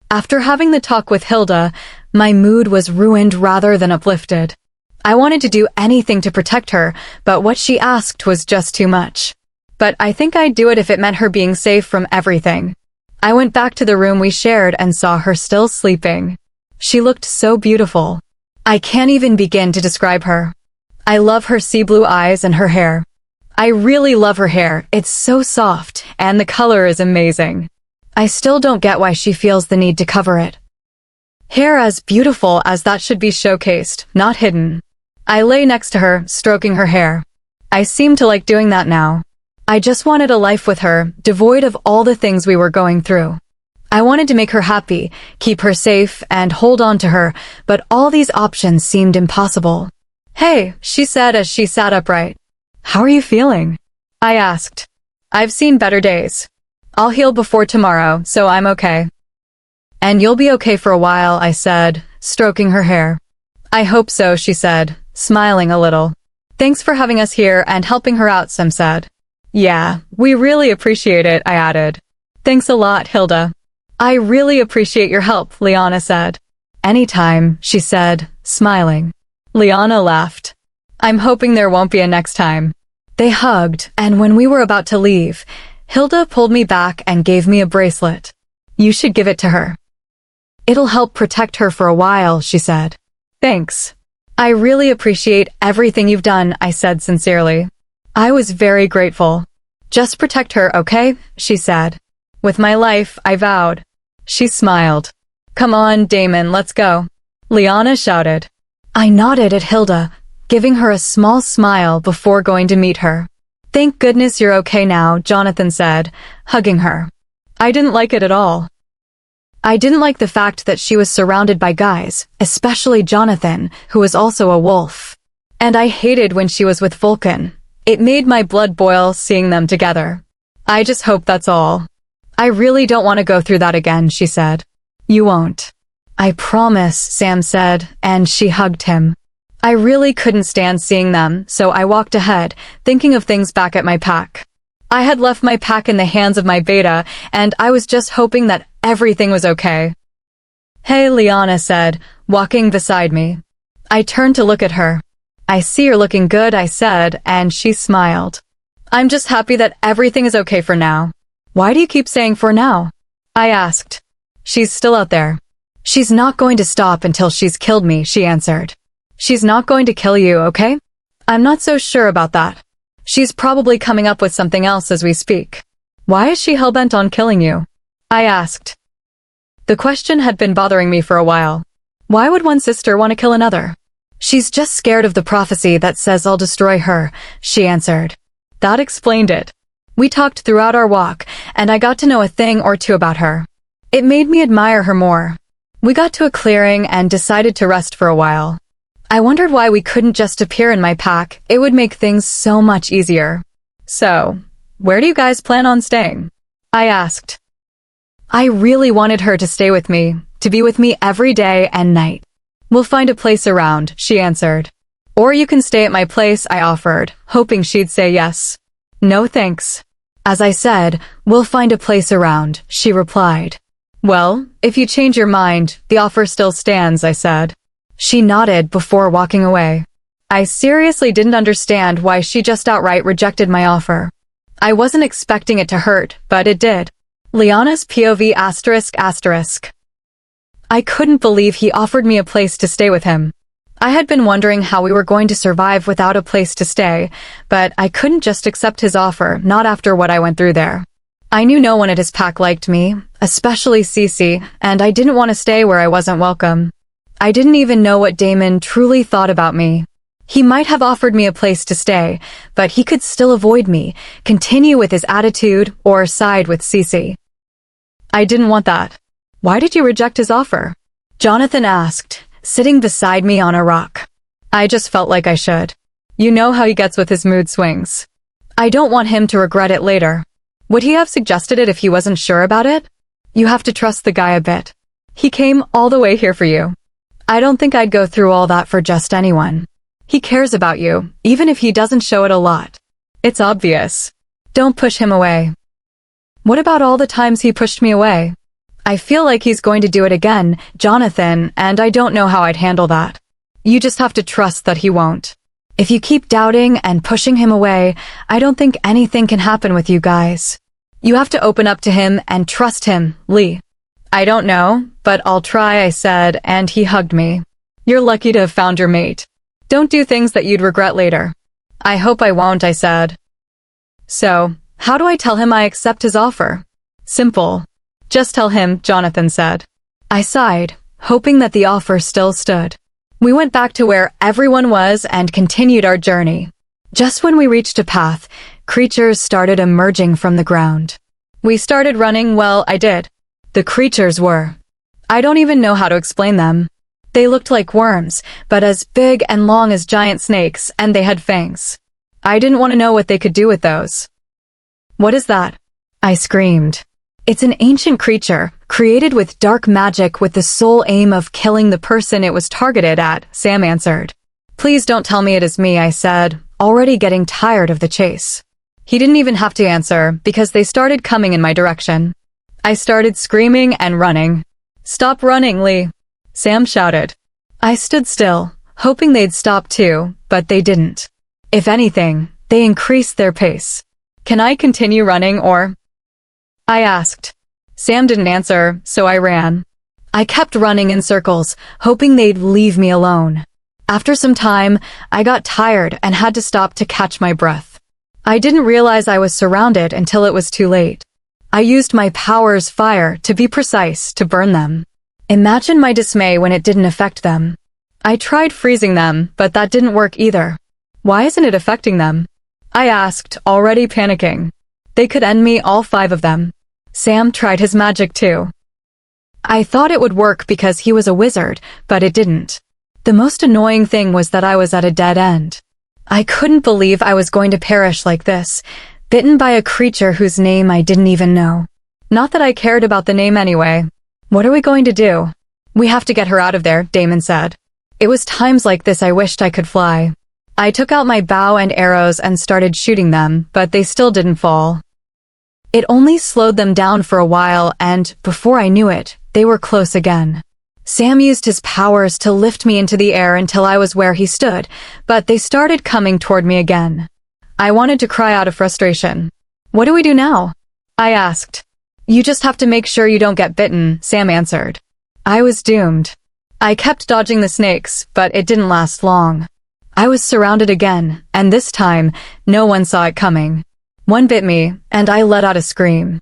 After having the talk with Hilda, my mood was ruined rather than uplifted. I wanted to do anything to protect her, but what she asked was just too much. But I think I'd do it if it meant her being safe from everything. I went back to the room we shared and saw her still sleeping. She looked so beautiful. I can't even begin to describe her. I love her sea blue eyes and her hair. I really love her hair. It's so soft, and the color is amazing. I still don't get why she feels the need to cover it. Hair as beautiful as that should be showcased, not hidden. I lay next to her, stroking her hair. I seem to like doing that now. I just wanted a life with her, devoid of all the things we were going through. I wanted to make her happy, keep her safe, and hold on to her, but all these options seemed impossible. Hey, she said as she sat upright. How are you feeling? I asked. I've seen better days. I'll heal before tomorrow, so I'm okay. And you'll be okay for a while, I said, stroking her hair. I hope so, she said, smiling a little. Thanks for having us here and helping her out, Sam said. Yeah, we really appreciate it, I added. Thanks a lot, Hilda. I really appreciate your help, Liana said. Anytime, she said, smiling. Liana laughed. I'm hoping there won't be a next time. They hugged, and when we were about to leave, Hilda pulled me back and gave me a bracelet. You should give it to her. It'll help protect her for a while, she said. Thanks. I really appreciate everything you've done, I said sincerely. I was very grateful. Just protect her, okay? She said. With my life, I vowed. She smiled. Come on, Damon, let's go. Liana shouted. I nodded at Hilda, giving her a small smile before going to meet her. Thank goodness you're okay now, Jonathan said, hugging her. I didn't like it at all. I didn't like the fact that she was surrounded by guys, especially Jonathan, who was also a wolf. And I hated when she was with Vulcan. It made my blood boil seeing them together. I just hope that's all. I really don't want to go through that again, she said. You won't. I promise, Sam said, and she hugged him. I really couldn't stand seeing them, so I walked ahead, thinking of things back at my pack. I had left my pack in the hands of my beta, and I was just hoping that everything was okay. Hey, Liana said, walking beside me. I turned to look at her. I see you're looking good, I said, and she smiled. I'm just happy that everything is okay for now. Why do you keep saying for now? I asked. She's still out there. She's not going to stop until she's killed me, she answered. She's not going to kill you, okay? I'm not so sure about that. She's probably coming up with something else as we speak. Why is she hellbent on killing you? I asked. The question had been bothering me for a while. Why would one sister want to kill another? She's just scared of the prophecy that says I'll destroy her, she answered. That explained it. We talked throughout our walk, and I got to know a thing or two about her. It made me admire her more. We got to a clearing and decided to rest for a while. I wondered why we couldn't just appear in my pack. It would make things so much easier. So, where do you guys plan on staying? I asked. I really wanted her to stay with me, to be with me every day and night. We'll find a place around, she answered. Or you can stay at my place, I offered, hoping she'd say yes. No thanks. As I said, we'll find a place around, she replied. Well, if you change your mind, the offer still stands, I said. She nodded before walking away. I seriously didn't understand why she just outright rejected my offer. I wasn't expecting it to hurt, but it did. Liana's POV ***. I couldn't believe he offered me a place to stay with him. I had been wondering how we were going to survive without a place to stay, but I couldn't just accept his offer, not after what I went through there. I knew no one at his pack liked me, especially Cece, and I didn't want to stay where I wasn't welcome. I didn't even know what Damon truly thought about me. He might have offered me a place to stay, but he could still avoid me, continue with his attitude, or side with Cece. I didn't want that. Why did you reject his offer? Jonathan asked, sitting beside me on a rock. I just felt like I should. You know how he gets with his mood swings. I don't want him to regret it later. Would he have suggested it if he wasn't sure about it? You have to trust the guy a bit. He came all the way here for you. I don't think I'd go through all that for just anyone. He cares about you, even if he doesn't show it a lot. It's obvious. Don't push him away. What about all the times he pushed me away? I feel like he's going to do it again, Jonathan, and I don't know how I'd handle that. You just have to trust that he won't. If you keep doubting and pushing him away, I don't think anything can happen with you guys. You have to open up to him and trust him, Lee. I don't know, but I'll try, I said, and he hugged me. You're lucky to have found your mate. Don't do things that you'd regret later. I hope I won't, I said. So, how do I tell him I accept his offer? Simple. Just tell him, Jonathan said. I sighed, hoping that the offer still stood. We went back to where everyone was and continued our journey. Just when we reached a path, creatures started emerging from the ground. We started running, well, I did. The creatures were. I don't even know how to explain them. They looked like worms, but as big and long as giant snakes, and they had fangs. I didn't want to know what they could do with those. What is that? I screamed. It's an ancient creature, created with dark magic with the sole aim of killing the person it was targeted at, Sam answered. Please don't tell me it is me, I said, already getting tired of the chase. He didn't even have to answer, because they started coming in my direction. I started screaming and running. Stop running, Lee, Sam shouted. I stood still, hoping they'd stop too, but they didn't. If anything, they increased their pace. Can I continue running or? I asked. Sam didn't answer, so I ran. I kept running in circles, hoping they'd leave me alone. After some time, I got tired and had to stop to catch my breath. I didn't realize I was surrounded until it was too late. I used my power's fire, to be precise, to burn them. Imagine my dismay when it didn't affect them. I tried freezing them, but that didn't work either. Why isn't it affecting them? I asked, already panicking. They could end me, all 5 of them. Sam tried his magic too. I thought it would work because he was a wizard, but it didn't. The most annoying thing was that I was at a dead end. I couldn't believe I was going to perish like this, bitten by a creature whose name I didn't even know. Not that I cared about the name anyway. What are we going to do? We have to get her out of there, Damon said. It was times like this I wished I could fly. I took out my bow and arrows and started shooting them, but they still didn't fall. It only slowed them down for a while, and before I knew it, they were close again. Sam used his powers to lift me into the air until I was where he stood, but they started coming toward me again. I wanted to cry out of frustration. What do we do now? I asked. You just have to make sure you don't get bitten, Sam answered. I was doomed. I kept dodging the snakes, but it didn't last long. I was surrounded again, and this time, no one saw it coming. One bit me, and I let out a scream.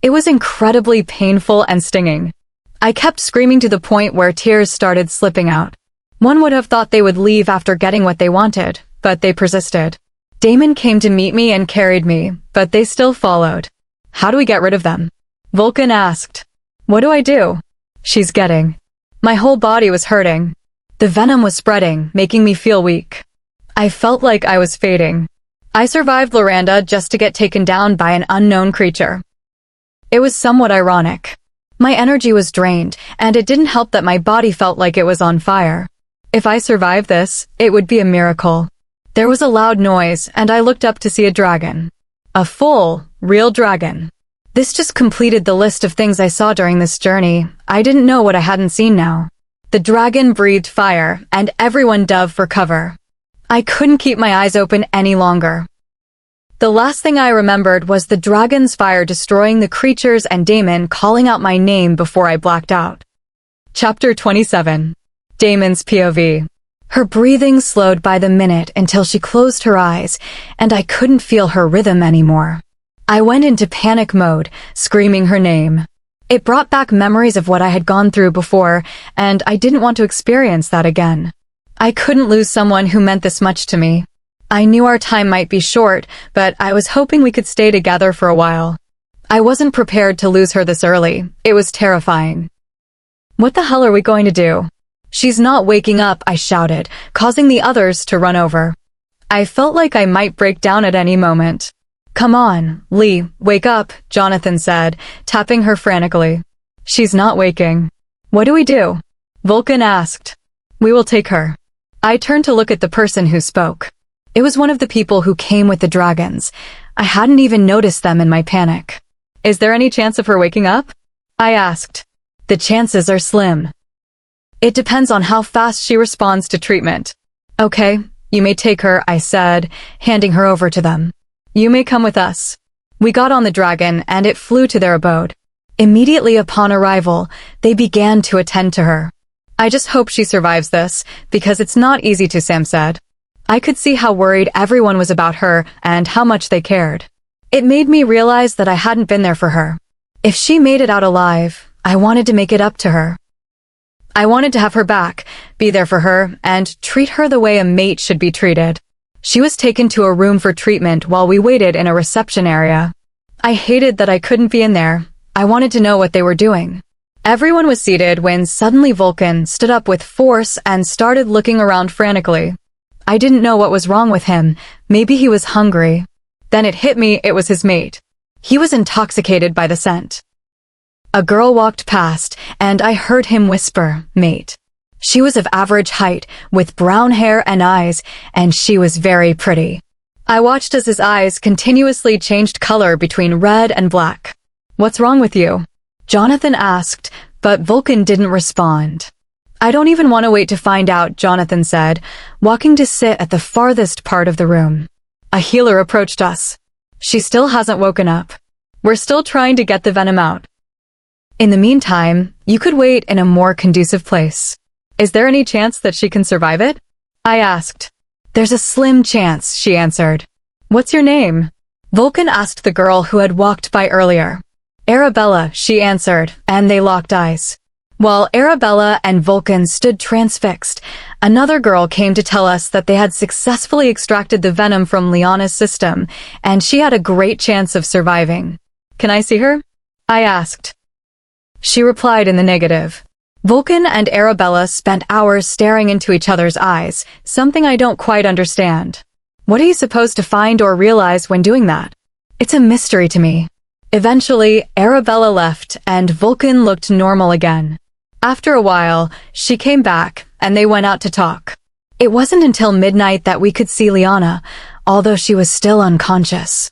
It was incredibly painful and stinging. I kept screaming to the point where tears started slipping out. One would have thought they would leave after getting what they wanted, but they persisted. Damon came to meet me and carried me, but they still followed. How do we get rid of them? Vulcan asked. What do I do? She's getting. My whole body was hurting. The venom was spreading, making me feel weak. I felt like I was fading. I survived Loranda just to get taken down by an unknown creature. It was somewhat ironic. My energy was drained, and it didn't help that my body felt like it was on fire. If I survived this, it would be a miracle. There was a loud noise, and I looked up to see a dragon. A full, real dragon. This just completed the list of things I saw during this journey. I didn't know what I hadn't seen now. The dragon breathed fire, and everyone dove for cover. I couldn't keep my eyes open any longer. The last thing I remembered was the dragon's fire destroying the creatures and Damon calling out my name before I blacked out. Chapter 27. Damon's POV. Her breathing slowed by the minute until she closed her eyes, and I couldn't feel her rhythm anymore. I went into panic mode, screaming her name. It brought back memories of what I had gone through before, and I didn't want to experience that again. I couldn't lose someone who meant this much to me. I knew our time might be short, but I was hoping we could stay together for a while. I wasn't prepared to lose her this early. It was terrifying. What the hell are we going to do? She's not waking up, I shouted, causing the others to run over. I felt like I might break down at any moment. Come on, Lee, wake up, Jonathan said, tapping her frantically. She's not waking. What do we do? Vulcan asked. We will take her. I turned to look at the person who spoke. It was one of the people who came with the dragons. I hadn't even noticed them in my panic. Is there any chance of her waking up? I asked. The chances are slim. It depends on how fast she responds to treatment. Okay, you may take her, I said, handing her over to them. You may come with us. We got on the dragon, and it flew to their abode. Immediately upon arrival, they began to attend to her. I just hope she survives this, because it's not easy to, Sam said. I could see how worried everyone was about her and how much they cared. It made me realize that I hadn't been there for her. If she made it out alive, I wanted to make it up to her. I wanted to have her back, be there for her, and treat her the way a mate should be treated. She was taken to a room for treatment while we waited in a reception area. I hated that I couldn't be in there. I wanted to know what they were doing. Everyone was seated when suddenly Vulcan stood up with force and started looking around frantically. I didn't know what was wrong with him. Maybe he was hungry. Then it hit me it was his mate. He was intoxicated by the scent. A girl walked past, and I heard him whisper, "Mate." She was of average height, with brown hair and eyes, and she was very pretty. I watched as his eyes continuously changed color between red and black. What's wrong with you? Jonathan asked, but Vulcan didn't respond. I don't even want to wait to find out, Jonathan said, walking to sit at the farthest part of the room. A healer approached us. She still hasn't woken up. We're still trying to get the venom out. In the meantime, you could wait in a more conducive place. Is there any chance that she can survive it? I asked. There's a slim chance, she answered. What's your name? Vulcan asked the girl who had walked by earlier. Arabella, she answered, and they locked eyes. While Arabella and Vulcan stood transfixed, another girl came to tell us that they had successfully extracted the venom from Liana's system, and she had a great chance of surviving. Can I see her? I asked. She replied in the negative. Vulcan and Arabella spent hours staring into each other's eyes, something I don't quite understand. What are you supposed to find or realize when doing that? It's a mystery to me. Eventually, Arabella left and Vulcan looked normal again. After a while, she came back and they went out to talk. It wasn't until midnight that we could see Liana, although she was still unconscious.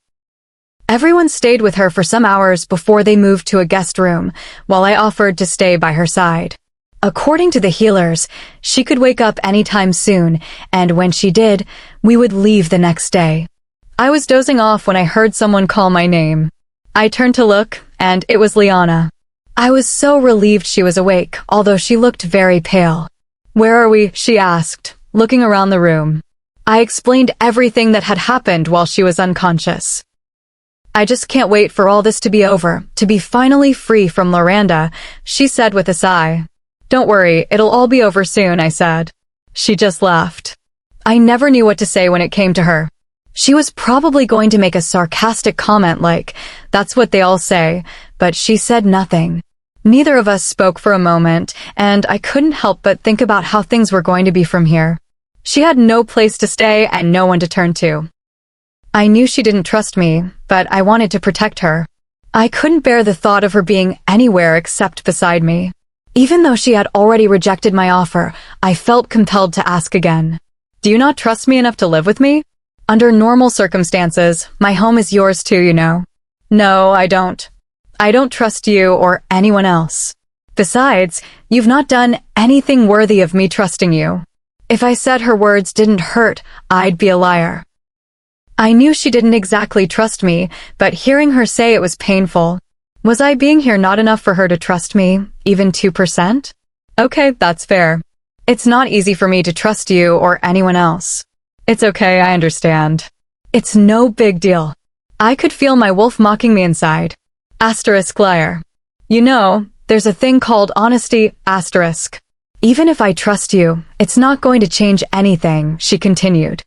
Everyone stayed with her for some hours before they moved to a guest room, while I offered to stay by her side. According to the healers, she could wake up anytime soon, and when she did, we would leave the next day. I was dozing off when I heard someone call my name. I turned to look, and it was Liana. I was so relieved she was awake, although she looked very pale. "Where are we?" she asked, looking around the room. I explained everything that had happened while she was unconscious. "I just can't wait for all this to be over, to be finally free from Loranda," she said with a sigh. "Don't worry, it'll all be over soon," I said. She just laughed. I never knew what to say when it came to her. She was probably going to make a sarcastic comment like, "That's what they all say," but she said nothing. Neither of us spoke for a moment, and I couldn't help but think about how things were going to be from here. She had no place to stay and no one to turn to. I knew she didn't trust me, but I wanted to protect her. I couldn't bear the thought of her being anywhere except beside me. Even though she had already rejected my offer, I felt compelled to ask again. "Do you not trust me enough to live with me? Under normal circumstances, my home is yours too, you know." "No, I don't. I don't trust you or anyone else. Besides, you've not done anything worthy of me trusting you." If I said her words didn't hurt, I'd be a liar. I knew she didn't exactly trust me, but hearing her say it was painful. Was I being here not enough for her to trust me, even 2%? Okay, that's fair. It's not easy for me to trust you or anyone else. It's okay, I understand. It's no big deal. I could feel my wolf mocking me inside. Asterisk liar. You know, there's a thing called honesty, asterisk. Even if I trust you, it's not going to change anything, she continued.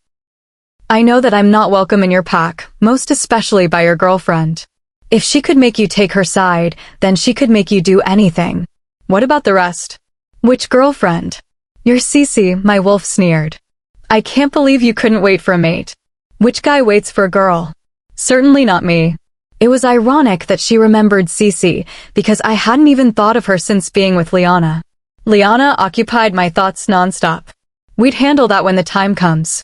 I know that I'm not welcome in your pack, most especially by your girlfriend. If she could make you take her side, then she could make you do anything. What about the rest? Which girlfriend? Your Cece, my wolf sneered. I can't believe you couldn't wait for a mate. Which guy waits for a girl? Certainly not me. It was ironic that she remembered Cece, because I hadn't even thought of her since being with Liana. Liana occupied my thoughts nonstop. We'd handle that when the time comes.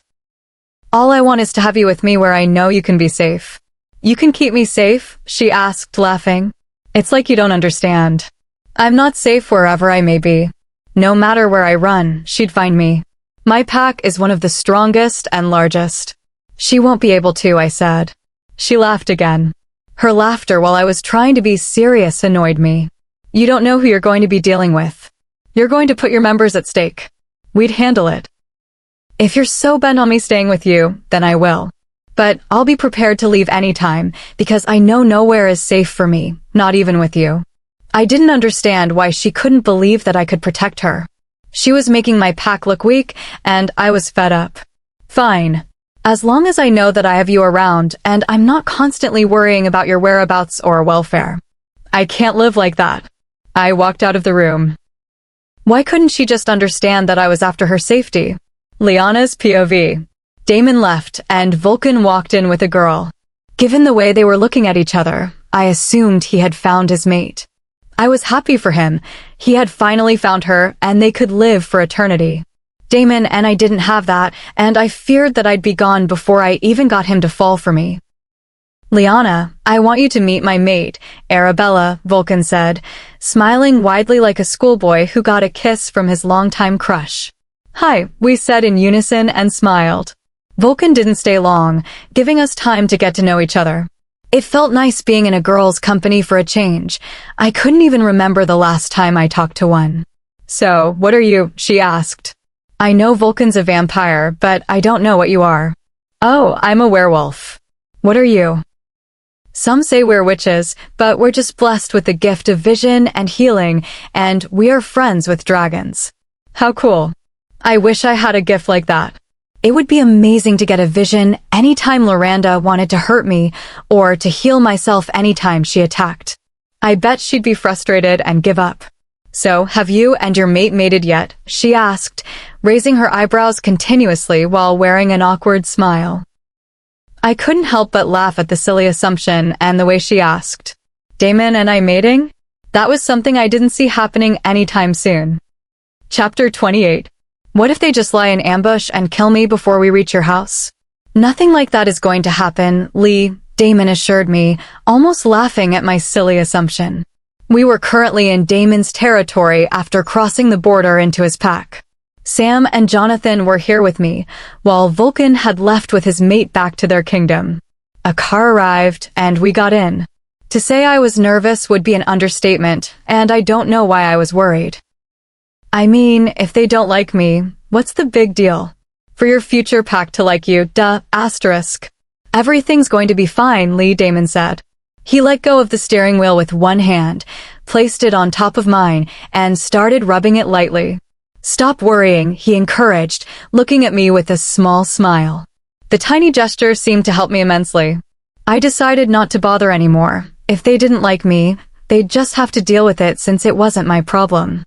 All I want is to have you with me where I know you can be safe. You can keep me safe? She asked, laughing. It's like you don't understand. I'm not safe wherever I may be. No matter where I run, she'd find me. My pack is one of the strongest and largest. She won't be able to, I said. She laughed again. Her laughter while I was trying to be serious annoyed me. You don't know who you're going to be dealing with. You're going to put your members at stake. We'd handle it. If you're so bent on me staying with you, then I will. But I'll be prepared to leave anytime, because I know nowhere is safe for me, not even with you. I didn't understand why she couldn't believe that I could protect her. She was making my pack look weak, and I was fed up. Fine. As long as I know that I have you around, and I'm not constantly worrying about your whereabouts or welfare. I can't live like that. I walked out of the room. Why couldn't she just understand that I was after her safety? Liana's POV. Damon left, and Vulcan walked in with a girl. Given the way they were looking at each other, I assumed he had found his mate. I was happy for him. He had finally found her, and they could live for eternity. Damon and I didn't have that, and I feared that I'd be gone before I even got him to fall for me. Liana, I want you to meet my mate, Arabella, Vulcan said, smiling widely like a schoolboy who got a kiss from his longtime crush. Hi, we said in unison and smiled. Vulcan didn't stay long, giving us time to get to know each other. It felt nice being in a girl's company for a change. I couldn't even remember the last time I talked to one. So, what are you? She asked. I know Vulcan's a vampire, but I don't know what you are. Oh, I'm a werewolf. What are you? Some say we're witches, but we're just blessed with the gift of vision and healing, and we are friends with dragons. How cool. I wish I had a gift like that. It would be amazing to get a vision anytime Loranda wanted to hurt me, or to heal myself anytime she attacked. I bet she'd be frustrated and give up. So, have you and your mate mated yet? She asked, raising her eyebrows continuously while wearing an awkward smile. I couldn't help but laugh at the silly assumption and the way she asked. Damon and I mating? That was something I didn't see happening anytime soon. Chapter 28. What if they just lie in ambush and kill me before we reach your house? Nothing like that is going to happen, Lee, Damon assured me, almost laughing at my silly assumption. We were currently in Damon's territory after crossing the border into his pack. Sam and Jonathan were here with me, while Vulcan had left with his mate back to their kingdom. A car arrived, and we got in. To say I was nervous would be an understatement, and I don't know why I was worried. I mean, if they don't like me, what's the big deal? For your future pack to like you, duh, asterisk. Everything's going to be fine, Lee, Damon said. He let go of the steering wheel with one hand, placed it on top of mine, and started rubbing it lightly. Stop worrying, he encouraged, looking at me with a small smile. The tiny gesture seemed to help me immensely. I decided not to bother anymore. If they didn't like me, they'd just have to deal with it since it wasn't my problem.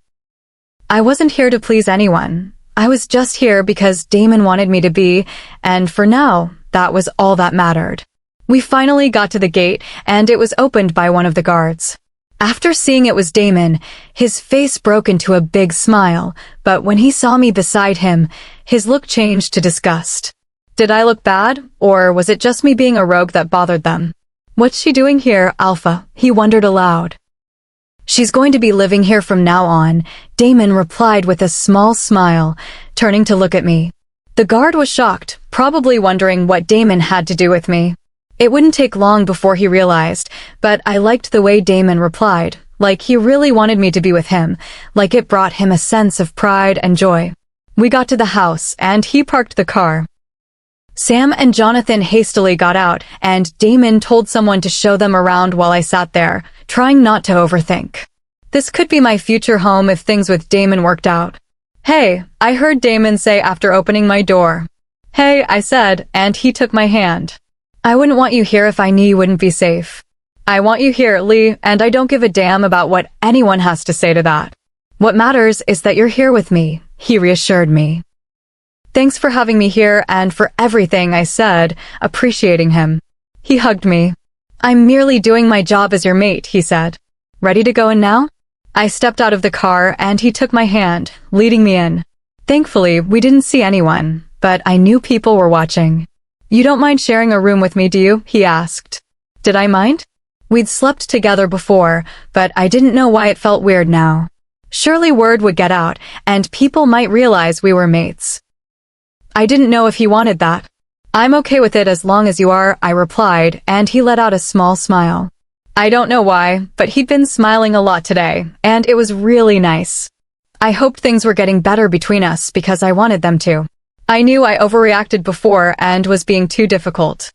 I wasn't here to please anyone. I was just here because Damon wanted me to be, and for now, that was all that mattered. We finally got to the gate, and it was opened by one of the guards. After seeing it was Damon, his face broke into a big smile, but when he saw me beside him, his look changed to disgust. Did I look bad, or was it just me being a rogue that bothered them? What's she doing here, Alpha? He wondered aloud. She's going to be living here from now on, Damon replied with a small smile, turning to look at me. The guard was shocked, probably wondering what Damon had to do with me. It wouldn't take long before he realized, but I liked the way Damon replied, like he really wanted me to be with him, like it brought him a sense of pride and joy. We got to the house, and he parked the car. Sam and Jonathan hastily got out, and Damon told someone to show them around while I sat there, trying not to overthink. This could be my future home if things with Damon worked out. Hey, I heard Damon say after opening my door. Hey, I said, and he took my hand. I wouldn't want you here if I knew you wouldn't be safe. I want you here, Lee, and I don't give a damn about what anyone has to say to that. What matters is that you're here with me, he reassured me. Thanks for having me here and for everything, I said, appreciating him. He hugged me. I'm merely doing my job as your mate, he said. Ready to go in now? I stepped out of the car and he took my hand, leading me in. Thankfully, we didn't see anyone, but I knew people were watching. You don't mind sharing a room with me, do you? He asked. Did I mind? We'd slept together before, but I didn't know why it felt weird now. Surely word would get out, and people might realize we were mates. I didn't know if he wanted that. I'm okay with it as long as you are, I replied, and he let out a small smile. I don't know why, but he'd been smiling a lot today, and it was really nice. I hoped things were getting better between us because I wanted them to. I knew I overreacted before and was being too difficult.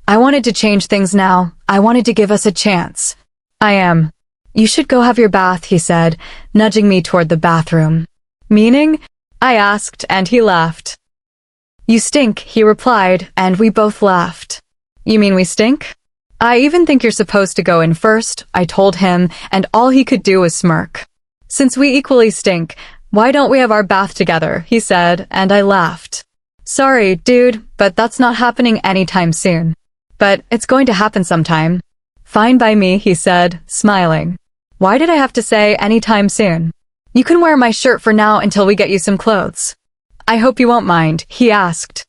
I wanted to change things now. I wanted to give us a chance. I am. You should go have your bath, he said, nudging me toward the bathroom. Meaning? I asked, and he laughed. You stink, he replied, and we both laughed. You mean we stink? I even think you're supposed to go in first, I told him, and all he could do was smirk. Since we equally stink, why don't we have our bath together, he said, and I laughed. Sorry, dude, but that's not happening anytime soon. But it's going to happen sometime. Fine by me, he said, smiling. Why did I have to say anytime soon? You can wear my shirt for now until we get you some clothes. I hope you won't mind, he asked.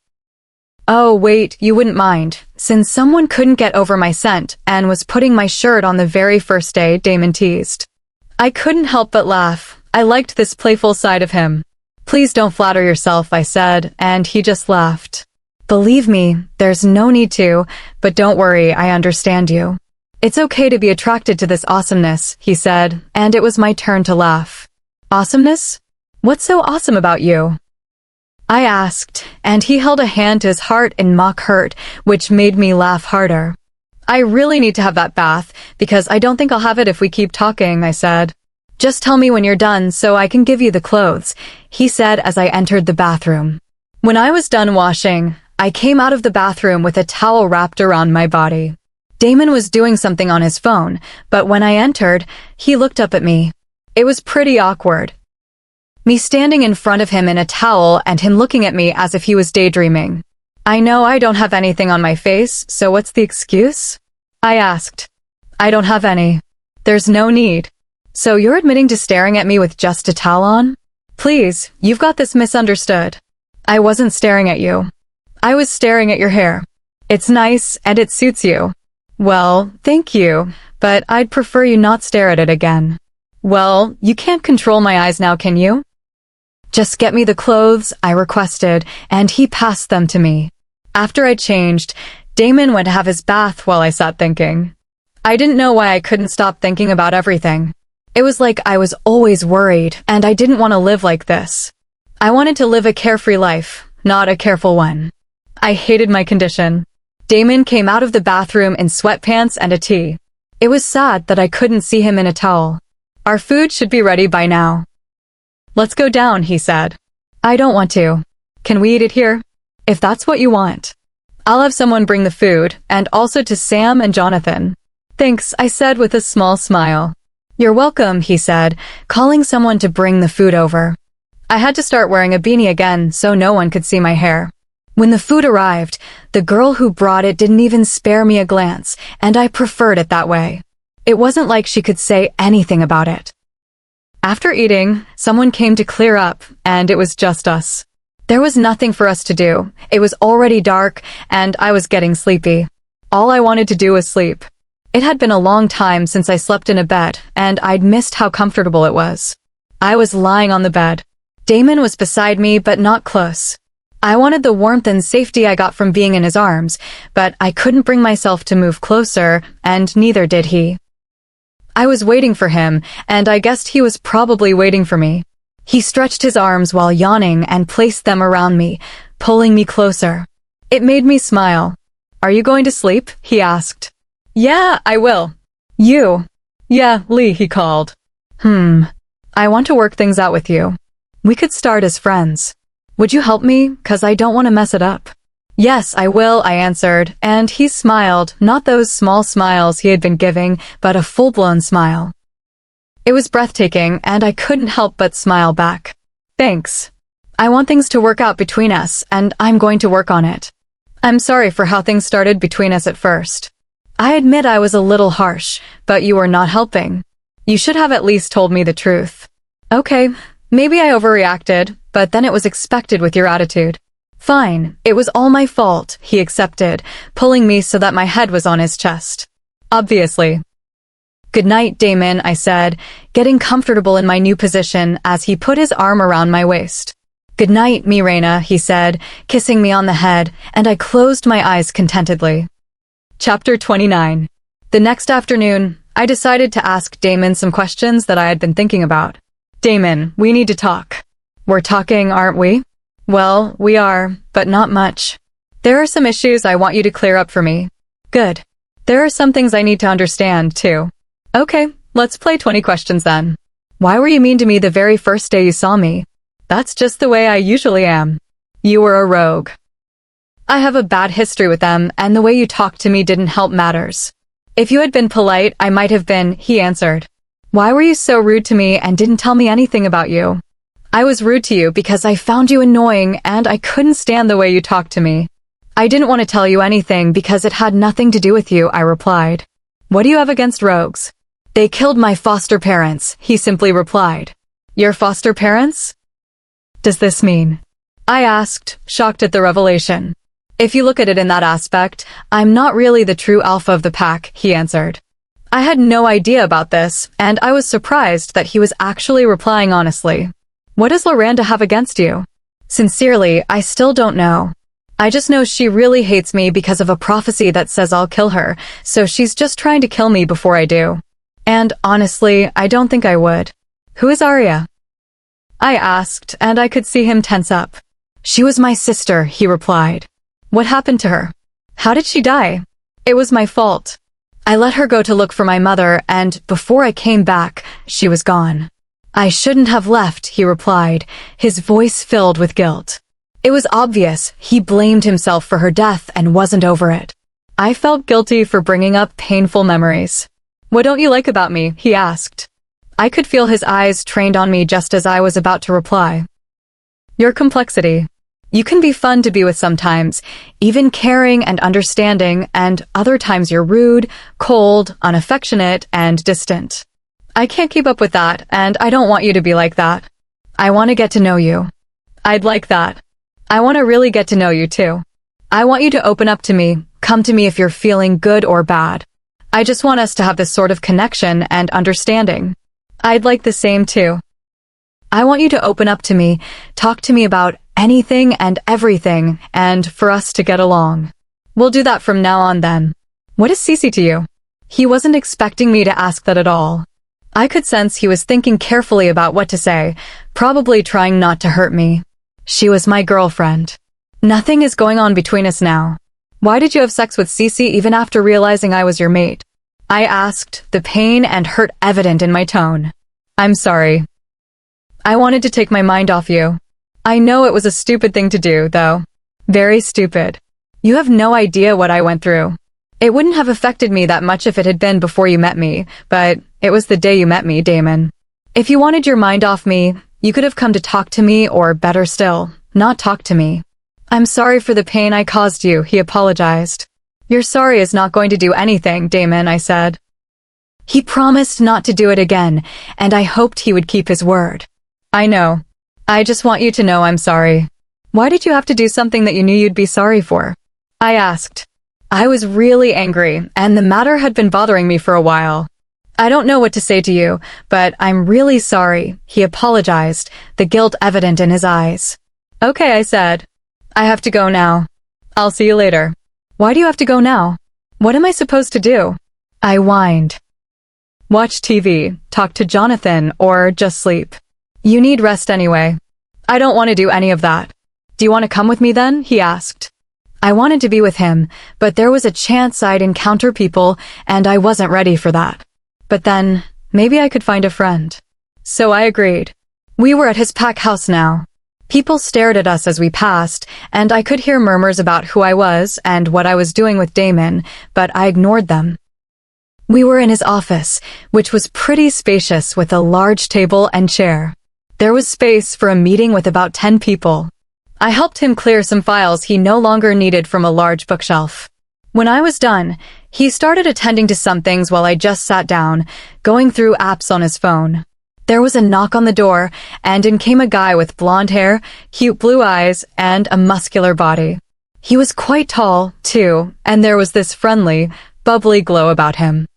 Oh, wait, you wouldn't mind, since someone couldn't get over my scent and was putting my shirt on the very first day, Damon teased. I couldn't help but laugh. I liked this playful side of him. Please don't flatter yourself, I said, and he just laughed. Believe me, there's no need to, but don't worry, I understand you. It's okay to be attracted to this awesomeness, he said, and it was my turn to laugh. Awesomeness? What's so awesome about you? I asked, and he held a hand to his heart in mock hurt, which made me laugh harder. I really need to have that bath, because I don't think I'll have it if we keep talking, I said. Just tell me when you're done so I can give you the clothes, he said as I entered the bathroom. When I was done washing, I came out of the bathroom with a towel wrapped around my body. Damon was doing something on his phone, but when I entered, he looked up at me. It was pretty awkward. Me standing in front of him in a towel and him looking at me as if he was daydreaming. I know I don't have anything on my face, so what's the excuse? I asked. I don't have any. There's no need. So you're admitting to staring at me with just a towel on? Please, you've got this misunderstood. I wasn't staring at you. I was staring at your hair. It's nice and it suits you. Well, thank you, but I'd prefer you not stare at it again. Well, you can't control my eyes now, can you? Just get me the clothes, I requested, and he passed them to me. After I changed, Damon went to have his bath while I sat thinking. I didn't know why I couldn't stop thinking about everything. It was like I was always worried, and I didn't want to live like this. I wanted to live a carefree life, not a careful one. I hated my condition. Damon came out of the bathroom in sweatpants and a tee. It was sad that I couldn't see him in a towel. Our food should be ready by now. Let's go down, he said. I don't want to. Can we eat it here? If that's what you want. I'll have someone bring the food, and also to Sam and Jonathan. Thanks, I said with a small smile. You're welcome, he said, calling someone to bring the food over. I had to start wearing a beanie again so no one could see my hair. When the food arrived, the girl who brought it didn't even spare me a glance, and I preferred it that way. It wasn't like she could say anything about it. After eating, someone came to clear up, and it was just us. There was nothing for us to do. It was already dark, and I was getting sleepy. All I wanted to do was sleep. It had been a long time since I slept in a bed, and I'd missed how comfortable it was. I was lying on the bed. Damon was beside me, but not close. I wanted the warmth and safety I got from being in his arms, but I couldn't bring myself to move closer, and neither did he. I was waiting for him, and I guessed he was probably waiting for me. He stretched his arms while yawning and placed them around me, pulling me closer. It made me smile. Are you going to sleep? He asked. Yeah, I will. You? Yeah, Lee, he called. I want to work things out with you. We could start as friends. Would you help me? 'Cause I don't want to mess it up. Yes, I will, I answered, and he smiled, not those small smiles he had been giving, but a full-blown smile. It was breathtaking, and I couldn't help but smile back. Thanks. I want things to work out between us, and I'm going to work on it. I'm sorry for how things started between us at first. I admit I was a little harsh, but you were not helping. You should have at least told me the truth. Okay, maybe I overreacted, but then it was expected with your attitude. Fine, it was all my fault, he accepted, pulling me so that my head was on his chest. Obviously. Good night, Damon, I said, getting comfortable in my new position as he put his arm around my waist. Good night, Mirena, he said, kissing me on the head, and I closed my eyes contentedly. Chapter 29. The next afternoon, I decided to ask Damon some questions that I had been thinking about. Damon, we need to talk. We're talking, aren't we? Well, we are, but not much. There are some issues I want you to clear up for me. Good. There are some things I need to understand, too. Okay, let's play 20 questions then. Why were you mean to me the very first day you saw me? That's just the way I usually am. You were a rogue. I have a bad history with them, and the way you talked to me didn't help matters. If you had been polite, I might have been, he answered. Why were you so rude to me and didn't tell me anything about you? I was rude to you because I found you annoying and I couldn't stand the way you talked to me. I didn't want to tell you anything because it had nothing to do with you, I replied. What do you have against rogues? They killed my foster parents, he simply replied. Your foster parents? Does this mean? I asked, shocked at the revelation. If you look at it in that aspect, I'm not really the true alpha of the pack, he answered. I had no idea about this, and I was surprised that he was actually replying honestly. What does Loranda have against you? Sincerely, I still don't know. I just know she really hates me because of a prophecy that says I'll kill her, so she's just trying to kill me before I do. And honestly, I don't think I would. Who is Arya? I asked, and I could see him tense up. She was my sister, he replied. What happened to her? How did she die? It was my fault. I let her go to look for my mother, and before I came back, she was gone. I shouldn't have left, he replied, his voice filled with guilt. It was obvious he blamed himself for her death and wasn't over it. I felt guilty for bringing up painful memories. What don't you like about me? He asked. I could feel his eyes trained on me just as I was about to reply. Your complexity. You can be fun to be with sometimes, even caring and understanding, and other times you're rude, cold, unaffectionate, and distant. I can't keep up with that, and I don't want you to be like that. I want to get to know you. I'd like that. I want to really get to know you too. I want you to open up to me, come to me if you're feeling good or bad. I just want us to have this sort of connection and understanding. I'd like the same too. I want you to open up to me, talk to me about anything and everything, and for us to get along. We'll do that from now on then. What is Cece to you? He wasn't expecting me to ask that at all. I could sense he was thinking carefully about what to say, probably trying not to hurt me. She was my girlfriend. Nothing is going on between us now. Why did you have sex with Cece even after realizing I was your mate? I asked, the pain and hurt evident in my tone. I'm sorry. I wanted to take my mind off you. I know it was a stupid thing to do, though. Very stupid. You have no idea what I went through. It wouldn't have affected me that much if it had been before you met me, but it was the day you met me, Damon. If you wanted your mind off me, you could have come to talk to me, or better still, not talk to me. I'm sorry for the pain I caused you, he apologized. Your sorry is not going to do anything, Damon, I said. He promised not to do it again, and I hoped he would keep his word. I know. I just want you to know I'm sorry. Why did you have to do something that you knew you'd be sorry for? I asked. I was really angry, and the matter had been bothering me for a while. I don't know what to say to you, but I'm really sorry, he apologized, the guilt evident in his eyes. Okay, I said. I have to go now. I'll see you later. Why do you have to go now? What am I supposed to do? I whined. Watch TV, talk to Jonathan, or just sleep. You need rest anyway. I don't want to do any of that. Do you want to come with me then? He asked. I wanted to be with him, but there was a chance I'd encounter people, and I wasn't ready for that. But then, maybe I could find a friend. So I agreed. We were at his pack house now. People stared at us as we passed, and I could hear murmurs about who I was and what I was doing with Damon, but I ignored them. We were in his office, which was pretty spacious with a large table and chair. There was space for a meeting with about 10 people. I helped him clear some files he no longer needed from a large bookshelf. When I was done, he started attending to some things while I just sat down, going through apps on his phone. There was a knock on the door, and in came a guy with blonde hair, cute blue eyes, and a muscular body. He was quite tall, too, and there was this friendly, bubbly glow about him.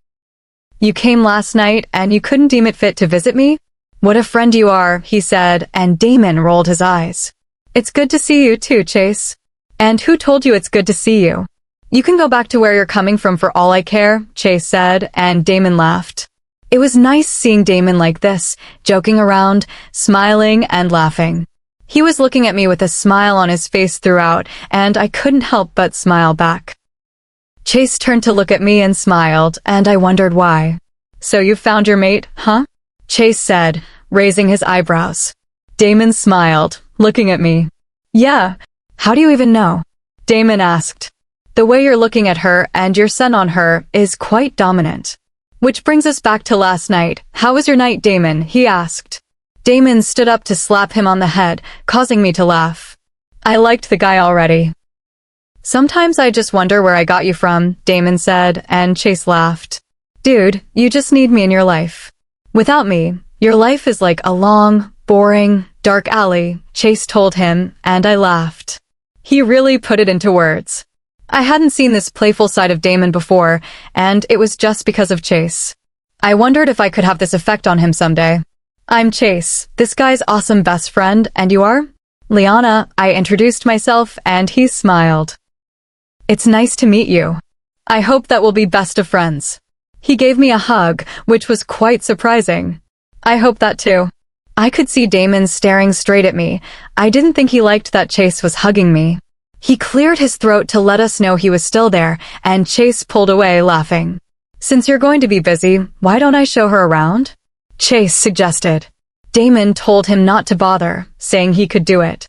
You came last night, and you couldn't deem it fit to visit me? What a friend you are, he said, and Damon rolled his eyes. It's good to see you too, Chase. And who told you it's good to see you? You can go back to where you're coming from for all I care, Chase said, and Damon laughed. It was nice seeing Damon like this, joking around, smiling and laughing. He was looking at me with a smile on his face throughout, and I couldn't help but smile back. Chase turned to look at me and smiled, and I wondered why. So you found your mate, huh? Chase said, raising his eyebrows. Damon smiled, looking at me. Yeah. How do you even know? Damon asked. The way you're looking at her and your scent on her is quite dominant. Which brings us back to last night. How was your night, Damon? He asked. Damon stood up to slap him on the head, causing me to laugh. I liked the guy already. Sometimes I just wonder where I got you from, Damon said, and Chase laughed. Dude, you just need me in your life. Without me, your life is like a long, boring, dark alley, Chase told him, and I laughed. He really put it into words. I hadn't seen this playful side of Damon before, and it was just because of Chase. I wondered if I could have this effect on him someday. I'm Chase, this guy's awesome best friend, and you are? Liana, I introduced myself, and he smiled. It's nice to meet you. I hope that we'll be best of friends. He gave me a hug, which was quite surprising. I hope that too. I could see Damon staring straight at me. I didn't think he liked that Chase was hugging me. He cleared his throat to let us know he was still there, and Chase pulled away, laughing. Since you're going to be busy, why don't I show her around? Chase suggested. Damon told him not to bother, saying he could do it.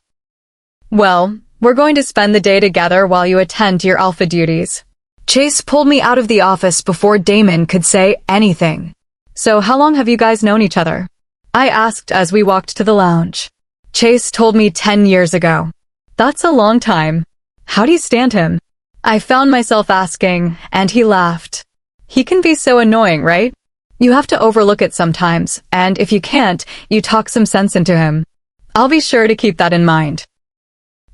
Well, we're going to spend the day together while you attend to your alpha duties. Chase pulled me out of the office before Damon could say anything. So how long have you guys known each other? I asked as we walked to the lounge. Chase told me 10 years ago. That's a long time. How do you stand him? I found myself asking, and he laughed. He can be so annoying, right? You have to overlook it sometimes, and if you can't, you talk some sense into him. I'll be sure to keep that in mind.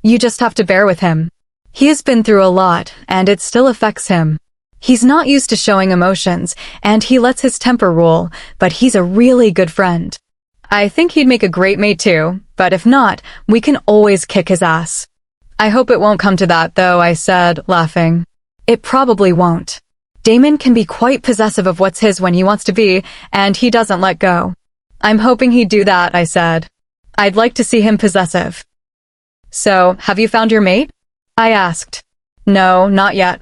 You just have to bear with him. He has been through a lot, and it still affects him. He's not used to showing emotions, and he lets his temper rule, but he's a really good friend. I think he'd make a great mate too, but if not, we can always kick his ass. I hope it won't come to that, though, I said, laughing. It probably won't. Damon can be quite possessive of what's his when he wants to be, and he doesn't let go. I'm hoping he'd do that, I said. I'd like to see him possessive. So, have you found your mate? I asked. No, not yet.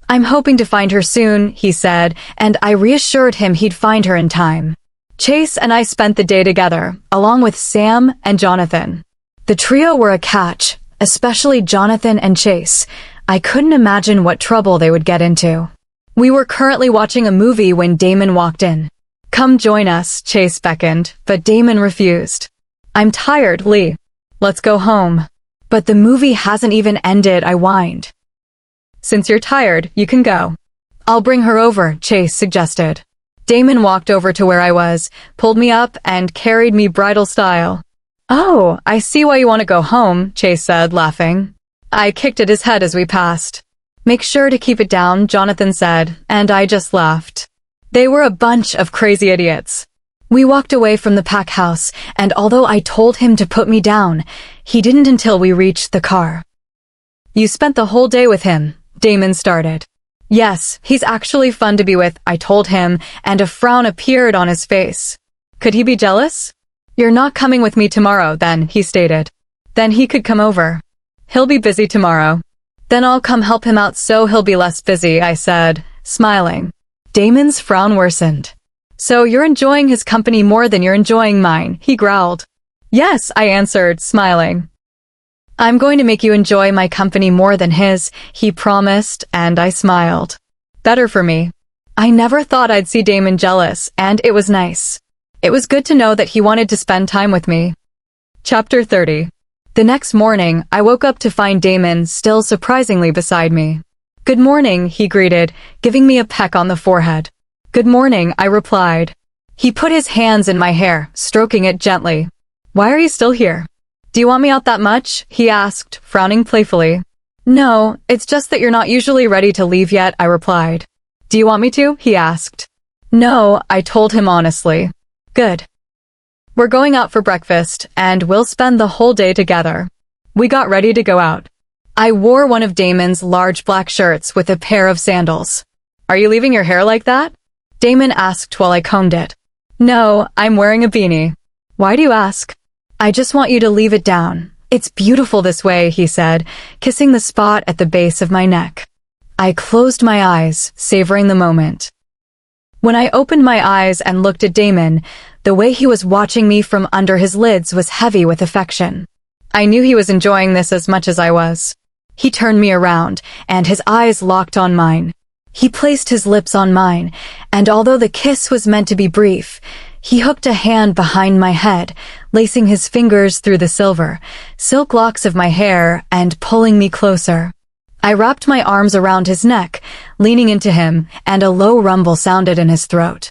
I'm hoping to find her soon, he said, and I reassured him he'd find her in time. Chase and I spent the day together, along with Sam and Jonathan. The trio were a catch, especially Jonathan and Chase. I couldn't imagine what trouble they would get into. We were currently watching a movie when Damon walked in. Come join us, Chase beckoned, but Damon refused. I'm tired, Lee. Let's go home. But the movie hasn't even ended, I whined. Since you're tired, you can go. I'll bring her over, Chase suggested. Damon walked over to where I was, pulled me up, and carried me bridal style. Oh, I see why you want to go home, Chase said, laughing. I kicked at his head as we passed. Make sure to keep it down, Jonathan said, and I just laughed. They were a bunch of crazy idiots. We walked away from the pack house, and although I told him to put me down, he didn't until we reached the car. You spent the whole day with him, Damon started. Yes, he's actually fun to be with, I told him, and a frown appeared on his face. Could he be jealous? You're not coming with me tomorrow, then, he stated. Then he could come over. He'll be busy tomorrow. Then I'll come help him out so he'll be less busy, I said, smiling. Damon's frown worsened. So you're enjoying his company more than you're enjoying mine, he growled. Yes, I answered, smiling. I'm going to make you enjoy my company more than his, he promised, and I smiled. Better for me. I never thought I'd see Damon jealous, and it was nice. It was good to know that he wanted to spend time with me. Chapter 30. The next morning, I woke up to find Damon still surprisingly beside me. Good morning, he greeted, giving me a peck on the forehead. Good morning, I replied. He put his hands in my hair, stroking it gently. Why are you still here? Do you want me out that much? He asked, frowning playfully. No, it's just that you're not usually ready to leave yet, I replied. Do you want me to? He asked. No, I told him honestly. Good. We're going out for breakfast, and we'll spend the whole day together. We got ready to go out. I wore one of Damon's large black shirts with a pair of sandals. Are you leaving your hair like that? Damon asked while I combed it. No, I'm wearing a beanie. Why do you ask? I just want you to leave it down. It's beautiful this way, he said, kissing the spot at the base of my neck. I closed my eyes, savoring the moment. When I opened my eyes and looked at Damon, the way he was watching me from under his lids was heavy with affection. I knew he was enjoying this as much as I was. He turned me around, and his eyes locked on mine. He placed his lips on mine, and although the kiss was meant to be brief, he hooked a hand behind my head, lacing his fingers through the silk locks of my hair and pulling me closer. I wrapped my arms around his neck, leaning into him, and a low rumble sounded in his throat.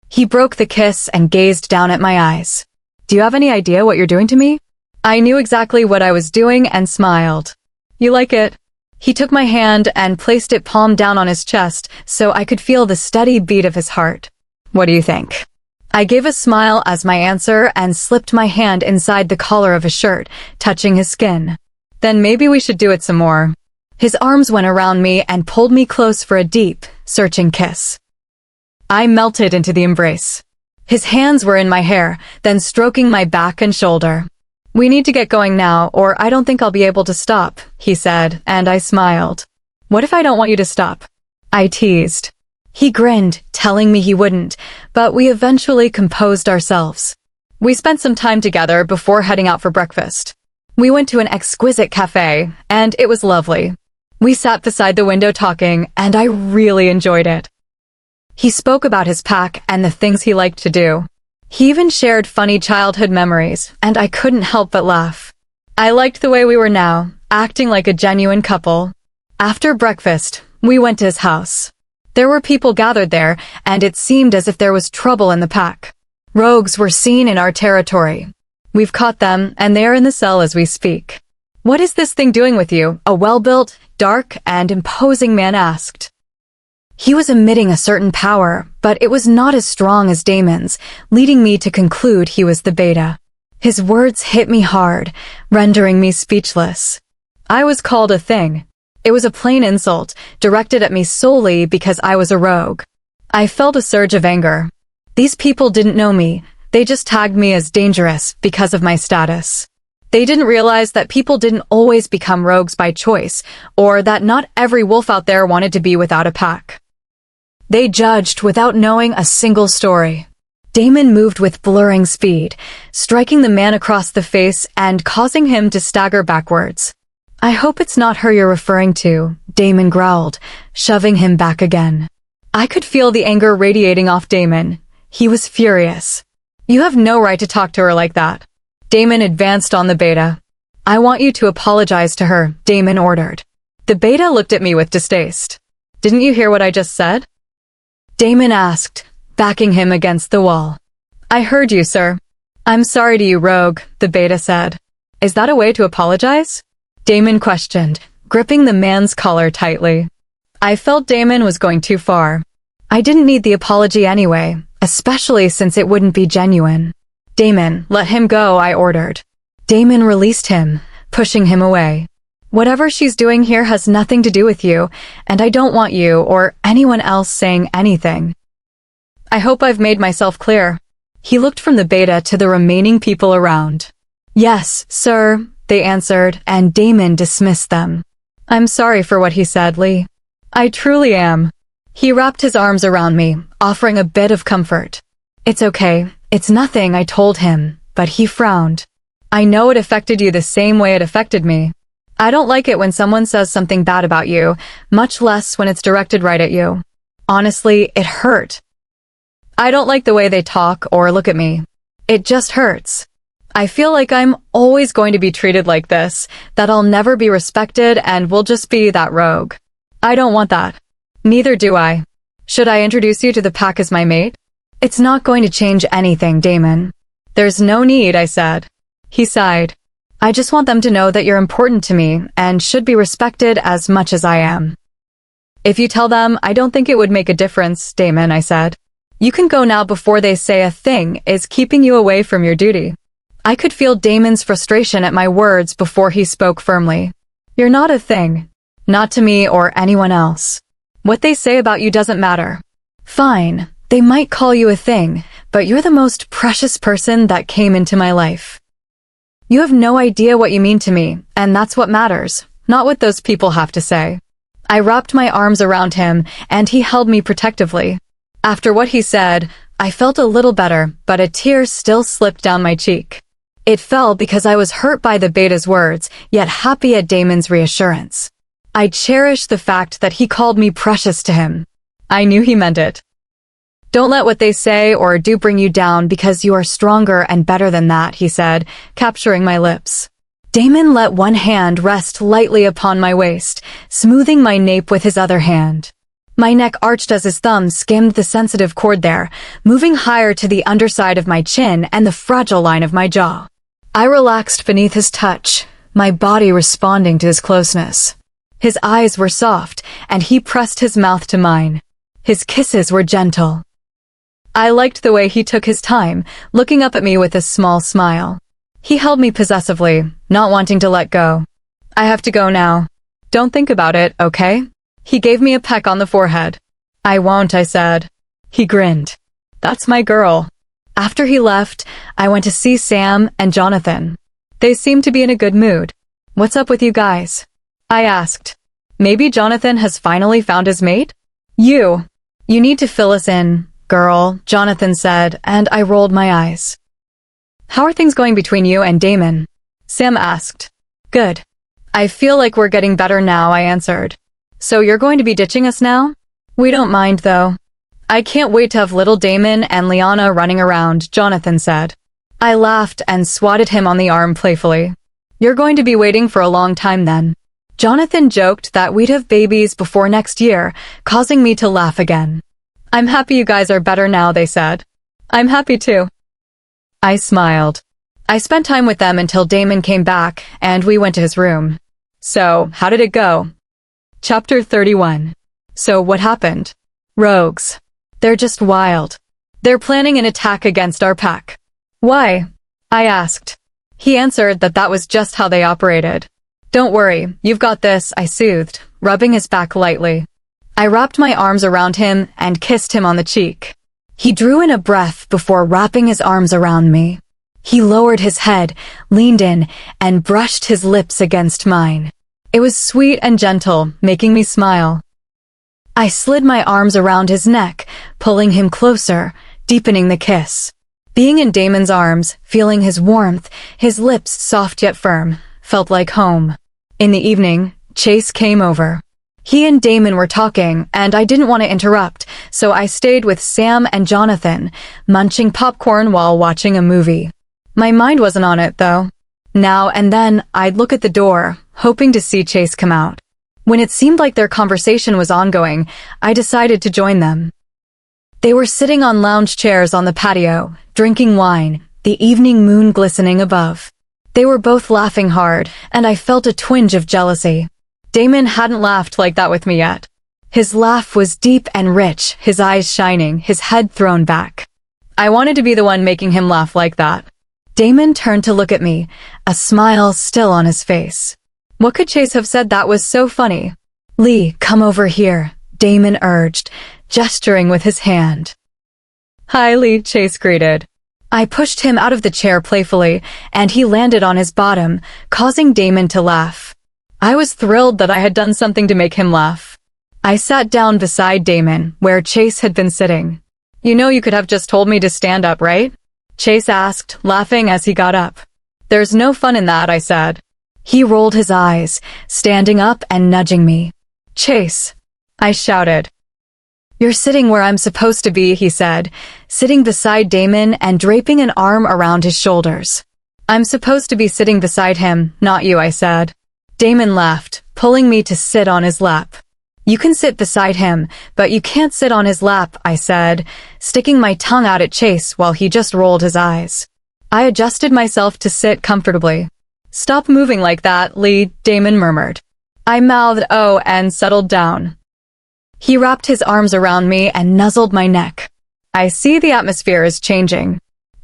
He broke the kiss and gazed down at my eyes. Do you have any idea what you're doing to me? I knew exactly what I was doing and smiled. You like it? He took my hand and placed it palm down on his chest so I could feel the steady beat of his heart. What do you think? I gave a smile as my answer and slipped my hand inside the collar of his shirt, touching his skin. Then maybe we should do it some more. His arms went around me and pulled me close for a deep, searching kiss. I melted into the embrace. His hands were in my hair, then stroking my back and shoulder. We need to get going now, or I don't think I'll be able to stop, he said, and I smiled. What if I don't want you to stop? I teased. He grinned, telling me he wouldn't, but we eventually composed ourselves. We spent some time together before heading out for breakfast. We went to an exquisite cafe, and it was lovely. We sat beside the window talking, and I really enjoyed it. He spoke about his pack and the things he liked to do. He even shared funny childhood memories, and I couldn't help but laugh. I liked the way we were now, acting like a genuine couple. After breakfast, we went to his house. There were people gathered there, and it seemed as if there was trouble in the pack. Rogues were seen in our territory. We've caught them, and they are in the cell as we speak. What is this thing doing with you? A well-built, dark, and imposing man asked. He was emitting a certain power, but it was not as strong as Damon's, leading me to conclude he was the beta. His words hit me hard, rendering me speechless. I was called a thing. It was a plain insult, directed at me solely because I was a rogue. I felt a surge of anger. These people didn't know me, they just tagged me as dangerous because of my status. They didn't realize that people didn't always become rogues by choice, or that not every wolf out there wanted to be without a pack. They judged without knowing a single story. Damon moved with blurring speed, striking the man across the face and causing him to stagger backwards. I hope it's not her you're referring to, Damon growled, shoving him back again. I could feel the anger radiating off Damon. He was furious. You have no right to talk to her like that. Damon advanced on the beta. I want you to apologize to her, Damon ordered. The beta looked at me with distaste. Didn't you hear what I just said? Damon asked, backing him against the wall. I heard you, sir. I'm sorry to you, rogue, the beta said. Is that a way to apologize? Damon questioned, gripping the man's collar tightly. I felt Damon was going too far. I didn't need the apology anyway, especially since it wouldn't be genuine. Damon, let him go, I ordered. Damon released him, pushing him away. Whatever she's doing here has nothing to do with you, and I don't want you or anyone else saying anything. I hope I've made myself clear. He looked from the beta to the remaining people around. Yes, sir, they answered, and Damon dismissed them. I'm sorry for what he said, Lee. I truly am. He wrapped his arms around me, offering a bit of comfort. It's okay, it's nothing, I told him, but he frowned. I know it affected you the same way it affected me. I don't like it when someone says something bad about you, much less when it's directed right at you. Honestly, it hurt. I don't like the way they talk or look at me. It just hurts. I feel like I'm always going to be treated like this, that I'll never be respected and will just be that rogue. I don't want that. Neither do I. Should I introduce you to the pack as my mate? It's not going to change anything, Damon. There's no need, I said. He sighed. I just want them to know that you're important to me and should be respected as much as I am. If you tell them, I don't think it would make a difference, Damon, I said. You can go now before they say a thing is keeping you away from your duty. I could feel Damon's frustration at my words before he spoke firmly. You're not a thing. Not to me or anyone else. What they say about you doesn't matter. Fine, they might call you a thing, but you're the most precious person that came into my life. You have no idea what you mean to me, and that's what matters, not what those people have to say. I wrapped my arms around him, and he held me protectively. After what he said, I felt a little better, but a tear still slipped down my cheek. It fell because I was hurt by the beta's words, yet happy at Damon's reassurance. I cherished the fact that he called me precious to him. I knew he meant it. Don't let what they say or do bring you down because you are stronger and better than that, he said, capturing my lips. Damon let one hand rest lightly upon my waist, smoothing my nape with his other hand. My neck arched as his thumb skimmed the sensitive cord there, moving higher to the underside of my chin and the fragile line of my jaw. I relaxed beneath his touch, my body responding to his closeness. His eyes were soft, and he pressed his mouth to mine. His kisses were gentle. I liked the way he took his time, looking up at me with a small smile. He held me possessively, not wanting to let go. I have to go now. Don't think about it, okay? He gave me a peck on the forehead. I won't, I said. He grinned. That's my girl. After he left, I went to see Sam and Jonathan. They seemed to be in a good mood. What's up with you guys? I asked. Maybe Jonathan has finally found his mate? You need to fill us in, girl, Jonathan said, and I rolled my eyes. How are things going between you and Damon? Sam asked. Good. I feel like we're getting better now, I answered. So you're going to be ditching us now? We don't mind, though. I can't wait to have little Damon and Liana running around, Jonathan said. I laughed and swatted him on the arm playfully. You're going to be waiting for a long time then. Jonathan joked that we'd have babies before next year, causing me to laugh again. I'm happy you guys are better now, they said. I'm happy too. I smiled. I spent time with them until Damon came back and we went to his room. So, how did it go? Chapter 31. So what happened? Rogues. They're just wild. They're planning an attack against our pack. Why? I asked. He answered that was just how they operated. Don't worry, you've got this, I soothed, rubbing his back lightly. I wrapped my arms around him and kissed him on the cheek. He drew in a breath before wrapping his arms around me. He lowered his head, leaned in, and brushed his lips against mine. It was sweet and gentle, making me smile. I slid my arms around his neck, pulling him closer, deepening the kiss. Being in Damon's arms, feeling his warmth, his lips soft yet firm, felt like home. In the evening, Chase came over. He and Damon were talking, and I didn't want to interrupt, so I stayed with Sam and Jonathan, munching popcorn while watching a movie. My mind wasn't on it, though. Now and then, I'd look at the door, hoping to see Chase come out. When it seemed like their conversation was ongoing, I decided to join them. They were sitting on lounge chairs on the patio, drinking wine, the evening moon glistening above. They were both laughing hard, and I felt a twinge of jealousy. Damon hadn't laughed like that with me yet. His laugh was deep and rich, his eyes shining, his head thrown back. I wanted to be the one making him laugh like that. Damon turned to look at me, a smile still on his face. What could Chase have said that was so funny? Lee, come over here, Damon urged, gesturing with his hand. Hi, Lee, Chase greeted. I pushed him out of the chair playfully, and he landed on his bottom, causing Damon to laugh. I was thrilled that I had done something to make him laugh. I sat down beside Damon, where Chase had been sitting. You know you could have just told me to stand up, right? Chase asked, laughing as he got up. There's no fun in that, I said. He rolled his eyes, standing up and nudging me. Chase, I shouted. You're sitting where I'm supposed to be, he said, sitting beside Damon and draping an arm around his shoulders. I'm supposed to be sitting beside him, not you, I said. Damon laughed, pulling me to sit on his lap. You can sit beside him, but you can't sit on his lap, I said, sticking my tongue out at Chase while he just rolled his eyes. I adjusted myself to sit comfortably. Stop moving like that, Lee, Damon murmured. I mouthed oh and settled down. He wrapped his arms around me and nuzzled my neck. I see the atmosphere is changing.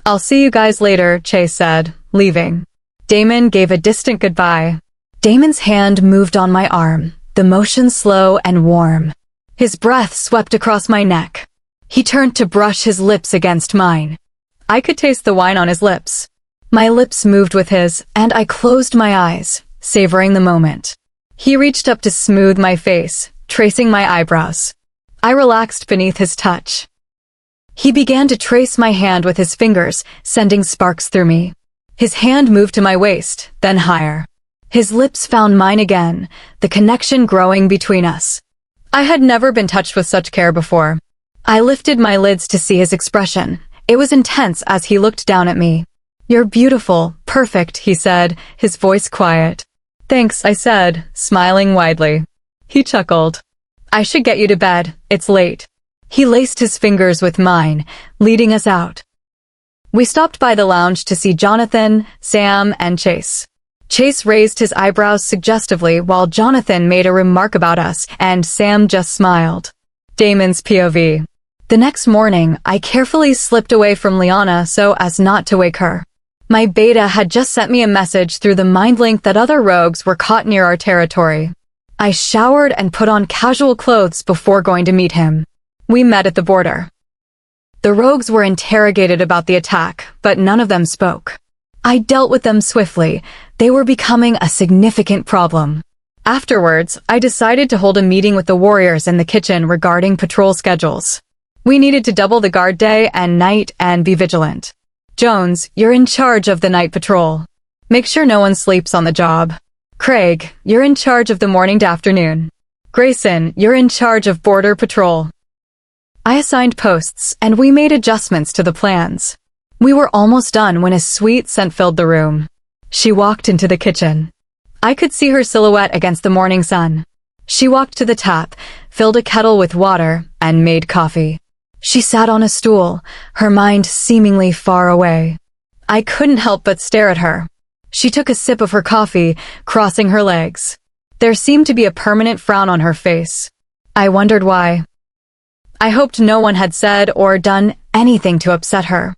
I'll see you guys later, Chase said, leaving. Damon gave a distant goodbye. Damon's hand moved on my arm, the motion slow and warm. His breath swept across my neck. He turned to brush his lips against mine. I could taste the wine on his lips. My lips moved with his, and I closed my eyes, savoring the moment. He reached up to smooth my face, tracing my eyebrows. I relaxed beneath his touch. He began to trace my hand with his fingers, sending sparks through me. His hand moved to my waist, then higher. His lips found mine again, the connection growing between us. I had never been touched with such care before. I lifted my lids to see his expression. It was intense as he looked down at me. You're beautiful, perfect, he said, his voice quiet. Thanks, I said, smiling widely. He chuckled. I should get you to bed, it's late. He laced his fingers with mine, leading us out. We stopped by the lounge to see Jonathan, Sam, and Chase. Chase raised his eyebrows suggestively while Jonathan made a remark about us, and Sam just smiled. Damon's POV. The next morning, I carefully slipped away from Liana so as not to wake her. My beta had just sent me a message through the mind link that other rogues were caught near our territory. I showered and put on casual clothes before going to meet him. We met at the border. The rogues were interrogated about the attack, but none of them spoke. I dealt with them swiftly. They were becoming a significant problem. Afterwards, I decided to hold a meeting with the warriors in the kitchen regarding patrol schedules. We needed to double the guard day and night and be vigilant. Jones, you're in charge of the night patrol. Make sure no one sleeps on the job. Craig, you're in charge of the morning to afternoon. Grayson, you're in charge of border patrol. I assigned posts, and we made adjustments to the plans. We were almost done when a sweet scent filled the room. She walked into the kitchen. I could see her silhouette against the morning sun. She walked to the tap, filled a kettle with water, and made coffee. She sat on a stool, her mind seemingly far away. I couldn't help but stare at her. She took a sip of her coffee, crossing her legs. There seemed to be a permanent frown on her face. I wondered why. I hoped no one had said or done anything to upset her.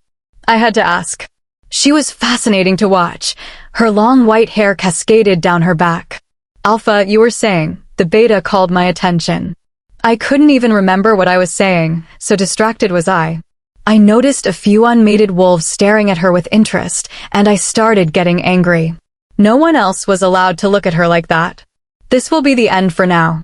I had to ask. She was fascinating to watch. Her long white hair cascaded down her back. Alpha, you were saying, the beta called my attention. I couldn't even remember what I was saying, so distracted was I. I noticed a few unmated wolves staring at her with interest, and I started getting angry. No one else was allowed to look at her like that. This will be the end for now.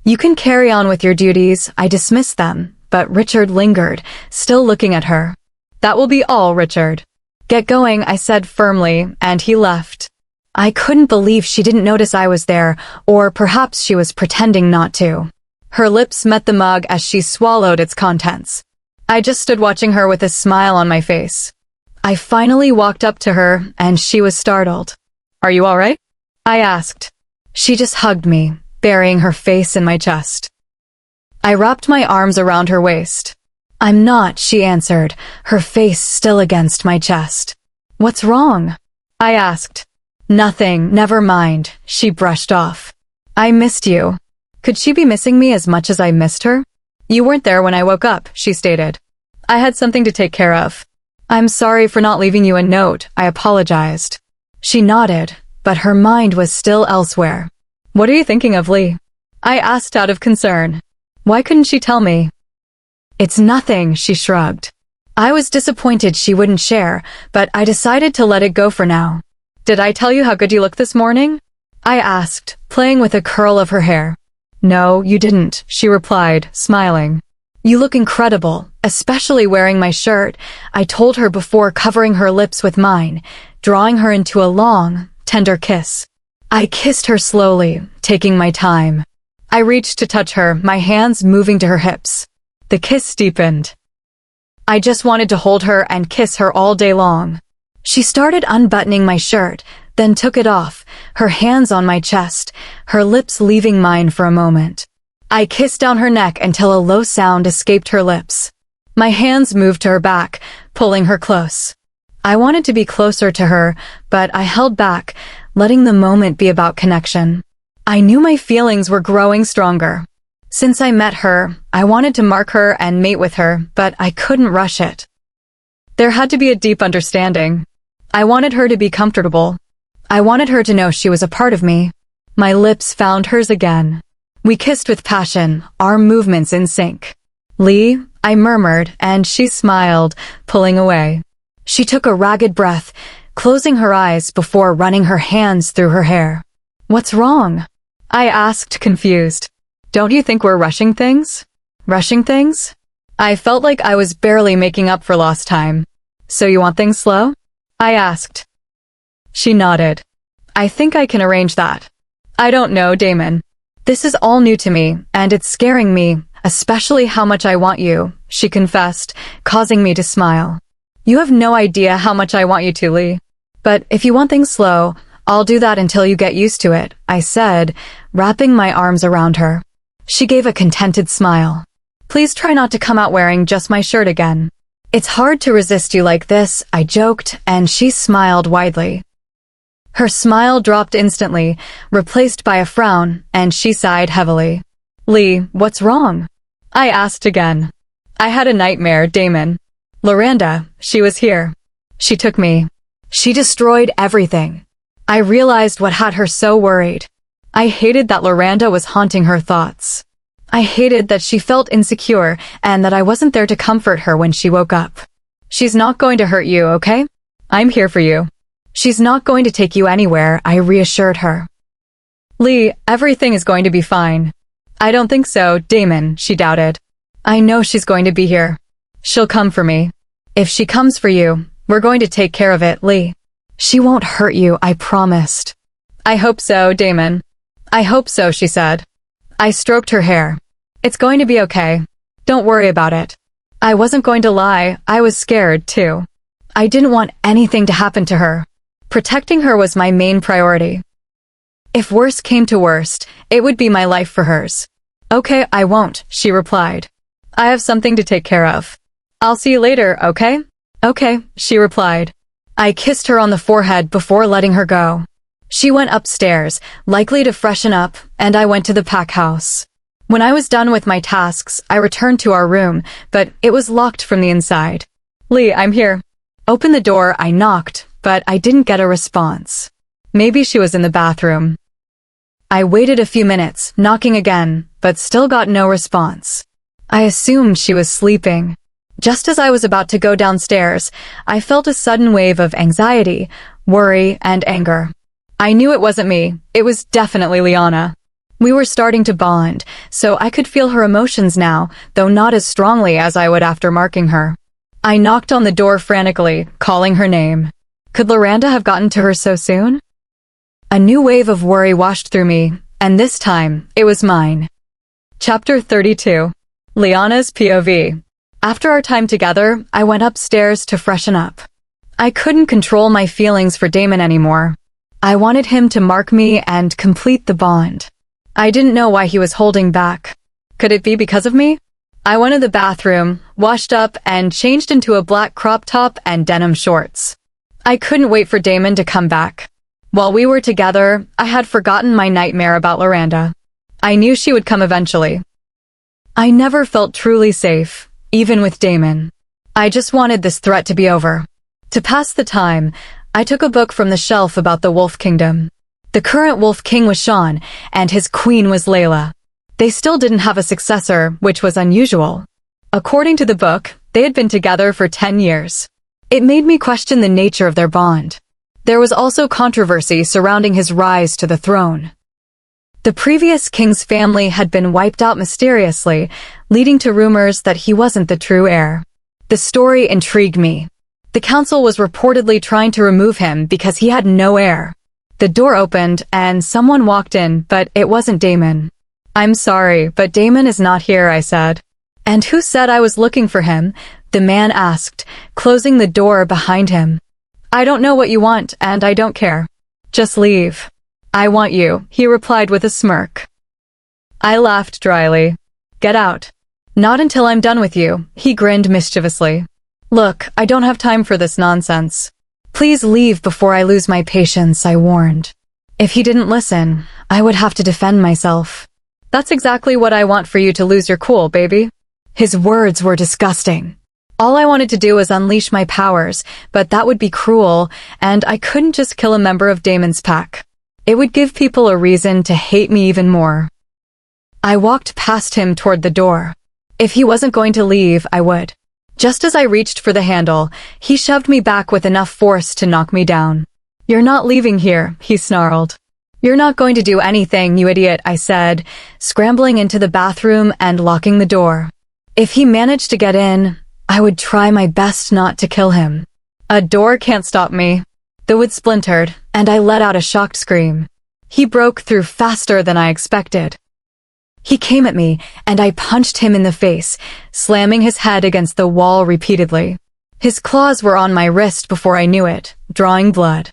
You can carry on with your duties, I dismissed them, but Richard lingered, still looking at her. That will be all, Richard. Get going, I said firmly, and he left. I couldn't believe she didn't notice I was there, or perhaps she was pretending not to. Her lips met the mug as she swallowed its contents. I just stood watching her with a smile on my face. I finally walked up to her, and she was startled. Are you all right? I asked. She just hugged me, burying her face in my chest. I wrapped my arms around her waist. I'm not, she answered, her face still against my chest. What's wrong? I asked. Nothing, never mind, she brushed off. I missed you. Could she be missing me as much as I missed her? You weren't there when I woke up, she stated. I had something to take care of. I'm sorry for not leaving you a note, I apologized. She nodded, but her mind was still elsewhere. What are you thinking of, Lee? I asked out of concern. Why couldn't she tell me? It's nothing, she shrugged. I was disappointed she wouldn't share, but I decided to let it go for now. Did I tell you how good you look this morning? I asked, playing with a curl of her hair. No, you didn't, she replied, smiling. You look incredible, especially wearing my shirt, I told her before covering her lips with mine, drawing her into a long, tender kiss. I kissed her slowly, taking my time. I reached to touch her, my hands moving to her hips. The kiss deepened. I just wanted to hold her and kiss her all day long. She started unbuttoning my shirt, then took it off, her hands on my chest, her lips leaving mine for a moment. I kissed down her neck until a low sound escaped her lips. My hands moved to her back, pulling her close. I wanted to be closer to her, but I held back, letting the moment be about connection. I knew my feelings were growing stronger. Since I met her, I wanted to mark her and mate with her, but I couldn't rush it. There had to be a deep understanding. I wanted her to be comfortable. I wanted her to know she was a part of me. My lips found hers again. We kissed with passion, our movements in sync. Lee, I murmured, and she smiled, pulling away. She took a ragged breath, closing her eyes before running her hands through her hair. What's wrong? I asked, confused. Don't you think we're rushing things? Rushing things? I felt like I was barely making up for lost time. So you want things slow? I asked. She nodded. I think I can arrange that. I don't know, Damon. This is all new to me, and it's scaring me, especially how much I want you, she confessed, causing me to smile. You have no idea how much I want you to, Lee. But if you want things slow, I'll do that until you get used to it, I said, wrapping my arms around her. She gave a contented smile. Please try not to come out wearing just my shirt again. It's hard to resist you like this, I joked, and she smiled widely. Her smile dropped instantly, replaced by a frown, and she sighed heavily. Lee, what's wrong? I asked again. I had a nightmare, Damon. Loranda, she was here. She took me. She destroyed everything. I realized what had her so worried. I hated that Loranda was haunting her thoughts. I hated that she felt insecure and that I wasn't there to comfort her when she woke up. She's not going to hurt you, okay? I'm here for you. She's not going to take you anywhere, I reassured her. Lee, everything is going to be fine. I don't think so, Damon, she doubted. I know she's going to be here. She'll come for me. If she comes for you, we're going to take care of it, Lee. She won't hurt you, I promised. I hope so, Damon. I hope so, she said. I stroked her hair. It's going to be okay. Don't worry about it. I wasn't going to lie, I was scared, too. I didn't want anything to happen to her. Protecting her was my main priority. If worst came to worst, it would be my life for hers. Okay, I won't, she replied. I have something to take care of. I'll see you later, okay? Okay, she replied. I kissed her on the forehead before letting her go. She went upstairs, likely to freshen up, and I went to the pack house. When I was done with my tasks, I returned to our room, but it was locked from the inside. Lee, I'm here. Open the door, I knocked, but I didn't get a response. Maybe she was in the bathroom. I waited a few minutes, knocking again, but still got no response. I assumed she was sleeping. Just as I was about to go downstairs, I felt a sudden wave of anxiety, worry, and anger. I knew it wasn't me. It was definitely Liana. We were starting to bond, so I could feel her emotions now, though not as strongly as I would after marking her. I knocked on the door frantically, calling her name. Could Loranda have gotten to her so soon? A new wave of worry washed through me, and this time, it was mine. Chapter 32. Liana's POV. After our time together, I went upstairs to freshen up. I couldn't control my feelings for Damon anymore. I wanted him to mark me and complete the bond. I didn't know why he was holding back. Could it be because of me? I went to the bathroom, washed up, and changed into a black crop top and denim shorts. I couldn't wait for Damon to come back. While we were together, I had forgotten my nightmare about Loranda. I knew she would come eventually. I never felt truly safe, even with Damon. I just wanted this threat to be over. To pass the time, I took a book from the shelf about the Wolf Kingdom. The current Wolf King was Sean, and his queen was Layla. They still didn't have a successor, which was unusual. According to the book, they had been together for 10 years. It made me question the nature of their bond. There was also controversy surrounding his rise to the throne. The previous king's family had been wiped out mysteriously, leading to rumors that he wasn't the true heir. The story intrigued me. The council was reportedly trying to remove him because he had no heir. The door opened and someone walked in, but it wasn't Damon. I'm sorry, but Damon is not here, I said. And who said I was looking for him? The man asked, closing the door behind him. I don't know what you want, and I don't care. Just leave. I want you, he replied with a smirk. I laughed dryly. Get out. Not until I'm done with you, he grinned mischievously. Look, I don't have time for this nonsense. Please leave before I lose my patience, I warned. If he didn't listen, I would have to defend myself. That's exactly what I want for you to lose your cool, baby. His words were disgusting. All I wanted to do was unleash my powers, but that would be cruel, and I couldn't just kill a member of Damon's pack. It would give people a reason to hate me even more. I walked past him toward the door. If he wasn't going to leave, I would. Just as I reached for the handle, he shoved me back with enough force to knock me down. You're not leaving here, he snarled. You're not going to do anything, you idiot, I said, scrambling into the bathroom and locking the door. If he managed to get in, I would try my best not to kill him. A door can't stop me. The wood splintered, and I let out a shocked scream. He broke through faster than I expected. He came at me, and I punched him in the face, slamming his head against the wall repeatedly. His claws were on my wrist before I knew it, drawing blood.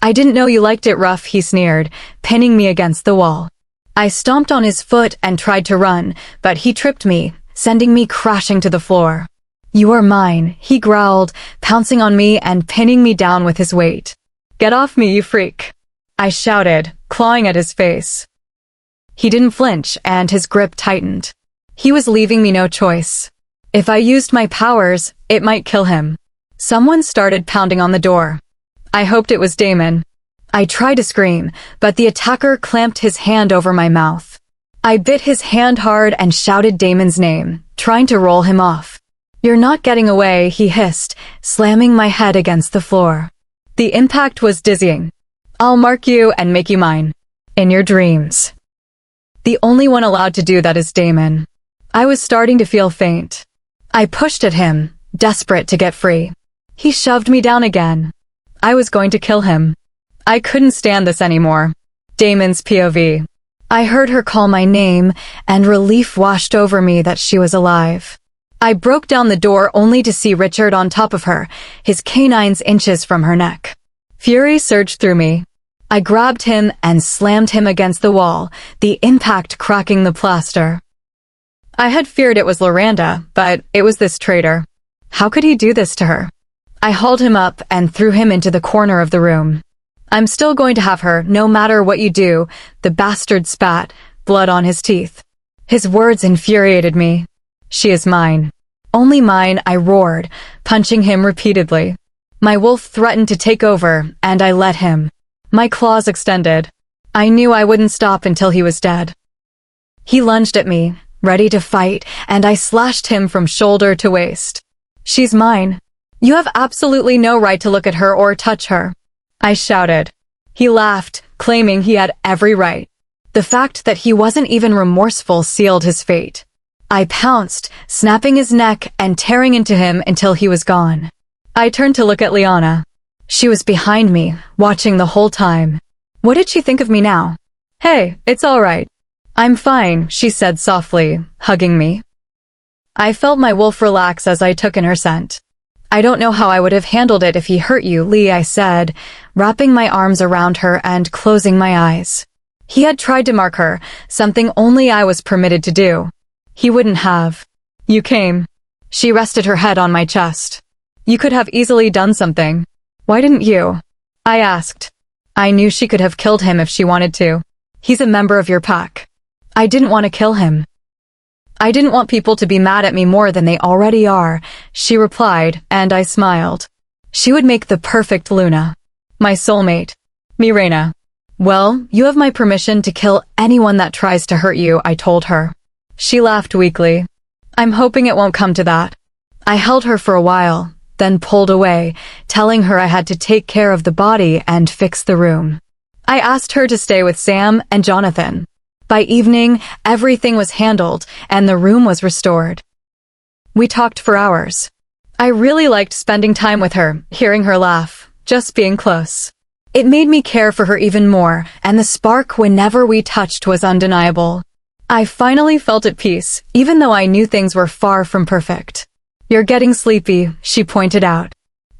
I didn't know you liked it rough, he sneered, pinning me against the wall. I stomped on his foot and tried to run, but he tripped me, sending me crashing to the floor. You are mine, he growled, pouncing on me and pinning me down with his weight. Get off me, you freak, I shouted, clawing at his face. He didn't flinch, and his grip tightened. He was leaving me no choice. If I used my powers, it might kill him. Someone started pounding on the door. I hoped it was Damon. I tried to scream, but the attacker clamped his hand over my mouth. I bit his hand hard and shouted Damon's name, trying to roll him off. You're not getting away, he hissed, slamming my head against the floor. The impact was dizzying. I'll mark you and make you mine. In your dreams. The only one allowed to do that is Damon. I was starting to feel faint. I pushed at him, desperate to get free. He shoved me down again. I was going to kill him. I couldn't stand this anymore. Damon's POV. I heard her call my name, and relief washed over me that she was alive. I broke down the door only to see Richard on top of her, his canines inches from her neck. Fury surged through me. I grabbed him and slammed him against the wall, the impact cracking the plaster. I had feared it was Loranda, but it was this traitor. How could he do this to her? I hauled him up and threw him into the corner of the room. I'm still going to have her, no matter what you do, the bastard spat, blood on his teeth. His words infuriated me. She is mine. Only mine, I roared, punching him repeatedly. My wolf threatened to take over, and I let him. My claws extended. I knew I wouldn't stop until he was dead. He lunged at me, ready to fight, and I slashed him from shoulder to waist. She's mine. You have absolutely no right to look at her or touch her. I shouted. He laughed, claiming he had every right. The fact that he wasn't even remorseful sealed his fate. I pounced, snapping his neck and tearing into him until he was gone. I turned to look at Liana. She was behind me, watching the whole time. What did she think of me now? Hey, it's all right. I'm fine, she said softly, hugging me. I felt my wolf relax as I took in her scent. I don't know how I would have handled it if he hurt you, Lee, I said, wrapping my arms around her and closing my eyes. He had tried to mark her, something only I was permitted to do. He wouldn't have. You came. She rested her head on my chest. You could have easily done something. Why didn't you? I asked. I knew she could have killed him if she wanted to. He's a member of your pack. I didn't want to kill him. I didn't want people to be mad at me more than they already are, she replied, and I smiled. She would make the perfect Luna. My soulmate. Mirena. Well, you have my permission to kill anyone that tries to hurt you, I told her. She laughed weakly. I'm hoping it won't come to that. I held her for a while, then pulled away, telling her I had to take care of the body and fix the room. I asked her to stay with Sam and Jonathan. By evening, everything was handled, and the room was restored. We talked for hours. I really liked spending time with her, hearing her laugh, just being close. It made me care for her even more, and the spark whenever we touched was undeniable. I finally felt at peace, even though I knew things were far from perfect. You're getting sleepy, she pointed out.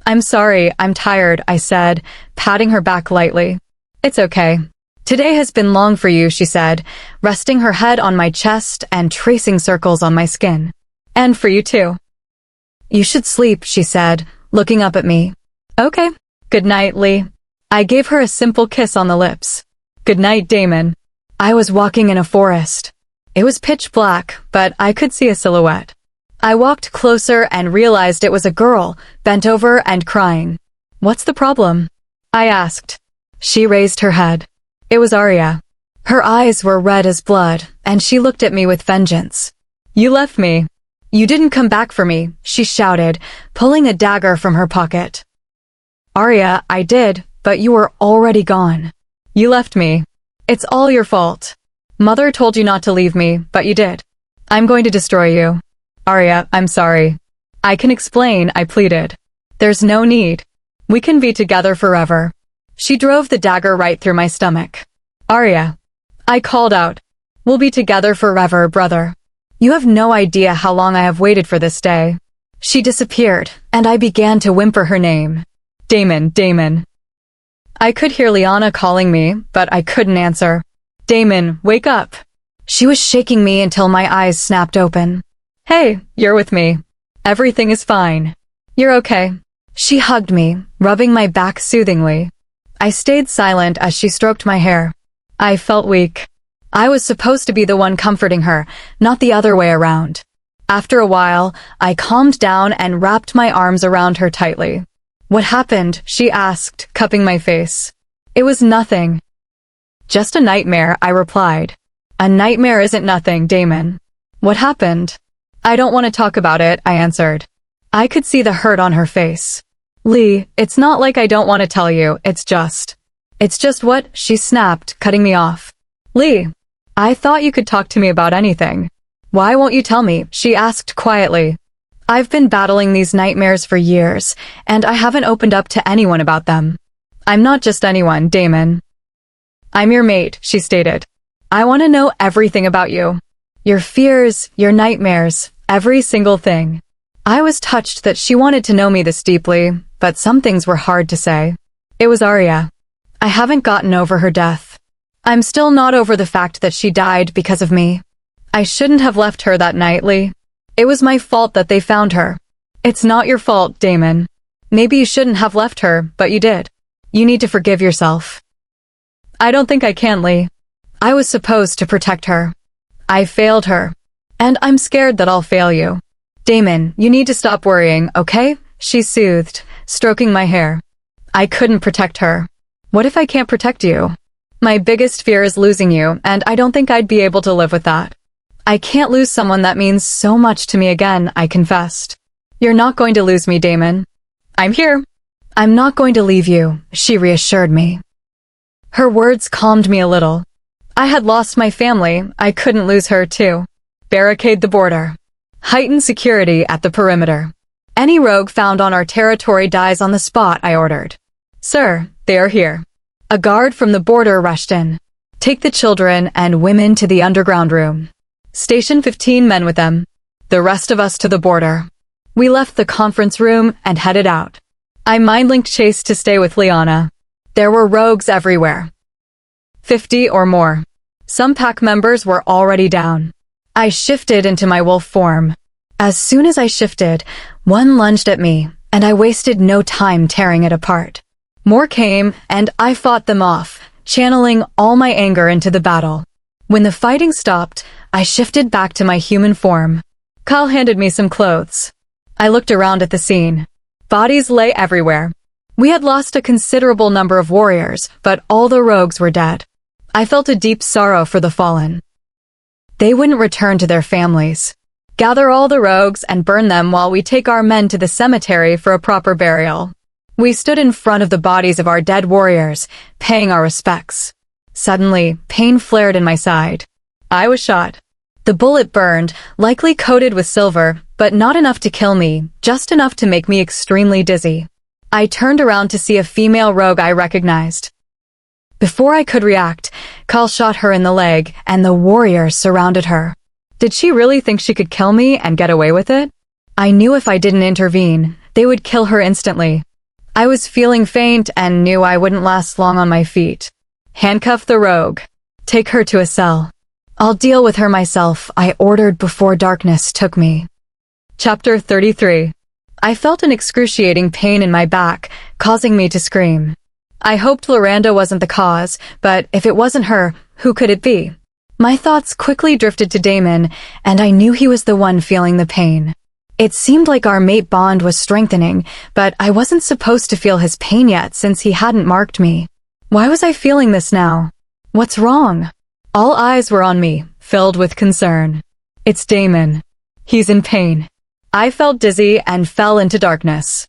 I'm sorry, I'm tired, I said, patting her back lightly. It's okay. Today has been long for you, she said, resting her head on my chest and tracing circles on my skin. And for you too. You should sleep, she said, looking up at me. Okay. Good night, Lee. I gave her a simple kiss on the lips. Good night, Damon. I was walking in a forest. It was pitch black, but I could see a silhouette. I walked closer and realized it was a girl, bent over and crying. What's the problem? I asked. She raised her head. It was Arya. Her eyes were red as blood, and she looked at me with vengeance. You left me. You didn't come back for me, she shouted, pulling a dagger from her pocket. Arya, I did, but you were already gone. You left me. It's all your fault. Mother told you not to leave me, but you did. I'm going to destroy you. Arya, I'm sorry. I can explain, I pleaded. There's no need. We can be together forever. She drove the dagger right through my stomach. Arya. I called out. We'll be together forever, brother. You have no idea how long I have waited for this day. She disappeared, and I began to whimper her name. Damon, Damon. I could hear Liana calling me, but I couldn't answer. Damon, wake up. She was shaking me until my eyes snapped open. Hey, you're with me. Everything is fine. You're okay. She hugged me, rubbing my back soothingly. I stayed silent as she stroked my hair. I felt weak. I was supposed to be the one comforting her, not the other way around. After a while, I calmed down and wrapped my arms around her tightly. What happened? She asked, cupping my face. It was nothing. Just a nightmare, I replied. A nightmare isn't nothing, Damon. What happened? I don't want to talk about it, I answered. I could see the hurt on her face. Lee, it's not like I don't want to tell you, it's just what? She snapped, cutting me off. Lee, I thought you could talk to me about anything. Why won't you tell me? She asked quietly. I've been battling these nightmares for years, and I haven't opened up to anyone about them. I'm not just anyone, Damon. I'm your mate, she stated. I want to know everything about you. Your fears, your nightmares, every single thing. I was touched that she wanted to know me this deeply, but some things were hard to say. It was Arya. I haven't gotten over her death. I'm still not over the fact that she died because of me. I shouldn't have left her that night, Lee. It was my fault that they found her. It's not your fault, Damon. Maybe you shouldn't have left her, but you did. You need to forgive yourself. I don't think I can, Lee. I was supposed to protect her. I failed her. And I'm scared that I'll fail you. Damon, you need to stop worrying, okay? She soothed, stroking my hair. I couldn't protect her. What if I can't protect you? My biggest fear is losing you, and I don't think I'd be able to live with that. I can't lose someone that means so much to me again, I confessed. You're not going to lose me, Damon. I'm here. I'm not going to leave you, she reassured me. Her words calmed me a little. I had lost my family, I couldn't lose her too. Barricade the border. Heighten security at the perimeter. Any rogue found on our territory dies on the spot, I ordered. Sir, they are here. A guard from the border rushed in. Take the children and women to the underground room. Station 15 men with them. The rest of us to the border. We left the conference room and headed out. I mind-linked Chase to stay with Liana. There were rogues everywhere. 50 or more. Some pack members were already down. I shifted into my wolf form. As soon as I shifted, one lunged at me, and I wasted no time tearing it apart. More came, and I fought them off, channeling all my anger into the battle. When the fighting stopped, I shifted back to my human form. Kyle handed me some clothes. I looked around at the scene. Bodies lay everywhere. We had lost a considerable number of warriors, but all the rogues were dead. I felt a deep sorrow for the fallen. They wouldn't return to their families. Gather all the rogues and burn them while we take our men to the cemetery for a proper burial. We stood in front of the bodies of our dead warriors, paying our respects. Suddenly, pain flared in my side. I was shot. The bullet burned, likely coated with silver, but not enough to kill me, just enough to make me extremely dizzy. I turned around to see a female rogue I recognized. Before I could react, Kyle shot her in the leg, and the warriors surrounded her. Did she really think she could kill me and get away with it? I knew if I didn't intervene, they would kill her instantly. I was feeling faint and knew I wouldn't last long on my feet. Handcuff the rogue. Take her to a cell. I'll deal with her myself, I ordered before darkness took me. Chapter 33. I felt an excruciating pain in my back, causing me to scream. I hoped Loranda wasn't the cause, but if it wasn't her, who could it be? My thoughts quickly drifted to Damon, and I knew he was the one feeling the pain. It seemed like our mate bond was strengthening, but I wasn't supposed to feel his pain yet since he hadn't marked me. Why was I feeling this now? What's wrong? All eyes were on me, filled with concern. It's Damon. He's in pain. I felt dizzy and fell into darkness.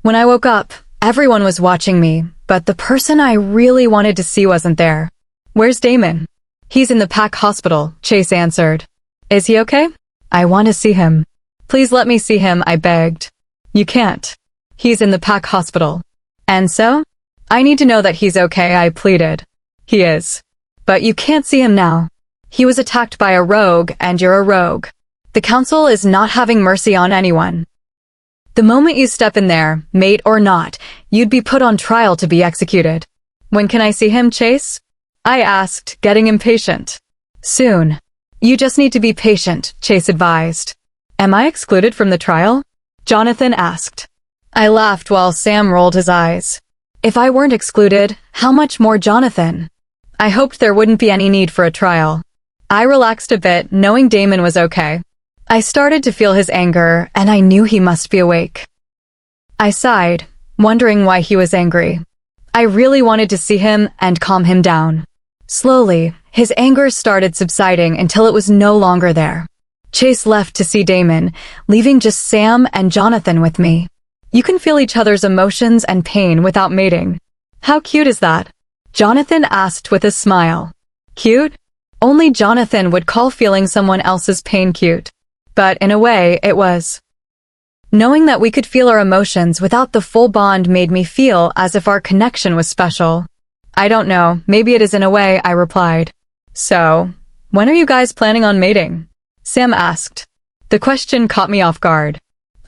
When I woke up, everyone was watching me, but the person I really wanted to see wasn't there. Where's Damon? He's in the pack hospital, Chase answered. Is he okay? I want to see him. Please let me see him, I begged. You can't. He's in the pack hospital. And so? I need to know that he's okay, I pleaded. He is. But you can't see him now. He was attacked by a rogue, and you're a rogue. The council is not having mercy on anyone. The moment you step in there, mate or not, you'd be put on trial to be executed. When can I see him, Chase? I asked, getting impatient. Soon. You just need to be patient, Chase advised. Am I excluded from the trial? Jonathan asked. I laughed while Sam rolled his eyes. If I weren't excluded, how much more Jonathan? I hoped there wouldn't be any need for a trial. I relaxed a bit, knowing Damon was okay. I started to feel his anger, and I knew he must be awake. I sighed, wondering why he was angry. I really wanted to see him and calm him down. Slowly, his anger started subsiding until it was no longer there. Chase left to see Damon, leaving just Sam and Jonathan with me. You can feel each other's emotions and pain without mating. How cute is that? Jonathan asked with a smile. Cute? Only Jonathan would call feeling someone else's pain cute. But in a way, it was. Knowing that we could feel our emotions without the full bond made me feel as if our connection was special. I don't know, maybe it is in a way, I replied. So, when are you guys planning on mating? Sam asked. The question caught me off guard.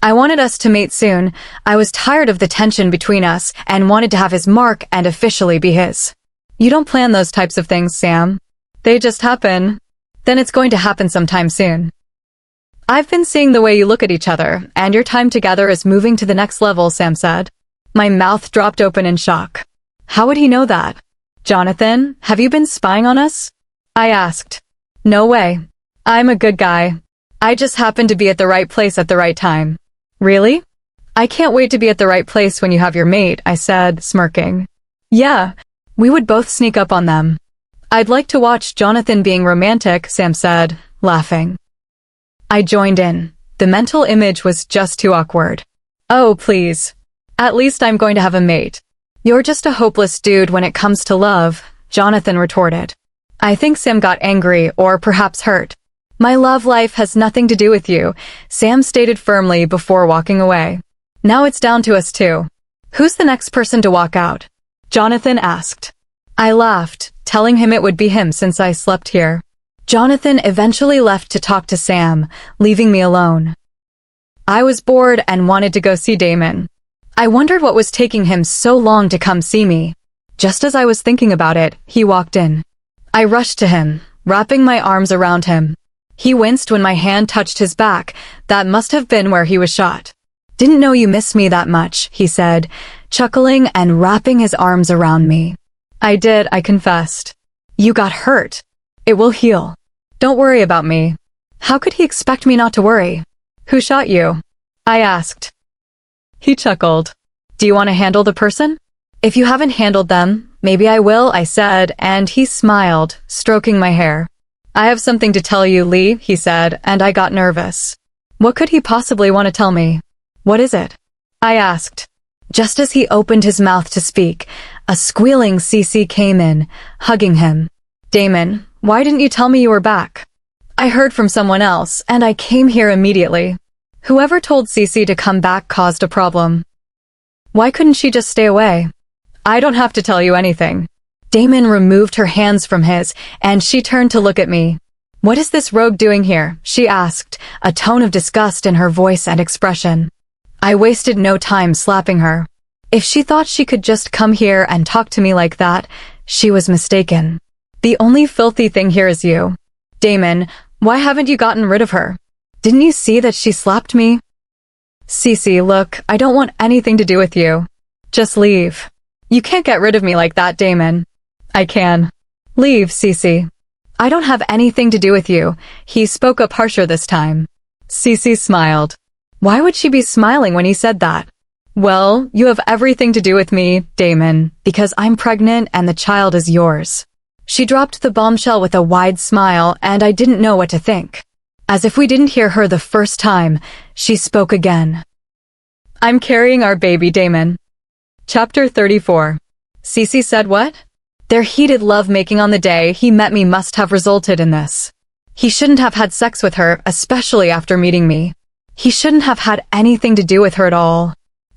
I wanted us to mate soon. I was tired of the tension between us and wanted to have his mark and officially be his. You don't plan those types of things, Sam. They just happen. Then it's going to happen sometime soon. I've been seeing the way you look at each other, and your time together is moving to the next level, Sam said. My mouth dropped open in shock. How would he know that? Jonathan, have you been spying on us? I asked. No way. I'm a good guy. I just happened to be at the right place at the right time. Really? I can't wait to be at the right place when you have your mate, I said, smirking. Yeah, we would both sneak up on them. I'd like to watch Jonathan being romantic, Sam said, laughing. I joined in. The mental image was just too awkward. Oh, please. At least I'm going to have a mate. You're just a hopeless dude when it comes to love, Jonathan retorted. I think Sam got angry or perhaps hurt. My love life has nothing to do with you, Sam stated firmly before walking away. Now it's down to us two. Who's the next person to walk out? Jonathan asked. I laughed, telling him it would be him since I slept here. Jonathan eventually left to talk to Sam, leaving me alone. I was bored and wanted to go see Damon. I wondered what was taking him so long to come see me. Just as I was thinking about it, he walked in. I rushed to him, wrapping my arms around him. He winced when my hand touched his back. That must have been where he was shot. Didn't know you missed me that much, he said, chuckling and wrapping his arms around me. I did, I confessed. You got hurt. It will heal. Don't worry about me. How could he expect me not to worry? Who shot you? I asked. He chuckled. Do you want to handle the person? If you haven't handled them, maybe I will, I said, and he smiled, stroking my hair. I have something to tell you, Lee, he said, and I got nervous. What could he possibly want to tell me? What is it? I asked. Just as he opened his mouth to speak, a squealing Cece came in, hugging him. Damon, why didn't you tell me you were back? I heard from someone else, and I came here immediately. Whoever told Cece to come back caused a problem. Why couldn't she just stay away? I don't have to tell you anything. Damon removed her hands from his, and she turned to look at me. What is this rogue doing here? She asked, a tone of disgust in her voice and expression. I wasted no time slapping her. If she thought she could just come here and talk to me like that, she was mistaken. The only filthy thing here is you. Damon, why haven't you gotten rid of her? Didn't you see that she slapped me? Cece, look, I don't want anything to do with you. Just leave. You can't get rid of me like that, Damon. I can. Leave, Cece. I don't have anything to do with you. He spoke up harsher this time. Cece smiled. Why would she be smiling when he said that? Well, you have everything to do with me, Damon, because I'm pregnant and the child is yours. She dropped the bombshell with a wide smile, and I didn't know what to think. As if we didn't hear her the first time, she spoke again. I'm carrying our baby, Damon. Chapter 34. Cece said what? Their heated lovemaking on the day he met me must have resulted in this. He shouldn't have had sex with her, especially after meeting me. He shouldn't have had anything to do with her at all.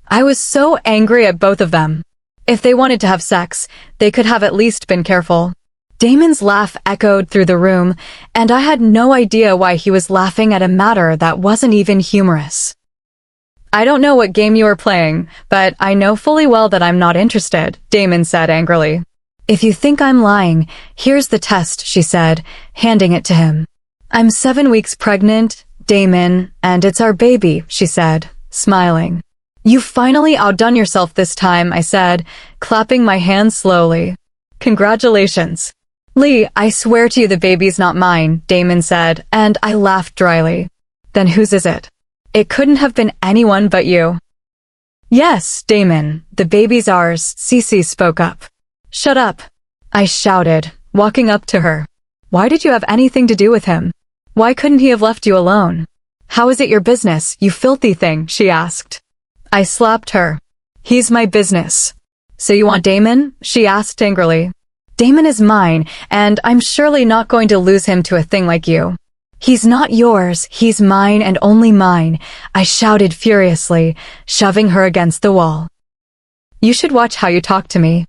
I was so angry at both of them. If they wanted to have sex, they could have at least been careful. Damon's laugh echoed through the room, and I had no idea why he was laughing at a matter that wasn't even humorous. I don't know what game you are playing, but I know fully well that I'm not interested, Damon said angrily. If you think I'm lying, here's the test, she said, handing it to him. I'm 7 weeks pregnant, Damon, and it's our baby, she said, smiling. You finally outdone yourself this time, I said, clapping my hands slowly. Congratulations. Lee, I swear to you the baby's not mine, Damon said, and I laughed dryly. Then whose is it? It couldn't have been anyone but you. Yes, Damon, the baby's ours, Cece spoke up. Shut up, I shouted, walking up to her. Why did you have anything to do with him? Why couldn't he have left you alone? How is it your business, you filthy thing, she asked. I slapped her. He's my business. So you want Damon? She asked angrily. Damon is mine, and I'm surely not going to lose him to a thing like you. He's not yours, he's mine and only mine, I shouted furiously, shoving her against the wall. You should watch how you talk to me.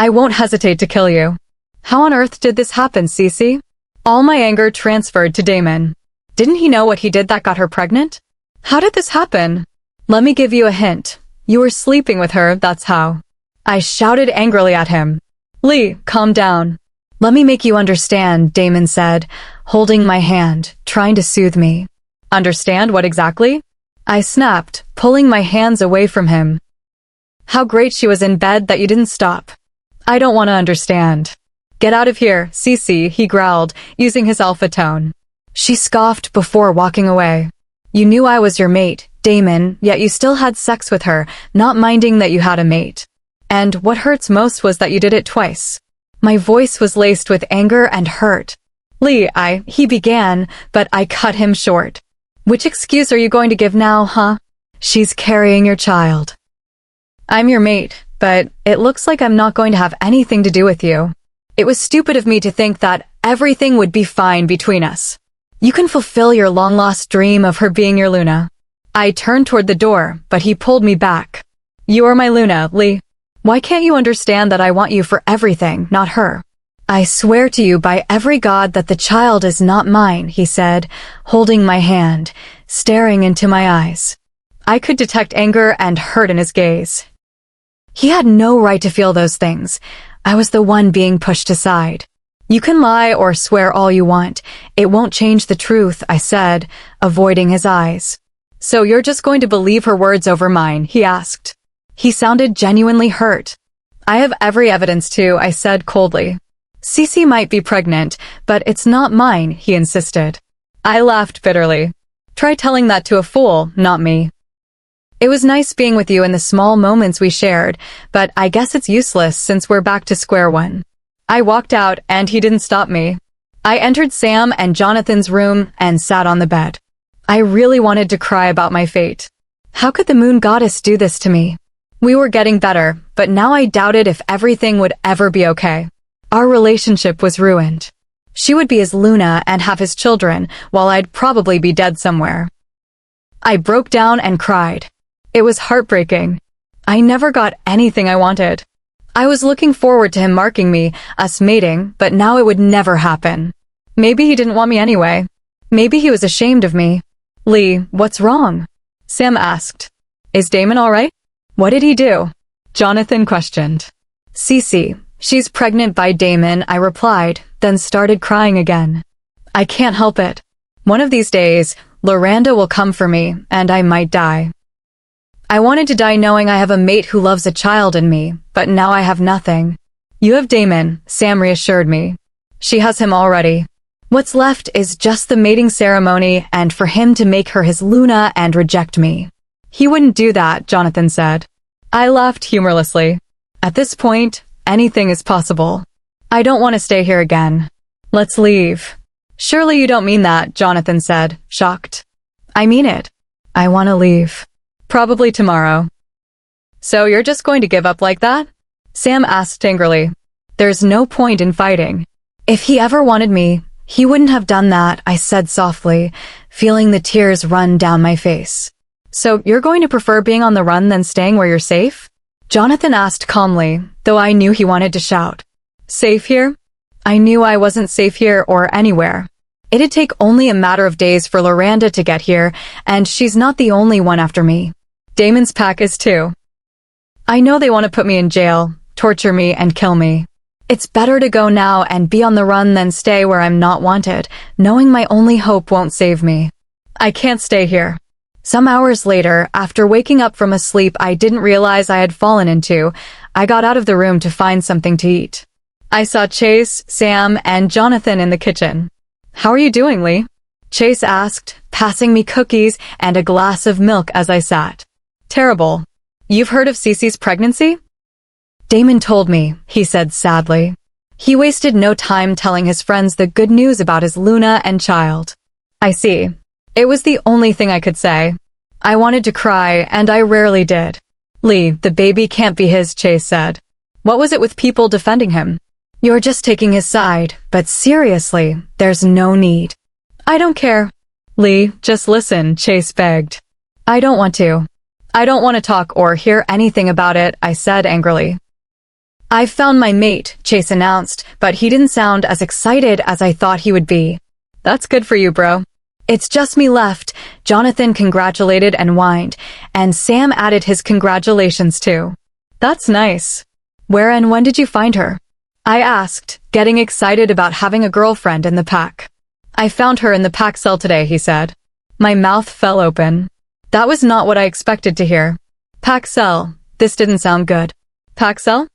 I won't hesitate to kill you. How on earth did this happen, Cece? All my anger transferred to Damon. Didn't he know what he did that got her pregnant? How did this happen? Let me give you a hint. You were sleeping with her, that's how. I shouted angrily at him. Lee, calm down. Let me make you understand, Damon said, holding my hand, trying to soothe me. Understand what exactly? I snapped, pulling my hands away from him. How great she was in bed that you didn't stop. I don't want to understand. Get out of here, Cece, he growled, using his alpha tone. She scoffed before walking away. You knew I was your mate, Damon, yet you still had sex with her, not minding that you had a mate. And what hurts most was that you did it twice. My voice was laced with anger and hurt. Lee, he began, but I cut him short. Which excuse are you going to give now, huh? She's carrying your child. I'm your mate, but it looks like I'm not going to have anything to do with you. It was stupid of me to think that everything would be fine between us. You can fulfill your long-lost dream of her being your Luna. I turned toward the door, but he pulled me back. You are my Luna, Lee. Why can't you understand that I want you for everything, not her? I swear to you by every god that the child is not mine, he said, holding my hand, staring into my eyes. I could detect anger and hurt in his gaze. He had no right to feel those things. I was the one being pushed aside. You can lie or swear all you want. It won't change the truth, I said, avoiding his eyes. So you're just going to believe her words over mine, he asked. He sounded genuinely hurt. I have every evidence to, I said coldly. Cece might be pregnant, but it's not mine, he insisted. I laughed bitterly. Try telling that to a fool, not me. It was nice being with you in the small moments we shared, but I guess it's useless since we're back to square one. I walked out and he didn't stop me. I entered Sam and Jonathan's room and sat on the bed. I really wanted to cry about my fate. How could the moon goddess do this to me? We were getting better, but now I doubted if everything would ever be okay. Our relationship was ruined. She would be his Luna and have his children, while I'd probably be dead somewhere. I broke down and cried. It was heartbreaking. I never got anything I wanted. I was looking forward to him marking me, us mating, but now it would never happen. Maybe he didn't want me anyway. Maybe he was ashamed of me. Lee, what's wrong? Sam asked. Is Damon all right? What did he do? Jonathan questioned. Cece, she's pregnant by Damon, I replied, then started crying again. I can't help it. One of these days, Loranda will come for me, and I might die. I wanted to die knowing I have a mate who loves a child in me, but now I have nothing. You have Damon, Sam reassured me. She has him already. What's left is just the mating ceremony and for him to make her his Luna and reject me. He wouldn't do that, Jonathan said. I laughed humorlessly. At this point, anything is possible. I don't want to stay here again. Let's leave. Surely you don't mean that, Jonathan said, shocked. I mean it. I want to leave. Probably tomorrow. So you're just going to give up like that? Sam asked angrily. There's no point in fighting. If he ever wanted me, he wouldn't have done that, I said softly, feeling the tears run down my face. So you're going to prefer being on the run than staying where you're safe? Jonathan asked calmly, though I knew he wanted to shout. Safe here? I knew I wasn't safe here or anywhere. It'd take only a matter of days for Loranda to get here, and she's not the only one after me. Damon's pack is too. I know they want to put me in jail, torture me, and kill me. It's better to go now and be on the run than stay where I'm not wanted, knowing my only hope won't save me. I can't stay here. Some hours later, after waking up from a sleep I didn't realize I had fallen into, I got out of the room to find something to eat. I saw Chase, Sam, and Jonathan in the kitchen. How are you doing, Lee? Chase asked, passing me cookies and a glass of milk as I sat. Terrible. You've heard of Cece's pregnancy? Damon told me, he said sadly. He wasted no time telling his friends the good news about his Luna and child. I see. It was the only thing I could say. I wanted to cry, and I rarely did. Lee, the baby can't be his, Chase said. What was it with people defending him? You're just taking his side, but seriously, there's no need. I don't care. Lee, just listen, Chase begged. I don't want to. I don't want to talk or hear anything about it, I said angrily. "I've found my mate," Chase announced, but he didn't sound as excited as I thought he would be. "That's good for you, bro." "It's just me left," Jonathan congratulated and whined, and Sam added his congratulations too. "That's nice. Where and when did you find her?" I asked, getting excited about having a girlfriend in the pack. "I found her in the pack cell today," he said. My mouth fell open. That was not what I expected to hear. Pack cell. This didn't sound good. Pack cell?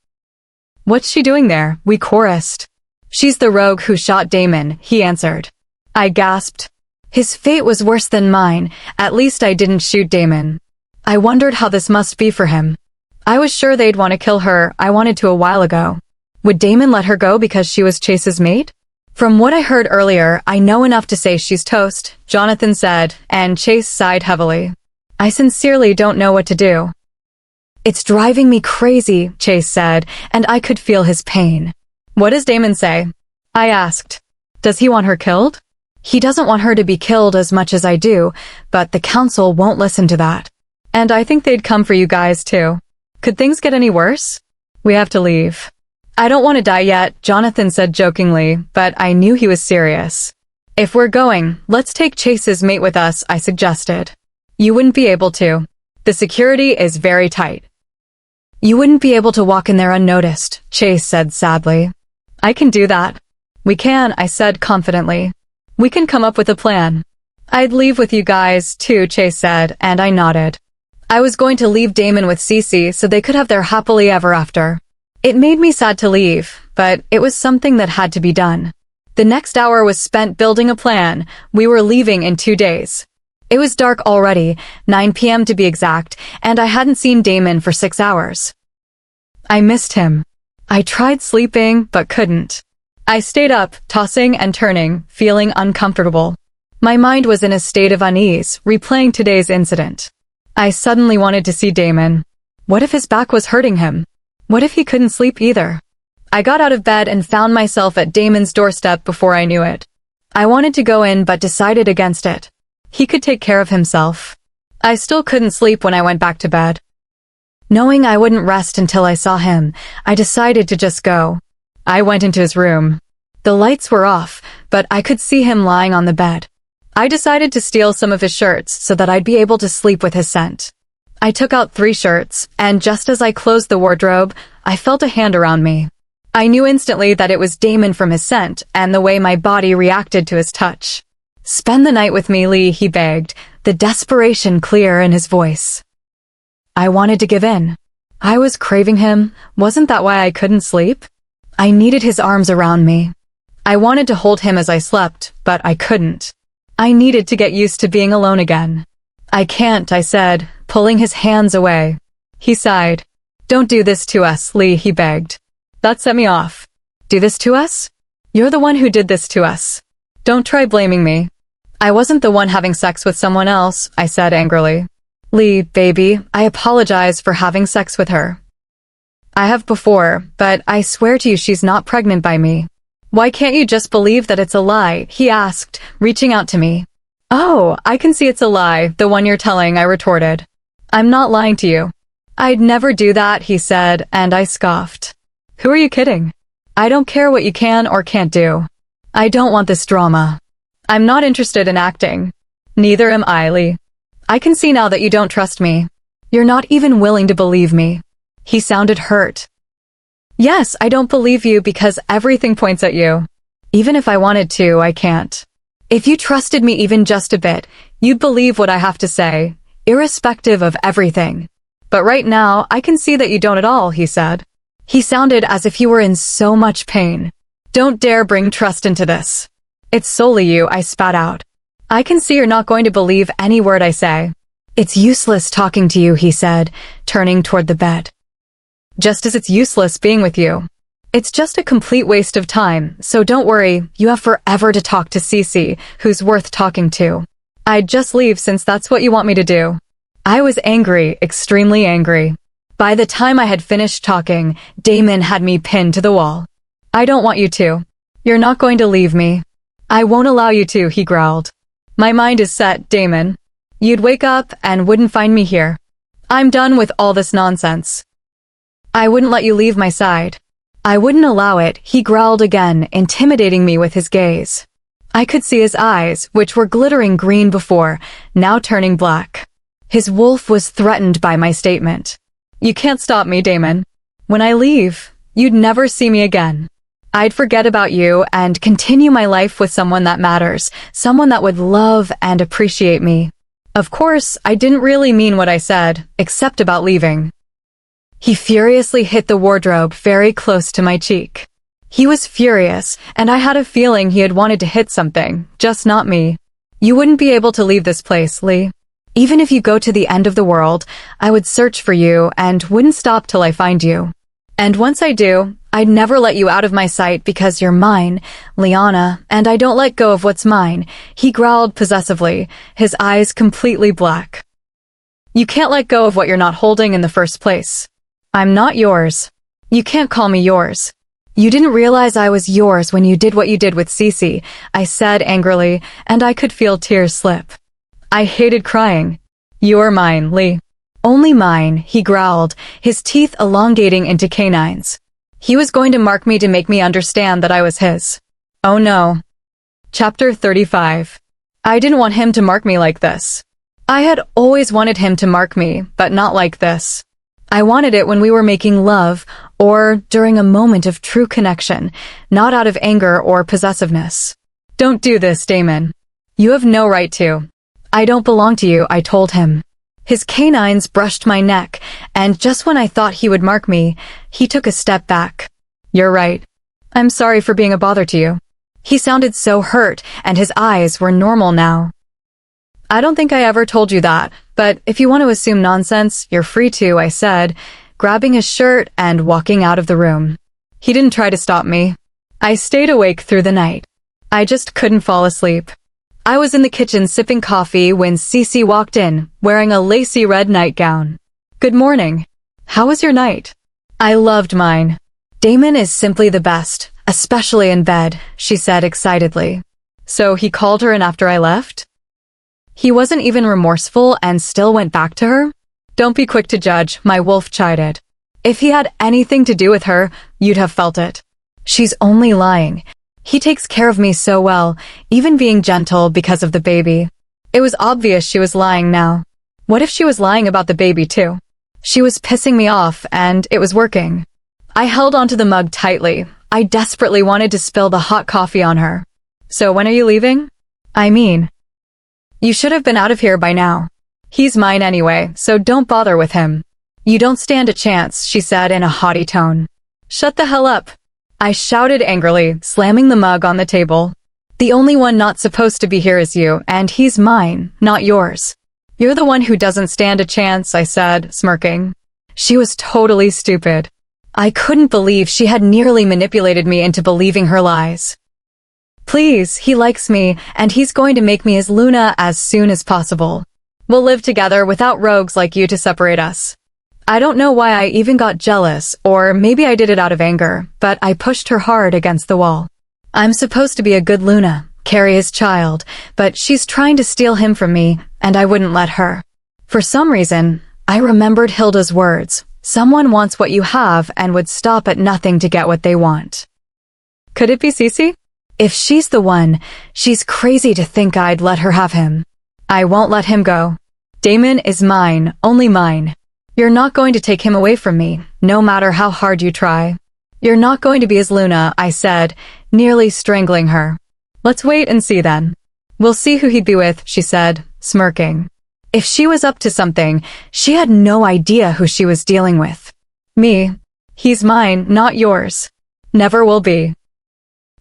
"What's she doing there?" we chorused. "She's the rogue who shot Damon," he answered. I gasped. His fate was worse than mine. At least I didn't shoot Damon. I wondered how this must be for him. I was sure they'd want to kill her. I wanted to a while ago. Would Damon let her go because she was Chase's mate? "From what I heard earlier, I know enough to say she's toast," Jonathan said, and Chase sighed heavily. "I sincerely don't know what to do." "It's driving me crazy," Chase said, and I could feel his pain. "What does Damon say?" I asked. "Does he want her killed?" "He doesn't want her to be killed as much as I do, but the council won't listen to that. And I think they'd come for you guys too. Could things get any worse?" "We have to leave." "I don't want to die yet," Jonathan said jokingly, but I knew he was serious. "If we're going, let's take Chase's mate with us," I suggested. "You wouldn't be able to. The security is very tight." "You wouldn't be able to walk in there unnoticed," Chase said sadly. "I can do that." "We can," I said confidently. "We can come up with a plan." "I'd leave with you guys too," Chase said, and I nodded. I was going to leave Damon with Cece so they could have their happily ever after. It made me sad to leave, but it was something that had to be done. The next hour was spent building a plan. We were leaving in 2 days. It was dark already, 9 p.m. to be exact, and I hadn't seen Damon for 6 hours. I missed him. I tried sleeping, but couldn't. I stayed up, tossing and turning, feeling uncomfortable. My mind was in a state of unease, replaying today's incident. I suddenly wanted to see Damon. What if his back was hurting him? What if he couldn't sleep either? I got out of bed and found myself at Damon's doorstep before I knew it. I wanted to go in but decided against it. He could take care of himself. I still couldn't sleep when I went back to bed. Knowing I wouldn't rest until I saw him, I decided to just go. I went into his room. The lights were off, but I could see him lying on the bed. I decided to steal some of his shirts so that I'd be able to sleep with his scent. I took out 3 shirts, and just as I closed the wardrobe, I felt a hand around me. I knew instantly that it was Damon from his scent and the way my body reacted to his touch. "Spend the night with me, Lee," he begged, the desperation clear in his voice. I wanted to give in. I was craving him. Wasn't that why I couldn't sleep? I needed his arms around me. I wanted to hold him as I slept, but I couldn't. I needed to get used to being alone again. "I can't," I said, pulling his hands away. He sighed. "Don't do this to us, Lee," he begged. That set me off. "Do this to us? You're the one who did this to us. Don't try blaming me." "I wasn't the one having sex with someone else," I said angrily. "Lee, baby, I apologize for having sex with her. I have before, but I swear to you she's not pregnant by me." "Why can't you just believe that it's a lie?" he asked, reaching out to me. "Oh, I can see it's a lie, the one you're telling," I retorted. "I'm not lying to you." "I'd never do that," he said, and I scoffed. "Who are you kidding? I don't care what you can or can't do. I don't want this drama. I'm not interested in acting. Neither am I, Lee. I can see now that you don't trust me. You're not even willing to believe me." He sounded hurt. "Yes, I don't believe you because everything points at you. Even if I wanted to, I can't. If you trusted me even just a bit, you'd believe what I have to say, irrespective of everything. But right now, I can see that you don't at all," he said. He sounded as if he were in so much pain. "Don't dare bring trust into this. It's solely you," I spat out. "I can see you're not going to believe any word I say." "It's useless talking to you," he said, turning toward the bed. "Just as it's useless being with you. It's just a complete waste of time, so don't worry, you have forever to talk to Cece, who's worth talking to. I'd just leave since that's what you want me to do." I was angry, extremely angry. By the time I had finished talking, Damon had me pinned to the wall. "I don't want you to. You're not going to leave me." "I won't allow you to," he growled. "My mind is set, Damon. You'd wake up and wouldn't find me here. I'm done with all this nonsense. I wouldn't let you leave my side. I wouldn't allow it. He growled again, intimidating me with his gaze. I could see his eyes, which were glittering green before, now turning black. His wolf was threatened by my statement. You can't stop me, Damon. When I leave, you'd never see me again. I'd forget about you and continue my life with someone that matters, someone that would love and appreciate me. Of course, I didn't really mean what I said, except about leaving. He furiously hit the wardrobe very close to my cheek. He was furious, and I had a feeling he had wanted to hit something, just not me. You wouldn't be able to leave this place, Lee. Even if you go to the end of the world, I would search for you and wouldn't stop till I find you. And once I do, I'd never let you out of my sight because you're mine, Liana, and I don't let go of what's mine, he growled possessively, his eyes completely black. You can't let go of what you're not holding in the first place. I'm not yours. You can't call me yours. You didn't realize I was yours when you did what you did with Cece, I said angrily, and I could feel tears slip. I hated crying. You're mine, Lee. Only mine, he growled, his teeth elongating into canines. He was going to mark me to make me understand that I was his. Oh no. Chapter 35. I didn't want him to mark me like this. I had always wanted him to mark me, but not like this. I wanted it when we were making love, or during a moment of true connection, not out of anger or possessiveness. Don't do this, Damon. You have no right to. I don't belong to you, I told him. His canines brushed my neck, and just when I thought he would mark me, he took a step back. You're right. I'm sorry for being a bother to you. He sounded so hurt, and his eyes were normal now. I don't think I ever told you that, but if you want to assume nonsense, you're free to, I said, grabbing his shirt and walking out of the room. He didn't try to stop me. I stayed awake through the night. I just couldn't fall asleep. I was in the kitchen sipping coffee when Cece walked in, wearing a lacy red nightgown. Good morning. How was your night? I loved mine. Damon is simply the best, especially in bed, she said excitedly. So he called her in after I left? He wasn't even remorseful and still went back to her? Don't be quick to judge, my wolf chided. If he had anything to do with her, you'd have felt it. She's only lying. He takes care of me so well, even being gentle because of the baby. It was obvious she was lying now. What if she was lying about the baby too? She was pissing me off, and it was working. I held onto the mug tightly. I desperately wanted to spill the hot coffee on her. So when are you leaving? I mean, you should have been out of here by now. He's mine anyway, so don't bother with him. You don't stand a chance, she said in a haughty tone. Shut the hell up. I shouted angrily, slamming the mug on the table. The only one not supposed to be here is you, and he's mine, not yours. You're the one who doesn't stand a chance, I said, smirking. She was totally stupid. I couldn't believe she had nearly manipulated me into believing her lies. Please, he likes me, and he's going to make me his Luna as soon as possible. We'll live together without rogues like you to separate us. I don't know why I even got jealous, or maybe I did it out of anger, but I pushed her hard against the wall. I'm supposed to be a good Luna, carry his child, but she's trying to steal him from me, and I wouldn't let her. For some reason, I remembered Hilda's words. Someone wants what you have and would stop at nothing to get what they want. Could it be Cece? If she's the one, she's crazy to think I'd let her have him. I won't let him go. Damon is mine, only mine. You're not going to take him away from me, no matter how hard you try. You're not going to be his Luna, I said, nearly strangling her. Let's wait and see then. We'll see who he'd be with, she said, smirking. If she was up to something, she had no idea who she was dealing with. Me. He's mine, not yours. Never will be.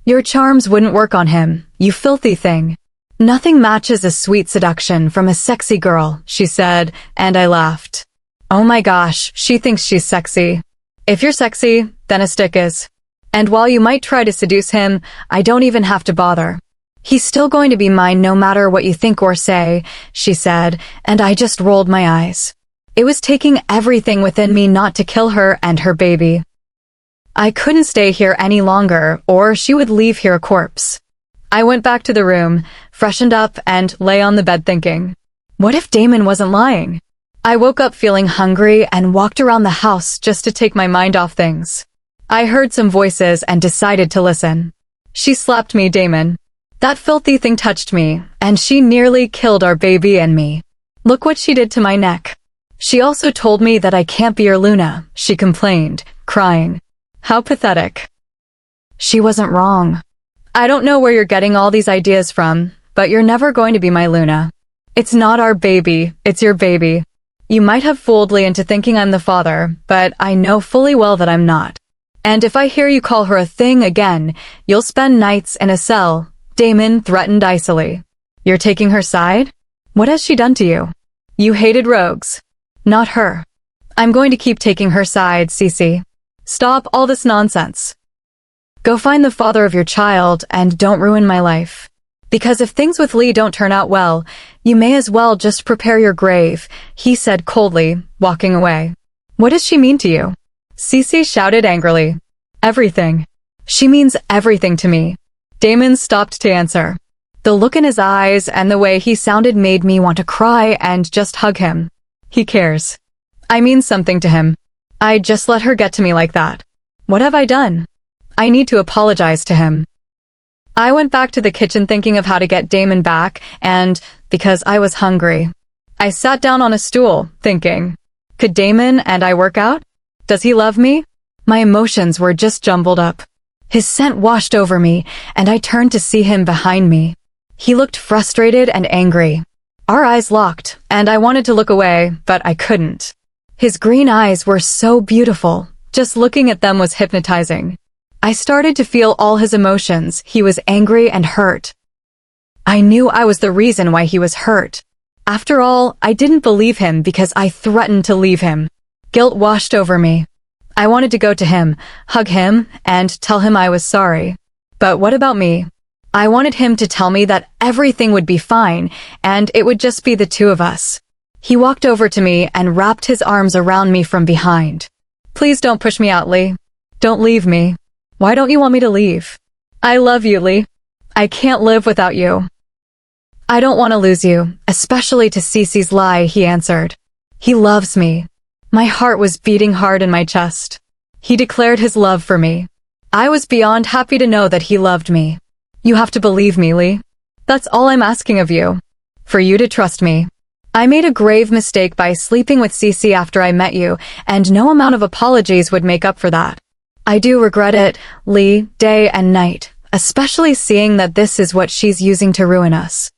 Your charms wouldn't work on him, you filthy thing. Nothing matches a sweet seduction from a sexy girl, she said, and I laughed. Oh my gosh, she thinks she's sexy. If you're sexy, then a stick is. And while you might try to seduce him, I don't even have to bother. He's still going to be mine no matter what you think or say, she said, and I just rolled my eyes. It was taking everything within me not to kill her and her baby. I couldn't stay here any longer, or she would leave here a corpse. I went back to the room, freshened up, and lay on the bed thinking, what if Damon wasn't lying? I woke up feeling hungry and walked around the house just to take my mind off things. I heard some voices and decided to listen. She slapped me, Damon. That filthy thing touched me, and she nearly killed our baby and me. Look what she did to my neck. She also told me that I can't be your Luna, she complained, crying. How pathetic. She wasn't wrong. I don't know where you're getting all these ideas from, but you're never going to be my Luna. It's not our baby, it's your baby. You might have fooled Lee into thinking I'm the father, but I know fully well that I'm not. And if I hear you call her a thing again, you'll spend nights in a cell, Damon threatened icily. You're taking her side? What has she done to you? You hated rogues. Not her. I'm going to keep taking her side, Cece. Stop all this nonsense. Go find the father of your child and don't ruin my life. Because if things with Lee don't turn out well, you may as well just prepare your grave, he said coldly, walking away. What does she mean to you? Cece shouted angrily. Everything. She means everything to me. Damon stopped to answer. The look in his eyes and the way he sounded made me want to cry and just hug him. He cares. I mean something to him. I just let her get to me like that. What have I done? I need to apologize to him. I went back to the kitchen thinking of how to get Damon back, and because I was hungry, I sat down on a stool, thinking, could Damon and I work out? Does he love me? My emotions were just jumbled up. His scent washed over me, and I turned to see him behind me. He looked frustrated and angry. Our eyes locked, and I wanted to look away, but I couldn't. His green eyes were so beautiful. Just looking at them was hypnotizing. I started to feel all his emotions. He was angry and hurt. I knew I was the reason why he was hurt. After all, I didn't believe him because I threatened to leave him. Guilt washed over me. I wanted to go to him, hug him, and tell him I was sorry. But what about me? I wanted him to tell me that everything would be fine, and it would just be the two of us. He walked over to me and wrapped his arms around me from behind. Please don't push me out, Lee. Don't leave me. Why don't you want me to leave? I love you, Lee. I can't live without you. I don't want to lose you, especially to Cece's lie, he answered. He loves me. My heart was beating hard in my chest. He declared his love for me. I was beyond happy to know that he loved me. You have to believe me, Lee. That's all I'm asking of you. For you to trust me. I made a grave mistake by sleeping with Cece after I met you, and no amount of apologies would make up for that. I do regret it, Lee, day and night, especially seeing that this is what she's using to ruin us.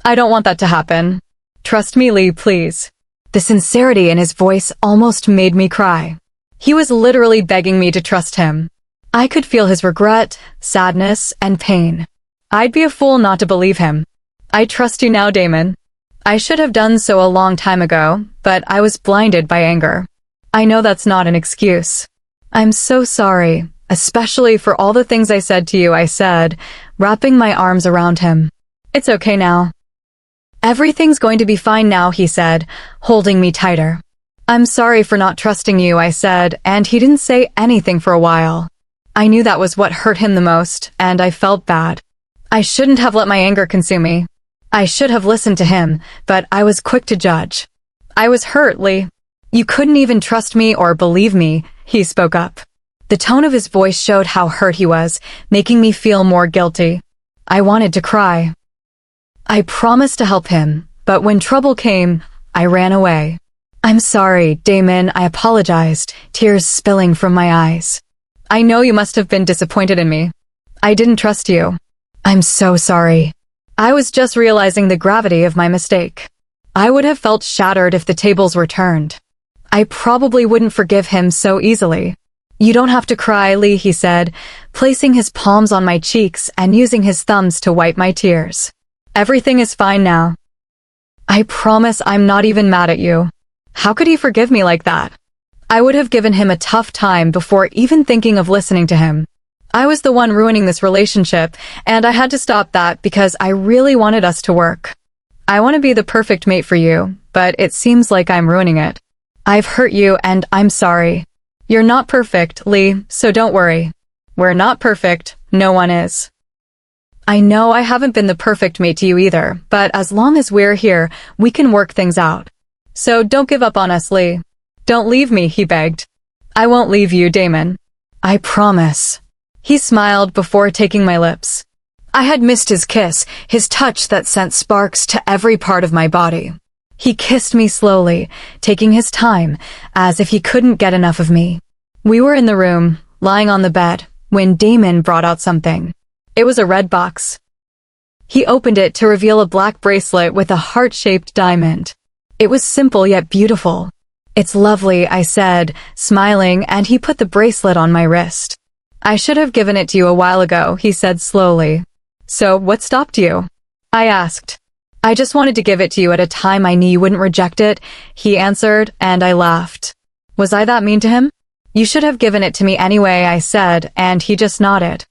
I don't want that to happen. Trust me, Lee, please. The sincerity in his voice almost made me cry. He was literally begging me to trust him. I could feel his regret, sadness, and pain. I'd be a fool not to believe him. I trust you now, Damon. I should have done so a long time ago, but I was blinded by anger. I know that's not an excuse. I'm so sorry, especially for all the things I said to you, I said, wrapping my arms around him. It's okay now. Everything's going to be fine now, he said, holding me tighter. I'm sorry for not trusting you, I said, and he didn't say anything for a while. I knew that was what hurt him the most, and I felt bad. I shouldn't have let my anger consume me. I should have listened to him, but I was quick to judge. I was hurt, Lee. You couldn't even trust me or believe me, he spoke up. The tone of his voice showed how hurt he was, making me feel more guilty. I wanted to cry. I promised to help him, but when trouble came, I ran away. I'm sorry, Damon, I apologized, tears spilling from my eyes. I know you must have been disappointed in me. I didn't trust you. I'm so sorry. I was just realizing the gravity of my mistake. I would have felt shattered if the tables were turned. I probably wouldn't forgive him so easily. You don't have to cry, Lee, he said, placing his palms on my cheeks and using his thumbs to wipe my tears. Everything is fine now. I promise I'm not even mad at you. How could he forgive me like that? I would have given him a tough time before even thinking of listening to him. I was the one ruining this relationship, and I had to stop that because I really wanted us to work. I want to be the perfect mate for you, but it seems like I'm ruining it. I've hurt you, and I'm sorry. You're not perfect, Lee, so don't worry. We're not perfect, no one is. I know I haven't been the perfect mate to you either, but as long as we're here, we can work things out. So don't give up on us, Lee. Don't leave me, he begged. I won't leave you, Damon. I promise. He smiled before taking my lips. I had missed his kiss, his touch that sent sparks to every part of my body. He kissed me slowly, taking his time, as if he couldn't get enough of me. We were in the room, lying on the bed, when Damon brought out something. It was a red box. He opened it to reveal a black bracelet with a heart-shaped diamond. It was simple yet beautiful. It's lovely, I said, smiling, and he put the bracelet on my wrist. I should have given it to you a while ago, he said slowly. So, what stopped you? I asked. I just wanted to give it to you at a time I knew you wouldn't reject it, he answered, and I laughed. Was I that mean to him? You should have given it to me anyway, I said, and he just nodded.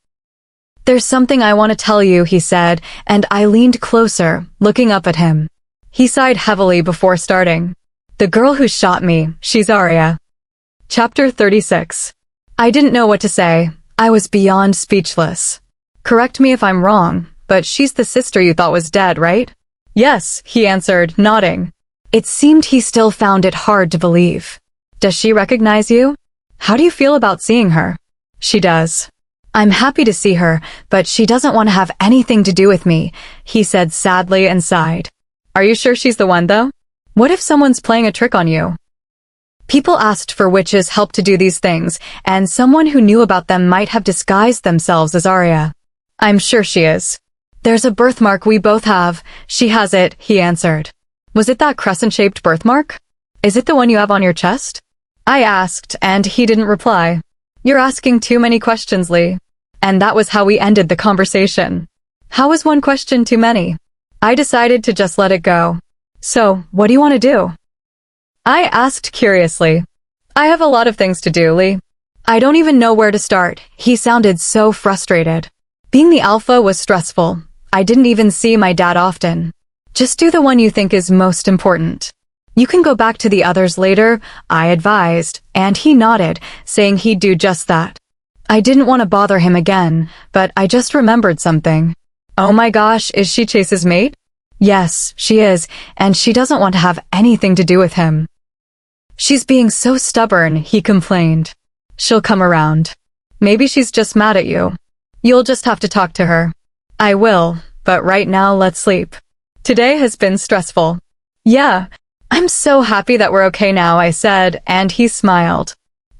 There's something I want to tell you, he said, and I leaned closer, looking up at him. He sighed heavily before starting. The girl who shot me, she's Arya. Chapter 36. I didn't know what to say. I was beyond speechless. Correct me if I'm wrong, but she's the sister you thought was dead, right? Yes, he answered, nodding. It seemed he still found it hard to believe. Does she recognize you? How do you feel about seeing her? She does. I'm happy to see her, but she doesn't want to have anything to do with me, he said sadly and sighed. Are you sure she's the one, though? What if someone's playing a trick on you? People asked for witches' help to do these things, and someone who knew about them might have disguised themselves as Arya. I'm sure she is. There's a birthmark we both have. She has it, he answered. Was it that crescent-shaped birthmark? Is it the one you have on your chest? I asked, and he didn't reply. You're asking too many questions, Lee. And that was how we ended the conversation. How is one question too many? I decided to just let it go. So, what do you want to do? I asked curiously. I have a lot of things to do, Lee. I don't even know where to start. He sounded so frustrated. Being the alpha was stressful. I didn't even see my dad often. Just do the one you think is most important. You can go back to the others later, I advised, and he nodded, saying he'd do just that. I didn't want to bother him again, but I just remembered something. Oh my gosh, is she Chase's mate? Yes, she is, and she doesn't want to have anything to do with him. She's being so stubborn, he complained. She'll come around. Maybe she's just mad at you. You'll just have to talk to her. I will, but right now let's sleep. Today has been stressful. Yeah, I'm so happy that we're okay now, I said, and he smiled.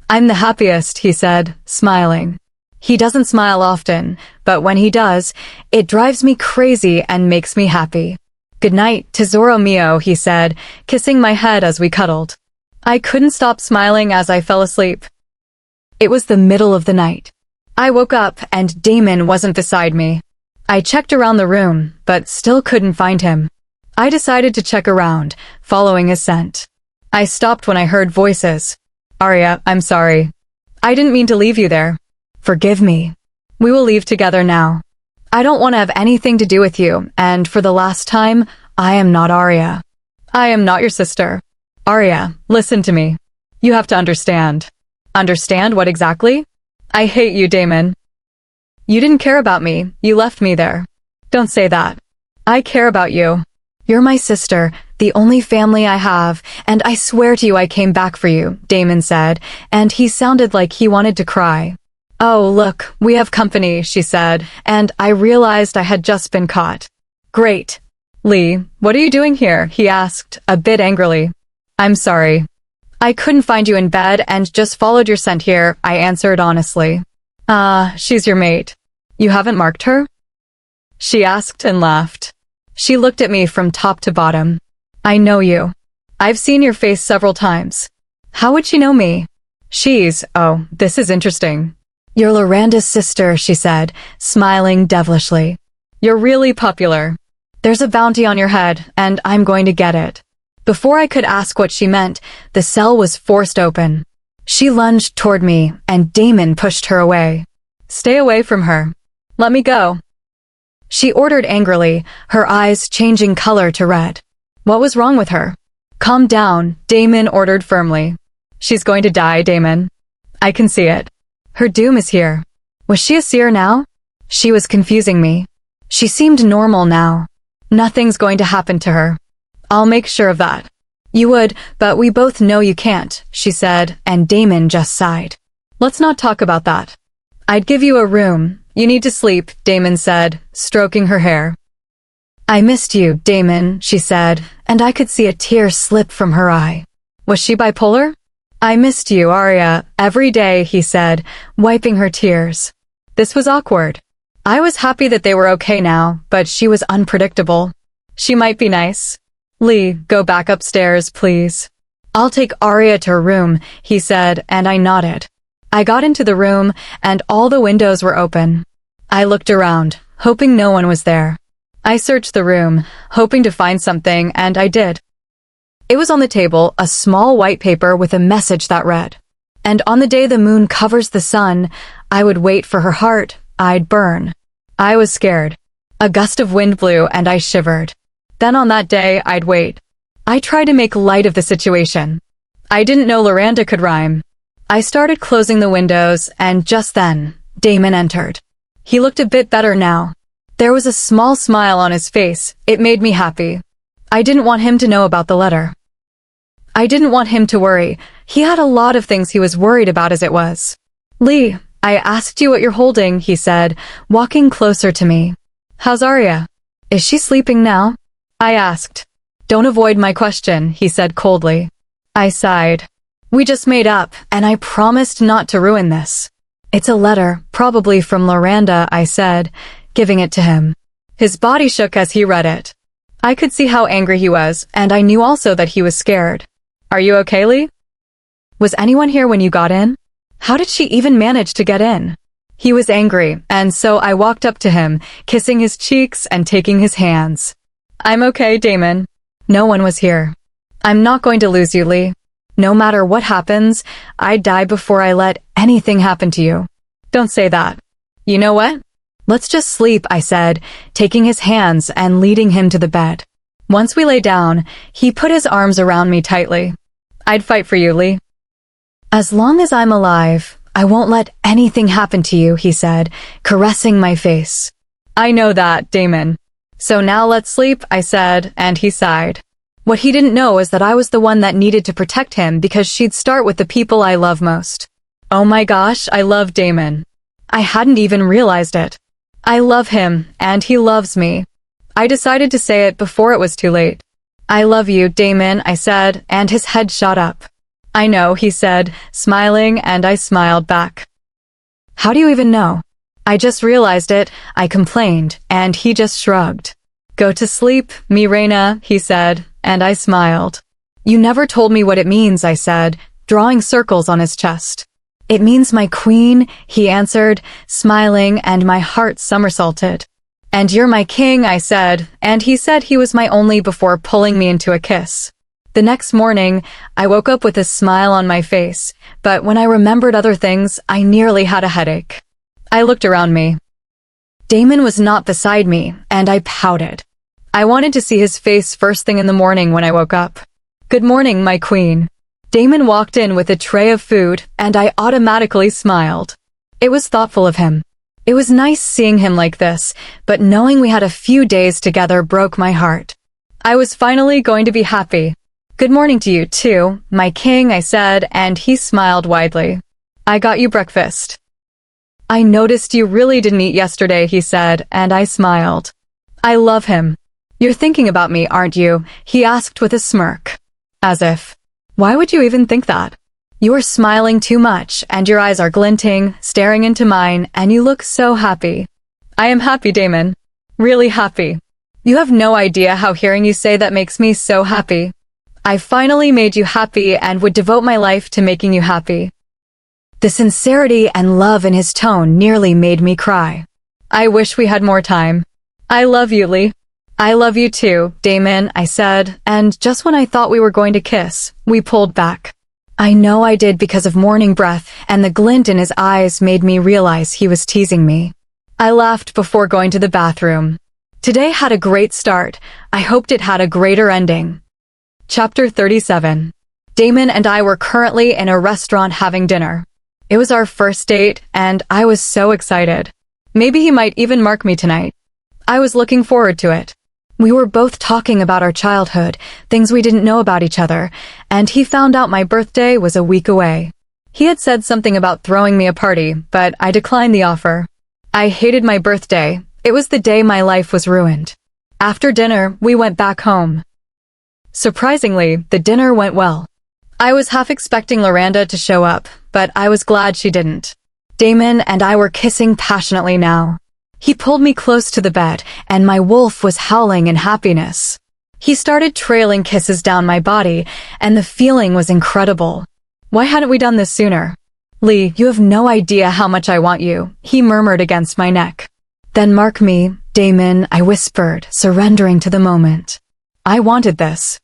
I'm the happiest, he said, smiling. He doesn't smile often, but when he does, it drives me crazy and makes me happy. Good night, tesoro mio, he said, kissing my head as we cuddled. I couldn't stop smiling as I fell asleep. It was the middle of the night. I woke up and Damon wasn't beside me. I checked around the room, but still couldn't find him. I decided to check around, following his scent. I stopped when I heard voices. Arya, I'm sorry. I didn't mean to leave you there. Forgive me. We will leave together now. I don't want to have anything to do with you, and for the last time, I am not Arya. I am not your sister. Arya, listen to me. You have to understand. Understand what exactly? I hate you, Damon. You didn't care about me. You left me there. Don't say that. I care about you. You're my sister, the only family I have, and I swear to you I came back for you, Damon said, and he sounded like he wanted to cry. Oh, look, we have company, she said, and I realized I had just been caught. Great. Lee, what are you doing here? He asked, a bit angrily. I'm sorry. I couldn't find you in bed and just followed your scent here, I answered honestly. She's your mate. You haven't marked her? She asked and laughed. She looked at me from top to bottom. I know you. I've seen your face several times. How would she know me? Oh, this is interesting. You're Loranda's sister, she said, smiling devilishly. You're really popular. There's a bounty on your head, and I'm going to get it. Before I could ask what she meant, the cell was forced open. She lunged toward me, and Damon pushed her away. Stay away from her. Let me go. She ordered angrily, her eyes changing color to red. What was wrong with her? Calm down, Damon ordered firmly. She's going to die, Damon. I can see it. Her doom is here. Was she a seer now? She was confusing me. She seemed normal now. Nothing's going to happen to her. I'll make sure of that. You would, but we both know you can't, she said, and Damon just sighed. Let's not talk about that. I'd give you a room. You need to sleep, Damon said, stroking her hair. I missed you, Damon, she said, and I could see a tear slip from her eye. Was she bipolar? I missed you, Arya, every day, he said, wiping her tears. This was awkward. I was happy that they were okay now, but she was unpredictable. She might be nice. Lee, go back upstairs, please. I'll take Arya to her room, he said, and I nodded. I got into the room, and all the windows were open. I looked around, hoping no one was there. I searched the room, hoping to find something, and I did. It was on the table, a small white paper with a message that read, "And on the day the moon covers the sun, I would wait for her heart, I'd burn." I was scared. A gust of wind blew, and I shivered. Then on that day, I'd wait. I tried to make light of the situation. I didn't know Loranda could rhyme. I started closing the windows, and just then, Damon entered. He looked a bit better now. There was a small smile on his face. It made me happy. I didn't want him to know about the letter. I didn't want him to worry. He had a lot of things he was worried about as it was. Lee, I asked you what you're holding, he said, walking closer to me. How's Arya? Is she sleeping now? I asked. Don't avoid my question, he said coldly. I sighed. We just made up, and I promised not to ruin this. It's a letter, probably from Loranda, I said, giving it to him. His body shook as he read it. I could see how angry he was, and I knew also that he was scared. Are you okay, Lee? Was anyone here when you got in? How did she even manage to get in? He was angry, and so I walked up to him, kissing his cheeks and taking his hands. I'm okay, Damon. No one was here. I'm not going to lose you, Lee. No matter what happens, I'd die before I let anything happen to you. Don't say that. You know what? Let's just sleep, I said, taking his hands and leading him to the bed. Once we lay down, he put his arms around me tightly. I'd fight for you, Lee. As long as I'm alive, I won't let anything happen to you, he said, caressing my face. I know that, Damon. So now let's sleep, I said, and he sighed. What he didn't know is that I was the one that needed to protect him because she'd start with the people I love most. Oh my gosh, I love Damon. I hadn't even realized it. I love him, and he loves me. I decided to say it before it was too late. I love you, Damon, I said, and his head shot up. I know, he said, smiling, and I smiled back. How do you even know? I just realized it, I complained, and he just shrugged. Go to sleep, Mirena, he said, and I smiled. You never told me what it means, I said, drawing circles on his chest. It means my queen, he answered, smiling, and my heart somersaulted. And you're my king, I said, and he said he was my only before pulling me into a kiss. The next morning, I woke up with a smile on my face, but when I remembered other things, I nearly had a headache. I looked around me. Damon was not beside me, and I pouted. I wanted to see his face first thing in the morning when I woke up. Good morning, my queen. Damon walked in with a tray of food, and I automatically smiled. It was thoughtful of him. It was nice seeing him like this, but knowing we had a few days together broke my heart. I was finally going to be happy. Good morning to you, too, my king, I said, and he smiled widely. I got you breakfast. I noticed you really didn't eat yesterday, he said, and I smiled. I love him. You're thinking about me, aren't you? He asked with a smirk. As if. Why would you even think that? You are smiling too much, and your eyes are glinting, staring into mine, and you look so happy. I am happy, Damon. Really happy. You have no idea how hearing you say that makes me so happy. I finally made you happy and would devote my life to making you happy. The sincerity and love in his tone nearly made me cry. I wish we had more time. I love you, Lee. I love you too, Damon, I said, and just when I thought we were going to kiss, we pulled back. I know I did because of morning breath, and the glint in his eyes made me realize he was teasing me. I laughed before going to the bathroom. Today had a great start. I hoped it had a greater ending. Chapter 37. Damon and I were currently in a restaurant having dinner. It was our first date, and I was so excited. Maybe he might even mark me tonight. I was looking forward to it. We were both talking about our childhood, things we didn't know about each other, and he found out my birthday was a week away. He had said something about throwing me a party, but I declined the offer. I hated my birthday. It was the day my life was ruined. After dinner, we went back home. Surprisingly, the dinner went well. I was half expecting Loranda to show up, but I was glad she didn't. Damon and I were kissing passionately now. He pulled me close to the bed, and my wolf was howling in happiness. He started trailing kisses down my body, and the feeling was incredible. Why hadn't we done this sooner? Lee, you have no idea how much I want you, he murmured against my neck. Then mark me, Damon, I whispered, surrendering to the moment. I wanted this.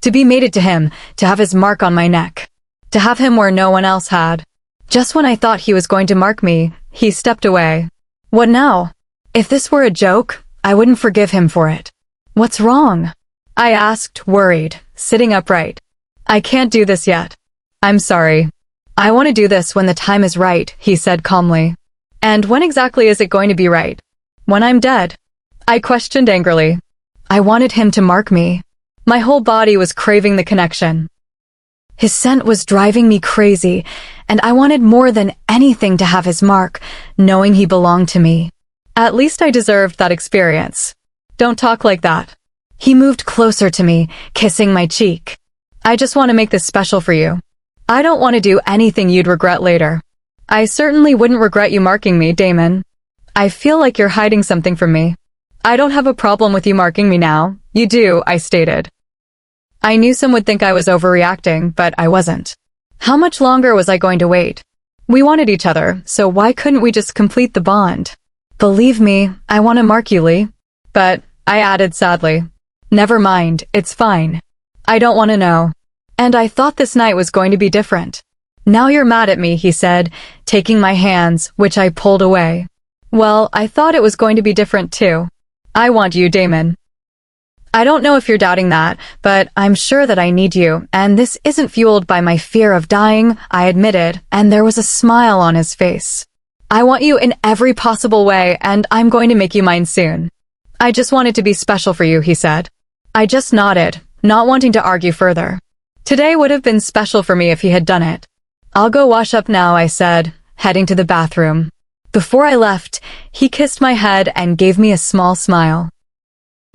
To be mated to him, to have his mark on my neck. To have him where no one else had. Just when I thought he was going to mark me, he stepped away. What now? If this were a joke, I wouldn't forgive him for it. What's wrong? I asked, worried, sitting upright. I can't do this yet. I'm sorry. I want to do this when the time is right, he said calmly. And when exactly is it going to be right? When I'm dead? I questioned angrily. I wanted him to mark me. My whole body was craving the connection. His scent was driving me crazy, and I wanted more than anything to have his mark, knowing he belonged to me. At least I deserved that experience. Don't talk like that. He moved closer to me, kissing my cheek. I just want to make this special for you. I don't want to do anything you'd regret later. I certainly wouldn't regret you marking me, Damon. I feel like you're hiding something from me. I don't have a problem with you marking me now. You do, I stated. I knew some would think I was overreacting, but I wasn't. How much longer was I going to wait? We wanted each other, so why couldn't we just complete the bond? Believe me, I want to mark you, Lee. But, I added sadly, never mind, it's fine. I don't want to know. And I thought this night was going to be different. Now you're mad at me, he said, taking my hands, which I pulled away. Well, I thought it was going to be different too. I want you, Damon. I don't know if you're doubting that, but I'm sure that I need you, and this isn't fueled by my fear of dying, I admitted, and there was a smile on his face. I want you in every possible way, and I'm going to make you mine soon. I just want it to be special for you, he said. I just nodded, not wanting to argue further. Today would have been special for me if he had done it. I'll go wash up now, I said, heading to the bathroom. Before I left, he kissed my head and gave me a small smile.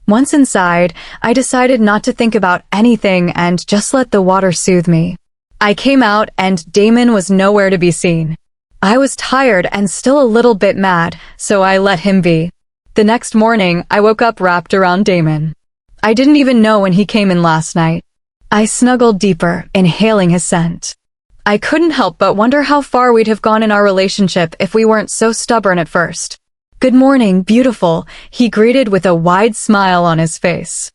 Once inside, I decided not to think about anything and just let the water soothe me. I came out and Damon was nowhere to be seen. I was tired and still a little bit mad, so I let him be. The next morning, I woke up wrapped around Damon. I didn't even know when he came in last night. I snuggled deeper, inhaling his scent. I couldn't help but wonder how far we'd have gone in our relationship if we weren't so stubborn at first. Good morning, beautiful, he greeted with a wide smile on his face.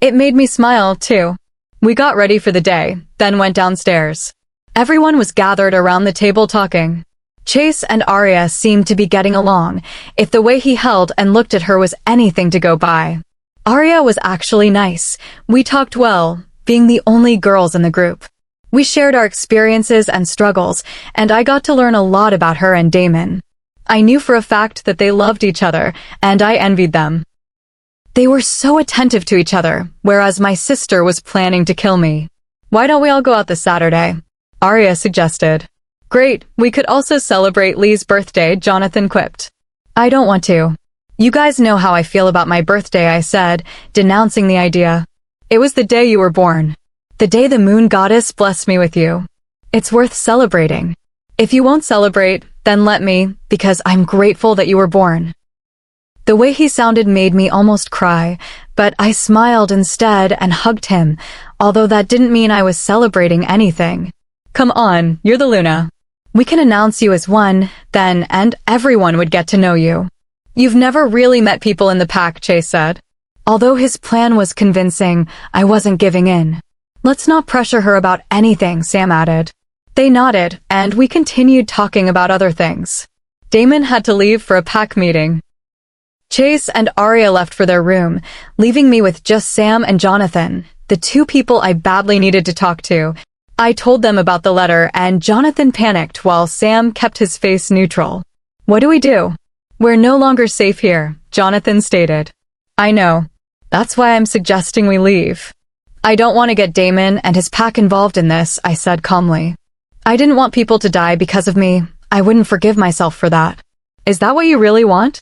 It made me smile, too. We got ready for the day, then went downstairs. Everyone was gathered around the table talking. Chase and Arya seemed to be getting along, if the way he held and looked at her was anything to go by. Arya was actually nice. We talked well, being the only girls in the group. We shared our experiences and struggles, and I got to learn a lot about her and Damon. I knew for a fact that they loved each other, and I envied them. They were so attentive to each other, whereas my sister was planning to kill me. Why don't we all go out this Saturday? Arya suggested. Great, we could also celebrate Lee's birthday, Jonathan quipped. I don't want to. You guys know how I feel about my birthday, I said, denouncing the idea. It was the day you were born. The day the moon goddess blessed me with you. It's worth celebrating. If you won't celebrate, then let me, because I'm grateful that you were born. The way he sounded made me almost cry, but I smiled instead and hugged him, although that didn't mean I was celebrating anything. Come on, you're the Luna. We can announce you as one, then, and everyone would get to know you. You've never really met people in the pack, Chase said. Although his plan was convincing, I wasn't giving in. Let's not pressure her about anything, Sam added. They nodded, and we continued talking about other things. Damon had to leave for a pack meeting. Chase and Arya left for their room, leaving me with just Sam and Jonathan, the two people I badly needed to talk to. I told them about the letter, and Jonathan panicked while Sam kept his face neutral. What do we do? We're no longer safe here, Jonathan stated. I know. That's why I'm suggesting we leave. I don't want to get Damon and his pack involved in this, I said calmly. I didn't want people to die because of me. I wouldn't forgive myself for that. Is that what you really want?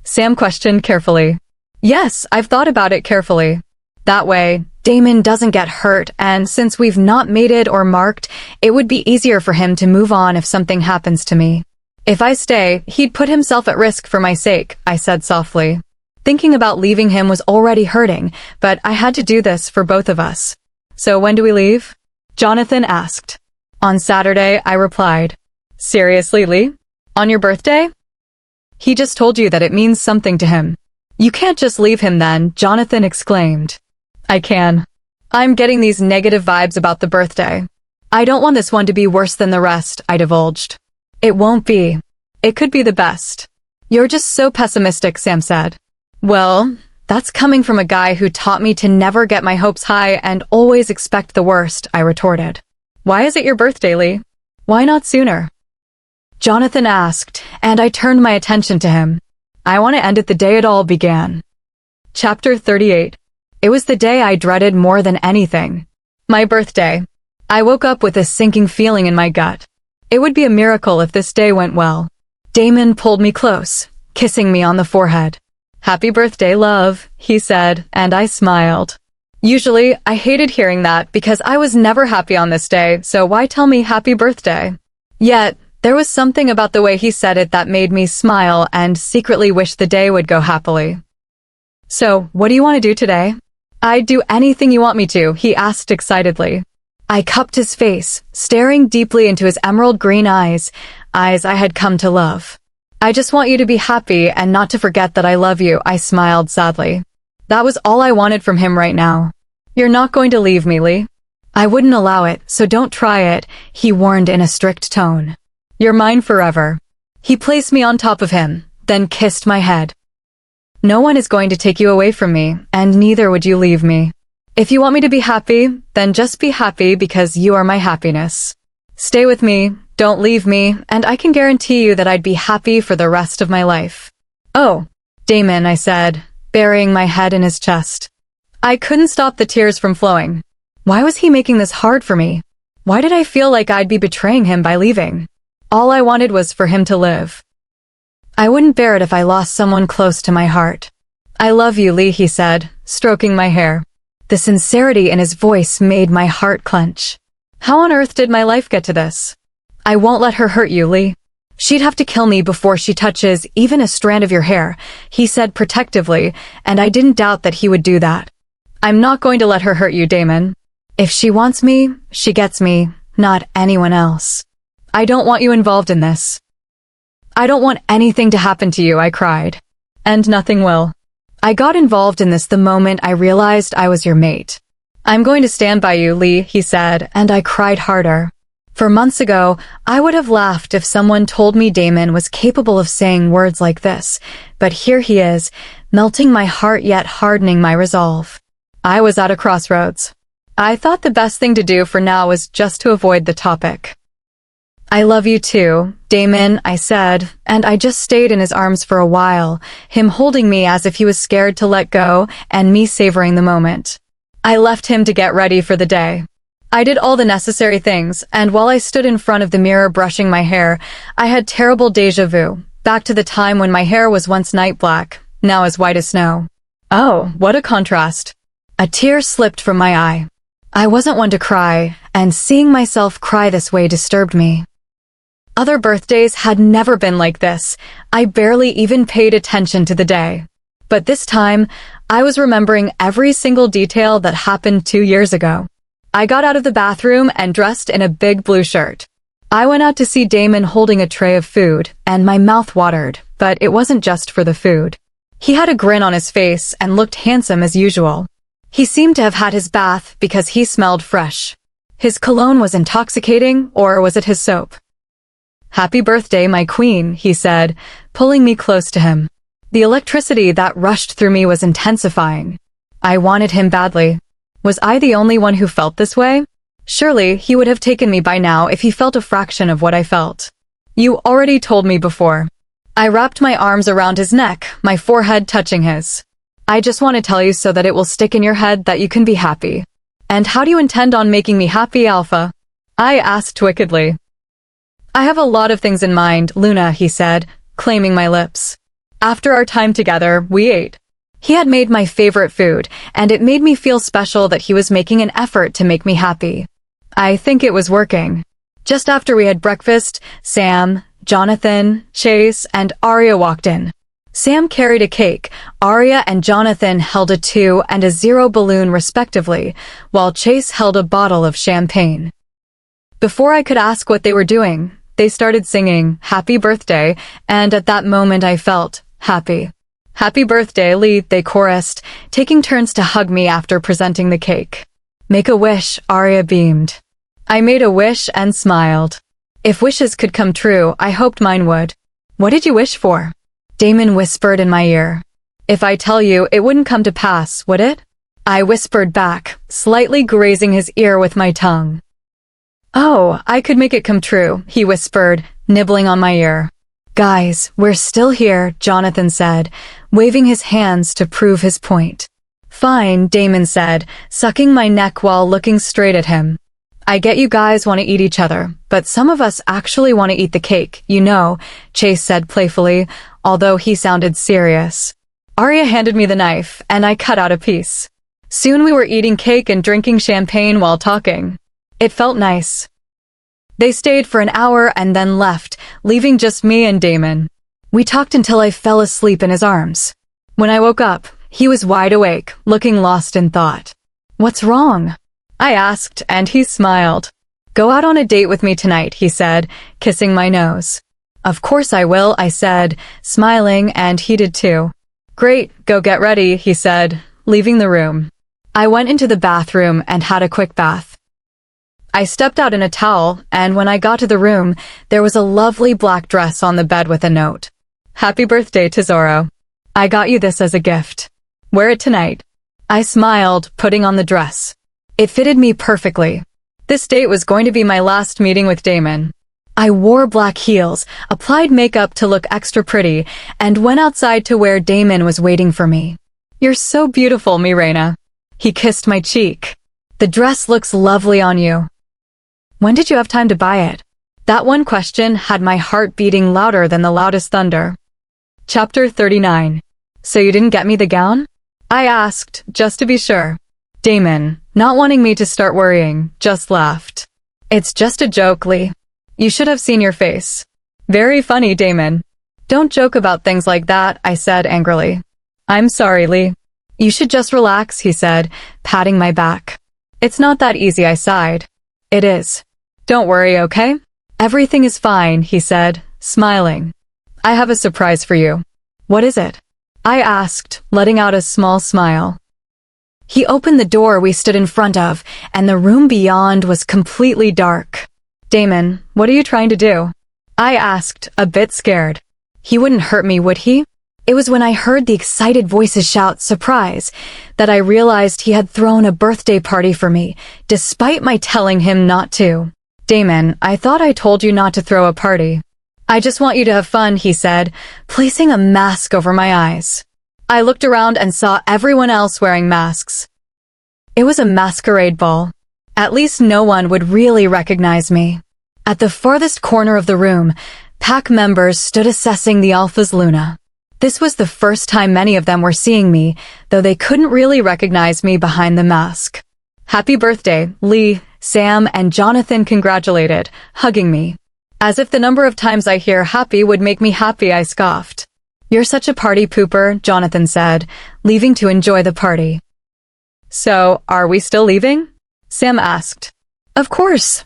Sam questioned carefully. Yes, I've thought about it carefully. That way, Damon doesn't get hurt, and since we've not mated or marked, it would be easier for him to move on if something happens to me. If I stay, he'd put himself at risk for my sake, I said softly. Thinking about leaving him was already hurting, but I had to do this for both of us. So when do we leave? Jonathan asked. On Saturday, I replied. Seriously, Lee? On your birthday? He just told you that it means something to him. You can't just leave him then, Jonathan exclaimed. I can. I'm getting these negative vibes about the birthday. I don't want this one to be worse than the rest, I divulged. It won't be. It could be the best. You're just so pessimistic, Sam said. Well, that's coming from a guy who taught me to never get my hopes high and always expect the worst, I retorted. Why is it your birthday, Lee? Why not sooner? Jonathan asked, and I turned my attention to him. I want to end it the day it all began. Chapter 38. It was the day I dreaded more than anything. My birthday. I woke up with a sinking feeling in my gut. It would be a miracle if this day went well. Damon pulled me close, kissing me on the forehead. Happy birthday, love, he said, and I smiled. Usually, I hated hearing that because I was never happy on this day, so why tell me happy birthday? Yet, there was something about the way he said it that made me smile and secretly wish the day would go happily. So, what do you want to do today? I'd do anything you want me to, he asked excitedly. I cupped his face, staring deeply into his emerald green eyes I had come to love. I just want you to be happy and not to forget that I love you, I smiled sadly. That was all I wanted from him right now. You're not going to leave me, Lee. I wouldn't allow it, so don't try it, he warned in a strict tone. You're mine forever. He placed me on top of him, then kissed my head. No one is going to take you away from me, and neither would you leave me. If you want me to be happy, then just be happy because you are my happiness. Stay with me, don't leave me, and I can guarantee you that I'd be happy for the rest of my life. Oh, Damon, I said, burying my head in his chest. I couldn't stop the tears from flowing. Why was he making this hard for me? Why did I feel like I'd be betraying him by leaving? All I wanted was for him to live. I wouldn't bear it if I lost someone close to my heart. I love you, Lee, he said, stroking my hair. The sincerity in his voice made my heart clench. How on earth did my life get to this? I won't let her hurt you, Lee. She'd have to kill me before she touches even a strand of your hair, he said protectively, and I didn't doubt that he would do that. I'm not going to let her hurt you, Damon. If she wants me, she gets me, not anyone else. I don't want you involved in this. I don't want anything to happen to you, I cried. And nothing will. I got involved in this the moment I realized I was your mate. I'm going to stand by you, Lee, he said, and I cried harder. For months ago, I would have laughed if someone told me Damon was capable of saying words like this, but here he is, melting my heart yet hardening my resolve. I was at a crossroads. I thought the best thing to do for now was just to avoid the topic. I love you too, Damon, I said, and I just stayed in his arms for a while, him holding me as if he was scared to let go and me savoring the moment. I left him to get ready for the day. I did all the necessary things, and while I stood in front of the mirror brushing my hair, I had terrible déjà vu, back to the time when my hair was once night black, now as white as snow. Oh, what a contrast. A tear slipped from my eye. I wasn't one to cry, and seeing myself cry this way disturbed me. Other birthdays had never been like this. I barely even paid attention to the day. But this time, I was remembering every single detail that happened 2 years ago. I got out of the bathroom and dressed in a big blue shirt. I went out to see Damon holding a tray of food, and my mouth watered, but it wasn't just for the food. He had a grin on his face and looked handsome as usual. He seemed to have had his bath because he smelled fresh. His cologne was intoxicating, or was it his soap? Happy birthday, my queen, he said, pulling me close to him. The electricity that rushed through me was intensifying. I wanted him badly. Was I the only one who felt this way? Surely he would have taken me by now if he felt a fraction of what I felt. You already told me before. I wrapped my arms around his neck, my forehead touching his. I just want to tell you so that it will stick in your head that you can be happy. And how do you intend on making me happy, Alpha? I asked wickedly. I have a lot of things in mind, Luna, he said, claiming my lips. After our time together, we ate. He had made my favorite food, and it made me feel special that he was making an effort to make me happy. I think it was working. Just after we had breakfast, Sam, Jonathan, Chase, and Arya walked in. Sam carried a cake, Arya and Jonathan held a 2 and a 0 balloon respectively, while Chase held a bottle of champagne. Before I could ask what they were doing, they started singing Happy Birthday, and at that moment I felt happy. Happy birthday, Lee, they chorused, taking turns to hug me after presenting the cake. Make a wish, Arya beamed. I made a wish and smiled. If wishes could come true, I hoped mine would. What did you wish for? Damon whispered in my ear. If I tell you, it wouldn't come to pass, would it? I whispered back, slightly grazing his ear with my tongue. Oh, I could make it come true, he whispered, nibbling on my ear. Guys, we're still here, Jonathan said, waving his hands to prove his point. Fine, Damon said, sucking my neck while looking straight at him. I get you guys want to eat each other, but some of us actually want to eat the cake, you know, Chase said playfully, although he sounded serious. Arya handed me the knife, and I cut out a piece. Soon we were eating cake and drinking champagne while talking. It felt nice. They stayed for an hour and then left, leaving just me and Damon. We talked until I fell asleep in his arms. When I woke up, he was wide awake, looking lost in thought. What's wrong? I asked, and he smiled. Go out on a date with me tonight, he said, kissing my nose. Of course I will, I said, smiling, and he did too. Great, go get ready, he said, leaving the room. I went into the bathroom and had a quick bath. I stepped out in a towel, and when I got to the room, there was a lovely black dress on the bed with a note. Happy birthday, Tesoro. I got you this as a gift. Wear it tonight. I smiled, putting on the dress. It fitted me perfectly. This date was going to be my last meeting with Damon. I wore black heels, applied makeup to look extra pretty, and went outside to where Damon was waiting for me. You're so beautiful, Mirena. He kissed my cheek. The dress looks lovely on you. When did you have time to buy it? That one question had my heart beating louder than the loudest thunder. Chapter 39. So you didn't get me the gown? I asked, just to be sure. Damon, not wanting me to start worrying, just laughed. It's just a joke, Lee. You should have seen your face. Very funny, Damon. Don't joke about things like that, I said angrily. I'm sorry, Lee. You should just relax, he said, patting my back. It's not that easy, I sighed. It is. Don't worry, okay? Everything is fine, he said, smiling. I have a surprise for you. What is it? I asked, letting out a small smile. He opened the door we stood in front of, and the room beyond was completely dark. Damon, what are you trying to do? I asked, a bit scared. He wouldn't hurt me, would he? It was when I heard the excited voices shout, surprise, that I realized he had thrown a birthday party for me, despite my telling him not to. Damon, I thought I told you not to throw a party. I just want you to have fun, he said, placing a mask over my eyes. I looked around and saw everyone else wearing masks. It was a masquerade ball. At least no one would really recognize me. At the farthest corner of the room, pack members stood assessing the Alpha's Luna. This was the first time many of them were seeing me, though they couldn't really recognize me behind the mask. Happy birthday, Lee, Sam, and Jonathan congratulated, hugging me. As if the number of times I hear happy would make me happy, I scoffed. You're such a party pooper, Jonathan said, leaving to enjoy the party. So, are we still leaving? Sam asked. Of course.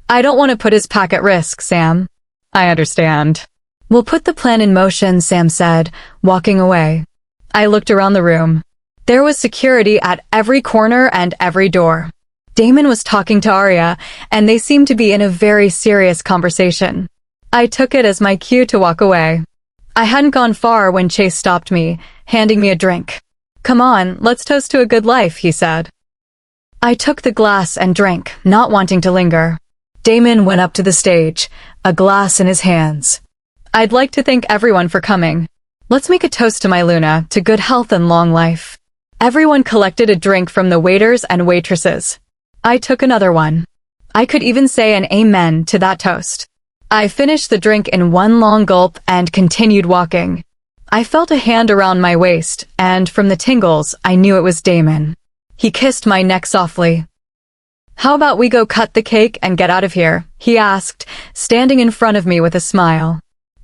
I don't want to put his pack at risk, Sam. I understand. We'll put the plan in motion, Sam said, walking away. I looked around the room. There was security at every corner and every door. Damon was talking to Arya, and they seemed to be in a very serious conversation. I took it as my cue to walk away. I hadn't gone far when Chase stopped me, handing me a drink. Come on, let's toast to a good life, he said. I took the glass and drank, not wanting to linger. Damon went up to the stage, a glass in his hands. I'd like to thank everyone for coming. Let's make a toast to my Luna, to good health and long life. Everyone collected a drink from the waiters and waitresses. I took another one. I could even say an amen to that toast. I finished the drink in one long gulp and continued walking. I felt a hand around my waist, and from the tingles, I knew it was Damon. He kissed my neck softly. "How about we go cut the cake and get out of here?" he asked, standing in front of me with a smile.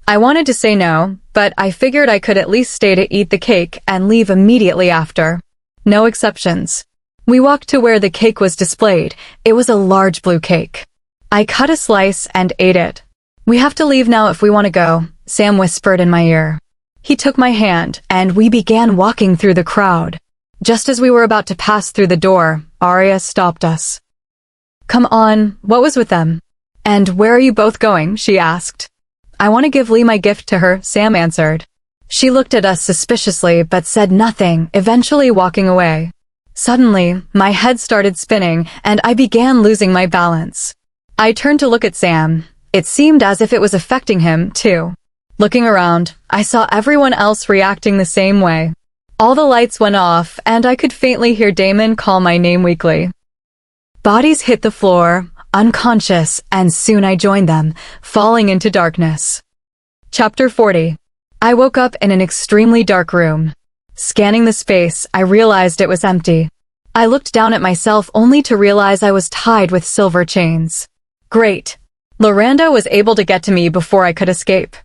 I wanted to say no, but I figured I could at least stay to eat the cake and leave immediately after. No exceptions. We walked to where the cake was displayed. It was a large blue cake. I cut a slice and ate it. "We have to leave now if we want to go," Sam whispered in my ear. He took my hand, and we began walking through the crowd. Just as we were about to pass through the door, Arya stopped us. "Come on, what was with them?" "And where are you both going?" she asked. "I want to give Lee my gift to her," Sam answered. She looked at us suspiciously but said nothing, eventually walking away. Suddenly, my head started spinning, and I began losing my balance. I turned to look at Sam. It seemed as if it was affecting him, too. Looking around, I saw everyone else reacting the same way. All the lights went off, and I could faintly hear Damon call my name weakly. Bodies hit the floor, unconscious, and soon I joined them, falling into darkness. Chapter 40. I woke up in an extremely dark room. Scanning the space, I realized it was empty. I looked down at myself only to realize I was tied with silver chains. Great. Loranda was able to get to me before I could escape.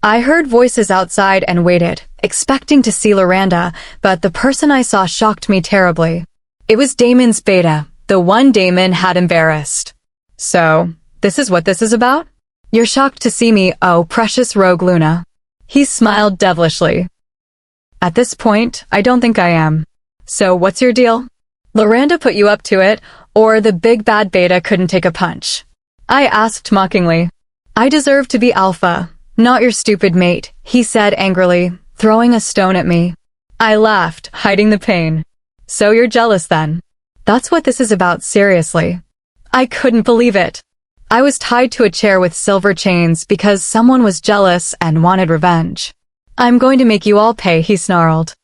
I heard voices outside and waited, expecting to see Loranda, but the person I saw shocked me terribly. It was Damon's beta, the one Damon had embarrassed. "So, this is what this is about? You're shocked to see me, oh precious rogue Luna." He smiled devilishly. "At this point, I don't think I am. So what's your deal? Loranda put you up to it, or the big bad beta couldn't take a punch?" I asked mockingly. "I deserve to be alpha, not your stupid mate," he said angrily, throwing a stone at me. I laughed, hiding the pain. "So you're jealous then? That's what this is about, seriously." I couldn't believe it. I was tied to a chair with silver chains because someone was jealous and wanted revenge. "I'm going to make you all pay," he snarled.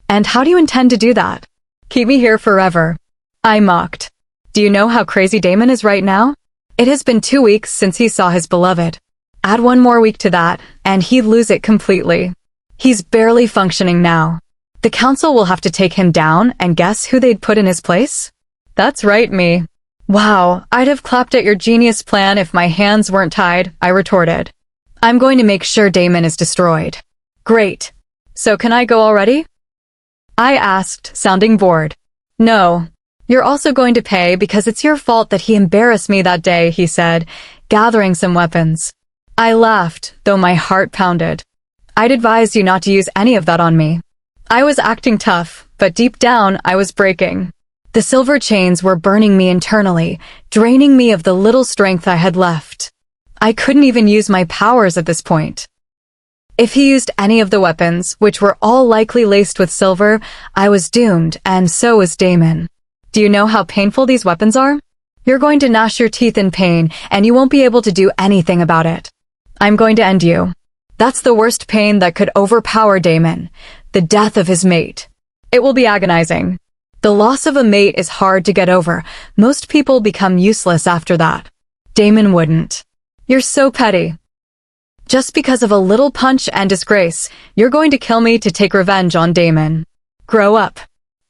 "And how do you intend to do that? Keep me here forever?" I mocked. "Do you know how crazy Damon is right now? It has been 2 weeks since he saw his beloved. Add 1 more week to that, and he'd lose it completely. He's barely functioning now. The council will have to take him down, and guess who they'd put in his place? That's right, me." "Wow, I'd have clapped at your genius plan if my hands weren't tied," I retorted. "I'm going to make sure Damon is destroyed." "Great. So can I go already?" I asked, sounding bored. "No. You're also going to pay because it's your fault that he embarrassed me that day," he said, gathering some weapons. I laughed, though my heart pounded. "I'd advise you not to use any of that on me." I was acting tough, but deep down I was breaking. The silver chains were burning me internally, draining me of the little strength I had left. I couldn't even use my powers at this point. If he used any of the weapons, which were all likely laced with silver, I was doomed, and so was Damon. Do you know how painful these weapons are? You're going to gnash your teeth in pain, and you won't be able to do anything about it. I'm going to end you. That's the worst pain that could overpower Damon, the death of his mate. It will be agonizing. The loss of a mate is hard to get over. Most people become useless after that. Damon wouldn't. You're so petty. Just because of a little punch and disgrace, you're going to kill me to take revenge on Damon. Grow up.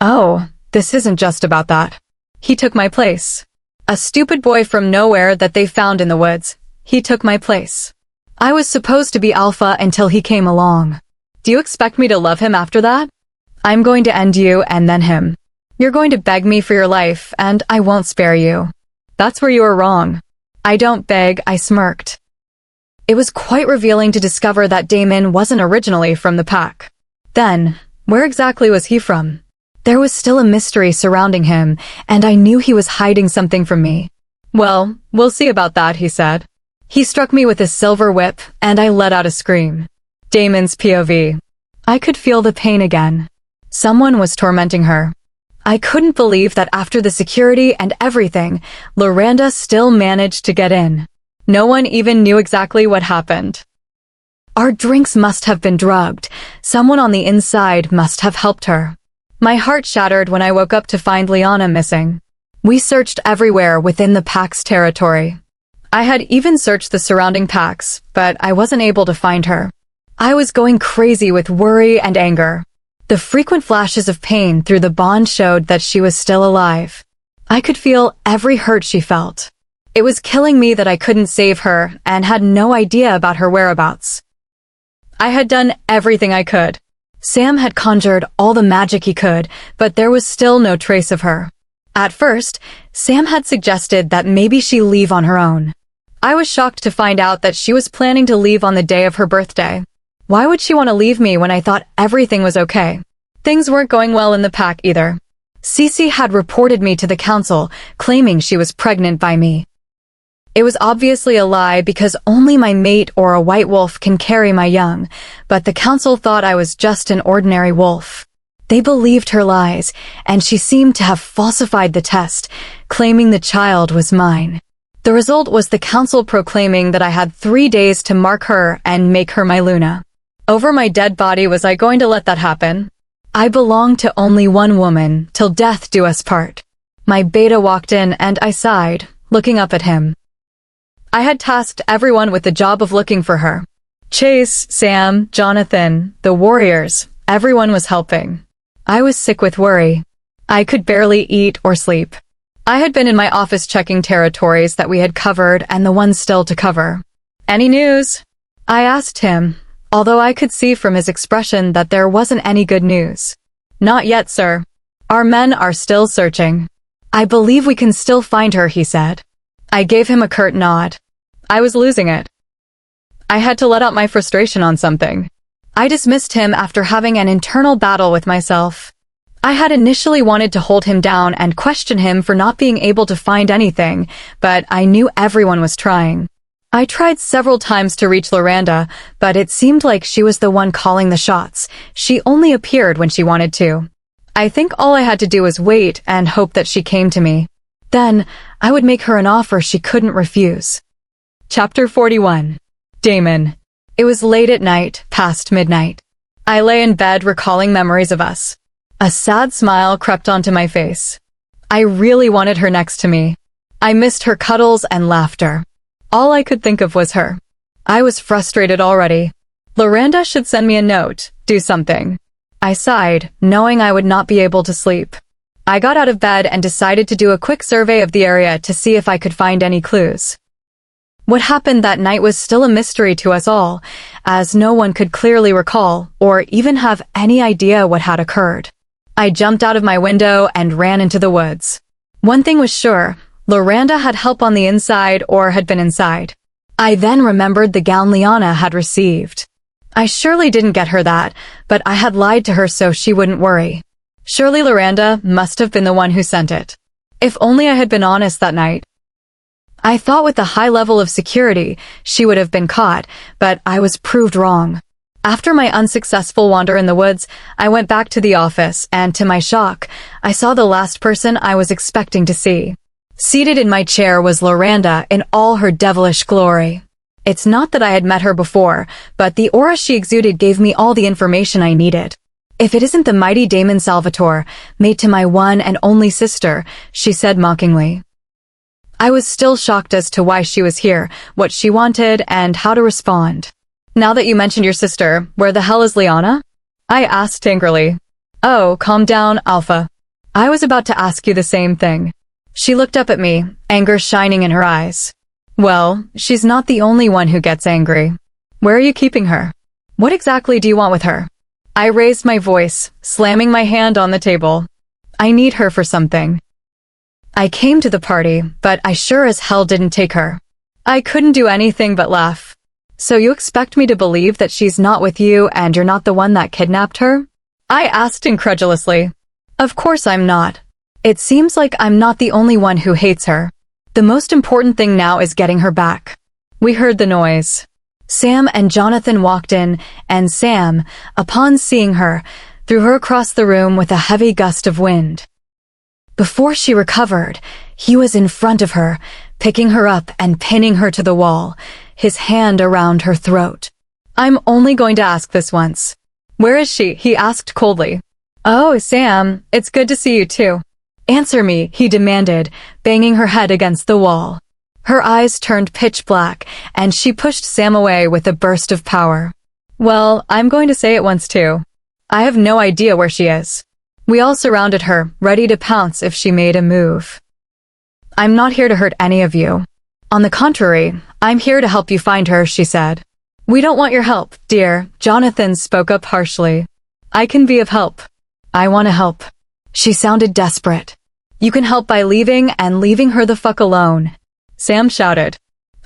Oh, this isn't just about that. He took my place. A stupid boy from nowhere that they found in the woods. He took my place. I was supposed to be alpha until he came along. Do you expect me to love him after that? I'm going to end you and then him. You're going to beg me for your life, and I won't spare you. That's where you are wrong. I don't beg, I smirked. It was quite revealing to discover that Damon wasn't originally from the pack. Then, where exactly was he from? There was still a mystery surrounding him, and I knew he was hiding something from me. Well, we'll see about that, he said. He struck me with his silver whip, and I let out a scream. Damon's POV. I could feel the pain again. Someone was tormenting her. I couldn't believe that after the security and everything, Loranda still managed to get in. No one even knew exactly what happened. Our drinks must have been drugged. Someone on the inside must have helped her. My heart shattered when I woke up to find Liana missing. We searched everywhere within the pack's territory. I had even searched the surrounding packs, but I wasn't able to find her. I was going crazy with worry and anger. The frequent flashes of pain through the bond showed that she was still alive. I could feel every hurt she felt. It was killing me that I couldn't save her and had no idea about her whereabouts. I had done everything I could. Sam had conjured all the magic he could, but there was still no trace of her. At first, Sam had suggested that maybe she leave on her own. I was shocked to find out that she was planning to leave on the day of her birthday. Why would she want to leave me when I thought everything was okay? Things weren't going well in the pack either. Cece had reported me to the council, claiming she was pregnant by me. It was obviously a lie because only my mate or a white wolf can carry my young, but the council thought I was just an ordinary wolf. They believed her lies, and she seemed to have falsified the test, claiming the child was mine. The result was the council proclaiming that I had 3 days to mark her and make her my Luna. Over my dead body, was I going to let that happen? I belonged to only one woman, till death do us part. My beta walked in and I sighed, looking up at him. I had tasked everyone with the job of looking for her. Chase, Sam, Jonathan, the warriors, everyone was helping. I was sick with worry. I could barely eat or sleep. I had been in my office checking territories that we had covered and the ones still to cover. Any news? I asked him, although I could see from his expression that there wasn't any good news. Not yet, sir. Our men are still searching. I believe we can still find her, he said. I gave him a curt nod. I was losing it. I had to let out my frustration on something. I dismissed him after having an internal battle with myself. I had initially wanted to hold him down and question him for not being able to find anything, but I knew everyone was trying. I tried several times to reach Loranda, but it seemed like she was the one calling the shots. She only appeared when she wanted to. I think all I had to do was wait and hope that she came to me. Then, I would make her an offer she couldn't refuse. Chapter 41. Damon. It was late at night, past midnight. I lay in bed recalling memories of us. A sad smile crept onto my face. I really wanted her next to me. I missed her cuddles and laughter. All I could think of was her. I was frustrated already. Loranda should send me a note, do something. I sighed, knowing I would not be able to sleep. I got out of bed and decided to do a quick survey of the area to see if I could find any clues. What happened that night was still a mystery to us all, as no one could clearly recall or even have any idea what had occurred. I jumped out of my window and ran into the woods. One thing was sure, Loranda had help on the inside or had been inside. I then remembered the gown Liana had received. I surely didn't get her that, but I had lied to her so she wouldn't worry. Surely Loranda must have been the one who sent it. If only I had been honest that night. I thought with the high level of security, she would have been caught, but I was proved wrong. After my unsuccessful wander in the woods, I went back to the office, and to my shock, I saw the last person I was expecting to see. Seated in my chair was Loranda in all her devilish glory. It's not that I had met her before, but the aura she exuded gave me all the information I needed. If it isn't the mighty Damon Salvatore, mate to my one and only sister, she said mockingly. I was still shocked as to why she was here, what she wanted, and how to respond. Now that you mentioned your sister, where the hell is Liana? I asked angrily. Oh, calm down, Alpha. I was about to ask you the same thing. She looked up at me, anger shining in her eyes. Well, she's not the only one who gets angry. Where are you keeping her? What exactly do you want with her? I raised my voice, slamming my hand on the table. I need her for something. I came to the party, but I sure as hell didn't take her. I couldn't do anything but laugh. So you expect me to believe that she's not with you and you're not the one that kidnapped her? I asked incredulously. Of course I'm not. It seems like I'm not the only one who hates her. The most important thing now is getting her back. We heard the noise. Sam and Jonathan walked in, and Sam, upon seeing her, threw her across the room with a heavy gust of wind. Before she recovered, he was in front of her, picking her up and pinning her to the wall, his hand around her throat. I'm only going to ask this once. Where is she? He asked coldly. Oh, Sam, it's good to see you too. Answer me, he demanded, banging her head against the wall. Her eyes turned pitch black, and she pushed Sam away with a burst of power. Well, I'm going to say it once too. I have no idea where she is. We all surrounded her, ready to pounce if she made a move. I'm not here to hurt any of you. On the contrary, I'm here to help you find her, she said. We don't want your help, dear, Jonathan spoke up harshly. I can be of help. I want to help. She sounded desperate. You can help by leaving and leaving her the fuck alone. Sam shouted.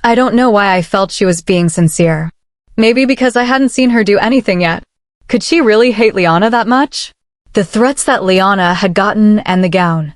I don't know why I felt she was being sincere. Maybe because I hadn't seen her do anything yet. Could she really hate Liana that much? The threats that Liana had gotten and the gown.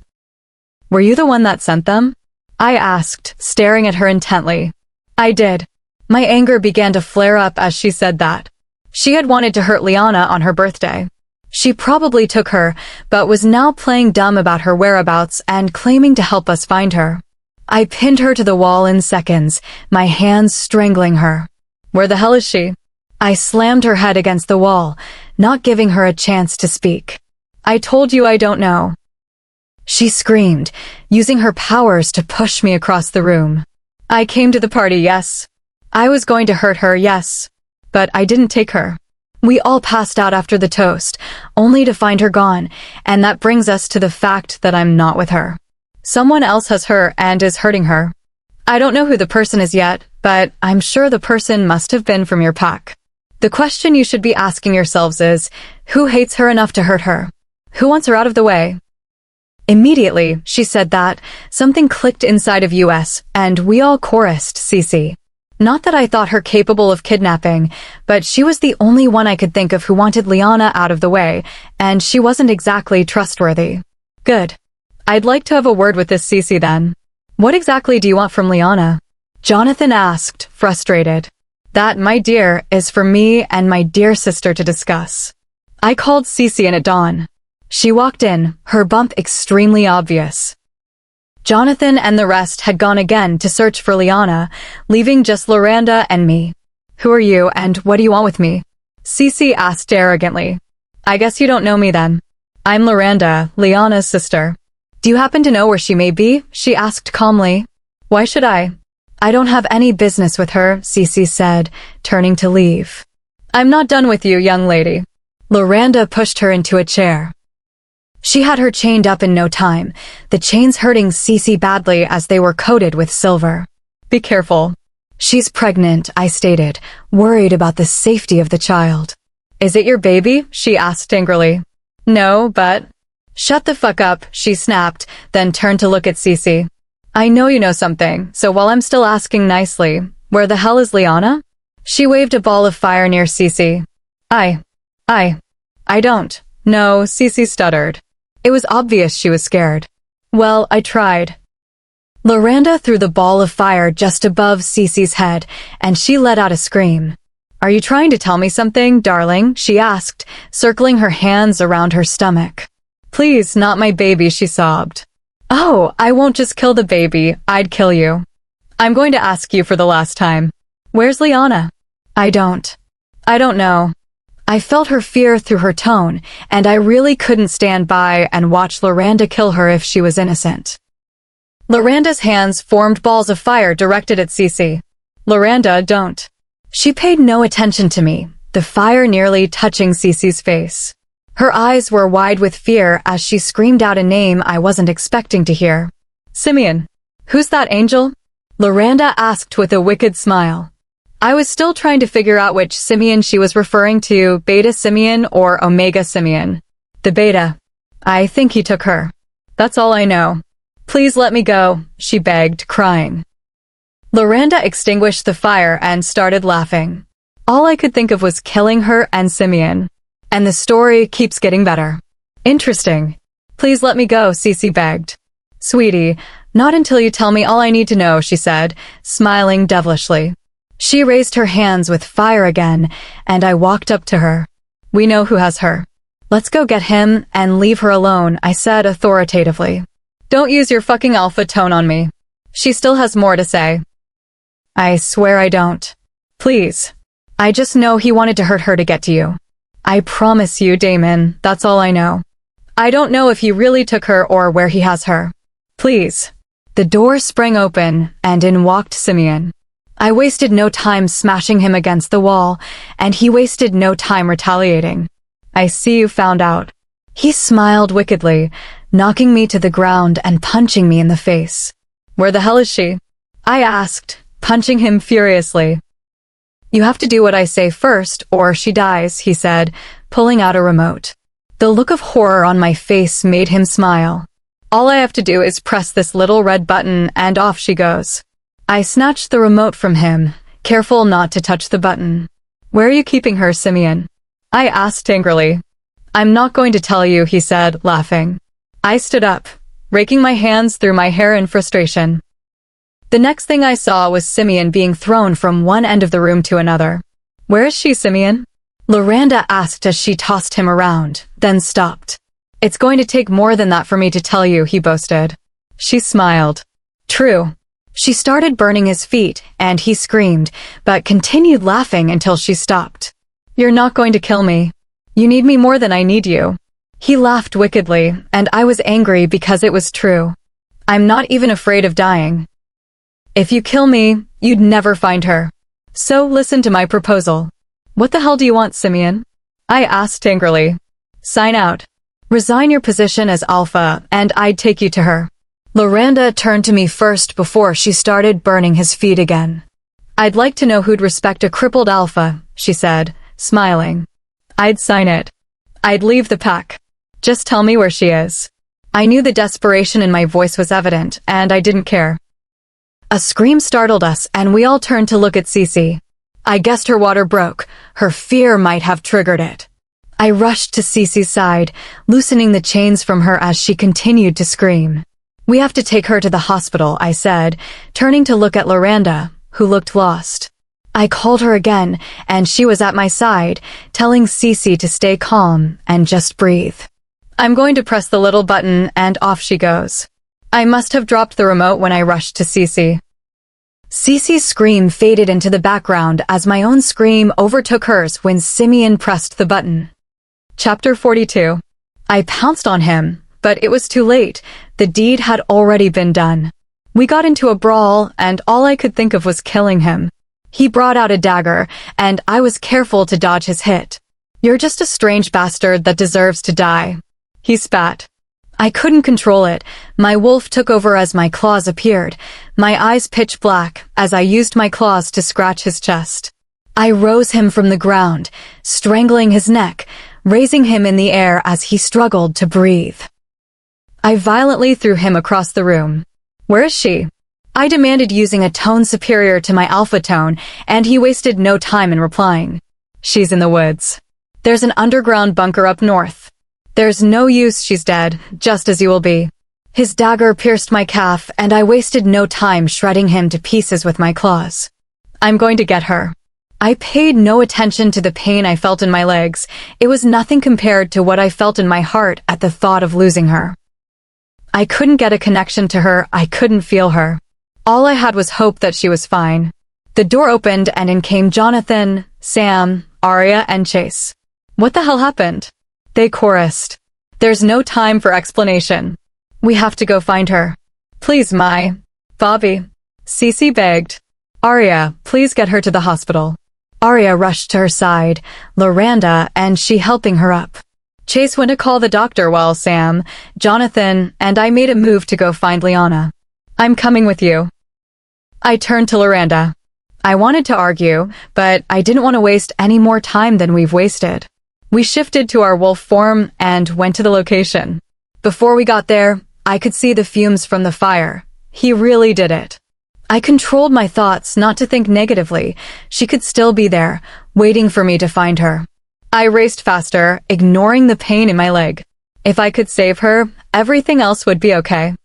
Were you the one that sent them? I asked, staring at her intently. I did. My anger began to flare up as she said that. She had wanted to hurt Liana on her birthday. She probably took her, but was now playing dumb about her whereabouts and claiming to help us find her. I pinned her to the wall in seconds, my hands strangling her. Where the hell is she? I slammed her head against the wall, not giving her a chance to speak. I told you I don't know. She screamed, using her powers to push me across the room. I came to the party, yes. I was going to hurt her, yes. But I didn't take her. We all passed out after the toast, only to find her gone, and that brings us to the fact that I'm not with her. Someone else has her and is hurting her. I don't know who the person is yet, but I'm sure the person must have been from your pack. The question you should be asking yourselves is, who hates her enough to hurt her? Who wants her out of the way? Immediately, she said that, something clicked inside of us, and we all chorused Cece. Not that I thought her capable of kidnapping, but she was the only one I could think of who wanted Liana out of the way, and she wasn't exactly trustworthy. Good. I'd like to have a word with this Cece then. What exactly do you want from Liana? Jonathan asked, frustrated. That, my dear, is for me and my dear sister to discuss. I called Cece in at dawn. She walked in, her bump extremely obvious. Jonathan and the rest had gone again to search for Liana, leaving just Loranda and me. Who are you and what do you want with me? Cece asked arrogantly. I guess you don't know me then. I'm Loranda, Liana's sister. Do you happen to know where she may be? She asked calmly. Why should I? I don't have any business with her, Cece said, turning to leave. I'm not done with you, young lady. Loranda pushed her into a chair. She had her chained up in no time, the chains hurting Cece badly as they were coated with silver. Be careful. She's pregnant, I stated, worried about the safety of the child. Is it your baby? She asked angrily. No, but... Shut the fuck up, she snapped, then turned to look at Cece. I know you know something, so while I'm still asking nicely, where the hell is Liana? She waved a ball of fire near Cece. I don't. No, Cece stuttered. It was obvious she was scared. Well, I tried. Loranda threw the ball of fire just above Cece's head, and she let out a scream. Are you trying to tell me something, darling? She asked, circling her hands around her stomach. Please, not my baby, she sobbed. Oh, I won't just kill the baby, I'd kill you. I'm going to ask you for the last time. Where's Liana? I don't know. I felt her fear through her tone, and I really couldn't stand by and watch Loranda kill her if she was innocent. Loranda's hands formed balls of fire directed at Cece. Loranda, don't. She paid no attention to me, the fire nearly touching Cece's face. Her eyes were wide with fear as she screamed out a name I wasn't expecting to hear. Simeon. Who's that angel? Loranda asked with a wicked smile. I was still trying to figure out which Simeon she was referring to, Beta Simeon or Omega Simeon. The Beta. I think he took her. That's all I know. Please let me go, she begged, crying. Loranda extinguished the fire and started laughing. All I could think of was killing her and Simeon. And the story keeps getting better. Interesting. Please let me go, Cece begged. Sweetie, not until you tell me all I need to know, she said, smiling devilishly. She raised her hands with fire again, and I walked up to her. We know who has her. Let's go get him and leave her alone, I said authoritatively. Don't use your fucking alpha tone on me. She still has more to say. I swear I don't. Please. I just know he wanted to hurt her to get to you. I promise you, Damon, that's all I know. I don't know if he really took her or where he has her. Please. The door sprang open, and in walked Simeon. I wasted no time smashing him against the wall, and he wasted no time retaliating. I see you found out. He smiled wickedly, knocking me to the ground and punching me in the face. Where the hell is she? I asked, punching him furiously. You have to do what I say first, or she dies, he said, pulling out a remote. The look of horror on my face made him smile. All I have to do is press this little red button and off she goes. I snatched the remote from him, careful not to touch the button. Where are you keeping her, Simeon? I asked angrily. I'm not going to tell you, he said, laughing. I stood up, raking my hands through my hair in frustration. The next thing I saw was Simeon being thrown from one end of the room to another. Where is she, Simeon? Loranda asked as she tossed him around, then stopped. It's going to take more than that for me to tell you, he boasted. She smiled. True. She started burning his feet, and he screamed, but continued laughing until she stopped. You're not going to kill me. You need me more than I need you. He laughed wickedly, and I was angry because it was true. I'm not even afraid of dying. If you kill me, you'd never find her. So listen to my proposal. What the hell do you want, Simeon? I asked angrily. Sign out. Resign your position as Alpha, and I'd take you to her. Loranda turned to me first before she started burning his feet again. I'd like to know who'd respect a crippled Alpha, she said, smiling. I'd sign it. I'd leave the pack. Just tell me where she is. I knew the desperation in my voice was evident, and I didn't care. A scream startled us, and we all turned to look at Cece. I guessed her water broke. Her fear might have triggered it. I rushed to Cece's side, loosening the chains from her as she continued to scream. We have to take her to the hospital, I said, turning to look at Loranda, who looked lost. I called her again, and she was at my side, telling Cece to stay calm and just breathe. I'm going to press the little button, and off she goes. I must have dropped the remote when I rushed to Cece. Cece's scream faded into the background as my own scream overtook hers when Simeon pressed the button. Chapter 42. I pounced on him, but it was too late. The deed had already been done. We got into a brawl, and all I could think of was killing him. He brought out a dagger, and I was careful to dodge his hit. You're just a strange bastard that deserves to die. He spat. I couldn't control it. My wolf took over as my claws appeared, my eyes pitch black as I used my claws to scratch his chest. I rose him from the ground, strangling his neck, raising him in the air as he struggled to breathe. I violently threw him across the room. Where is she? I demanded using a tone superior to my alpha tone, and he wasted no time in replying. She's in the woods. There's an underground bunker up north. There's no use, she's dead, just as you will be. His dagger pierced my calf, and I wasted no time shredding him to pieces with my claws. I'm going to get her. I paid no attention to the pain I felt in my legs. It was nothing compared to what I felt in my heart at the thought of losing her. I couldn't get a connection to her, I couldn't feel her. All I had was hope that she was fine. The door opened and in came Jonathan, Sam, Arya, and Chase. What the hell happened? They chorused. There's no time for explanation. We have to go find her. Please, Bobby. Cece begged. Arya, please get her to the hospital. Arya rushed to her side, Loranda and she helping her up. Chase went to call the doctor while Sam, Jonathan, and I made a move to go find Liana. I'm coming with you. I turned to Loranda. I wanted to argue, but I didn't want to waste any more time than we've wasted. We shifted to our wolf form and went to the location. Before we got there, I could see the fumes from the fire. He really did it. I controlled my thoughts not to think negatively. She could still be there, waiting for me to find her. I raced faster, ignoring the pain in my leg. If I could save her, everything else would be okay.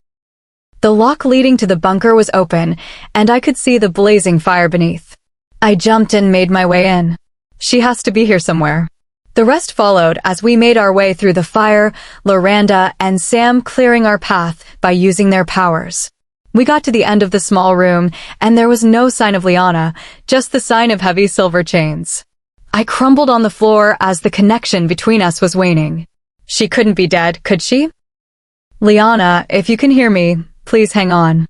The lock leading to the bunker was open, and I could see the blazing fire beneath. I jumped and made my way in. She has to be here somewhere. The rest followed as we made our way through the fire, Loranda and Sam clearing our path by using their powers. We got to the end of the small room, and there was no sign of Liana, just the sign of heavy silver chains. I crumbled on the floor as the connection between us was waning. She couldn't be dead, could she? Liana, if you can hear me, please hang on.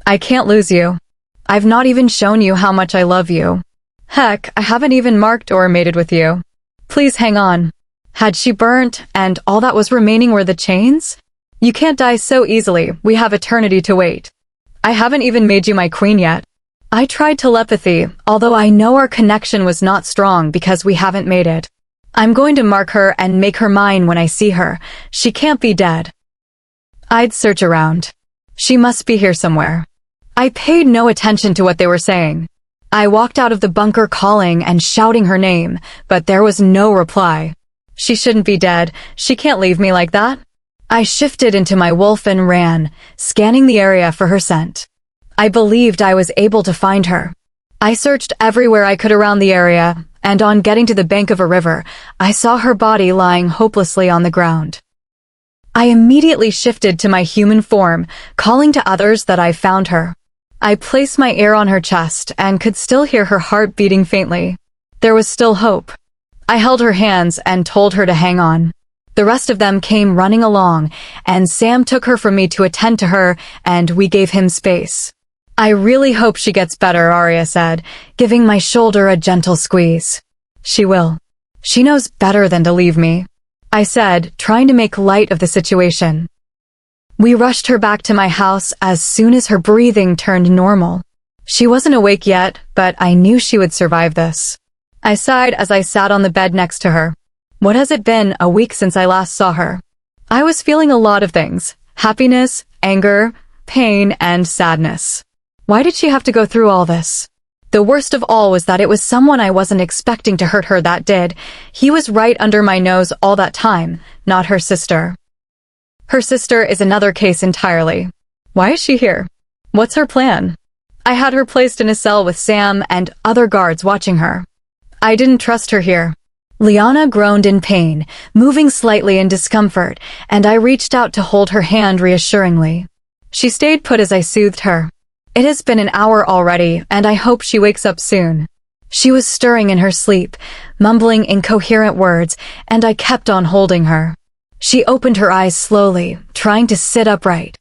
I can't lose you. I've not even shown you how much I love you. Heck, I haven't even marked or mated with you. Please hang on. Had she burnt, and all that was remaining were the chains? You can't die so easily, we have eternity to wait. I haven't even made you my queen yet. I tried telepathy, although I know our connection was not strong because we haven't mated. I'm going to mark her and make her mine when I see her. She can't be dead. I'd search around. She must be here somewhere. I paid no attention to what they were saying. I walked out of the bunker calling and shouting her name, but there was no reply. She shouldn't be dead. She can't leave me like that. I shifted into my wolf and ran, scanning the area for her scent. I believed I was able to find her. I searched everywhere I could around the area, and on getting to the bank of a river, I saw her body lying hopelessly on the ground. I immediately shifted to my human form, calling to others that I found her. I placed my ear on her chest and could still hear her heart beating faintly. There was still hope. I held her hands and told her to hang on. The rest of them came running along, and Sam took her from me to attend to her, and we gave him space. I really hope she gets better, Arya said, giving my shoulder a gentle squeeze. She will. She knows better than to leave me, I said, trying to make light of the situation. We rushed her back to my house as soon as her breathing turned normal. She wasn't awake yet, but I knew she would survive this. I sighed as I sat on the bed next to her. What has it been, a week since I last saw her? I was feeling a lot of things: happiness, anger, pain, and sadness. Why did she have to go through all this? The worst of all was that it was someone I wasn't expecting to hurt her that did. He was right under my nose all that time, not her sister. Her sister is another case entirely. Why is she here? What's her plan? I had her placed in a cell with Sam and other guards watching her. I didn't trust her here. Liana groaned in pain, moving slightly in discomfort, and I reached out to hold her hand reassuringly. She stayed put as I soothed her. It has been an hour already, and I hope she wakes up soon. She was stirring in her sleep, mumbling incoherent words, and I kept on holding her. She opened her eyes slowly, trying to sit upright.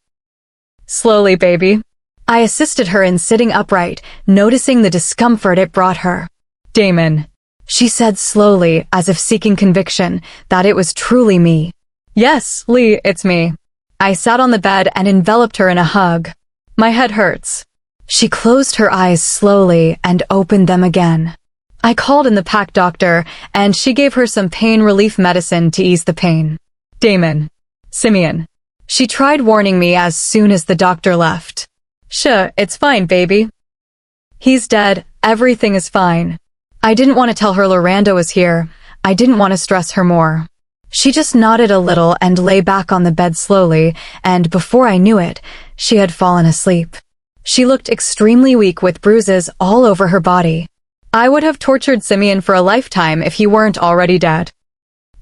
Slowly, baby. I assisted her in sitting upright, noticing the discomfort it brought her. Damon, she said slowly, as if seeking conviction that it was truly me. Yes, Lee, it's me. I sat on the bed and enveloped her in a hug. My head hurts. She closed her eyes slowly and opened them again. I called in the pack doctor, and she gave her some pain relief medicine to ease the pain. Damon. Simeon. She tried warning me as soon as the doctor left. Sure, it's fine, baby. He's dead. Everything is fine. I didn't want to tell her Loranda was here. I didn't want to stress her more. She just nodded a little and lay back on the bed slowly, and before I knew it, she had fallen asleep. She looked extremely weak with bruises all over her body. I would have tortured Simeon for a lifetime if he weren't already dead.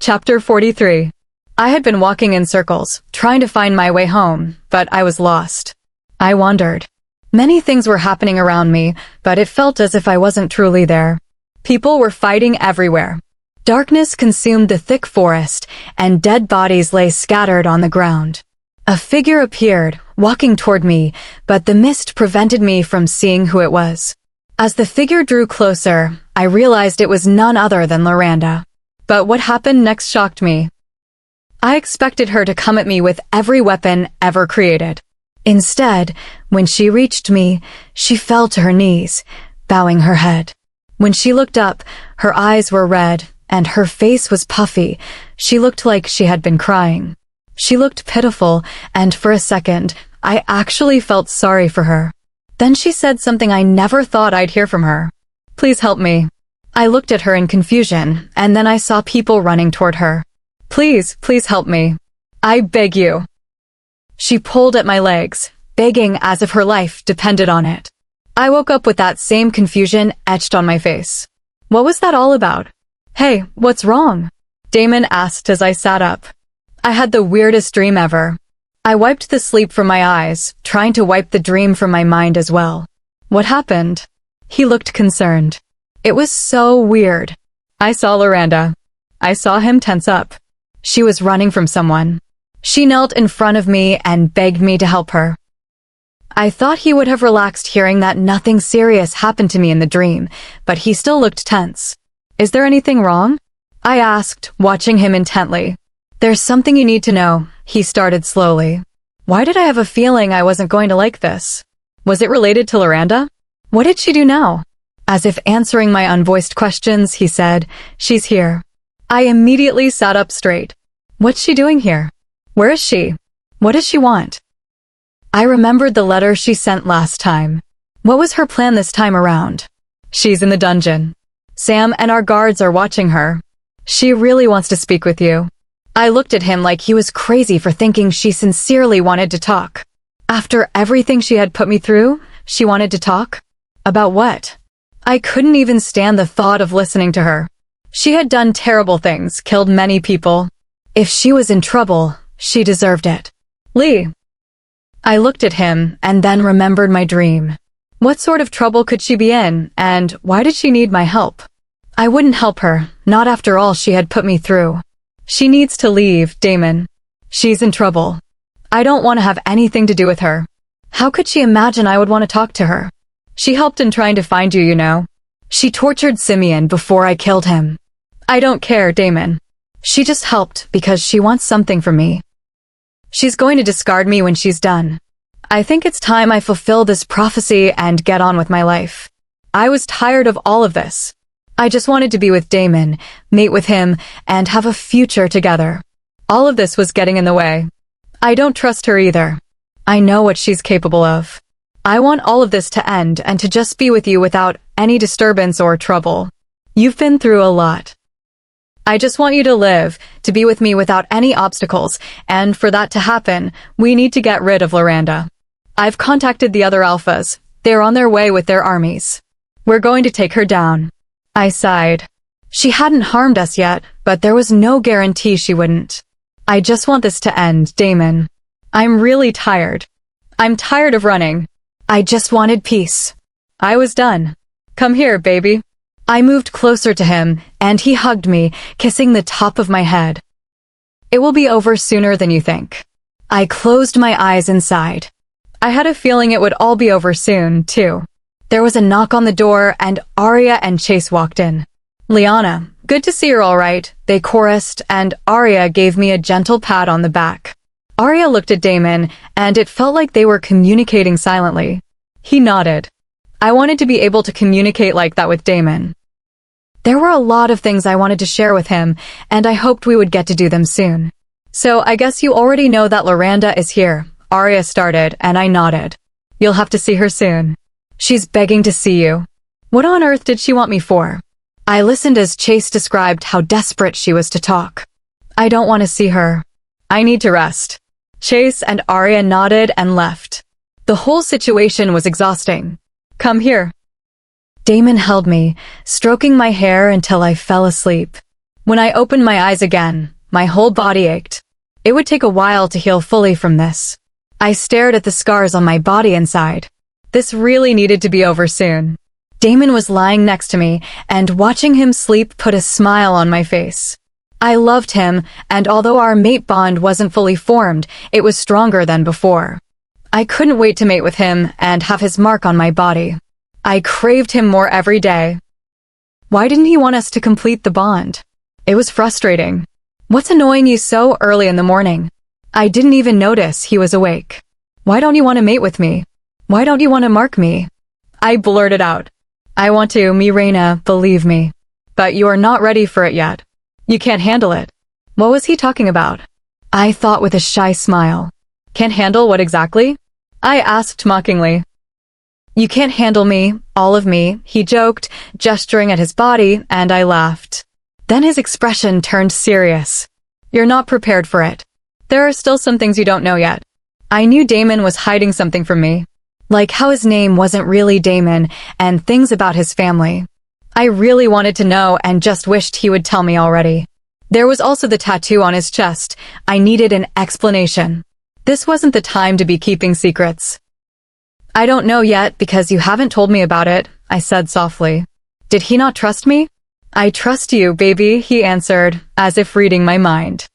Chapter 43. I had been walking in circles, trying to find my way home, but I was lost. I wandered. Many things were happening around me, but it felt as if I wasn't truly there. People were fighting everywhere. Darkness consumed the thick forest, and dead bodies lay scattered on the ground. A figure appeared, walking toward me, but the mist prevented me from seeing who it was. As the figure drew closer, I realized it was none other than Loranda. But what happened next shocked me. I expected her to come at me with every weapon ever created. Instead, when she reached me, she fell to her knees, bowing her head. When she looked up, her eyes were red, and her face was puffy. She looked like she had been crying. She looked pitiful, and for a second, I actually felt sorry for her. Then she said something I never thought I'd hear from her. Please help me. I looked at her in confusion, and then I saw people running toward her. Please help me. I beg you. She pulled at my legs, begging as if her life depended on it. I woke up with that same confusion etched on my face. What was that all about? Hey, what's wrong? Damon asked as I sat up. I had the weirdest dream ever. I wiped the sleep from my eyes, trying to wipe the dream from my mind as well. What happened? He looked concerned. It was so weird. I saw Loranda. I saw him tense up. She was running from someone. She knelt in front of me and begged me to help her. I thought he would have relaxed hearing that nothing serious happened to me in the dream, but he still looked tense. Is there anything wrong? I asked, watching him intently. There's something you need to know, he started slowly. Why did I have a feeling I wasn't going to like this? Was it related to Loranda? What did she do now? As if answering my unvoiced questions, he said, She's here. I immediately sat up straight. What's she doing here? Where is she? What does she want? I remembered the letter she sent last time. What was her plan this time around? She's in the dungeon. Sam and our guards are watching her. She really wants to speak with you. I looked at him like he was crazy for thinking she sincerely wanted to talk. After everything she had put me through, she wanted to talk? About what? I couldn't even stand the thought of listening to her. She had done terrible things, killed many people. If she was in trouble, she deserved it. Lee. I looked at him and then remembered my dream. What sort of trouble could she be in, and why did she need my help? I wouldn't help her, not after all she had put me through. She needs to leave, Damon. She's in trouble. I don't want to have anything to do with her. How could she imagine I would want to talk to her? She helped in trying to find you, you know. She tortured Simeon before I killed him. I don't care, Damon. She just helped because she wants something from me. She's going to discard me when she's done. I think it's time I fulfill this prophecy and get on with my life. I was tired of all of this. I just wanted to be with Damon, mate with him, and have a future together. All of this was getting in the way. I don't trust her either. I know what she's capable of. I want all of this to end and to just be with you without any disturbance or trouble. You've been through a lot. I just want you to live, to be with me without any obstacles, and for that to happen, we need to get rid of Loranda. I've contacted the other alphas. They're on their way with their armies. We're going to take her down. I sighed. She hadn't harmed us yet, but there was no guarantee she wouldn't. I just want this to end, Damon. I'm really tired. I'm tired of running. I just wanted peace. I was done. Come here, baby. I moved closer to him, and he hugged me, kissing the top of my head. It will be over sooner than you think. I closed my eyes and sighed. I had a feeling it would all be over soon, too. There was a knock on the door, and Arya and Chase walked in. Liana, good to see you're all right, they chorused, and Arya gave me a gentle pat on the back. Arya looked at Damon, and it felt like they were communicating silently. He nodded. I wanted to be able to communicate like that with Damon. There were a lot of things I wanted to share with him, and I hoped we would get to do them soon. So I guess you already know that Loranda is here, Arya started, and I nodded. You'll have to see her soon. She's begging to see you. What on earth did she want me for? I listened as Chase described how desperate she was to talk. I don't want to see her. I need to rest. Chase and Arya nodded and left. The whole situation was exhausting. Come here. Damon held me, stroking my hair until I fell asleep. When I opened my eyes again, my whole body ached. It would take a while to heal fully from this. I stared at the scars on my body inside. This really needed to be over soon. Damon was lying next to me, and watching him sleep put a smile on my face. I loved him, and although our mate bond wasn't fully formed, it was stronger than before. I couldn't wait to mate with him and have his mark on my body. I craved him more every day. Why didn't he want us to complete the bond? It was frustrating. What's annoying you so early in the morning? I didn't even notice he was awake. Why don't you want to mate with me? Why don't you want to mark me? I blurted out. I want to, Mirena, believe me. But you are not ready for it yet. You can't handle it. What was he talking about? I thought with a shy smile. Can't handle what exactly? I asked mockingly. You can't handle me, all of me, he joked, gesturing at his body, and I laughed. Then his expression turned serious. You're not prepared for it. There are still some things you don't know yet. I knew Damon was hiding something from me. Like how his name wasn't really Damon, and things about his family. I really wanted to know and just wished he would tell me already. There was also the tattoo on his chest. I needed an explanation. This wasn't the time to be keeping secrets. I don't know yet because you haven't told me about it, I said softly. Did he not trust me? I trust you, baby, he answered, as if reading my mind.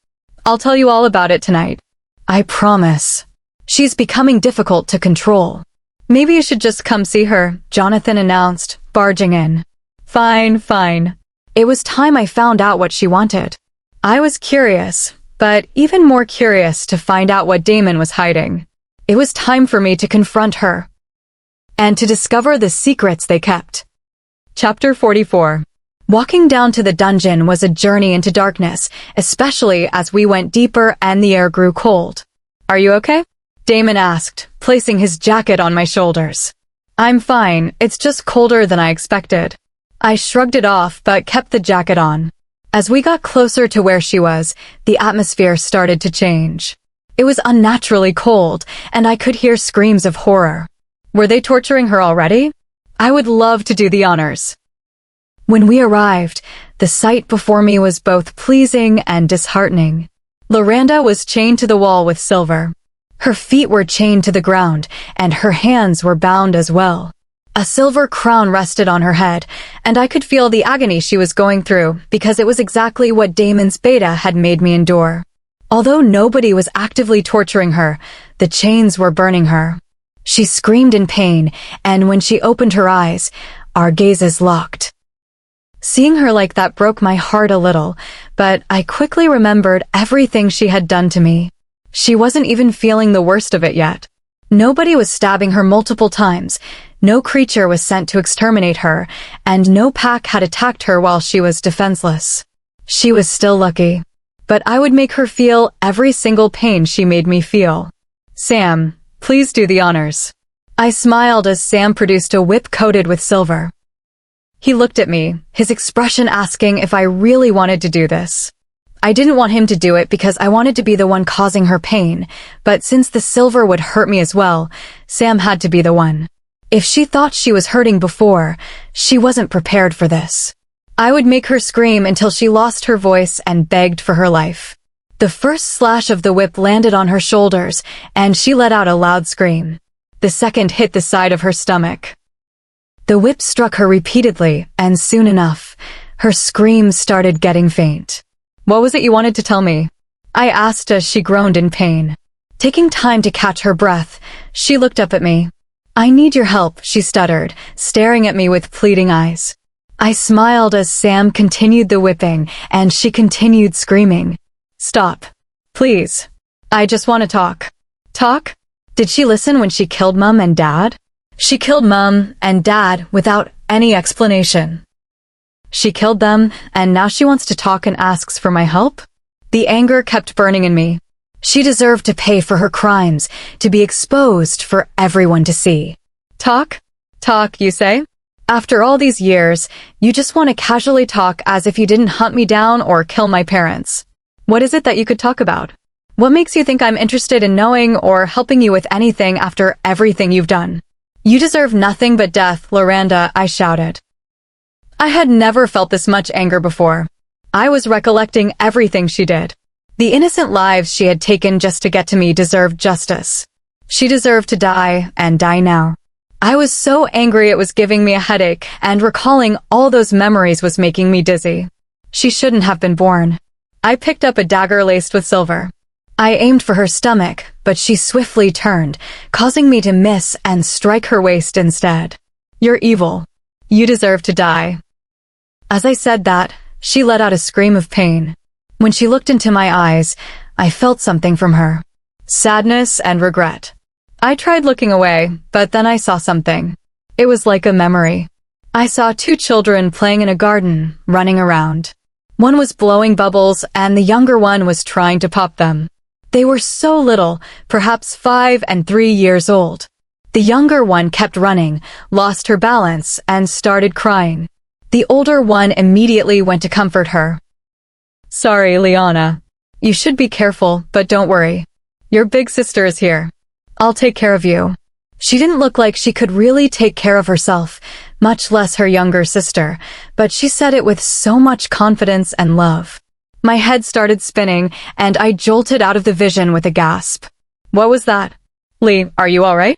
I'll tell you all about it tonight. I promise. She's becoming difficult to control. Maybe you should just come see her, Jonathan announced, barging in. Fine, fine. It was time I found out what she wanted. I was curious, but even more curious to find out what Damon was hiding. It was time for me to confront her and to discover the secrets they kept. Chapter 44. Walking down to the dungeon was a journey into darkness, especially as we went deeper and the air grew cold. Are you okay? Damon asked, placing his jacket on my shoulders. I'm fine, it's just colder than I expected. I shrugged it off but kept the jacket on. As we got closer to where she was, the atmosphere started to change. It was unnaturally cold, and I could hear screams of horror. Were they torturing her already? I would love to do the honors. When we arrived, the sight before me was both pleasing and disheartening. Loranda was chained to the wall with silver. Her feet were chained to the ground, and her hands were bound as well. A silver crown rested on her head, and I could feel the agony she was going through because it was exactly what Damon's beta had made me endure. Although nobody was actively torturing her, the chains were burning her. She screamed in pain, and when she opened her eyes, our gazes locked. Seeing her like that broke my heart a little, but I quickly remembered everything she had done to me. She wasn't even feeling the worst of it yet. Nobody was stabbing her multiple times, no creature was sent to exterminate her, and no pack had attacked her while she was defenseless. She was still lucky. But I would make her feel every single pain she made me feel. Sam, please do the honors. I smiled as Sam produced a whip coated with silver. He looked at me, his expression asking if I really wanted to do this. I didn't want him to do it because I wanted to be the one causing her pain, but since the silver would hurt me as well, Sam had to be the one. If she thought she was hurting before, she wasn't prepared for this. I would make her scream until she lost her voice and begged for her life. The first slash of the whip landed on her shoulders, and she let out a loud scream. The second hit the side of her stomach. The whip struck her repeatedly, and soon enough, her screams started getting faint. What was it you wanted to tell me? I asked as she groaned in pain. Taking time to catch her breath, she looked up at me. I need your help, she stuttered, staring at me with pleading eyes. I smiled as Sam continued the whipping, and she continued screaming. Stop. Please. I just want to talk. Talk? Did she listen when she killed Mum and Dad? She killed Mum and Dad without any explanation. She killed them, and now she wants to talk and asks for my help? The anger kept burning in me. She deserved to pay for her crimes, to be exposed for everyone to see. Talk? Talk, you say? After all these years, you just want to casually talk as if you didn't hunt me down or kill my parents. What is it that you could talk about? What makes you think I'm interested in knowing or helping you with anything after everything you've done? You deserve nothing but death, Loranda, I shouted. I had never felt this much anger before. I was recollecting everything she did. The innocent lives she had taken just to get to me deserved justice. She deserved to die, and die now. I was so angry it was giving me a headache, and recalling all those memories was making me dizzy. She shouldn't have been born. I picked up a dagger laced with silver. I aimed for her stomach, but she swiftly turned, causing me to miss and strike her waist instead. You're evil. You deserve to die. As I said that, she let out a scream of pain. When she looked into my eyes, I felt something from her. Sadness and regret. I tried looking away, but then I saw something. It was like a memory. I saw two children playing in a garden, running around. One was blowing bubbles, and the younger one was trying to pop them. They were so little, perhaps 5 and 3 years old. The younger one kept running, lost her balance, and started crying. The older one immediately went to comfort her. Sorry, Liana. You should be careful, but don't worry. Your big sister is here. I'll take care of you. She didn't look like she could really take care of herself, much less her younger sister, but she said it with so much confidence and love. My head started spinning, and I jolted out of the vision with a gasp. What was that? Lee, are you all right?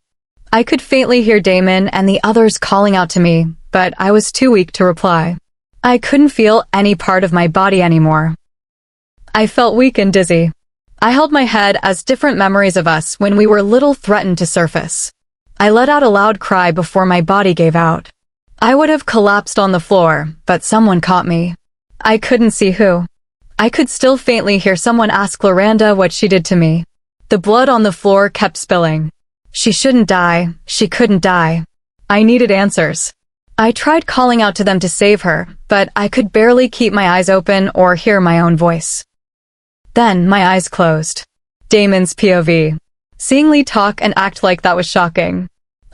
I could faintly hear Damon and the others calling out to me, but I was too weak to reply. I couldn't feel any part of my body anymore. I felt weak and dizzy. I held my head as different memories of us when we were little threatened to surface. I let out a loud cry before my body gave out. I would have collapsed on the floor, but someone caught me. I couldn't see who. I could still faintly hear someone ask Loranda what she did to me. The blood on the floor kept spilling. She shouldn't die. She couldn't die. I needed answers. I tried calling out to them to save her, but I could barely keep my eyes open or hear my own voice. Then my eyes closed. Damon's POV. Seeing Lee talk and act like that was shocking.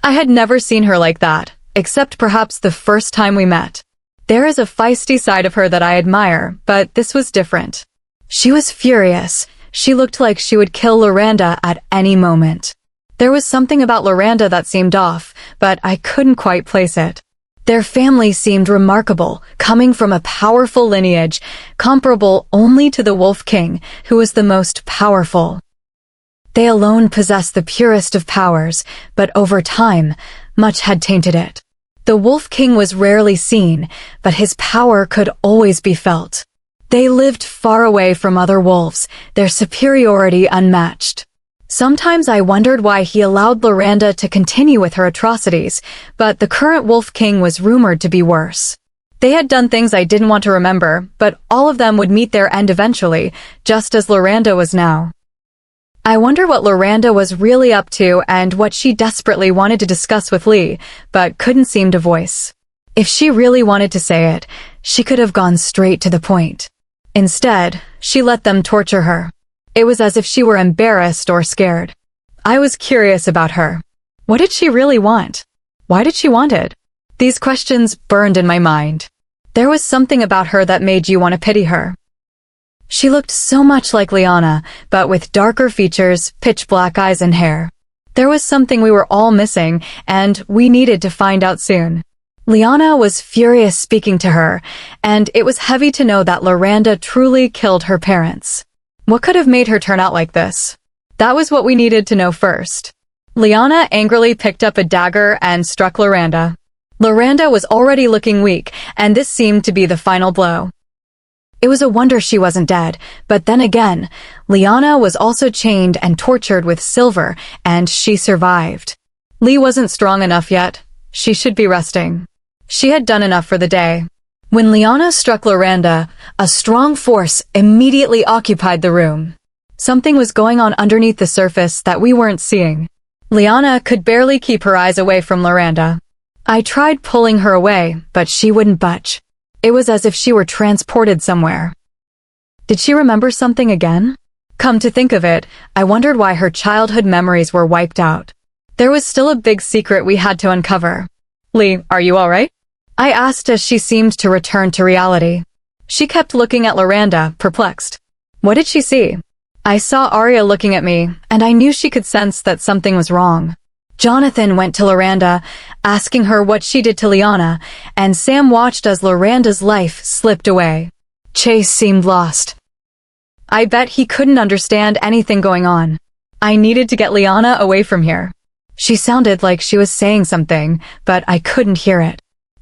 I had never seen her like that, except perhaps the first time we met. There is a feisty side of her that I admire, but this was different. She was furious. She looked like she would kill Loranda at any moment. There was something about Loranda that seemed off, but I couldn't quite place it. Their family seemed remarkable, coming from a powerful lineage, comparable only to the Wolf King, who was the most powerful. They alone possessed the purest of powers, but over time, much had tainted it. The Wolf King was rarely seen, but his power could always be felt. They lived far away from other wolves, their superiority unmatched. Sometimes I wondered why he allowed Loranda to continue with her atrocities, but the current Wolf King was rumored to be worse. They had done things I didn't want to remember, but all of them would meet their end eventually, just as Loranda was now. I wonder what Loranda was really up to and what she desperately wanted to discuss with Lee, but couldn't seem to voice. If she really wanted to say it, she could have gone straight to the point. Instead, she let them torture her. It was as if she were embarrassed or scared. I was curious about her. What did she really want? Why did she want it? These questions burned in my mind. There was something about her that made you want to pity her. She looked so much like Liana, but with darker features, pitch black eyes and hair. There was something we were all missing, and we needed to find out soon. Liana was furious speaking to her, and it was heavy to know that Loranda truly killed her parents. What could have made her turn out like this? That was what we needed to know first. Liana angrily picked up a dagger and struck Loranda. Loranda was already looking weak, and this seemed to be the final blow. It was a wonder she wasn't dead, but then again, Liana was also chained and tortured with silver, and she survived. Lee wasn't strong enough yet. She should be resting. She had done enough for the day. When Liana struck Loranda, a strong force immediately occupied the room. Something was going on underneath the surface that we weren't seeing. Liana could barely keep her eyes away from Loranda. I tried pulling her away, but she wouldn't budge. It was as if she were transported somewhere. Did she remember something again? Come to think of it, I wondered why her childhood memories were wiped out. There was still a big secret we had to uncover. Lee, are you all right? I asked as she seemed to return to reality. She kept looking at Loranda, perplexed. What did she see? I saw Arya looking at me, and I knew she could sense that something was wrong. Jonathan went to Loranda, asking her what she did to Liana, and Sam watched as Loranda's life slipped away. Chase seemed lost. I bet he couldn't understand anything going on. I needed to get Liana away from here. She sounded like she was saying something, but I couldn't hear it.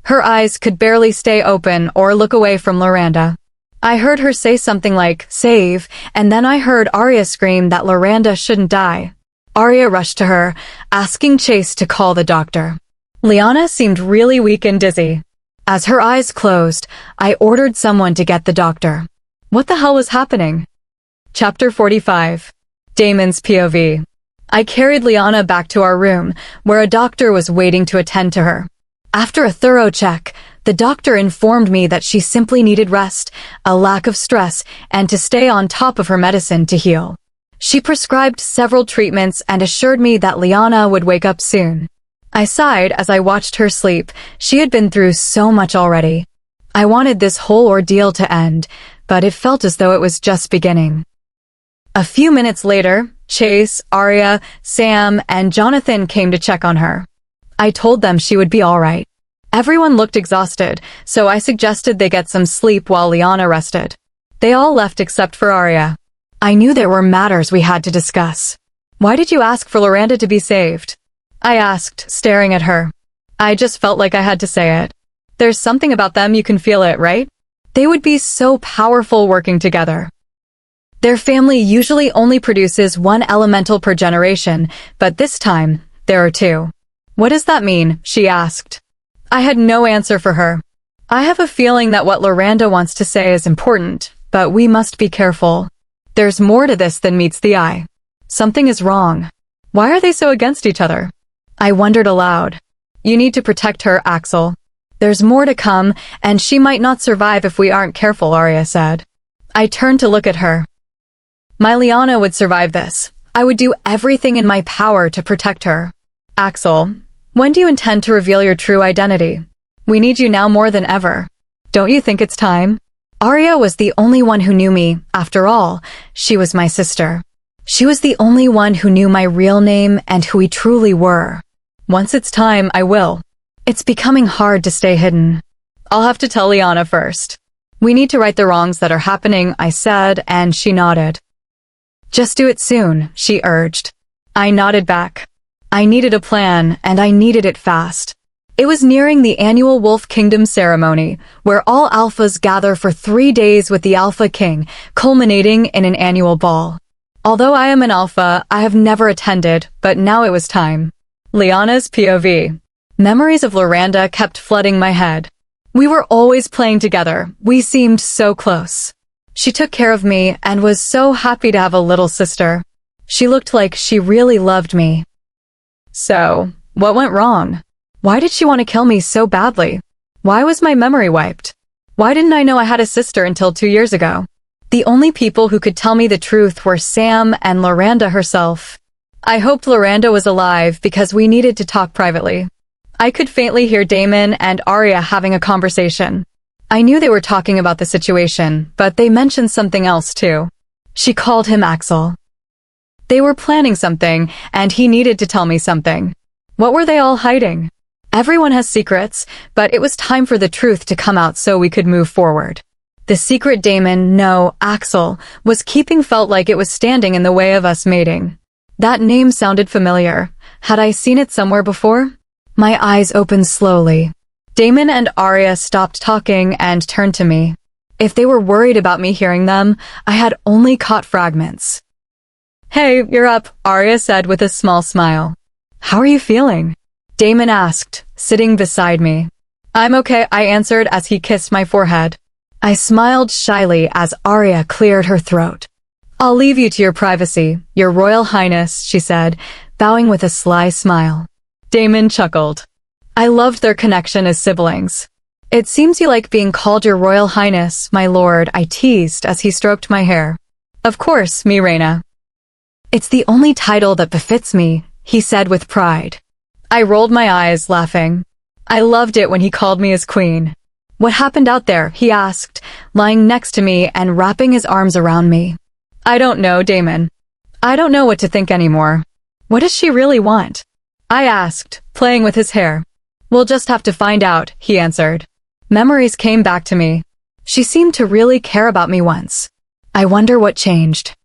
Her eyes could barely stay open or look away from Loranda. I heard her say something like, save, and then I heard Arya scream that Loranda shouldn't die. Arya rushed to her, asking Chase to call the doctor. Liana seemed really weak and dizzy. As her eyes closed, I ordered someone to get the doctor. What the hell was happening? Chapter 45. Damon's POV. I carried Liana back to our room, where a doctor was waiting to attend to her. After a thorough check, the doctor informed me that she simply needed rest, a lack of stress, and to stay on top of her medicine to heal. She prescribed several treatments and assured me that Liana would wake up soon. I sighed as I watched her sleep. She had been through so much already. I wanted this whole ordeal to end, but it felt as though it was just beginning. A few minutes later, Chase, Arya, Sam, and Jonathan came to check on her. I told them she would be all right. Everyone looked exhausted, so I suggested they get some sleep while Liana rested. They all left except for Arya. I knew there were matters we had to discuss. Why did you ask for Loranda to be saved? I asked, staring at her. I just felt like I had to say it. There's something about them you can feel it, right? They would be so powerful working together. Their family usually only produces one elemental per generation, but this time, there are two. What does that mean? She asked. I had no answer for her. I have a feeling that what Loranda wants to say is important, but we must be careful. There's more to this than meets the eye. Something is wrong. Why are they so against each other? I wondered aloud. You need to protect her, Axel. There's more to come, and she might not survive if we aren't careful, Arya said. I turned to look at her. My Liana would survive this. I would do everything in my power to protect her. Axel, when do you intend to reveal your true identity? We need you now more than ever. Don't you think it's time? Arya was the only one who knew me. After all, she was my sister. She was the only one who knew my real name and who we truly were. Once it's time, I will. It's becoming hard to stay hidden. I'll have to tell Liana first. We need to right the wrongs that are happening, I said, and she nodded. Just do it soon, she urged. I nodded back. I needed a plan, and I needed it fast. It was nearing the annual Wolf Kingdom ceremony, where all alphas gather for 3 days with the Alpha King, culminating in an annual ball. Although I am an alpha, I have never attended, but now it was time. Liana's POV. Memories of Loranda kept flooding my head. We were always playing together. We seemed so close. She took care of me and was so happy to have a little sister. She looked like she really loved me. So, what went wrong? Why did she want to kill me so badly? Why was my memory wiped? Why didn't I know I had a sister until 2 years ago? The only people who could tell me the truth were Sam and Loranda herself. I hoped Loranda was alive because we needed to talk privately. I could faintly hear Damon and Arya having a conversation. I knew they were talking about the situation, but they mentioned something else too. She called him Axel. They were planning something, and he needed to tell me something. What were they all hiding? Everyone has secrets, but it was time for the truth to come out so we could move forward. The secret Damon, no, Axel, was keeping felt like it was standing in the way of us mating. That name sounded familiar. Had I seen it somewhere before? My eyes opened slowly. Damon and Arya stopped talking and turned to me. If they were worried about me hearing them, I had only caught fragments. Hey, you're up, Arya said with a small smile. How are you feeling? Damon asked, sitting beside me. I'm okay, I answered as he kissed my forehead. I smiled shyly as Arya cleared her throat. I'll leave you to your privacy, Your Royal Highness, she said, bowing with a sly smile. Damon chuckled. I loved their connection as siblings. It seems you like being called Your Royal Highness, my lord, I teased as he stroked my hair. Of course, mi reina. It's the only title that befits me, he said with pride. I rolled my eyes, laughing. I loved it when he called me his queen. What happened out there? He asked, lying next to me and wrapping his arms around me. I don't know, Damon. I don't know what to think anymore. What does she really want? I asked, playing with his hair. We'll just have to find out, he answered. Memories came back to me. She seemed to really care about me once. I wonder what changed.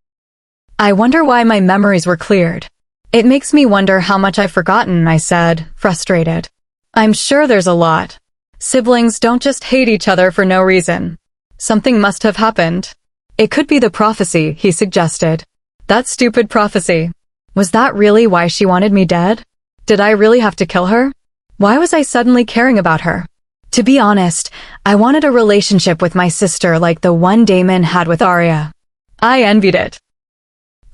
I wonder why my memories were cleared. It makes me wonder how much I've forgotten, I said, frustrated. I'm sure there's a lot. Siblings don't just hate each other for no reason. Something must have happened. It could be the prophecy, he suggested. That stupid prophecy. Was that really why she wanted me dead? Did I really have to kill her? Why was I suddenly caring about her? To be honest, I wanted a relationship with my sister like the one Damon had with Arya. I envied it.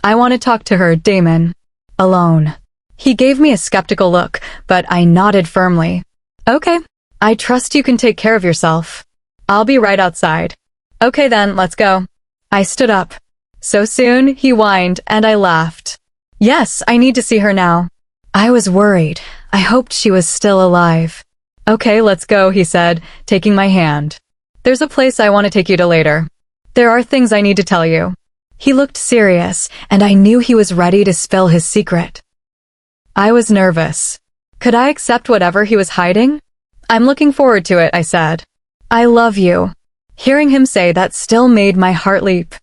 I want to talk to her, Damon. Alone. He gave me a skeptical look, but I nodded firmly. Okay. I trust you can take care of yourself. I'll be right outside. Okay then, let's go. I stood up. So soon, he whined, and I laughed. Yes, I need to see her now. I was worried. I hoped she was still alive. Okay, let's go, he said, taking my hand. There's a place I want to take you to later. There are things I need to tell you. He looked serious, and I knew he was ready to spill his secret. I was nervous. Could I accept whatever he was hiding? I'm looking forward to it, I said. I love you. Hearing him say that still made my heart leap.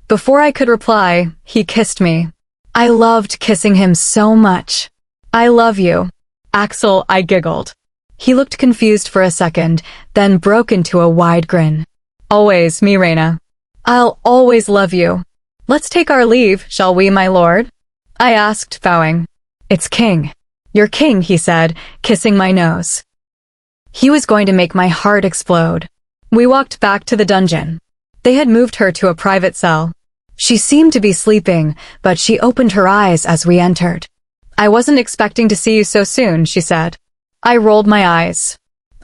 Before I could reply, he kissed me. I loved kissing him so much. I love you. Axel, I giggled. He looked confused for a second, then broke into a wide grin. Always, mi reina. I'll always love you. Let's take our leave, shall we, my lord? I asked, bowing. It's King. Your king, he said, kissing my nose. He was going to make my heart explode. We walked back to the dungeon. They had moved her to a private cell. She seemed to be sleeping, but she opened her eyes as we entered. I wasn't expecting to see you so soon, she said. I rolled my eyes.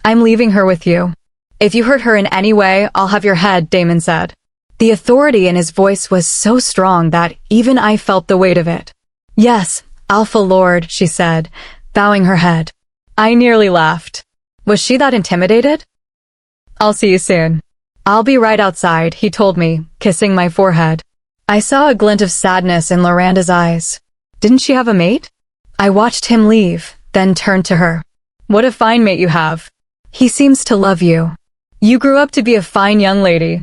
I'm leaving her with you. If you hurt her in any way, I'll have your head, Damon said. The authority in his voice was so strong that even I felt the weight of it. Yes, Alpha Lord, she said, bowing her head. I nearly laughed. Was she that intimidated? I'll see you soon. I'll be right outside, he told me, kissing my forehead. I saw a glint of sadness in Loranda's eyes. Didn't she have a mate? I watched him leave, then turned to her. What a fine mate you have. He seems to love you. You grew up to be a fine young lady.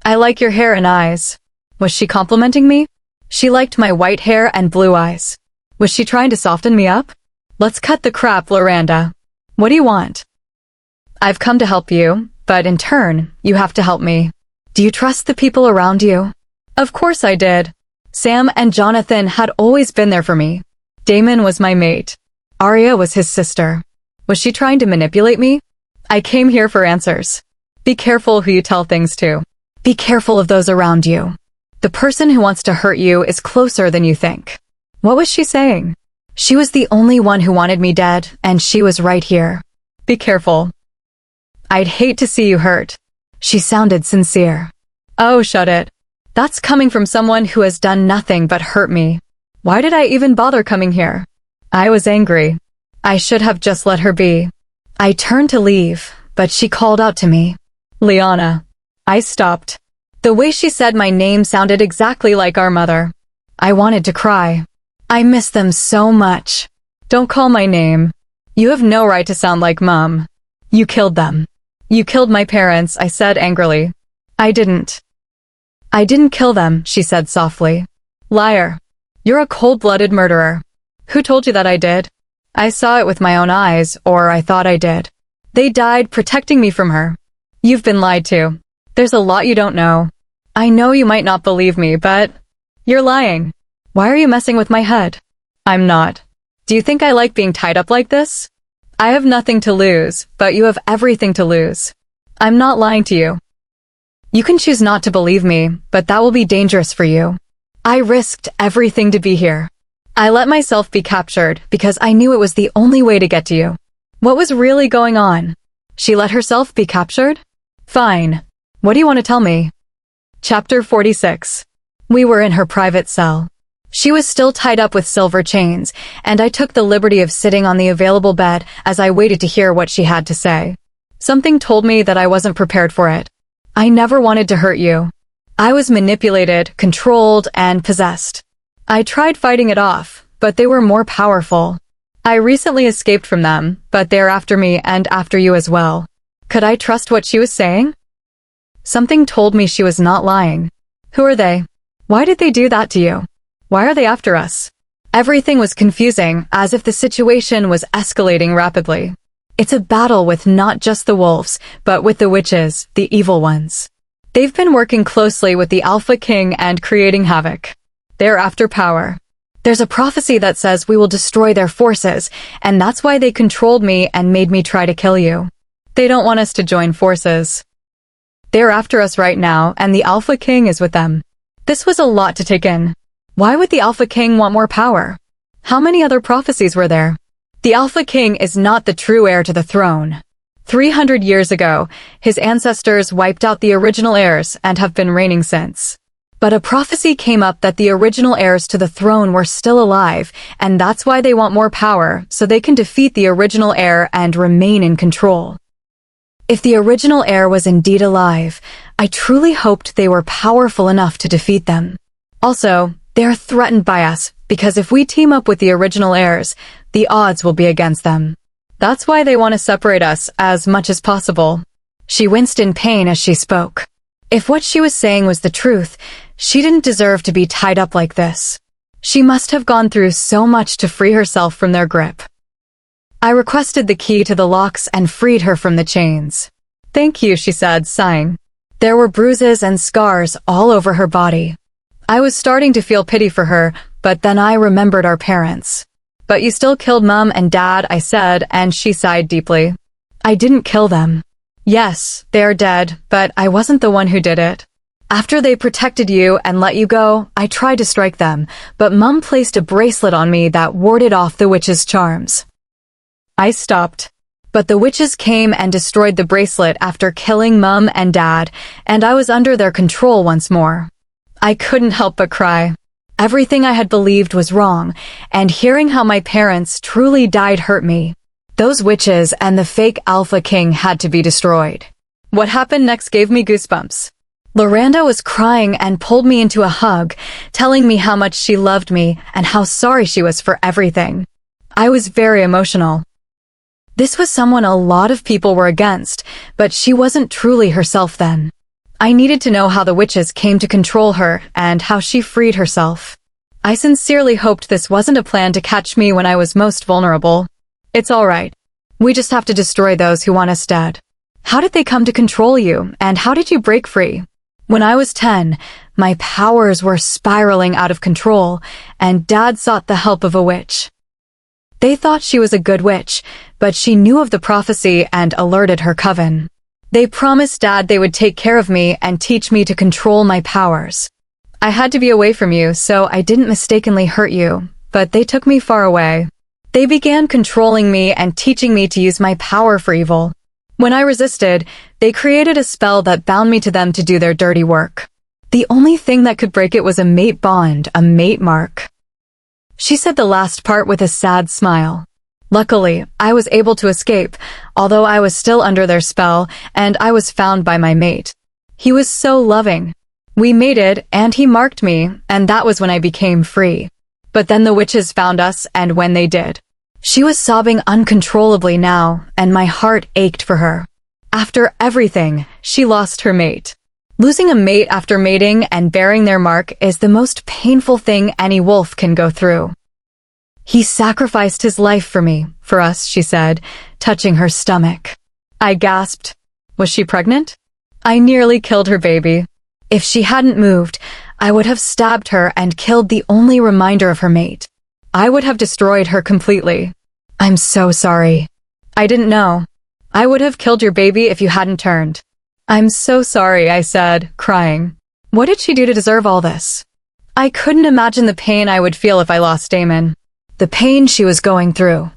I like your hair and eyes. Was she complimenting me? She liked my white hair and blue eyes. Was she trying to soften me up? Let's cut the crap, Loranda. What do you want? I've come to help you, but in turn, you have to help me. Do you trust the people around you? Of course I did. Sam and Jonathan had always been there for me. Damon was my mate. Arya was his sister. Was she trying to manipulate me? I came here for answers. Be careful who you tell things to. Be careful of those around you. The person who wants to hurt you is closer than you think. What was she saying? She was the only one who wanted me dead, and she was right here. Be careful. I'd hate to see you hurt. She sounded sincere. Oh, shut it. That's coming from someone who has done nothing but hurt me. Why did I even bother coming here? I was angry. I should have just let her be. I turned to leave, but she called out to me. Liana. I stopped. The way she said my name sounded exactly like our mother. I wanted to cry. I miss them so much. Don't call my name. You have no right to sound like Mom. You killed them. You killed my parents, I said angrily. I didn't. I didn't kill them, she said softly. Liar. You're a cold-blooded murderer. Who told you that I did? I saw it with my own eyes, or I thought I did. They died protecting me from her. You've been lied to. There's a lot you don't know. I know you might not believe me, but you're lying. Why are you messing with my head? I'm not. Do you think I like being tied up like this? I have nothing to lose, but you have everything to lose. I'm not lying to you. You can choose not to believe me, but that will be dangerous for you. I risked everything to be here. I let myself be captured because I knew it was the only way to get to you. What was really going on? She let herself be captured? Fine. What do you want to tell me? Chapter 46. We were in her private cell. She was still tied up with silver chains, and I took the liberty of sitting on the available bed as I waited to hear what she had to say. Something told me that I wasn't prepared for it. I never wanted to hurt you. I was manipulated, controlled, and possessed. I tried fighting it off, but they were more powerful. I recently escaped from them, but they're after me and after you as well. Could I trust what she was saying? Something told me she was not lying. Who are they? Why did they do that to you? Why are they after us? Everything was confusing, as if the situation was escalating rapidly. It's a battle with not just the wolves, but with the witches, the evil ones. They've been working closely with the Alpha King and creating havoc. They're after power. There's a prophecy that says we will destroy their forces, and that's why they controlled me and made me try to kill you. They don't want us to join forces. They're after us right now, and the Alpha King is with them. This was a lot to take in. Why would the Alpha King want more power? How many other prophecies were there? The Alpha King is not the true heir to the throne. 300 years ago, his ancestors wiped out the original heirs and have been reigning since. But a prophecy came up that the original heirs to the throne were still alive, and that's why they want more power, so they can defeat the original heir and remain in control. If the original heir was indeed alive, I truly hoped they were powerful enough to defeat them. Also, they are threatened by us, because if we team up with the original heirs, the odds will be against them. That's why they want to separate us as much as possible. She winced in pain as she spoke. If what she was saying was the truth, she didn't deserve to be tied up like this. She must have gone through so much to free herself from their grip. I requested the key to the locks and freed her from the chains. Thank you, she said, sighing. There were bruises and scars all over her body. I was starting to feel pity for her, but then I remembered our parents. But you still killed Mom and Dad, I said, and she sighed deeply. I didn't kill them. Yes, they are dead, but I wasn't the one who did it. After they protected you and let you go, I tried to strike them, but Mom placed a bracelet on me that warded off the witch's charms. I stopped. But the witches came and destroyed the bracelet after killing Mom and Dad, and I was under their control once more. I couldn't help but cry. Everything I had believed was wrong, and hearing how my parents truly died hurt me. Those witches and the fake Alpha King had to be destroyed. What happened next gave me goosebumps. Loranda was crying and pulled me into a hug, telling me how much she loved me and how sorry she was for everything. I was very emotional. This was someone a lot of people were against, but she wasn't truly herself then. I needed to know how the witches came to control her and how she freed herself. I sincerely hoped this wasn't a plan to catch me when I was most vulnerable. It's all right. We just have to destroy those who want us dead. How did they come to control you, and how did you break free? When I was 10, my powers were spiraling out of control, and Dad sought the help of a witch. They thought she was a good witch, but she knew of the prophecy and alerted her coven. They promised Dad they would take care of me and teach me to control my powers. I had to be away from you, so I didn't mistakenly hurt you, but they took me far away. They began controlling me and teaching me to use my power for evil. When I resisted, they created a spell that bound me to them to do their dirty work. The only thing that could break it was a mate bond, a mate mark. She said the last part with a sad smile. Luckily, I was able to escape, although I was still under their spell, and I was found by my mate. He was so loving. We mated, and he marked me, and that was when I became free. But then the witches found us, and when they did. She was sobbing uncontrollably now, and my heart ached for her. After everything, she lost her mate. Losing a mate after mating and bearing their mark is the most painful thing any wolf can go through. He sacrificed his life for me, for us, she said, touching her stomach. I gasped. Was she pregnant? I nearly killed her baby. If she hadn't moved, I would have stabbed her and killed the only reminder of her mate. I would have destroyed her completely. I'm so sorry. I didn't know. I would have killed your baby if you hadn't turned. I'm so sorry, I said, crying. What did she do to deserve all this? I couldn't imagine the pain I would feel if I lost Damon. The pain she was going through.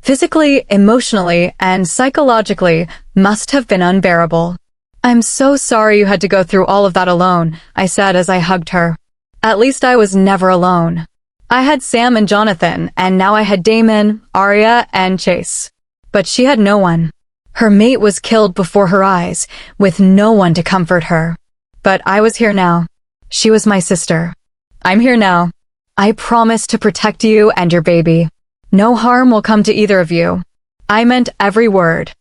Physically, emotionally, and psychologically must have been unbearable. I'm so sorry you had to go through all of that alone, I said as I hugged her. At least I was never alone. I had Sam and Jonathan, and now I had Damon, Arya, and Chase. But she had no one. Her mate was killed before her eyes, with no one to comfort her. But I was here now. She was my sister. I'm here now. I promise to protect you and your baby. No harm will come to either of you. I meant every word.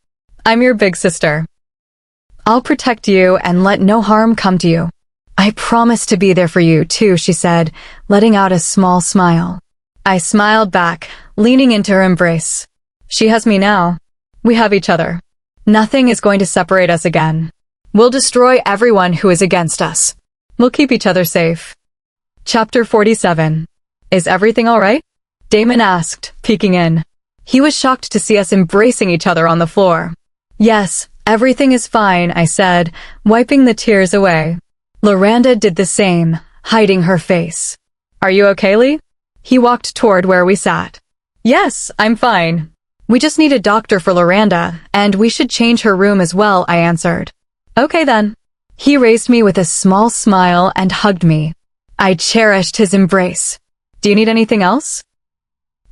I'm your big sister. I'll protect you and let no harm come to you. I promise to be there for you, too, she said, letting out a small smile. I smiled back, leaning into her embrace. She has me now. We have each other. Nothing is going to separate us again. We'll destroy everyone who is against us. We'll keep each other safe. Chapter 47. Is everything all right? Damon asked, peeking in. He was shocked to see us embracing each other on the floor. Yes, everything is fine, I said, wiping the tears away. Loranda did the same, hiding her face. Are you okay, Lee? He walked toward where we sat. Yes, I'm fine. We just need a doctor for Loranda, and we should change her room as well, I answered. Okay then. He raised me with a small smile and hugged me. I cherished his embrace. Do you need anything else?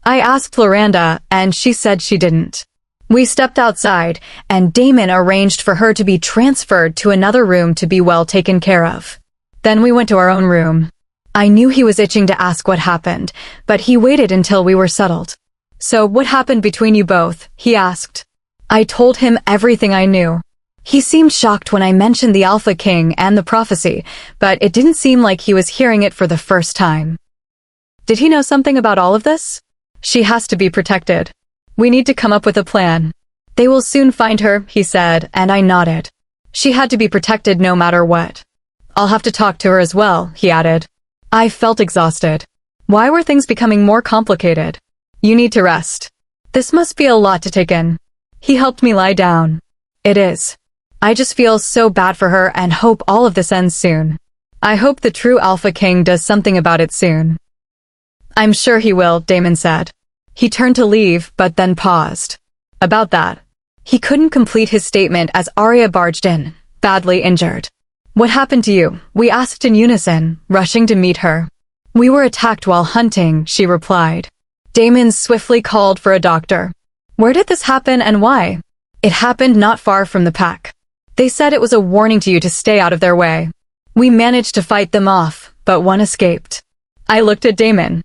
I asked Loranda, and she said she didn't. We stepped outside, and Damon arranged for her to be transferred to another room to be well taken care of. Then we went to our own room. I knew he was itching to ask what happened, but he waited until we were settled. So what happened between you both? He asked. I told him everything I knew. He seemed shocked when I mentioned the Alpha King and the prophecy, but it didn't seem like he was hearing it for the first time. Did he know something about all of this? She has to be protected. We need to come up with a plan. They will soon find her, he said, and I nodded. She had to be protected no matter what. I'll have to talk to her as well, he added. I felt exhausted. Why were things becoming more complicated? You need to rest. This must be a lot to take in. He helped me lie down. It is. I just feel so bad for her and hope all of this ends soon. I hope the true Alpha King does something about it soon. I'm sure he will, Damon said. He turned to leave, but then paused. About that. He couldn't complete his statement as Arya barged in, badly injured. What happened to you? We asked in unison, rushing to meet her. We were attacked while hunting, she replied. Damon swiftly called for a doctor. Where did this happen and why? It happened not far from the pack. They said it was a warning to you to stay out of their way. We managed to fight them off, but one escaped. I looked at Damon.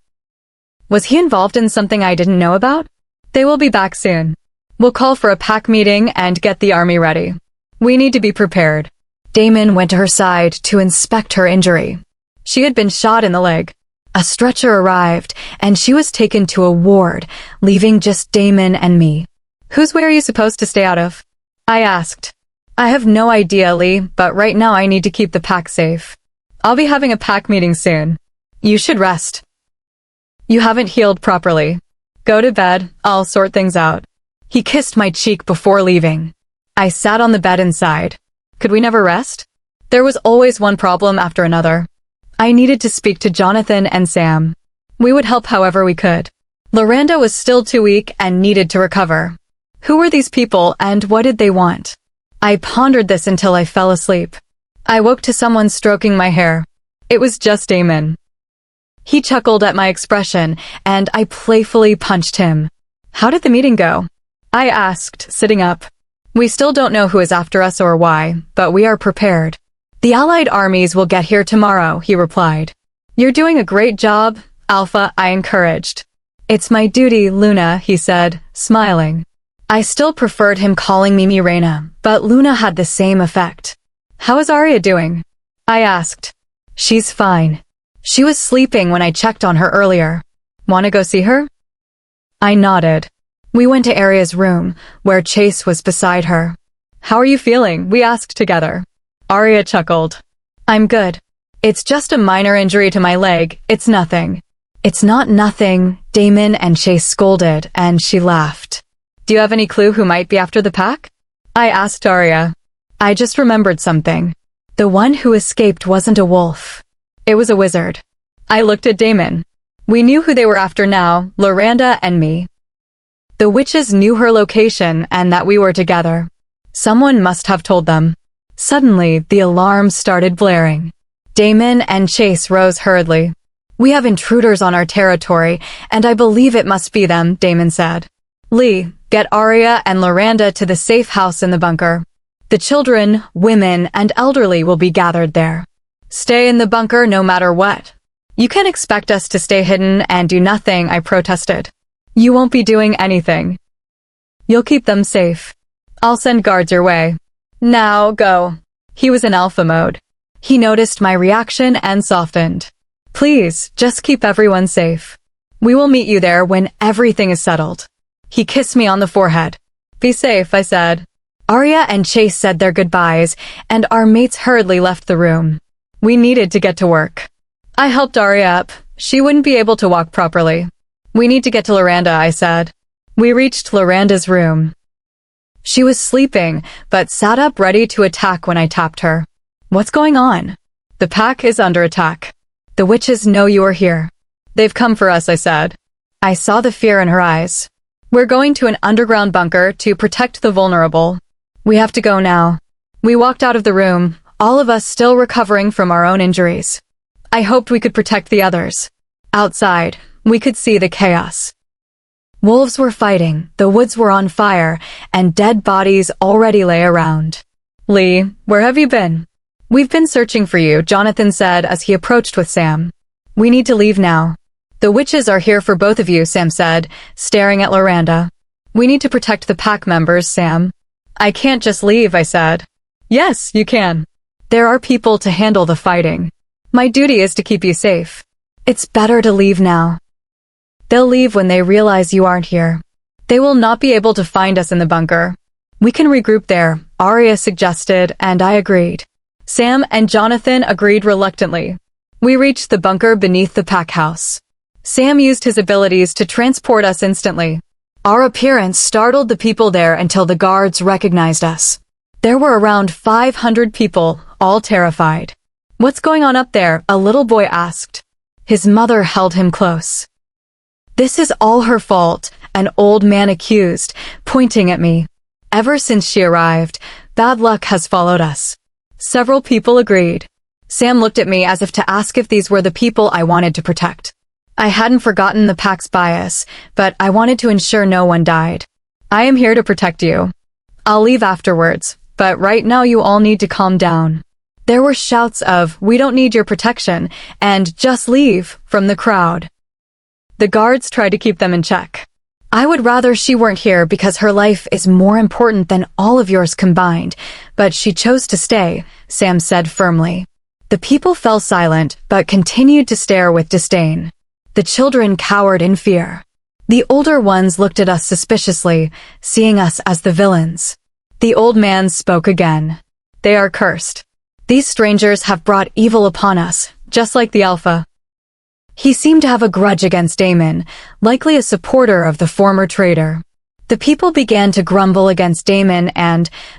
Was he involved in something I didn't know about? They will be back soon. We'll call for a pack meeting and get the army ready. We need to be prepared. Damon went to her side to inspect her injury. She had been shot in the leg. A stretcher arrived, and she was taken to a ward, leaving just Damon and me. Whose way are you supposed to stay out of? I asked. I have no idea, Lee, but right now I need to keep the pack safe. I'll be having a pack meeting soon. You should rest. You haven't healed properly. Go to bed, I'll sort things out. He kissed my cheek before leaving. I sat on the bed inside. Could we never rest? There was always one problem after another. I needed to speak to Jonathan and Sam. We would help however we could. Loranda was still too weak and needed to recover. Who were these people and what did they want? I pondered this until I fell asleep. I woke to someone stroking my hair. It was just Damon. He chuckled at my expression, and I playfully punched him. How did the meeting go? I asked, sitting up. We still don't know who is after us or why, but we are prepared. The Allied armies will get here tomorrow, he replied. You're doing a great job, Alpha, I encouraged. It's my duty, Luna, he said, smiling. I still preferred him calling me Mirena, but Luna had the same effect. How is Arya doing? I asked. She's fine. She was sleeping when I checked on her earlier. Want to go see her? I nodded. We went to Arya's room, where Chase was beside her. How are you feeling? We asked together. Arya chuckled. I'm good. It's just a minor injury to my leg. It's nothing. It's not nothing, Damon and Chase scolded, and she laughed. Do you have any clue who might be after the pack? I asked Arya. I just remembered something. The one who escaped wasn't a wolf. It was a wizard. I looked at Damon. We knew who they were after now, Loranda and me. The witches knew her location and that we were together. Someone must have told them. Suddenly, the alarm started blaring. Damon and Chase rose hurriedly. We have intruders on our territory, and I believe it must be them, Damon said. Lee, get Arya and Loranda to the safe house in the bunker. The children, women, and elderly will be gathered there. Stay in the bunker no matter what. You can't expect us to stay hidden and do nothing, I protested. You won't be doing anything. You'll keep them safe. I'll send guards your way. Now, go. He was in alpha mode. He noticed my reaction and softened. Please, just keep everyone safe. We will meet you there when everything is settled. He kissed me on the forehead. Be safe, I said. Arya and Chase said their goodbyes, and our mates hurriedly left the room. We needed to get to work. I helped Arya up. She wouldn't be able to walk properly. We need to get to Loranda, I said. We reached Loranda's room. She was sleeping, but sat up ready to attack when I tapped her. What's going on? The pack is under attack. The witches know you are here. They've come for us, I said. I saw the fear in her eyes. We're going to an underground bunker to protect the vulnerable. We have to go now. We walked out of the room, all of us still recovering from our own injuries. I hoped we could protect the others. Outside, we could see the chaos. Wolves were fighting, the woods were on fire, and dead bodies already lay around. Lee, where have you been? We've been searching for you, Jonathan said as he approached with Sam. We need to leave now. The witches are here for both of you, Sam said, staring at Loranda. We need to protect the pack members, Sam. I can't just leave, I said. Yes, you can. There are people to handle the fighting. My duty is to keep you safe. It's better to leave now. They'll leave when they realize you aren't here. They will not be able to find us in the bunker. We can regroup there, Arya suggested, and I agreed. Sam and Jonathan agreed reluctantly. We reached the bunker beneath the pack house. Sam used his abilities to transport us instantly. Our appearance startled the people there until the guards recognized us. There were around 500 people, all terrified. "What's going on up there?" a little boy asked. His mother held him close. "This is all her fault," an old man accused, pointing at me. "Ever since she arrived, bad luck has followed us." Several people agreed. Sam looked at me as if to ask if these were the people I wanted to protect. I hadn't forgotten the pack's bias, but I wanted to ensure no one died. "I am here to protect you. I'll leave afterwards, but right now you all need to calm down." There were shouts of, "We don't need your protection," and "Just leave," from the crowd. The guards tried to keep them in check. "I would rather she weren't here because her life is more important than all of yours combined, but she chose to stay," Sam said firmly. The people fell silent, but continued to stare with disdain. The children cowered in fear. The older ones looked at us suspiciously, seeing us as the villains. The old man spoke again. "They are cursed. These strangers have brought evil upon us, just like the Alpha." He seemed to have a grudge against Damon, likely a supporter of the former traitor. The people began to grumble against Damon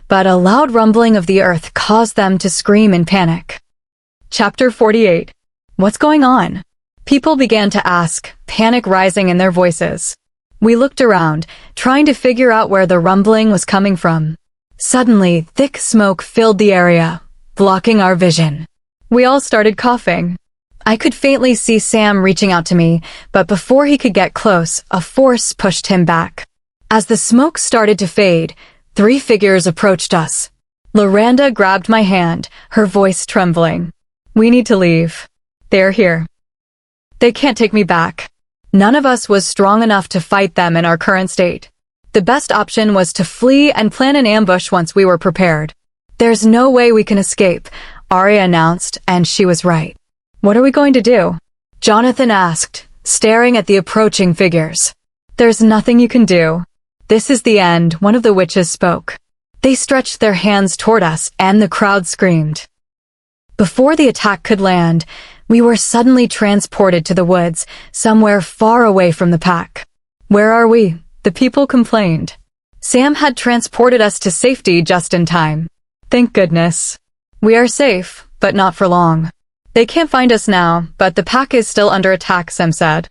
but a loud rumbling of the earth caused them to scream in panic. Chapter 48. What's going on? People began to ask, panic rising in their voices. We looked around, trying to figure out where the rumbling was coming from. Suddenly, thick smoke filled the area, blocking our vision. We all started coughing. I could faintly see Sam reaching out to me, but before he could get close, a force pushed him back. As the smoke started to fade, 3 figures approached us. Loranda grabbed my hand, her voice trembling. "We need to leave. They're here. They can't take me back." None of us was strong enough to fight them in our current state. The best option was to flee and plan an ambush once we were prepared. "There's no way we can escape," Arya announced, and she was right. "What are we going to do?" Jonathan asked, staring at the approaching figures. "There's nothing you can do. This is the end," one of the witches spoke. They stretched their hands toward us, and the crowd screamed. Before the attack could land, we were suddenly transported to the woods, somewhere far away from the pack. "Where are we?" the people complained. Sam had transported us to safety just in time. Thank goodness. "We are safe, but not for long. They can't find us now, but the pack is still under attack," Sam said.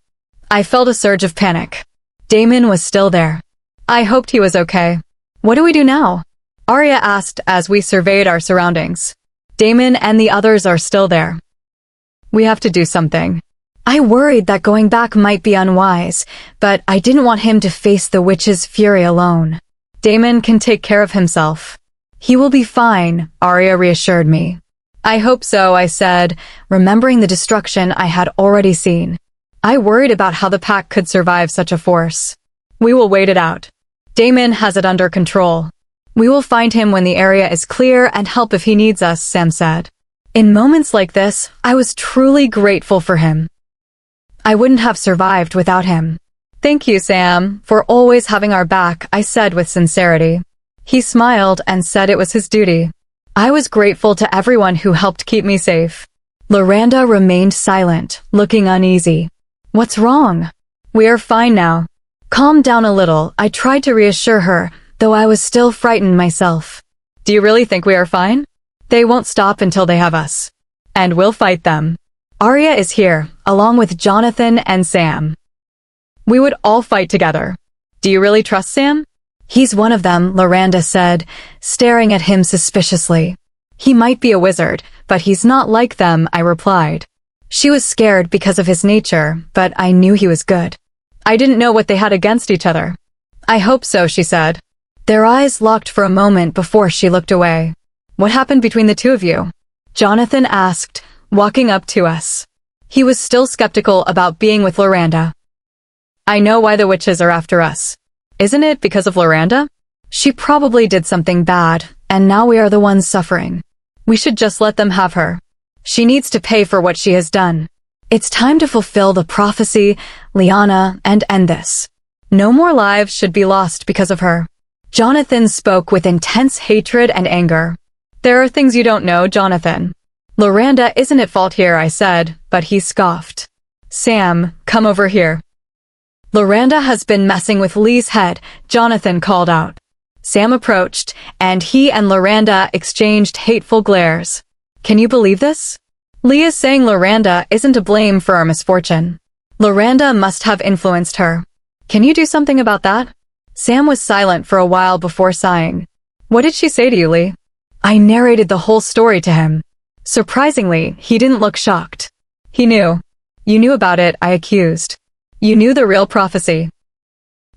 I felt a surge of panic. Damon was still there. I hoped he was okay. "What do we do now?" Arya asked as we surveyed our surroundings. "Damon and the others are still there. We have to do something." I worried that going back might be unwise, but I didn't want him to face the witch's fury alone. "Damon can take care of himself. He will be fine," Arya reassured me. "I hope so," I said, remembering the destruction I had already seen. I worried about how the pack could survive such a force. "We will wait it out. Damon has it under control. We will find him when the area is clear and help if he needs us," Sam said. In moments like this, I was truly grateful for him. I wouldn't have survived without him. "Thank you, Sam, for always having our back," I said with sincerity. He smiled and said it was his duty. I was grateful to everyone who helped keep me safe. Loranda remained silent, looking uneasy. "What's wrong?" "We are fine now." Calm down a little, I tried to reassure her, though I was still frightened myself. "Do you really think we are fine? They won't stop until they have us. And we'll fight them. Arya is here, along with Jonathan and Sam. We would all fight together. Do you really trust Sam?" "He's one of them," Loranda said, staring at him suspiciously. "He might be a wizard, but he's not like them," I replied. She was scared because of his nature, but I knew he was good. I didn't know what they had against each other. "I hope so," she said. Their eyes locked for a moment before she looked away. "What happened between the two of you?" Jonathan asked, walking up to us. He was still skeptical about being with Loranda. "I know why the witches are after us. Isn't it because of Loranda? She probably did something bad, and now we are the ones suffering. We should just let them have her. She needs to pay for what she has done. It's time to fulfill the prophecy, Liana, and end this. No more lives should be lost because of her." Jonathan spoke with intense hatred and anger. There are things you don't know, Jonathan. Loranda isn't at fault here, I said, but he scoffed. Sam, come over here. Loranda has been messing with Lee's head, Jonathan called out. Sam approached, and he and Loranda exchanged hateful glares. Can you believe this? Lee is saying Loranda isn't to blame for our misfortune. Loranda must have influenced her. Can you do something about that? Sam was silent for a while before sighing. What did she say to you, Lee? I narrated the whole story to him. Surprisingly, he didn't look shocked. He knew. You knew about it, I accused. You knew the real prophecy.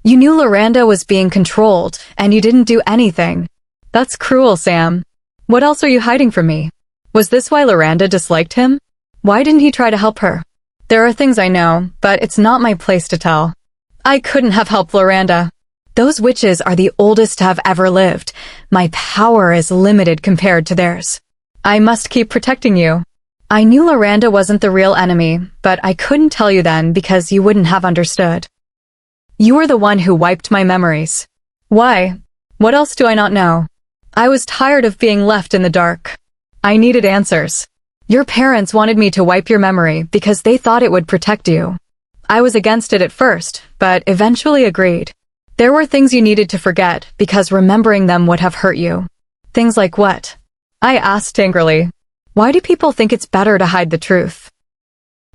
You knew Loranda was being controlled, and you didn't do anything. That's cruel, Sam. What else are you hiding from me? Was this why Loranda disliked him? Why didn't he try to help her? There are things I know, but it's not my place to tell. I couldn't have helped Loranda. Those witches are the oldest to have ever lived. My power is limited compared to theirs. I must keep protecting you. I knew Loranda wasn't the real enemy, but I couldn't tell you then because you wouldn't have understood. You were the one who wiped my memories. Why? What else do I not know? I was tired of being left in the dark. I needed answers. Your parents wanted me to wipe your memory because they thought it would protect you. I was against it at first, but eventually agreed. There were things you needed to forget because remembering them would have hurt you. Things like what? I asked angrily. Why do people think it's better to hide the truth?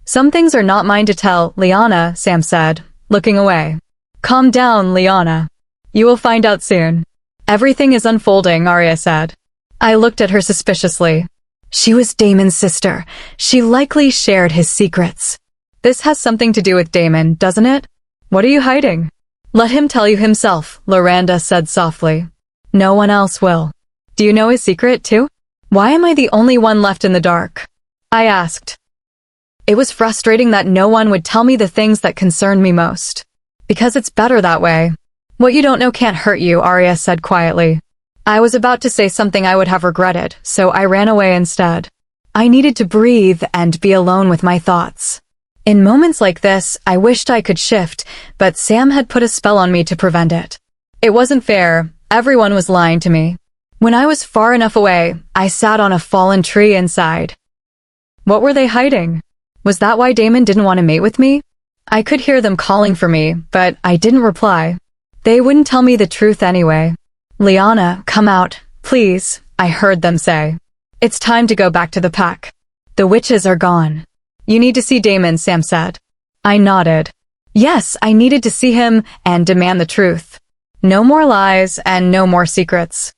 Some things are not mine to tell, Liana, Sam said, looking away. Calm down, Liana. You will find out soon. Everything is unfolding, Arya said. I looked at her suspiciously. She was Damon's sister. She likely shared his secrets. This has something to do with Damon, doesn't it? What are you hiding? Let him tell you himself, Loranda said softly. No one else will. Do you know his secret, too? Why am I the only one left in the dark? I asked. It was frustrating that no one would tell me the things that concerned me most. Because it's better that way. What you don't know can't hurt you, Arya said quietly. I was about to say something I would have regretted, so I ran away instead. I needed to breathe and be alone with my thoughts. In moments like this, I wished I could shift, but Sam had put a spell on me to prevent it. It wasn't fair. Everyone was lying to me. When I was far enough away, I sat on a fallen tree inside. What were they hiding? Was that why Damon didn't want to mate with me? I could hear them calling for me, but I didn't reply. They wouldn't tell me the truth anyway. Liana, come out, please, I heard them say. It's time to go back to the pack. The witches are gone. You need to see Damon, Sam said. I nodded. Yes, I needed to see him and demand the truth. No more lies and no more secrets.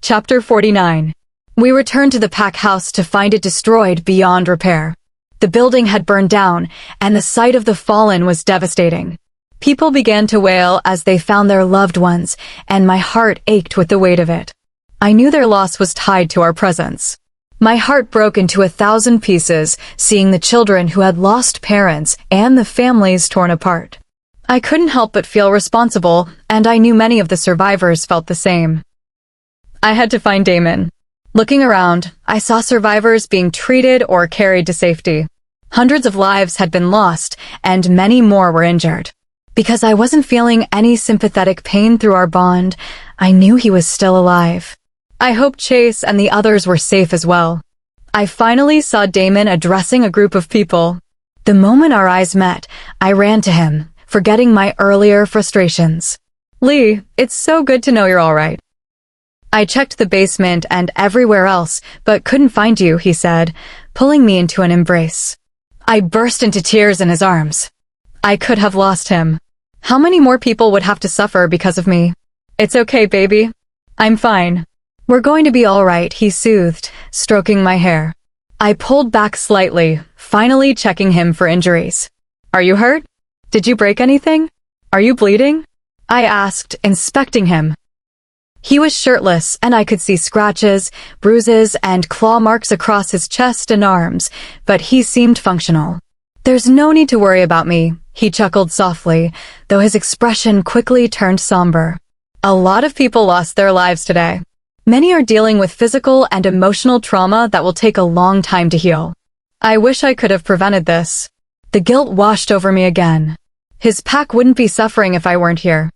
Chapter 49. We returned to the pack house to find it destroyed beyond repair. The building had burned down, and the sight of the fallen was devastating. People began to wail as they found their loved ones, and my heart ached with the weight of it. I knew their loss was tied to our presence. My heart broke into 1,000 pieces, seeing the children who had lost parents and the families torn apart. I couldn't help but feel responsible, and I knew many of the survivors felt the same. I had to find Damon. Looking around, I saw survivors being treated or carried to safety. Hundreds of lives had been lost, and many more were injured. Because I wasn't feeling any sympathetic pain through our bond, I knew he was still alive. I hoped Chase and the others were safe as well. I finally saw Damon addressing a group of people. The moment our eyes met, I ran to him, forgetting my earlier frustrations. Lee, it's so good to know you're all right. I checked the basement and everywhere else, but couldn't find you, he said, pulling me into an embrace. I burst into tears in his arms. I could have lost him. How many more people would have to suffer because of me? It's okay, baby. I'm fine. We're going to be all right, he soothed, stroking my hair. I pulled back slightly, finally checking him for injuries. Are you hurt? Did you break anything? Are you bleeding? I asked, inspecting him. He was shirtless, and I could see scratches, bruises, and claw marks across his chest and arms, but he seemed functional. There's no need to worry about me, he chuckled softly, though his expression quickly turned somber. A lot of people lost their lives today. Many are dealing with physical and emotional trauma that will take a long time to heal. I wish I could have prevented this. The guilt washed over me again. His pack wouldn't be suffering if I weren't here.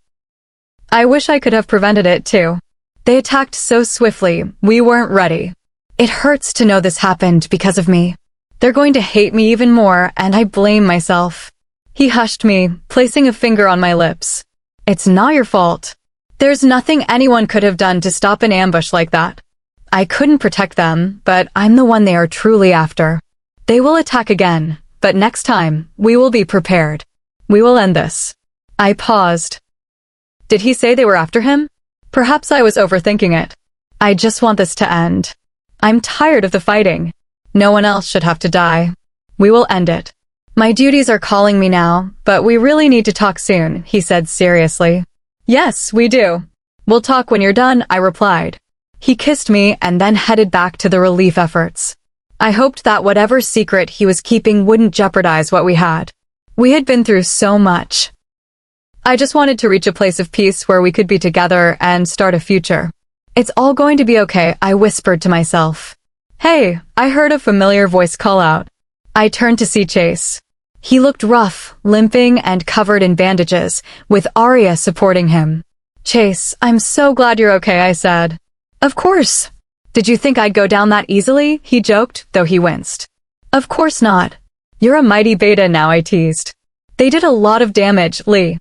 I wish I could have prevented it too. They attacked so swiftly, we weren't ready. It hurts to know this happened because of me. They're going to hate me even more, and I blame myself. He hushed me, placing a finger on my lips. It's not your fault. There's nothing anyone could have done to stop an ambush like that. I couldn't protect them, but I'm the one they are truly after. They will attack again, but next time, we will be prepared. We will end this. I paused. Did he say they were after him? Perhaps I was overthinking it. I just want this to end. I'm tired of the fighting. No one else should have to die. We will end it. My duties are calling me now, but we really need to talk soon, he said seriously. Yes, we do. We'll talk when you're done, I replied. He kissed me and then headed back to the relief efforts. I hoped that whatever secret he was keeping wouldn't jeopardize what we had. We had been through so much. I just wanted to reach a place of peace where we could be together and start a future. It's all going to be okay, I whispered to myself. Hey, I heard a familiar voice call out. I turned to see Chase. He looked rough, limping, and covered in bandages, with Arya supporting him. Chase, I'm so glad you're okay, I said. Of course. Did you think I'd go down that easily? He joked, though he winced. Of course not. You're a mighty beta now, I teased. They did a lot of damage, Lee.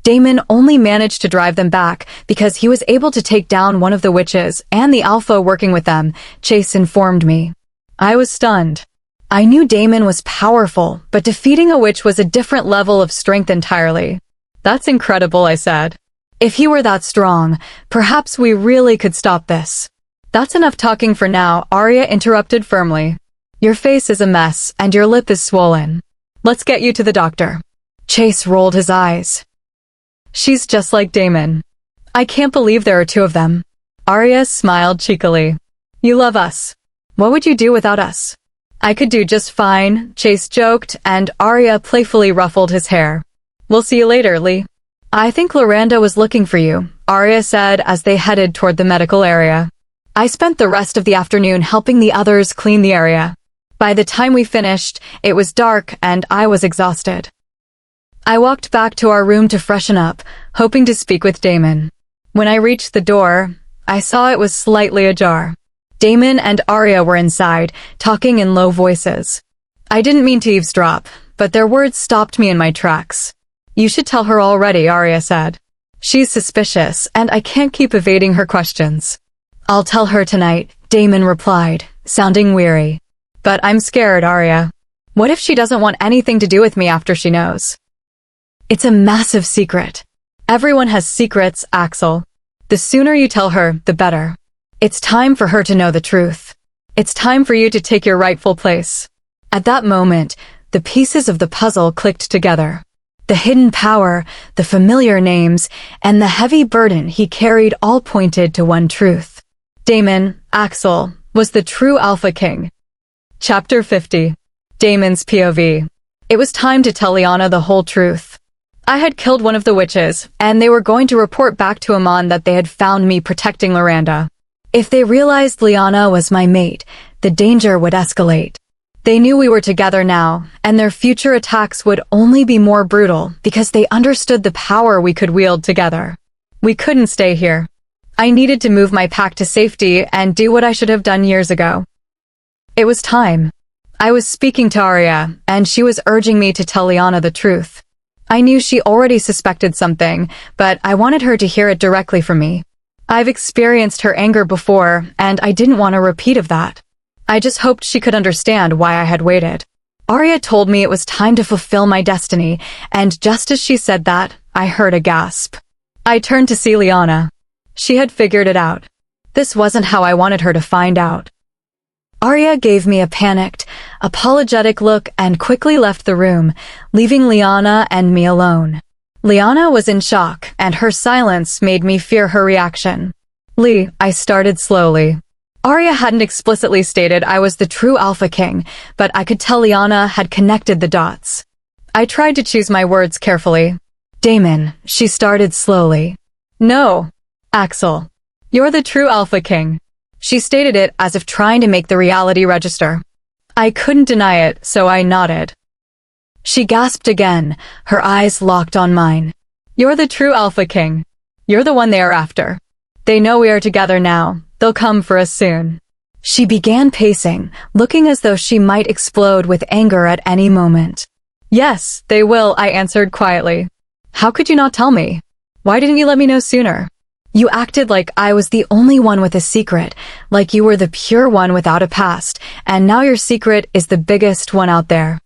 Damon only managed to drive them back because he was able to take down one of the witches and the alpha working with them, Chase informed me. I was stunned. I knew Damon was powerful, but defeating a witch was a different level of strength entirely. That's incredible, I said. If he were that strong, perhaps we really could stop this. That's enough talking for now, Arya interrupted firmly. Your face is a mess, and your lip is swollen. Let's get you to the doctor. Chase rolled his eyes. She's just like Damon. I can't believe there are two of them. Arya smiled cheekily. You love us. What would you do without us? I could do just fine, Chase joked, and Arya playfully ruffled his hair. We'll see you later, Lee. I think Loranda was looking for you, Arya said as they headed toward the medical area. I spent the rest of the afternoon helping the others clean the area. By the time we finished, it was dark and I was exhausted. I walked back to our room to freshen up, hoping to speak with Damon. When I reached the door, I saw it was slightly ajar. Damon and Arya were inside, talking in low voices. I didn't mean to eavesdrop, but their words stopped me in my tracks. You should tell her already, Arya said. She's suspicious, and I can't keep evading her questions. I'll tell her tonight, Damon replied, sounding weary. But I'm scared, Arya. What if she doesn't want anything to do with me after she knows? It's a massive secret. Everyone has secrets, Axel. The sooner you tell her, the better. It's time for her to know the truth. It's time for you to take your rightful place. At that moment, the pieces of the puzzle clicked together. The hidden power, the familiar names, and the heavy burden he carried all pointed to one truth. Damon, Axel, was the true Alpha King. Chapter 50. Damon's POV. It was time to tell Liana the whole truth. I had killed one of the witches, and they were going to report back to Amon that they had found me protecting Loranda. If they realized Liana was my mate, the danger would escalate. They knew we were together now, and their future attacks would only be more brutal because they understood the power we could wield together. We couldn't stay here. I needed to move my pack to safety and do what I should have done years ago. It was time. I was speaking to Arya, and she was urging me to tell Liana the truth. I knew she already suspected something, but I wanted her to hear it directly from me. I've experienced her anger before, and I didn't want a repeat of that. I just hoped she could understand why I had waited. Arya told me it was time to fulfill my destiny, and just as she said that, I heard a gasp. I turned to see Liana. She had figured it out. This wasn't how I wanted her to find out. Arya gave me a panicked, apologetic look and quickly left the room, leaving Liana and me alone. Liana was in shock, and her silence made me fear her reaction. Lee, I started slowly. Arya hadn't explicitly stated I was the true Alpha King, but I could tell Liana had connected the dots. I tried to choose my words carefully. Damon, she started slowly. No, Axel. You're the true Alpha King. She stated it as if trying to make the reality register. I couldn't deny it, so I nodded. She gasped again, her eyes locked on mine. You're the true Alpha King. You're the one they are after. They know we are together now. They'll come for us soon. She began pacing, looking as though she might explode with anger at any moment. Yes, they will, I answered quietly. How could you not tell me? Why didn't you let me know sooner? You acted like I was the only one with a secret, like you were the pure one without a past, and now your secret is the biggest one out there.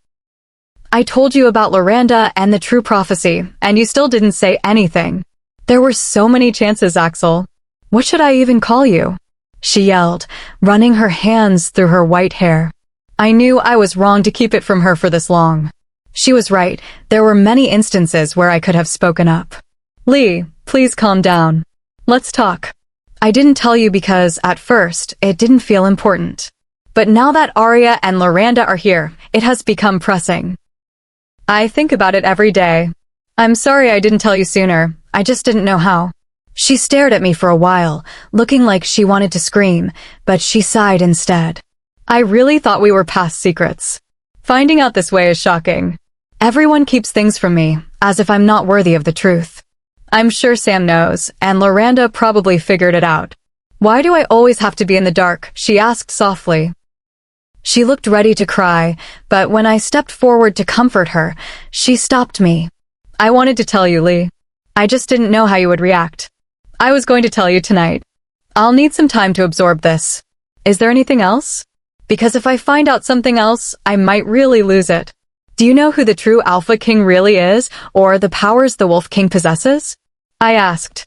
I told you about Loranda and the true prophecy, and you still didn't say anything. There were so many chances, Axel. What should I even call you? She yelled, running her hands through her white hair. I knew I was wrong to keep it from her for this long. She was right. There were many instances where I could have spoken up. Lee, please calm down. Let's talk. I didn't tell you because, at first, it didn't feel important. But now that Arya and Loranda are here, it has become pressing. I think about it every day. I'm sorry I didn't tell you sooner. I just didn't know how. She stared at me for a while, looking like she wanted to scream, but she sighed instead. I really thought we were past secrets. Finding out this way is shocking. Everyone keeps things from me, as if I'm not worthy of the truth. I'm sure Sam knows, and Loranda probably figured it out. Why do I always have to be in the dark? She asked softly. She looked ready to cry, but when I stepped forward to comfort her, she stopped me. I wanted to tell you, Lee. I just didn't know how you would react. I was going to tell you tonight. I'll need some time to absorb this. Is there anything else? Because if I find out something else, I might really lose it. Do you know who the true Alpha King really is, or the powers the Wolf King possesses? I asked.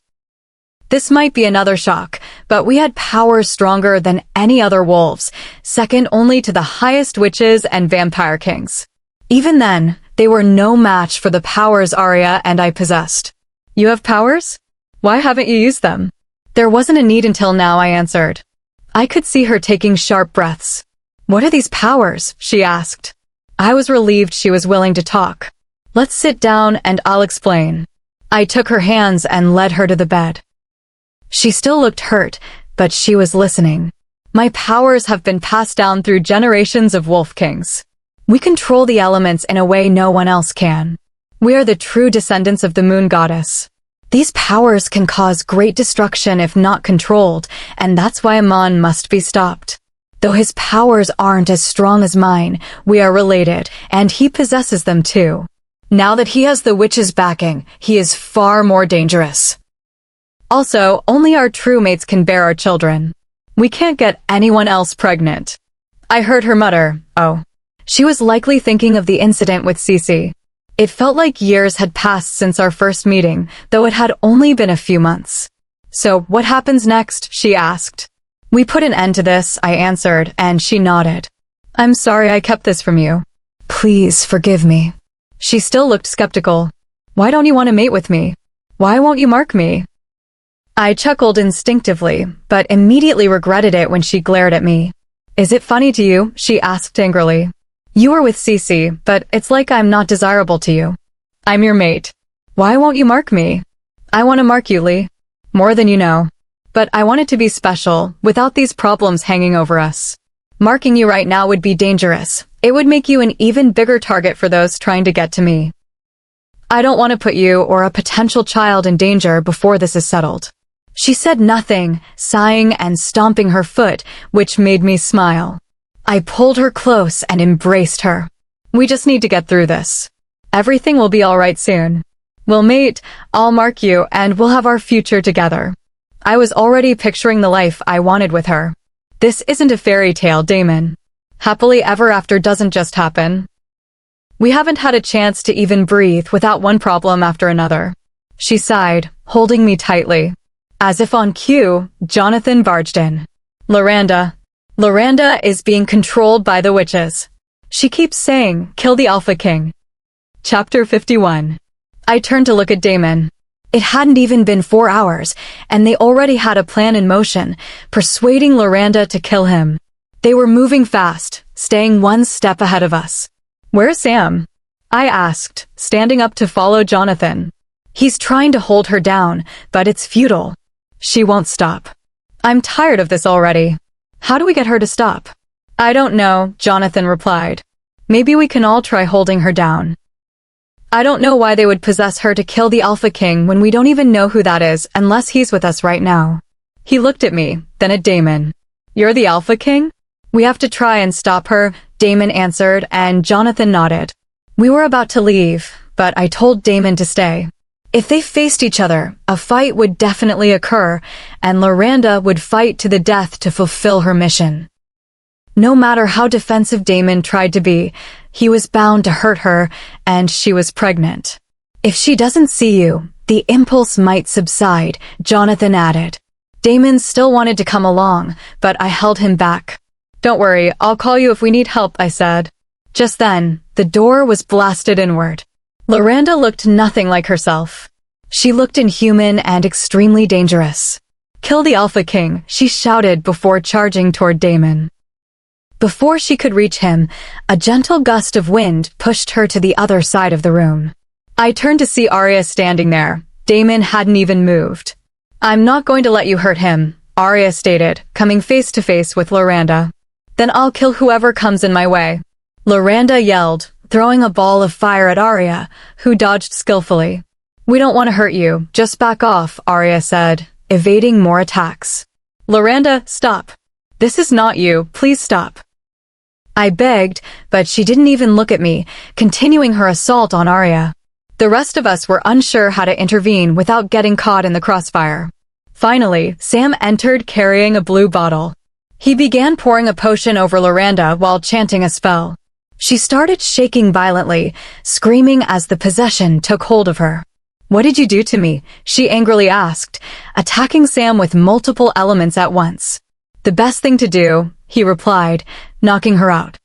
This might be another shock, but we had powers stronger than any other wolves, second only to the highest witches and vampire kings. Even then, they were no match for the powers Arya and I possessed. You have powers? Why haven't you used them? There wasn't a need until now, I answered. I could see her taking sharp breaths. What are these powers? She asked. I was relieved she was willing to talk. Let's sit down and I'll explain. I took her hands and led her to the bed. She still looked hurt, but she was listening. My powers have been passed down through generations of wolf kings. We control the elements in a way no one else can. We are the true descendants of the moon goddess. These powers can cause great destruction if not controlled, and that's why Amon must be stopped. Though his powers aren't as strong as mine, we are related, and he possesses them too. Now that he has the witch's backing, he is far more dangerous. Also, only our true mates can bear our children. We can't get anyone else pregnant. I heard her mutter, oh. She was likely thinking of the incident with Cece. It felt like years had passed since our first meeting, though it had only been a few months. So, what happens next? She asked. We put an end to this, I answered, and she nodded. I'm sorry I kept this from you. Please forgive me. She still looked skeptical. Why don't you want to mate with me? Why won't you mark me? I chuckled instinctively, but immediately regretted it when she glared at me. Is it funny to you? She asked angrily. You were with Cece, but it's like I'm not desirable to you. I'm your mate. Why won't you mark me? I want to mark you, Lee. More than you know. But I want it to be special, without these problems hanging over us. Marking you right now would be dangerous. It would make you an even bigger target for those trying to get to me. I don't want to put you or a potential child in danger before this is settled. She said nothing, sighing and stomping her foot, which made me smile. I pulled her close and embraced her. We just need to get through this. Everything will be all right soon. We'll mate, I'll mark you, and we'll have our future together. I was already picturing the life I wanted with her. This isn't a fairy tale, Damon. Happily ever after doesn't just happen. We haven't had a chance to even breathe without one problem after another. She sighed, holding me tightly. As if on cue, Jonathan barged in. Loranda is being controlled by the witches. She keeps saying, kill the Alpha King. Chapter 51. I turned to look at Damon. It hadn't even been 4 hours, and they already had a plan in motion, persuading Loranda to kill him. They were moving fast, staying one step ahead of us. Where's Sam? I asked, standing up to follow Jonathan. He's trying to hold her down, but it's futile. She won't stop. I'm tired of this already. How do we get her to stop? I don't know, Jonathan replied. Maybe we can all try holding her down. I don't know why they would possess her to kill the Alpha King when we don't even know who that is unless he's with us right now. He looked at me, then at Damon. You're the Alpha King? We have to try and stop her, Damon answered, and Jonathan nodded. We were about to leave, but I told Damon to stay. If they faced each other, a fight would definitely occur, and Loranda would fight to the death to fulfill her mission. No matter how defensive Damon tried to be, he was bound to hurt her, and she was pregnant. If she doesn't see you, the impulse might subside, Jonathan added. Damon still wanted to come along, but I held him back. Don't worry, I'll call you if we need help, I said. Just then, the door was blasted inward. Loranda looked nothing like herself. She looked inhuman and extremely dangerous. Kill the Alpha King, she shouted before charging toward Damon. Before she could reach him, a gentle gust of wind pushed her to the other side of the room. I turned to see Arya standing there. Damon hadn't even moved. I'm not going to let you hurt him, Arya stated, coming face to face with Loranda. Then I'll kill whoever comes in my way. Loranda yelled, throwing a ball of fire at Arya, who dodged skillfully. We don't want to hurt you, just back off, Arya said, evading more attacks. Loranda, stop. This is not you, please stop. I begged, but she didn't even look at me, continuing her assault on Arya. The rest of us were unsure how to intervene without getting caught in the crossfire. Finally, Sam entered carrying a blue bottle. He began pouring a potion over Loranda while chanting a spell. She started shaking violently, screaming as the possession took hold of her. What did you do to me? She angrily asked, attacking Sam with multiple elements at once. The best thing to do, he replied, knocking her out.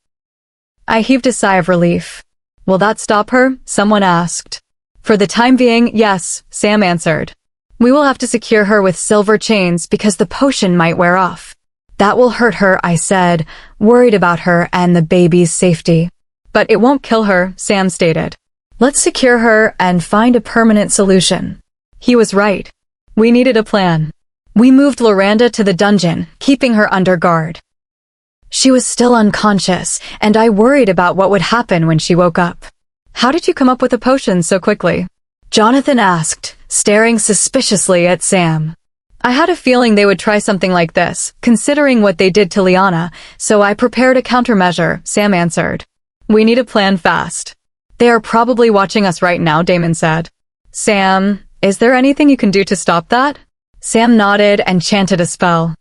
I heaved a sigh of relief. Will that stop her? Someone asked. For the time being, yes, Sam answered. We will have to secure her with silver chains because the potion might wear off. That will hurt her, I said, worried about her and the baby's safety. But it won't kill her, Sam stated. Let's secure her and find a permanent solution. He was right. We needed a plan. We moved Loranda to the dungeon, keeping her under guard. She was still unconscious, and I worried about what would happen when she woke up. How did you come up with a potion so quickly? Jonathan asked, staring suspiciously at Sam. I had a feeling they would try something like this, considering what they did to Liana, so I prepared a countermeasure, Sam answered. We need a plan fast. They are probably watching us right now, Damon said. Sam, is there anything you can do to stop that? Sam nodded and chanted a spell.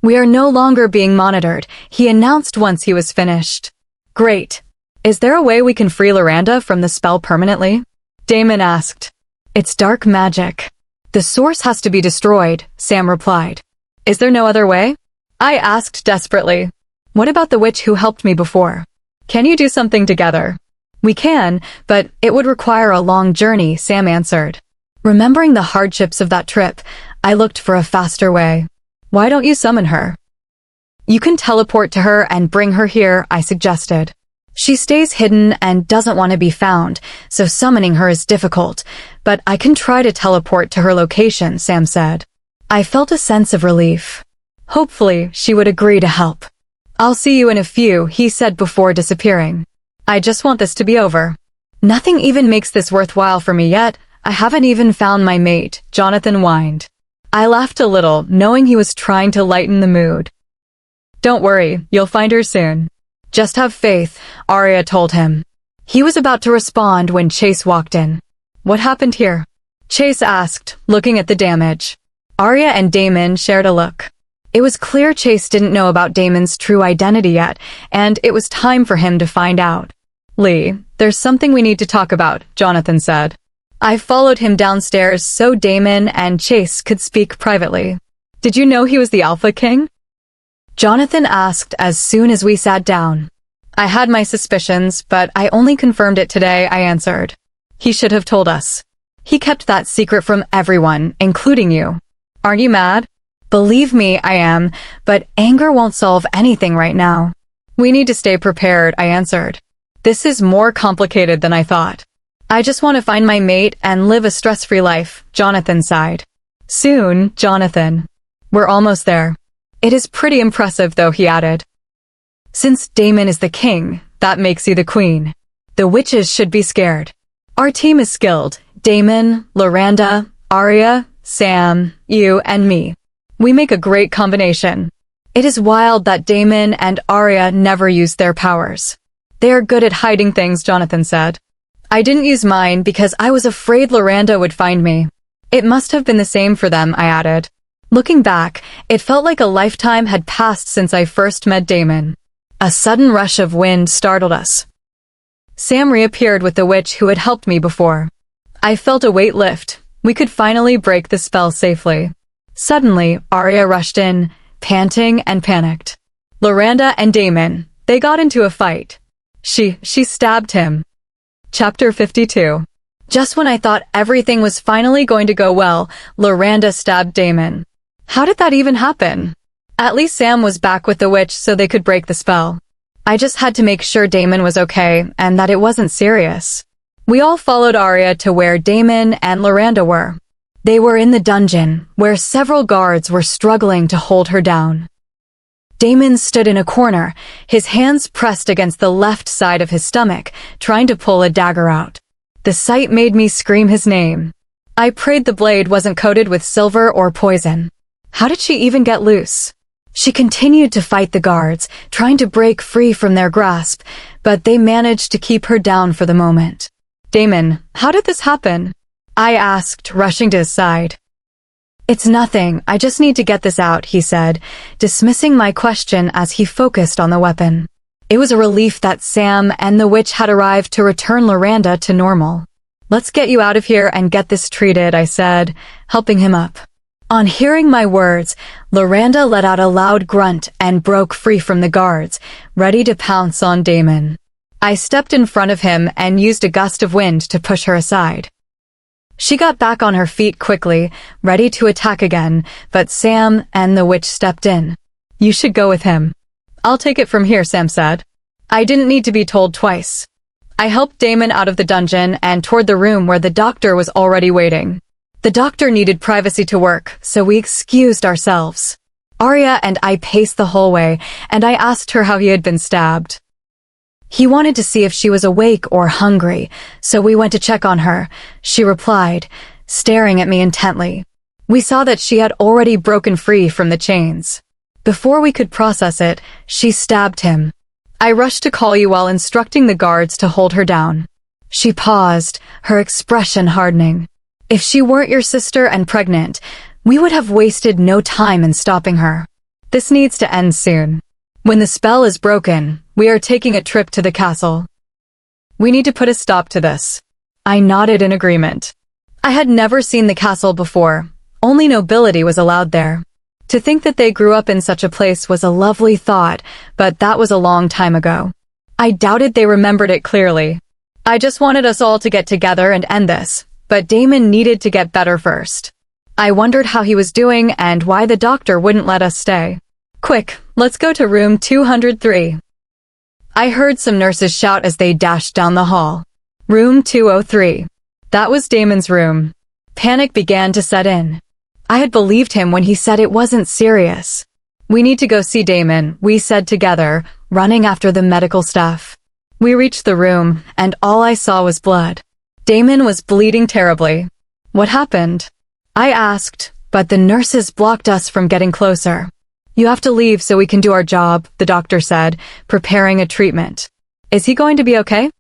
We are no longer being monitored, he announced once he was finished. Great. Is there a way we can free Loranda from the spell permanently? Damon asked. It's dark magic. The source has to be destroyed, Sam replied. Is there no other way? I asked desperately. What about the witch who helped me before? Can you do something together? We can, but it would require a long journey, Sam answered. Remembering the hardships of that trip, I looked for a faster way. Why don't you summon her? You can teleport to her and bring her here, I suggested. She stays hidden and doesn't want to be found, so summoning her is difficult, but I can try to teleport to her location, Sam said. I felt a sense of relief. Hopefully, she would agree to help. I'll see you in a few, he said before disappearing. I just want this to be over. Nothing even makes this worthwhile for me yet. I haven't even found my mate, Jonathan whined. I laughed a little, knowing he was trying to lighten the mood. Don't worry, you'll find her soon. Just have faith, Arya told him. He was about to respond when Chase walked in. What happened here? Chase asked, looking at the damage. Arya and Damon shared a look. It was clear Chase didn't know about Damon's true identity yet, and it was time for him to find out. Lee, there's something we need to talk about, Jonathan said. I followed him downstairs so Damon and Chase could speak privately. Did you know he was the Alpha King? Jonathan asked as soon as we sat down. I had my suspicions, but I only confirmed it today, I answered. He should have told us. He kept that secret from everyone, including you. Aren't you mad? Believe me, I am, but anger won't solve anything right now. We need to stay prepared, I answered. This is more complicated than I thought. I just want to find my mate and live a stress-free life, Jonathan sighed. Soon, Jonathan. We're almost there. It is pretty impressive, though, he added. Since Damon is the king, that makes you the queen. The witches should be scared. Our team is skilled. Damon, Loranda, Arya, Sam, you, and me. We make a great combination. It is wild that Damon and Arya never used their powers. They are good at hiding things, Jonathan said. I didn't use mine because I was afraid Loranda would find me. It must have been the same for them, I added. Looking back, it felt like a lifetime had passed since I first met Damon. A sudden rush of wind startled us. Sam reappeared with the witch who had helped me before. I felt a weight lift. We could finally break the spell safely. Suddenly, Arya rushed in, panting and panicked. Loranda and Damon, they got into a fight. She stabbed him. Chapter 52. Just when I thought everything was finally going to go well, Loranda stabbed Damon. How did that even happen? At least Sam was back with the witch so they could break the spell. I just had to make sure Damon was okay and that it wasn't serious. We all followed Arya to where Damon and Loranda were. They were in the dungeon, where several guards were struggling to hold her down. Damon stood in a corner, his hands pressed against the left side of his stomach, trying to pull a dagger out. The sight made me scream his name. I prayed the blade wasn't coated with silver or poison. How did she even get loose? She continued to fight the guards, trying to break free from their grasp, but they managed to keep her down for the moment. Damon, how did this happen? I asked, rushing to his side. It's nothing, I just need to get this out, he said, dismissing my question as he focused on the weapon. It was a relief that Sam and the witch had arrived to return Loranda to normal. Let's get you out of here and get this treated, I said, helping him up. On hearing my words, Loranda let out a loud grunt and broke free from the guards, ready to pounce on Damon. I stepped in front of him and used a gust of wind to push her aside. She got back on her feet quickly, ready to attack again, but Sam and the witch stepped in. You should go with him. I'll take it from here, Sam said. I didn't need to be told twice. I helped Damon out of the dungeon and toward the room where the doctor was already waiting. The doctor needed privacy to work, so we excused ourselves. Arya and I paced the hallway, and I asked her how he had been stabbed. He wanted to see if she was awake or hungry, so we went to check on her. She replied, staring at me intently. We saw that she had already broken free from the chains. Before we could process it, she stabbed him. I rushed to call you while instructing the guards to hold her down. She paused, her expression hardening. If she weren't your sister and pregnant, we would have wasted no time in stopping her. This needs to end soon. When the spell is broken, we are taking a trip to the castle. We need to put a stop to this. I nodded in agreement. I had never seen the castle before. Only nobility was allowed there. To think that they grew up in such a place was a lovely thought, but that was a long time ago. I doubted they remembered it clearly. I just wanted us all to get together and end this, but Damon needed to get better first. I wondered how he was doing and why the doctor wouldn't let us stay. Quick, let's go to room 203. I heard some nurses shout as they dashed down the hall. Room 203. That was Damon's room. Panic began to set in. I had believed him when he said it wasn't serious. We need to go see Damon, we said together, running after the medical staff. We reached the room, and all I saw was blood. Damon was bleeding terribly. What happened? I asked, but the nurses blocked us from getting closer. You have to leave so we can do our job, the doctor said, preparing a treatment. Is he going to be okay?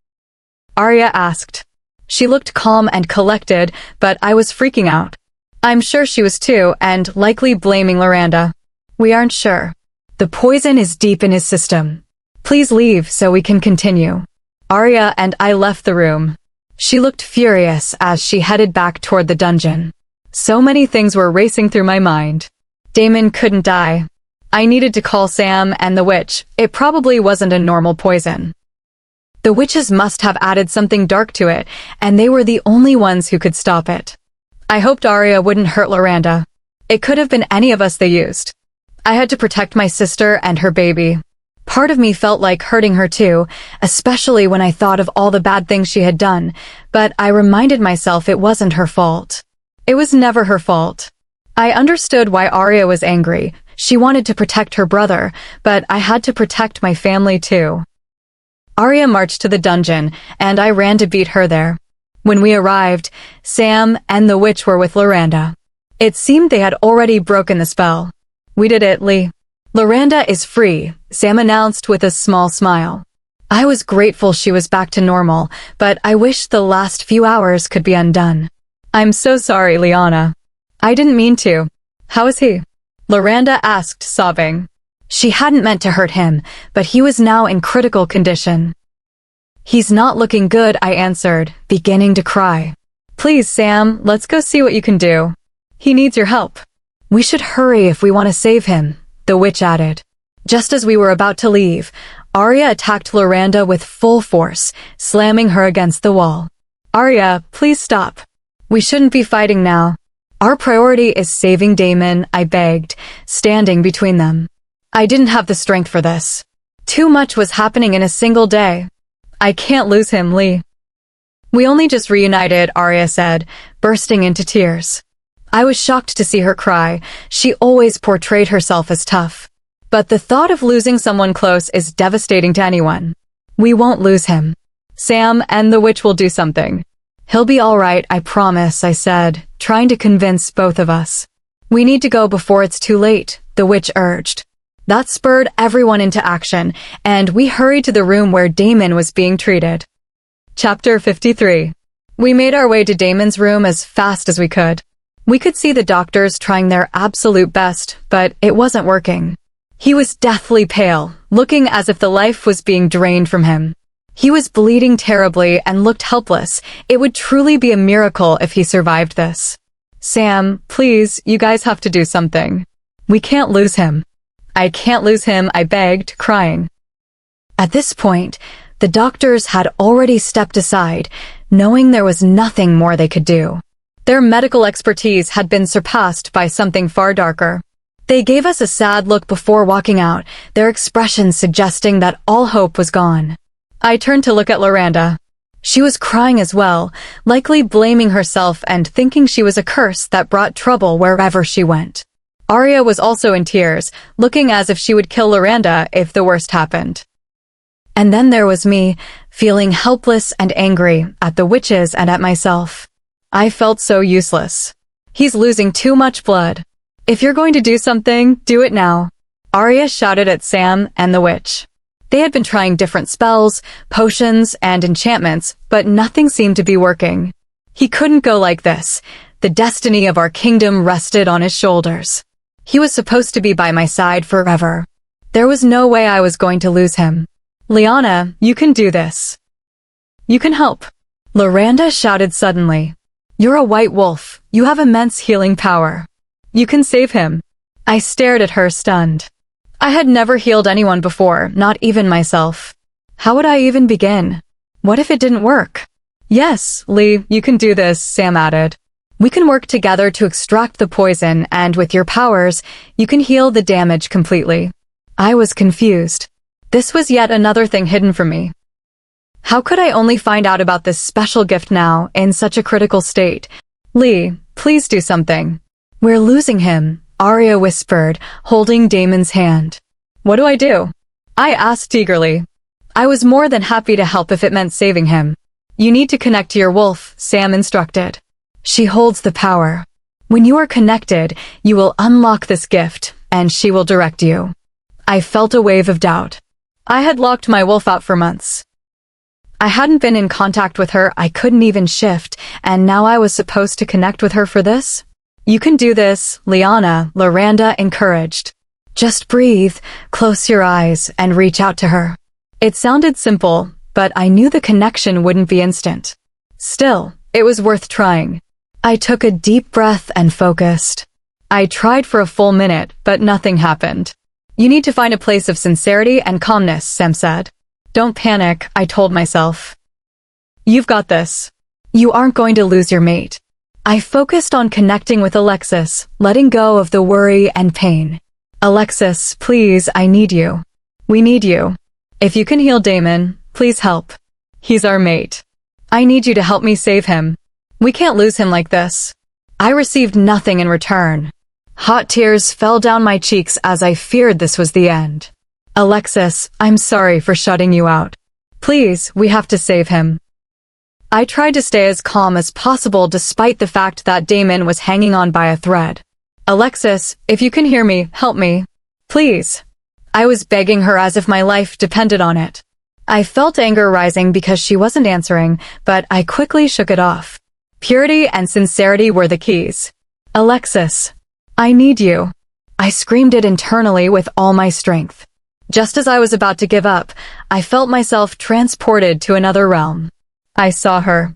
Arya asked. She looked calm and collected, but I was freaking out. I'm sure she was too, and likely blaming Loranda. We aren't sure. The poison is deep in his system. Please leave so we can continue. Arya and I left the room. She looked furious as she headed back toward the dungeon. So many things were racing through my mind. Damon couldn't die. I needed to call Sam and the witch. It probably wasn't a normal poison. The witches must have added something dark to it, and they were the only ones who could stop it. I hoped Arya wouldn't hurt Loranda. It could have been any of us they used. I had to protect my sister and her baby. Part of me felt like hurting her too, especially when I thought of all the bad things she had done, but I reminded myself it wasn't her fault. It was never her fault. I understood why Arya was angry. She wanted to protect her brother, but I had to protect my family too. Arya marched to the dungeon, and I ran to beat her there. When we arrived, Sam and the witch were with Loranda. It seemed they had already broken the spell. We did it, Lee. Loranda is free, Sam announced with a small smile. I was grateful she was back to normal, but I wished the last few hours could be undone. I'm so sorry, Liana. I didn't mean to. How is he? Loranda asked, sobbing. She hadn't meant to hurt him, but he was now in critical condition. He's not looking good, I answered, beginning to cry. Please, Sam, let's go see what you can do. He needs your help. We should hurry if we want to save him, the witch added. Just as we were about to leave, Arya attacked Loranda with full force, slamming her against the wall. Arya, please stop. We shouldn't be fighting now. Our priority is saving Damon, I begged, standing between them. I didn't have the strength for this. Too much was happening in a single day. I can't lose him, Lee. We only just reunited, Arya said, bursting into tears. I was shocked to see her cry. She always portrayed herself as tough. But the thought of losing someone close is devastating to anyone. We won't lose him. Sam and the witch will do something. He'll be all right, I promise, I said, trying to convince both of us. We need to go before it's too late, the witch urged. That spurred everyone into action, and we hurried to the room where Damon was being treated. Chapter 53. We made our way to Damon's room as fast as we could. We could see the doctors trying their absolute best, but it wasn't working. He was deathly pale, looking as if the life was being drained from him. He was bleeding terribly and looked helpless. It would truly be a miracle if he survived this. Sam, please, you guys have to do something. We can't lose him. I can't lose him, I begged, crying. At this point, the doctors had already stepped aside, knowing there was nothing more they could do. Their medical expertise had been surpassed by something far darker. They gave us a sad look before walking out, their expressions suggesting that all hope was gone. I turned to look at Loranda. She was crying as well, likely blaming herself and thinking she was a curse that brought trouble wherever she went. Arya was also in tears, looking as if she would kill Loranda if the worst happened. And then there was me, feeling helpless and angry at the witches and at myself. I felt so useless. He's losing too much blood. If you're going to do something, do it now. Arya shouted at Sam and the witch. They had been trying different spells, potions, and enchantments, but nothing seemed to be working. He couldn't go like this. The destiny of our kingdom rested on his shoulders. He was supposed to be by my side forever. There was no way I was going to lose him. Liana, you can do this. You can help. Loranda shouted suddenly. You're a white wolf. You have immense healing power. You can save him. I stared at her, stunned. I had never healed anyone before, not even myself. How would I even begin? What if it didn't work? Yes, Lee, you can do this, Sam added. We can work together to extract the poison, and with your powers, you can heal the damage completely. I was confused. This was yet another thing hidden from me. How could I only find out about this special gift now, in such a critical state? Lee, please do something. We're losing him, Arya whispered, holding Damon's hand. What do I do? I asked eagerly. I was more than happy to help if it meant saving him. You need to connect to your wolf, Sam instructed. She holds the power. When you are connected, you will unlock this gift, and she will direct you. I felt a wave of doubt. I had locked my wolf out for months. I hadn't been in contact with her, I couldn't even shift, and now I was supposed to connect with her for this? You can do this, Liana, Loranda encouraged. Just breathe, close your eyes, and reach out to her. It sounded simple, but I knew the connection wouldn't be instant. Still, it was worth trying. I took a deep breath and focused. I tried for a full minute, but nothing happened. You need to find a place of sincerity and calmness, Sam said. Don't panic, I told myself. You've got this. You aren't going to lose your mate. I focused on connecting with Alexis, letting go of the worry and pain. Alexis, please, I need you. We need you. If you can heal Damon, please help. He's our mate. I need you to help me save him. We can't lose him like this. I received nothing in return. Hot tears fell down my cheeks as I feared this was the end. Alexis, I'm sorry for shutting you out. Please, we have to save him. I tried to stay as calm as possible despite the fact that Damon was hanging on by a thread. Alexis, if you can hear me, help me. Please. I was begging her as if my life depended on it. I felt anger rising because she wasn't answering, but I quickly shook it off. Purity and sincerity were the keys. Alexis, I need you. I screamed it internally with all my strength. Just as I was about to give up, I felt myself transported to another realm. I saw her.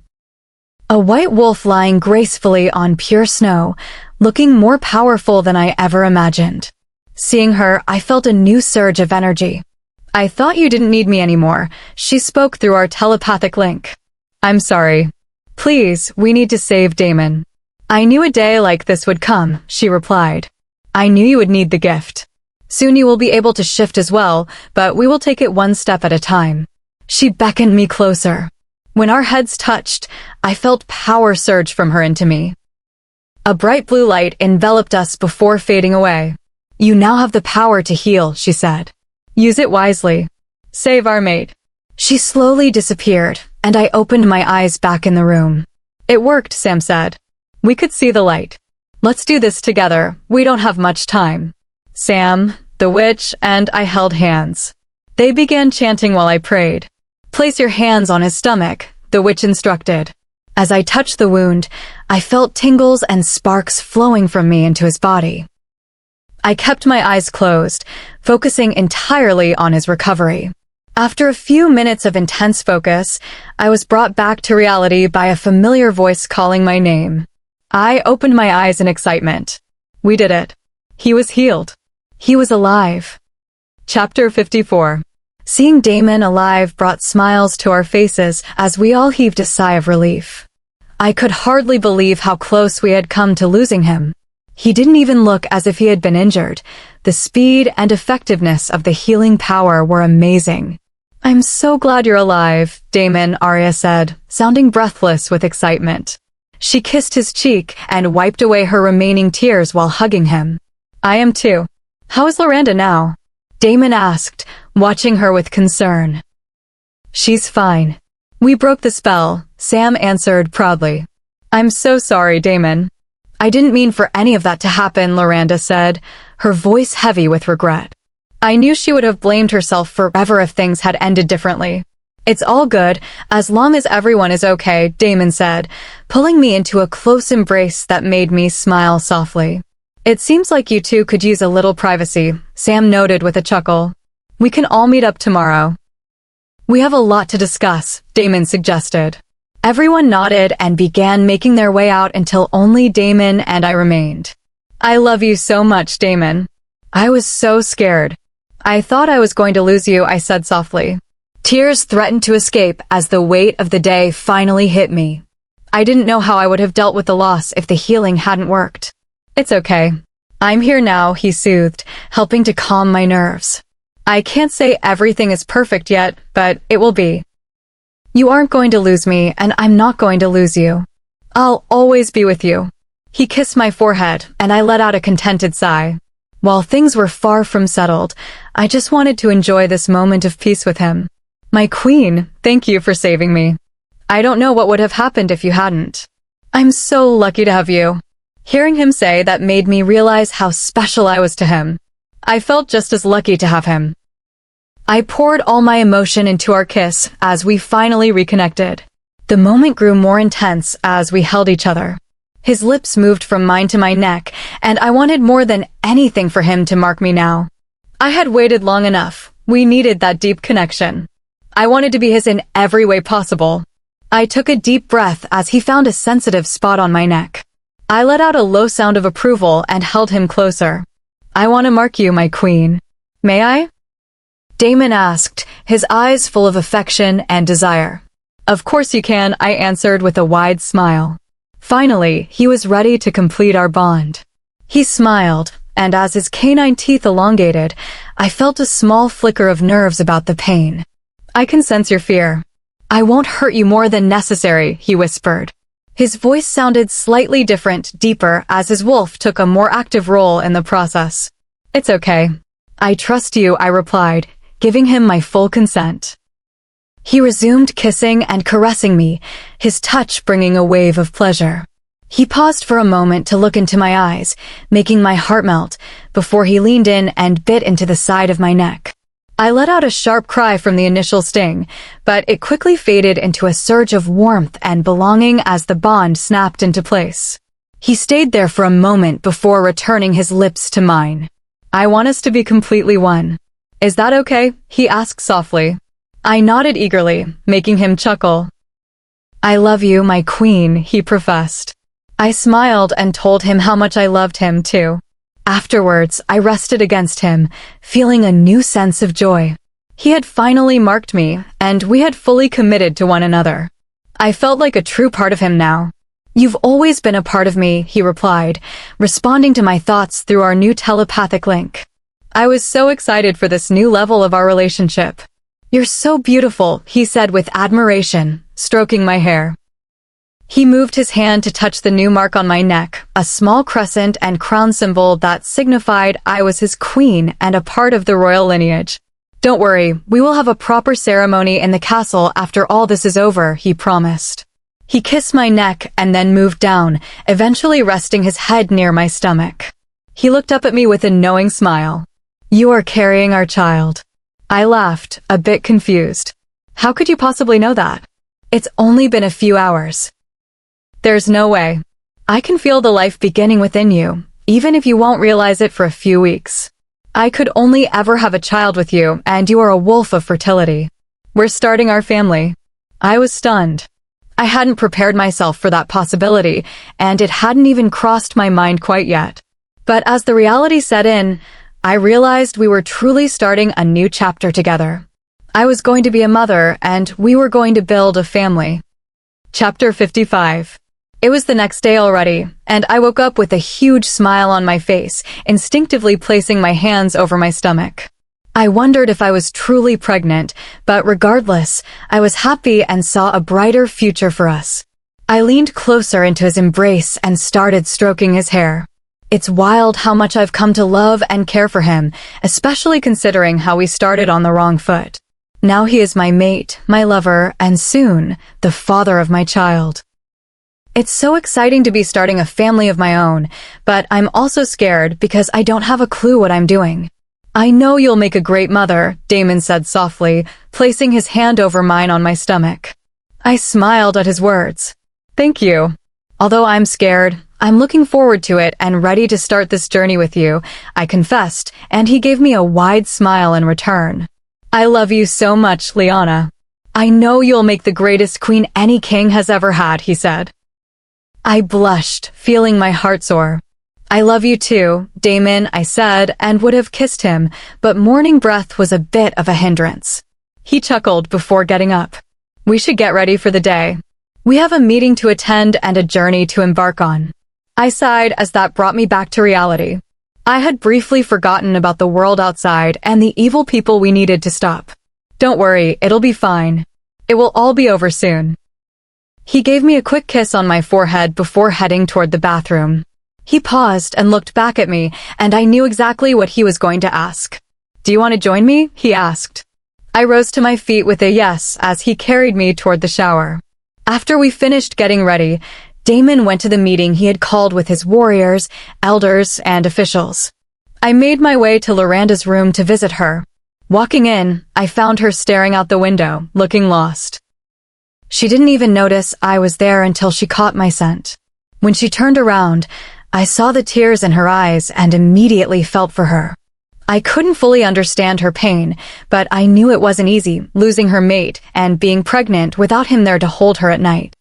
A white wolf lying gracefully on pure snow, looking more powerful than I ever imagined. Seeing her, I felt a new surge of energy. I thought you didn't need me anymore. She spoke through our telepathic link. I'm sorry. Please, we need to save Damon. I knew a day like this would come, she replied. I knew you would need the gift. Soon you will be able to shift as well, but we will take it one step at a time. She beckoned me closer. When our heads touched, I felt power surge from her into me. A bright blue light enveloped us before fading away. You now have the power to heal, she said. Use it wisely. Save our mate. She slowly disappeared, and I opened my eyes back in the room. It worked, Sam said. We could see the light. Let's do this together. We don't have much time. Sam, the witch, and I held hands. They began chanting while I prayed. Place your hands on his stomach, the witch instructed. As I touched the wound, I felt tingles and sparks flowing from me into his body. I kept my eyes closed, focusing entirely on his recovery. After a few minutes of intense focus, I was brought back to reality by a familiar voice calling my name. I opened my eyes in excitement. We did it. He was healed. He was alive. Chapter 54. Seeing Damon alive brought smiles to our faces as we all heaved a sigh of relief. I could hardly believe how close we had come to losing him. He didn't even look as if he had been injured. The speed and effectiveness of the healing power were amazing. I'm so glad you're alive, Damon, Arya said, sounding breathless with excitement. She kissed his cheek and wiped away her remaining tears while hugging him. I am too. How is Loranda now? Damon asked, watching her with concern. She's fine. We broke the spell, Sam answered proudly. I'm so sorry, Damon. I didn't mean for any of that to happen, Loranda said, her voice heavy with regret. I knew she would have blamed herself forever if things had ended differently. It's all good, as long as everyone is okay, Damon said, pulling me into a close embrace that made me smile softly. It seems like you two could use a little privacy, Sam noted with a chuckle. We can all meet up tomorrow. We have a lot to discuss, Damon suggested. Everyone nodded and began making their way out until only Damon and I remained. I love you so much, Damon. I was so scared. I thought I was going to lose you, I said softly. Tears threatened to escape as the weight of the day finally hit me. I didn't know how I would have dealt with the loss if the healing hadn't worked. It's okay. I'm here now, he soothed, helping to calm my nerves. I can't say everything is perfect yet, but it will be. You aren't going to lose me, and I'm not going to lose you. I'll always be with you. He kissed my forehead, and I let out a contented sigh. While things were far from settled, I just wanted to enjoy this moment of peace with him. My queen, thank you for saving me. I don't know what would have happened if you hadn't. I'm so lucky to have you. Hearing him say that made me realize how special I was to him. I felt just as lucky to have him. I poured all my emotion into our kiss as we finally reconnected. The moment grew more intense as we held each other. His lips moved from mine to my neck, and I wanted more than anything for him to mark me now. I had waited long enough. We needed that deep connection. I wanted to be his in every way possible. I took a deep breath as he found a sensitive spot on my neck. I let out a low sound of approval and held him closer. I want to mark you, my queen. May I? Damon asked, his eyes full of affection and desire. Of course you can, I answered with a wide smile. Finally, he was ready to complete our bond. He smiled, and as his canine teeth elongated, I felt a small flicker of nerves about the pain. I can sense your fear. I won't hurt you more than necessary, he whispered. His voice sounded slightly different, deeper, as his wolf took a more active role in the process. It's okay. I trust you, I replied, giving him my full consent. He resumed kissing and caressing me, his touch bringing a wave of pleasure. He paused for a moment to look into my eyes, making my heart melt, before he leaned in and bit into the side of my neck. I let out a sharp cry from the initial sting, but it quickly faded into a surge of warmth and belonging as the bond snapped into place. He stayed there for a moment before returning his lips to mine. "I want us to be completely one. Is that okay?" he asked softly. I nodded eagerly, making him chuckle. "I love you, my queen," he professed. I smiled and told him how much I loved him, too. Afterwards, I rested against him, feeling a new sense of joy. He had finally marked me, and we had fully committed to one another. I felt like a true part of him now. "You've always been a part of me," he replied, responding to my thoughts through our new telepathic link. I was so excited for this new level of our relationship. "You're so beautiful," he said with admiration, stroking my hair. He moved his hand to touch the new mark on my neck, a small crescent and crown symbol that signified I was his queen and a part of the royal lineage. "Don't worry, we will have a proper ceremony in the castle after all this is over," he promised. He kissed my neck and then moved down, eventually resting his head near my stomach. He looked up at me with a knowing smile. "You are carrying our child." I laughed, a bit confused. "How could you possibly know that? It's only been a few hours." "There's no way. I can feel the life beginning within you, even if you won't realize it for a few weeks. I could only ever have a child with you, and you are a wolf of fertility. We're starting our family." I was stunned. I hadn't prepared myself for that possibility, and it hadn't even crossed my mind quite yet. But as the reality set in, I realized we were truly starting a new chapter together. I was going to be a mother, and we were going to build a family. Chapter 55. It was the next day already, and I woke up with a huge smile on my face, instinctively placing my hands over my stomach. I wondered if I was truly pregnant, but regardless, I was happy and saw a brighter future for us. I leaned closer into his embrace and started stroking his hair. It's wild how much I've come to love and care for him, especially considering how we started on the wrong foot. Now he is my mate, my lover, and soon, the father of my child. It's so exciting to be starting a family of my own, but I'm also scared because I don't have a clue what I'm doing. "I know you'll make a great mother," Damon said softly, placing his hand over mine on my stomach. I smiled at his words. "Thank you. Although I'm scared, I'm looking forward to it and ready to start this journey with you," I confessed, and he gave me a wide smile in return. "I love you so much, Liana. I know you'll make the greatest queen any king has ever had," he said. I blushed, feeling my heart soar. "I love you too, Damon," I said, and would have kissed him, but morning breath was a bit of a hindrance. He chuckled before getting up. "We should get ready for the day. We have a meeting to attend and a journey to embark on." I sighed as that brought me back to reality. I had briefly forgotten about the world outside and the evil people we needed to stop. "Don't worry, it'll be fine. It will all be over soon." He gave me a quick kiss on my forehead before heading toward the bathroom. He paused and looked back at me, and I knew exactly what he was going to ask. "Do you want to join me?" he asked. I rose to my feet with a yes as he carried me toward the shower. After we finished getting ready, Damon went to the meeting he had called with his warriors, elders, and officials. I made my way to Loranda's room to visit her. Walking in, I found her staring out the window, looking lost. She didn't even notice I was there until she caught my scent. When she turned around, I saw the tears in her eyes and immediately felt for her. I couldn't fully understand her pain, but I knew it wasn't easy, losing her mate and being pregnant without him there to hold her at night.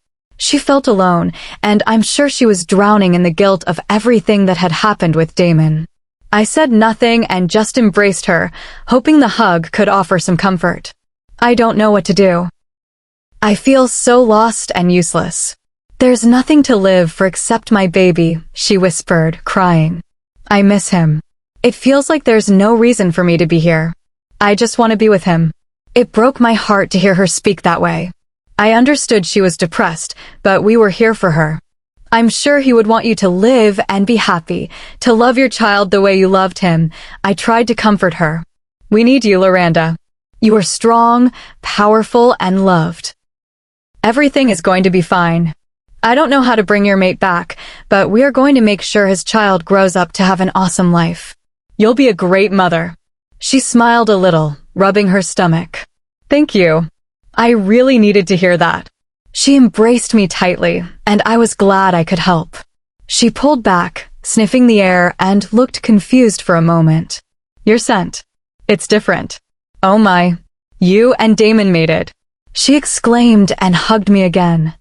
She felt alone, and I'm sure she was drowning in the guilt of everything that had happened with Damon. I said nothing and just embraced her, hoping the hug could offer some comfort. "I don't know what to do. I feel so lost and useless. There's nothing to live for except my baby," she whispered, crying. "I miss him. It feels like there's no reason for me to be here. I just want to be with him." It broke my heart to hear her speak that way. I understood she was depressed, but we were here for her. "I'm sure he would want you to live and be happy, to love your child the way you loved him," I tried to comfort her. "We need you, Loranda." You are strong, powerful, and loved. Everything is going to be fine. I don't know how to bring your mate back, but we are going to make sure his child grows up to have an awesome life. You'll be a great mother." She smiled a little, rubbing her stomach. "Thank you. I really needed to hear that." She embraced me tightly, and I was glad I could help. She pulled back, sniffing the air, and looked confused for a moment. "Your scent. It's different." "Oh my. You and Damon made it," she exclaimed and hugged me again.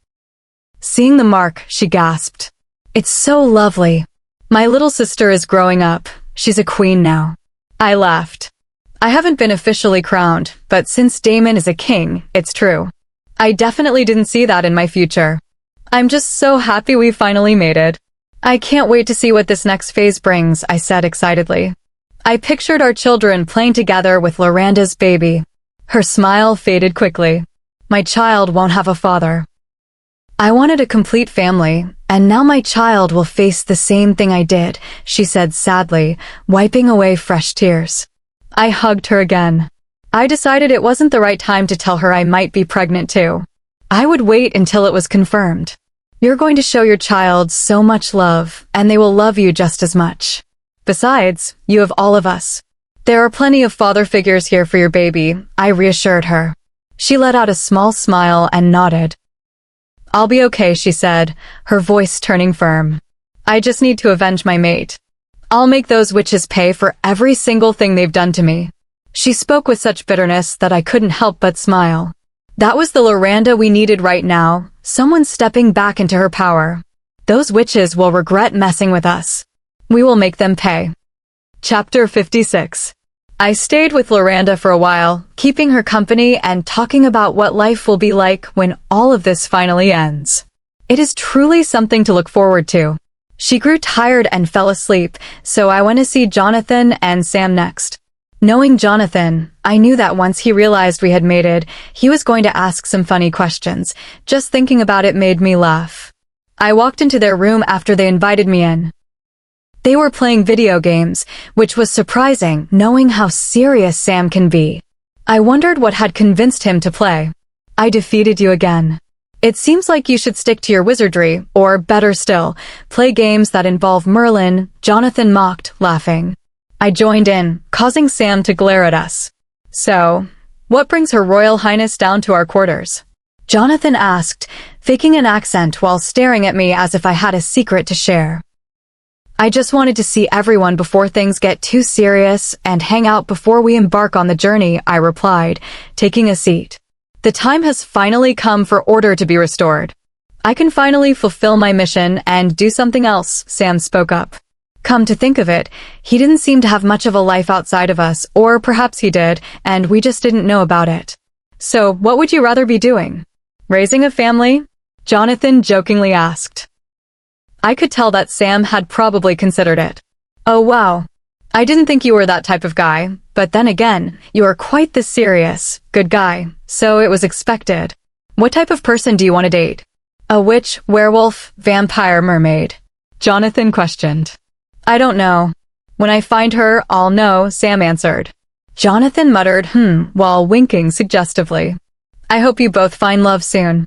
Seeing the mark, she gasped. "It's so lovely. My little sister is growing up. She's a queen now." I laughed. "I haven't been officially crowned, but since Damon is a king, it's true. I definitely didn't see that in my future. I'm just so happy we finally made it. I can't wait to see what this next phase brings," I said excitedly. I pictured our children playing together with Loranda's baby. Her smile faded quickly. My child won't have a father. "I wanted a complete family, and now my child will face the same thing I did," she said sadly, wiping away fresh tears. I hugged her again. I decided it wasn't the right time to tell her I might be pregnant too. I would wait until it was confirmed. "You're going to show your child so much love, and they will love you just as much. Besides, you have all of us. There are plenty of father figures here for your baby," I reassured her. She let out a small smile and nodded. "I'll be okay," she said, her voice turning firm. "I just need to avenge my mate. I'll make those witches pay for every single thing they've done to me." She spoke with such bitterness that I couldn't help but smile. That was the Loranda we needed right now, someone stepping back into her power. Those witches will regret messing with us. We will make them pay. Chapter 56. I stayed with Loranda for a while, keeping her company and talking about what life will be like when all of this finally ends. It is truly something to look forward to. She grew tired and fell asleep, so I went to see Jonathan and Sam next. Knowing Jonathan, I knew that once he realized we had mated, he was going to ask some funny questions. Just thinking about it made me laugh. I walked into their room after they invited me in. They were playing video games, which was surprising, knowing how serious Sam can be. I wondered what had convinced him to play. "I defeated you again. It seems like you should stick to your wizardry, or better still, play games that involve Merlin," Jonathan mocked, laughing. I joined in, causing Sam to glare at us. "So, what brings Her Royal Highness down to our quarters?" Jonathan asked, faking an accent while staring at me as if I had a secret to share. "I just wanted to see everyone before things get too serious and hang out before we embark on the journey," I replied, taking a seat. "The time has finally come for order to be restored. I can finally fulfill my mission and do something else," Sam spoke up. Come to think of it, he didn't seem to have much of a life outside of us, or perhaps he did, and we just didn't know about it. "So, what would you rather be doing? Raising a family?" Jonathan jokingly asked. I could tell that Sam had probably considered it. "Oh wow. I didn't think you were that type of guy, but then again, you are quite the serious, good guy, so it was expected. What type of person do you want to date? A witch, werewolf, vampire, mermaid?" Jonathan questioned. "I don't know. When I find her, I'll know," Sam answered. Jonathan muttered, while winking suggestively. "I hope you both find love soon."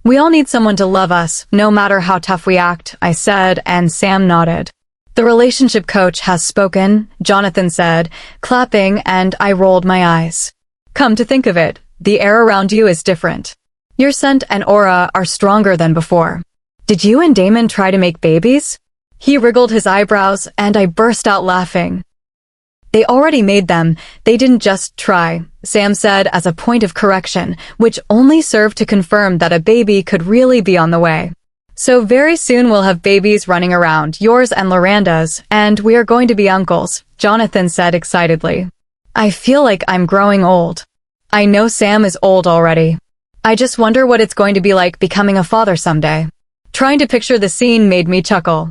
"We all need someone to love us, no matter how tough we act," I said, and Sam nodded. "The relationship coach has spoken," Jonathan said, clapping, and I rolled my eyes. "Come to think of it, the air around you is different. Your scent and aura are stronger than before. Did you and Damon try to make babies?" He wriggled his eyebrows, and I burst out laughing. "They already made them, they didn't just try," Sam said as a point of correction, which only served to confirm that a baby could really be on the way. "So very soon we'll have babies running around, yours and Loranda's, and we are going to be uncles," Jonathan said excitedly. "I feel like I'm growing old. I know Sam is old already. I just wonder what it's going to be like becoming a father someday." Trying to picture the scene made me chuckle.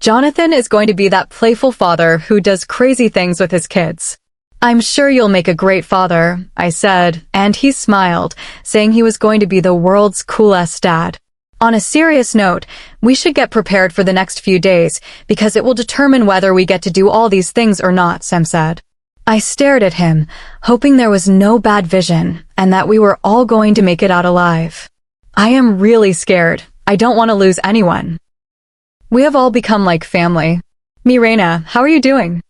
Jonathan is going to be that playful father who does crazy things with his kids. "I'm sure you'll make a great father," I said, and he smiled, saying he was going to be the world's coolest dad. On a serious note, we should get prepared for the next few days, because it will determine whether we get to do all these things or not, Sam said. I stared at him, hoping there was no bad vision and that we were all going to make it out alive. I am really scared. I don't want to lose anyone. We have all become like family. Mirena, how are you doing?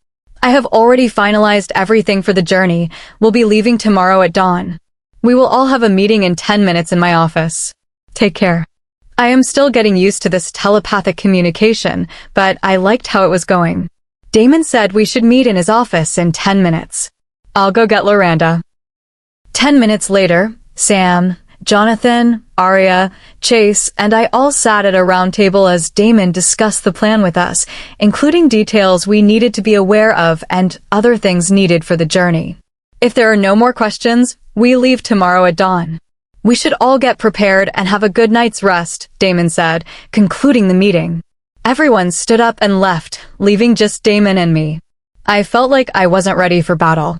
I have already finalized everything for the journey. We'll be leaving tomorrow at dawn. We will all have a meeting in 10 minutes in my office. Take care. I am still getting used to this telepathic communication, but I liked how it was going. Damon said we should meet in his office in 10 minutes. I'll go get Loranda. 10 minutes later, Sam, Jonathan, Arya, Chase, and I all sat at a round table as Damon discussed the plan with us, including details we needed to be aware of and other things needed for the journey. If there are no more questions, we leave tomorrow at dawn. We should all get prepared and have a good night's rest, Damon said, concluding the meeting. Everyone stood up and left, leaving just Damon and me. I felt like I wasn't ready for battle.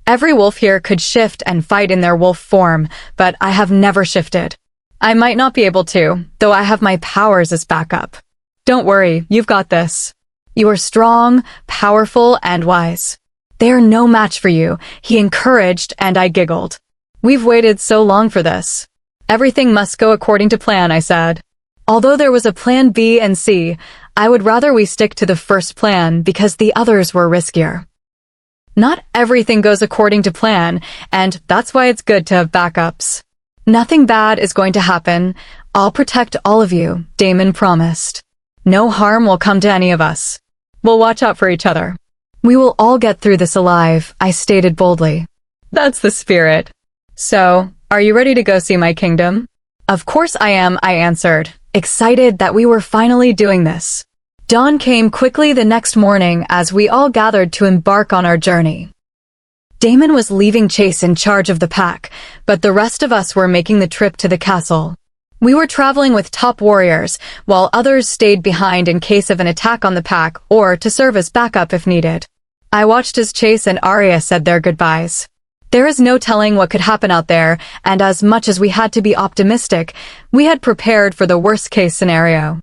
Every wolf here could shift and fight in their wolf form, but I have never shifted. I might not be able to, though I have my powers as backup. Don't worry, you've got this. You are strong, powerful, and wise. They are no match for you, he encouraged, and I giggled. We've waited so long for this. Everything must go according to plan, I said. Although there was a plan B and C, I would rather we stick to the first plan because the others were riskier. Not everything goes according to plan, and that's why it's good to have backups. Nothing bad is going to happen. I'll protect all of you, Damon promised. No harm will come to any of us. We'll watch out for each other. We will all get through this alive, I stated boldly. That's the spirit. So, are you ready to go see my kingdom? Of course I am, I answered, excited that we were finally doing this. Dawn came quickly the next morning as we all gathered to embark on our journey. Damon was leaving Chase in charge of the pack, but the rest of us were making the trip to the castle. We were traveling with top warriors, while others stayed behind in case of an attack on the pack or to serve as backup if needed. I watched as Chase and Arya said their goodbyes. There is no telling what could happen out there, and as much as we had to be optimistic, we had prepared for the worst-case scenario.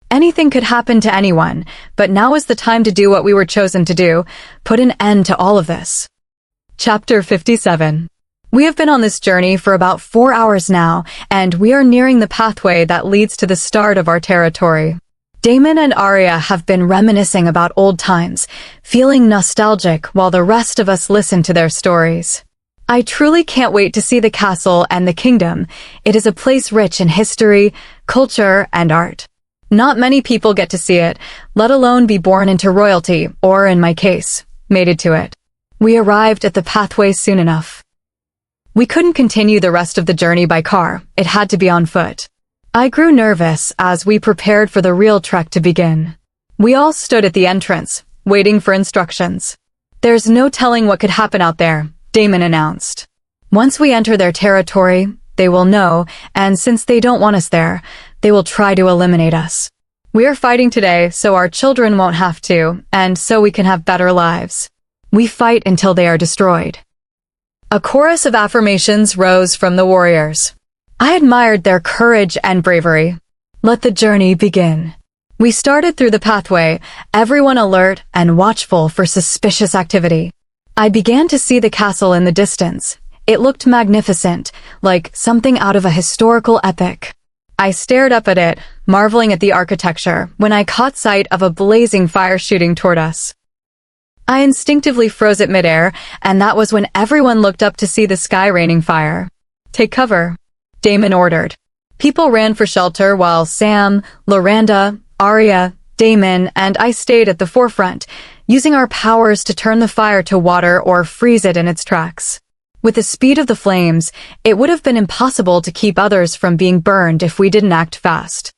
Anything could happen to anyone, but now is the time to do what we were chosen to do, put an end to all of this. Chapter 57. We have been on this journey for about 4 hours now, and we are nearing the pathway that leads to the start of our territory. Damon and Arya have been reminiscing about old times, feeling nostalgic while the rest of us listen to their stories. I truly can't wait to see the castle and the kingdom. It is a place rich in history, culture, and art. Not many people get to see it, let alone be born into royalty, or in my case, mated to it. We arrived at the pathway soon enough. We couldn't continue the rest of the journey by car, it had to be on foot. I grew nervous as we prepared for the real trek to begin. We all stood at the entrance, waiting for instructions. There's no telling what could happen out there, Damon announced. Once we enter their territory, they will know, and since they don't want us there, they will try to eliminate us. We are fighting today so our children won't have to, and so we can have better lives. We fight until they are destroyed. A chorus of affirmations rose from the warriors. I admired their courage and bravery. Let the journey begin. We started through the pathway, everyone alert and watchful for suspicious activity. I began to see the castle in the distance. It looked magnificent, like something out of a historical epic. I stared up at it, marveling at the architecture, when I caught sight of a blazing fire shooting toward us. I instinctively froze at midair, and that was when everyone looked up to see the sky raining fire. Take cover, Damon ordered. People ran for shelter while Sam, Loranda, Arya, Damon, and I stayed at the forefront, using our powers to turn the fire to water or freeze it in its tracks. With the speed of the flames, it would have been impossible to keep others from being burned if we didn't act fast.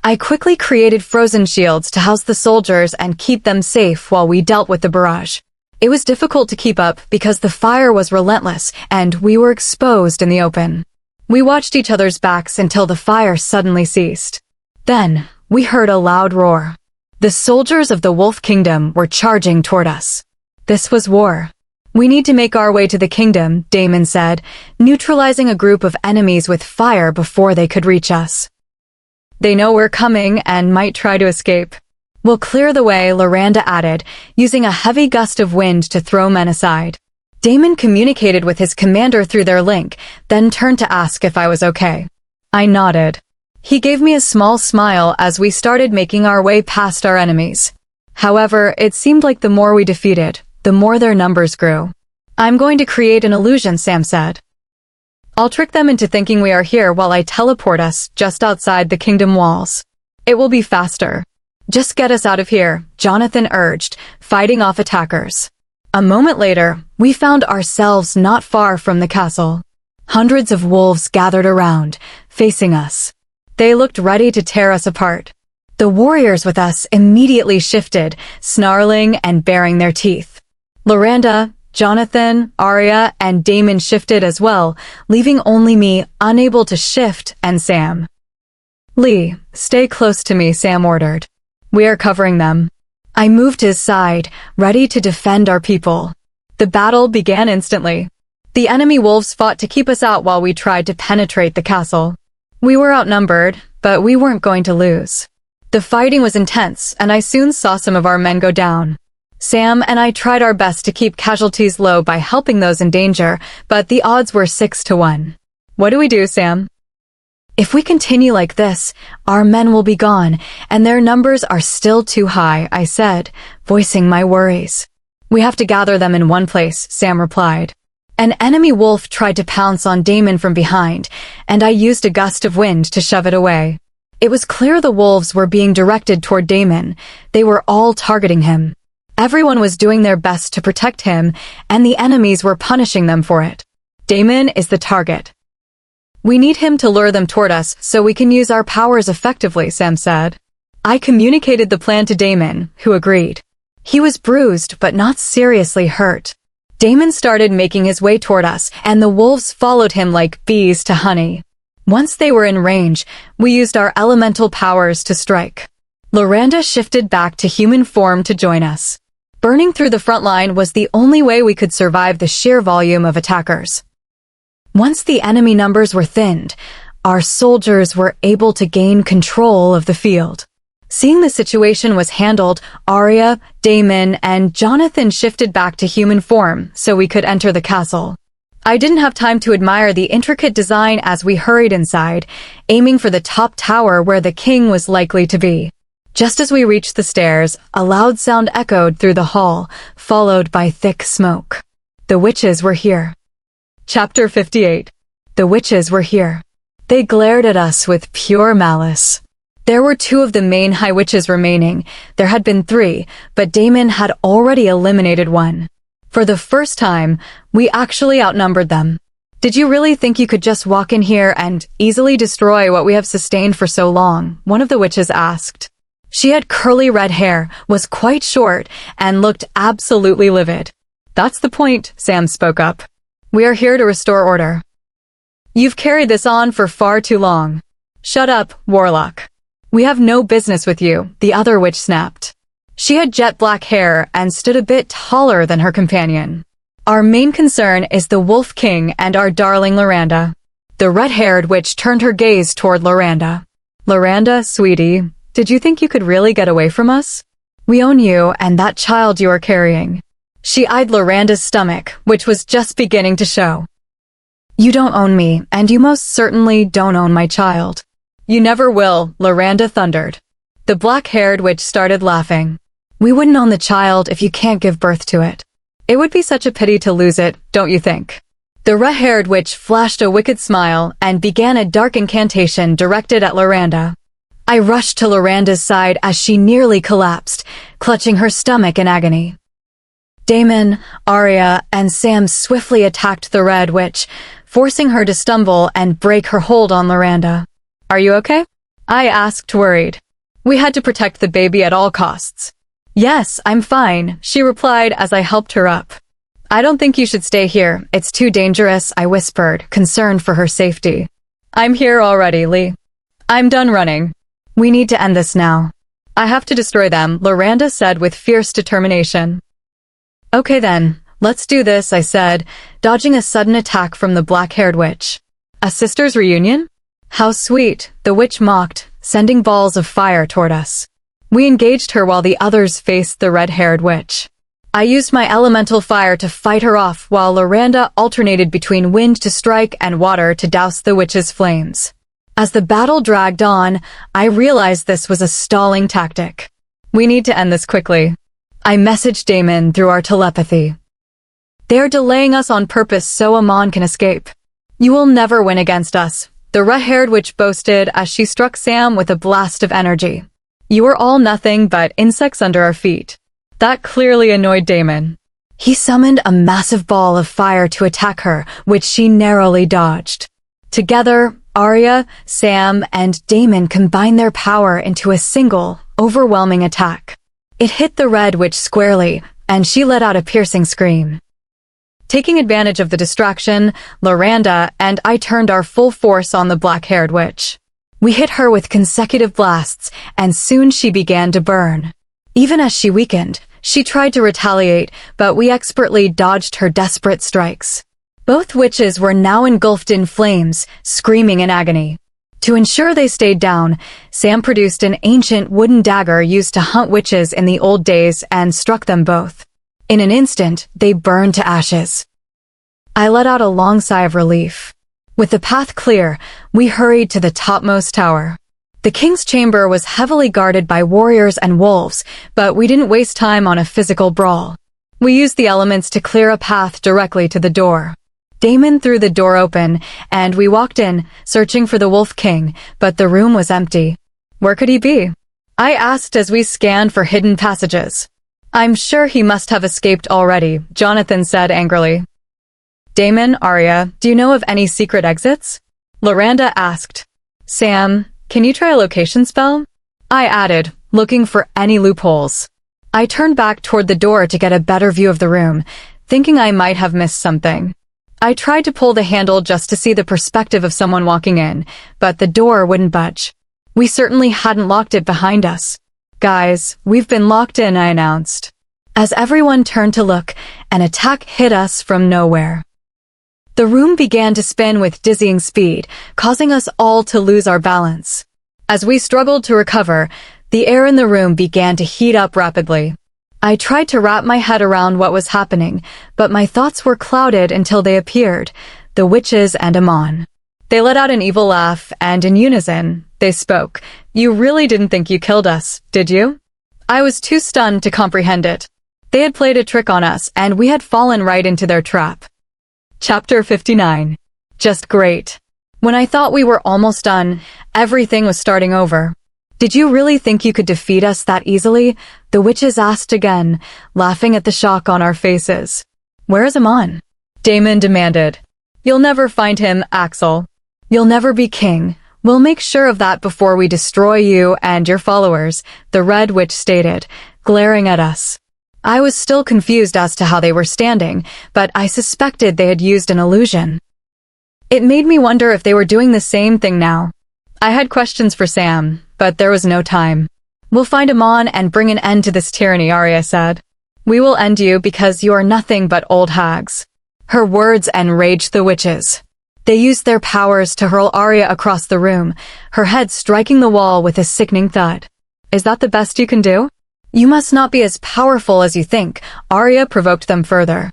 I quickly created frozen shields to house the soldiers and keep them safe while we dealt with the barrage. It was difficult to keep up because the fire was relentless and we were exposed in the open. We watched each other's backs until the fire suddenly ceased. Then, we heard a loud roar. The soldiers of the Wolf Kingdom were charging toward us. This was war. We need to make our way to the kingdom, Damon said, neutralizing a group of enemies with fire before they could reach us. They know we're coming and might try to escape. We'll clear the way, Loranda added, using a heavy gust of wind to throw men aside. Damon communicated with his commander through their link, then turned to ask if I was okay. I nodded. He gave me a small smile as we started making our way past our enemies. However, it seemed like the more we defeated, the more their numbers grew. I'm going to create an illusion, Sam said. I'll trick them into thinking we are here while I teleport us just outside the kingdom walls. It will be faster. Just get us out of here, Jonathan urged, fighting off attackers. A moment later, we found ourselves not far from the castle. Hundreds of wolves gathered around, facing us. They looked ready to tear us apart. The warriors with us immediately shifted, snarling and baring their teeth. Loranda, Jonathan, Arya, and Damon shifted as well, leaving only me unable to shift and Sam. Lee, stay close to me, Sam ordered. We are covering them. I moved his side, ready to defend our people. The battle began instantly. The enemy wolves fought to keep us out while we tried to penetrate the castle. We were outnumbered, but we weren't going to lose. The fighting was intense, and I soon saw some of our men go down. Sam and I tried our best to keep casualties low by helping those in danger, but the odds were 6-1. What do we do, Sam? If we continue like this, our men will be gone, and their numbers are still too high, I said, voicing my worries. We have to gather them in one place, Sam replied. An enemy wolf tried to pounce on Damon from behind, and I used a gust of wind to shove it away. It was clear the wolves were being directed toward Damon. They were all targeting him. Everyone was doing their best to protect him, and the enemies were punishing them for it. Damon is the target. We need him to lure them toward us so we can use our powers effectively, Sam said. I communicated the plan to Damon, who agreed. He was bruised but not seriously hurt. Damon started making his way toward us, and the wolves followed him like bees to honey. Once they were in range, we used our elemental powers to strike. Loranda shifted back to human form to join us. Burning through the front line was the only way we could survive the sheer volume of attackers. Once the enemy numbers were thinned, our soldiers were able to gain control of the field. Seeing the situation was handled, Arya, Damon, and Jonathan shifted back to human form so we could enter the castle. I didn't have time to admire the intricate design as we hurried inside, aiming for the top tower where the king was likely to be. Just as we reached the stairs, a loud sound echoed through the hall, followed by thick smoke. The witches were here. Chapter 58. The witches were here. They glared at us with pure malice. There were 2 of the main high witches remaining. There had been 3, but Damon had already eliminated 1. For the first time, we actually outnumbered them. Did you really think you could just walk in here and easily destroy what we have sustained for so long? One of the witches asked. She had curly red hair, was quite short, and looked absolutely livid. That's the point, Sam spoke up. We are here to restore order. You've carried this on for far too long. Shut up, Warlock. We have no business with you, the other witch snapped. She had jet black hair and stood a bit taller than her companion. Our main concern is the Wolf King and our darling Loranda. The red-haired witch turned her gaze toward Loranda. Loranda, sweetie, did you think you could really get away from us? We own you and that child you are carrying. She eyed Loranda's stomach, which was just beginning to show. You don't own me, and you most certainly don't own my child. You never will, Loranda thundered. The black-haired witch started laughing. We wouldn't own the child if you can't give birth to it. It would be such a pity to lose it, don't you think? The red-haired witch flashed a wicked smile and began a dark incantation directed at Loranda. I rushed to Loranda's side as she nearly collapsed, clutching her stomach in agony. Damon, Arya, and Sam swiftly attacked the red witch, forcing her to stumble and break her hold on Loranda. Are you okay? I asked, worried. We had to protect the baby at all costs. Yes, I'm fine, she replied as I helped her up. I don't think you should stay here. It's too dangerous, I whispered, concerned for her safety. I'm here already, Lee. I'm done running. We need to end this now. I have to destroy them, Loranda said with fierce determination. Okay then, let's do this, I said, dodging a sudden attack from the black-haired witch. A sister's reunion? How sweet, the witch mocked, sending balls of fire toward us. We engaged her while the others faced the red-haired witch. I used my elemental fire to fight her off while Loranda alternated between wind to strike and water to douse the witch's flames. As the battle dragged on, I realized this was a stalling tactic. We need to end this quickly. I messaged Damon through our telepathy. They're delaying us on purpose so Amon can escape. You will never win against us, the red-haired witch boasted as she struck Sam with a blast of energy. You are all nothing but insects under our feet. That clearly annoyed Damon. He summoned a massive ball of fire to attack her, which she narrowly dodged. Together, Arya, Sam, and Damon combined their power into a single, overwhelming attack. It hit the red witch squarely, and she let out a piercing scream. Taking advantage of the distraction, Loranda and I turned our full force on the black-haired witch. We hit her with consecutive blasts, and soon she began to burn. Even as she weakened, she tried to retaliate, but we expertly dodged her desperate strikes. Both witches were now engulfed in flames, screaming in agony. To ensure they stayed down, Sam produced an ancient wooden dagger used to hunt witches in the old days and struck them both. In an instant, they burned to ashes. I let out a long sigh of relief. With the path clear, we hurried to the topmost tower. The king's chamber was heavily guarded by warriors and wolves, but we didn't waste time on a physical brawl. We used the elements to clear a path directly to the door. Damon threw the door open, and we walked in, searching for the Wolf King, but the room was empty. Where could he be? I asked as we scanned for hidden passages. I'm sure he must have escaped already, Jonathan said angrily. Damon, Arya, do you know of any secret exits? Loranda asked. Sam, can you try a location spell? I added, looking for any loopholes. I turned back toward the door to get a better view of the room, thinking I might have missed something. I tried to pull the handle just to see the perspective of someone walking in, but the door wouldn't budge. We certainly hadn't locked it behind us. Guys, we've been locked in, I announced. As everyone turned to look, an attack hit us from nowhere. The room began to spin with dizzying speed, causing us all to lose our balance. As we struggled to recover, the air in the room began to heat up rapidly. I tried to wrap my head around what was happening, but my thoughts were clouded until they appeared, the witches and Amon. They let out an evil laugh, and in unison, they spoke. You really didn't think you killed us, did you? I was too stunned to comprehend it. They had played a trick on us, and we had fallen right into their trap. Chapter 59. Just great. When I thought we were almost done, everything was starting over. Did you really think you could defeat us that easily? The witches asked again, laughing at the shock on our faces. Where is Amon? Damon demanded. You'll never find him, Axel. You'll never be king. We'll make sure of that before we destroy you and your followers, the Red Witch stated, glaring at us. I was still confused as to how they were standing, but I suspected they had used an illusion. It made me wonder if they were doing the same thing now. I had questions for Sam, but there was no time. We'll find Amon and bring an end to this tyranny, Arya said. We will end you because you are nothing but old hags. Her words enraged the witches. They used their powers to hurl Arya across the room, her head striking the wall with a sickening thud. Is that the best you can do? You must not be as powerful as you think, Arya provoked them further.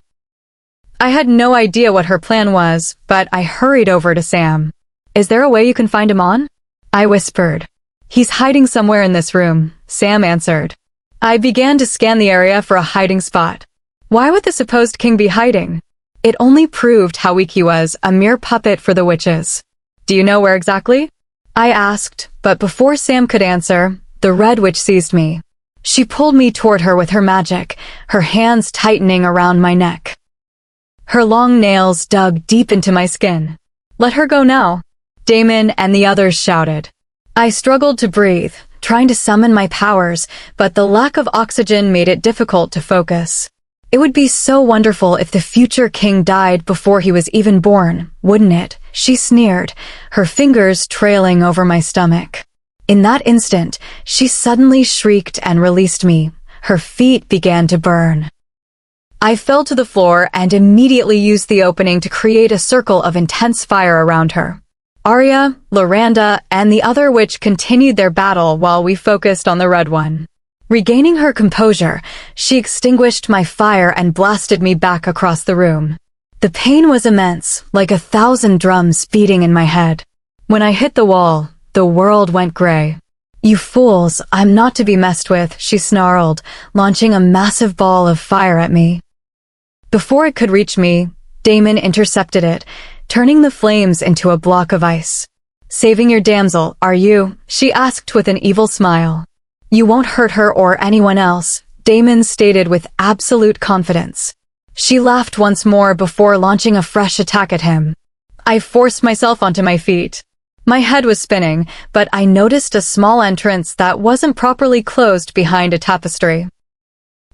I had no idea what her plan was, but I hurried over to Sam. Is there a way you can find Amon? I whispered. He's hiding somewhere in this room, Sam answered. I began to scan the area for a hiding spot. Why would the supposed king be hiding? It only proved how weak he was, a mere puppet for the witches. Do you know where exactly? I asked, but before Sam could answer, the Red Witch seized me. She pulled me toward her with her magic, her hands tightening around my neck. Her long nails dug deep into my skin. Let her go now, Damon and the others shouted. I struggled to breathe, trying to summon my powers, but the lack of oxygen made it difficult to focus. It would be so wonderful if the future king died before he was even born, wouldn't it? She sneered, her fingers trailing over my stomach. In that instant, she suddenly shrieked and released me. Her feet began to burn. I fell to the floor and immediately used the opening to create a circle of intense fire around her. Arya, Loranda, and the other witch continued their battle while we focused on the Red One. Regaining her composure, she extinguished my fire and blasted me back across the room. The pain was immense, like 1,000 drums beating in my head. When I hit the wall, the world went gray. "You fools, I'm not to be messed with," she snarled, launching a massive ball of fire at me. Before it could reach me, Damon intercepted it, turning the flames into a block of ice. "Saving your damsel, are you?" she asked with an evil smile. "You won't hurt her or anyone else," Damon stated with absolute confidence. She laughed once more before launching a fresh attack at him. I forced myself onto my feet. My head was spinning, but I noticed a small entrance that wasn't properly closed behind a tapestry.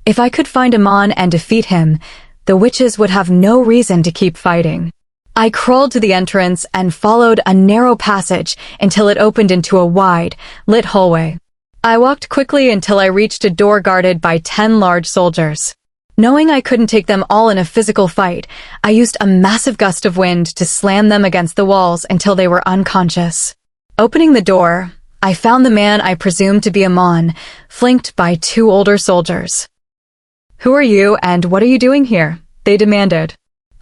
If I could find Amon and defeat him, the witches would have no reason to keep fighting. I crawled to the entrance and followed a narrow passage until it opened into a wide, lit hallway. I walked quickly until I reached a door guarded by 10 large soldiers. Knowing I couldn't take them all in a physical fight, I used a massive gust of wind to slam them against the walls until they were unconscious. Opening the door, I found the man I presumed to be Amon, flanked by 2 older soldiers. "Who are you and what are you doing here?" they demanded.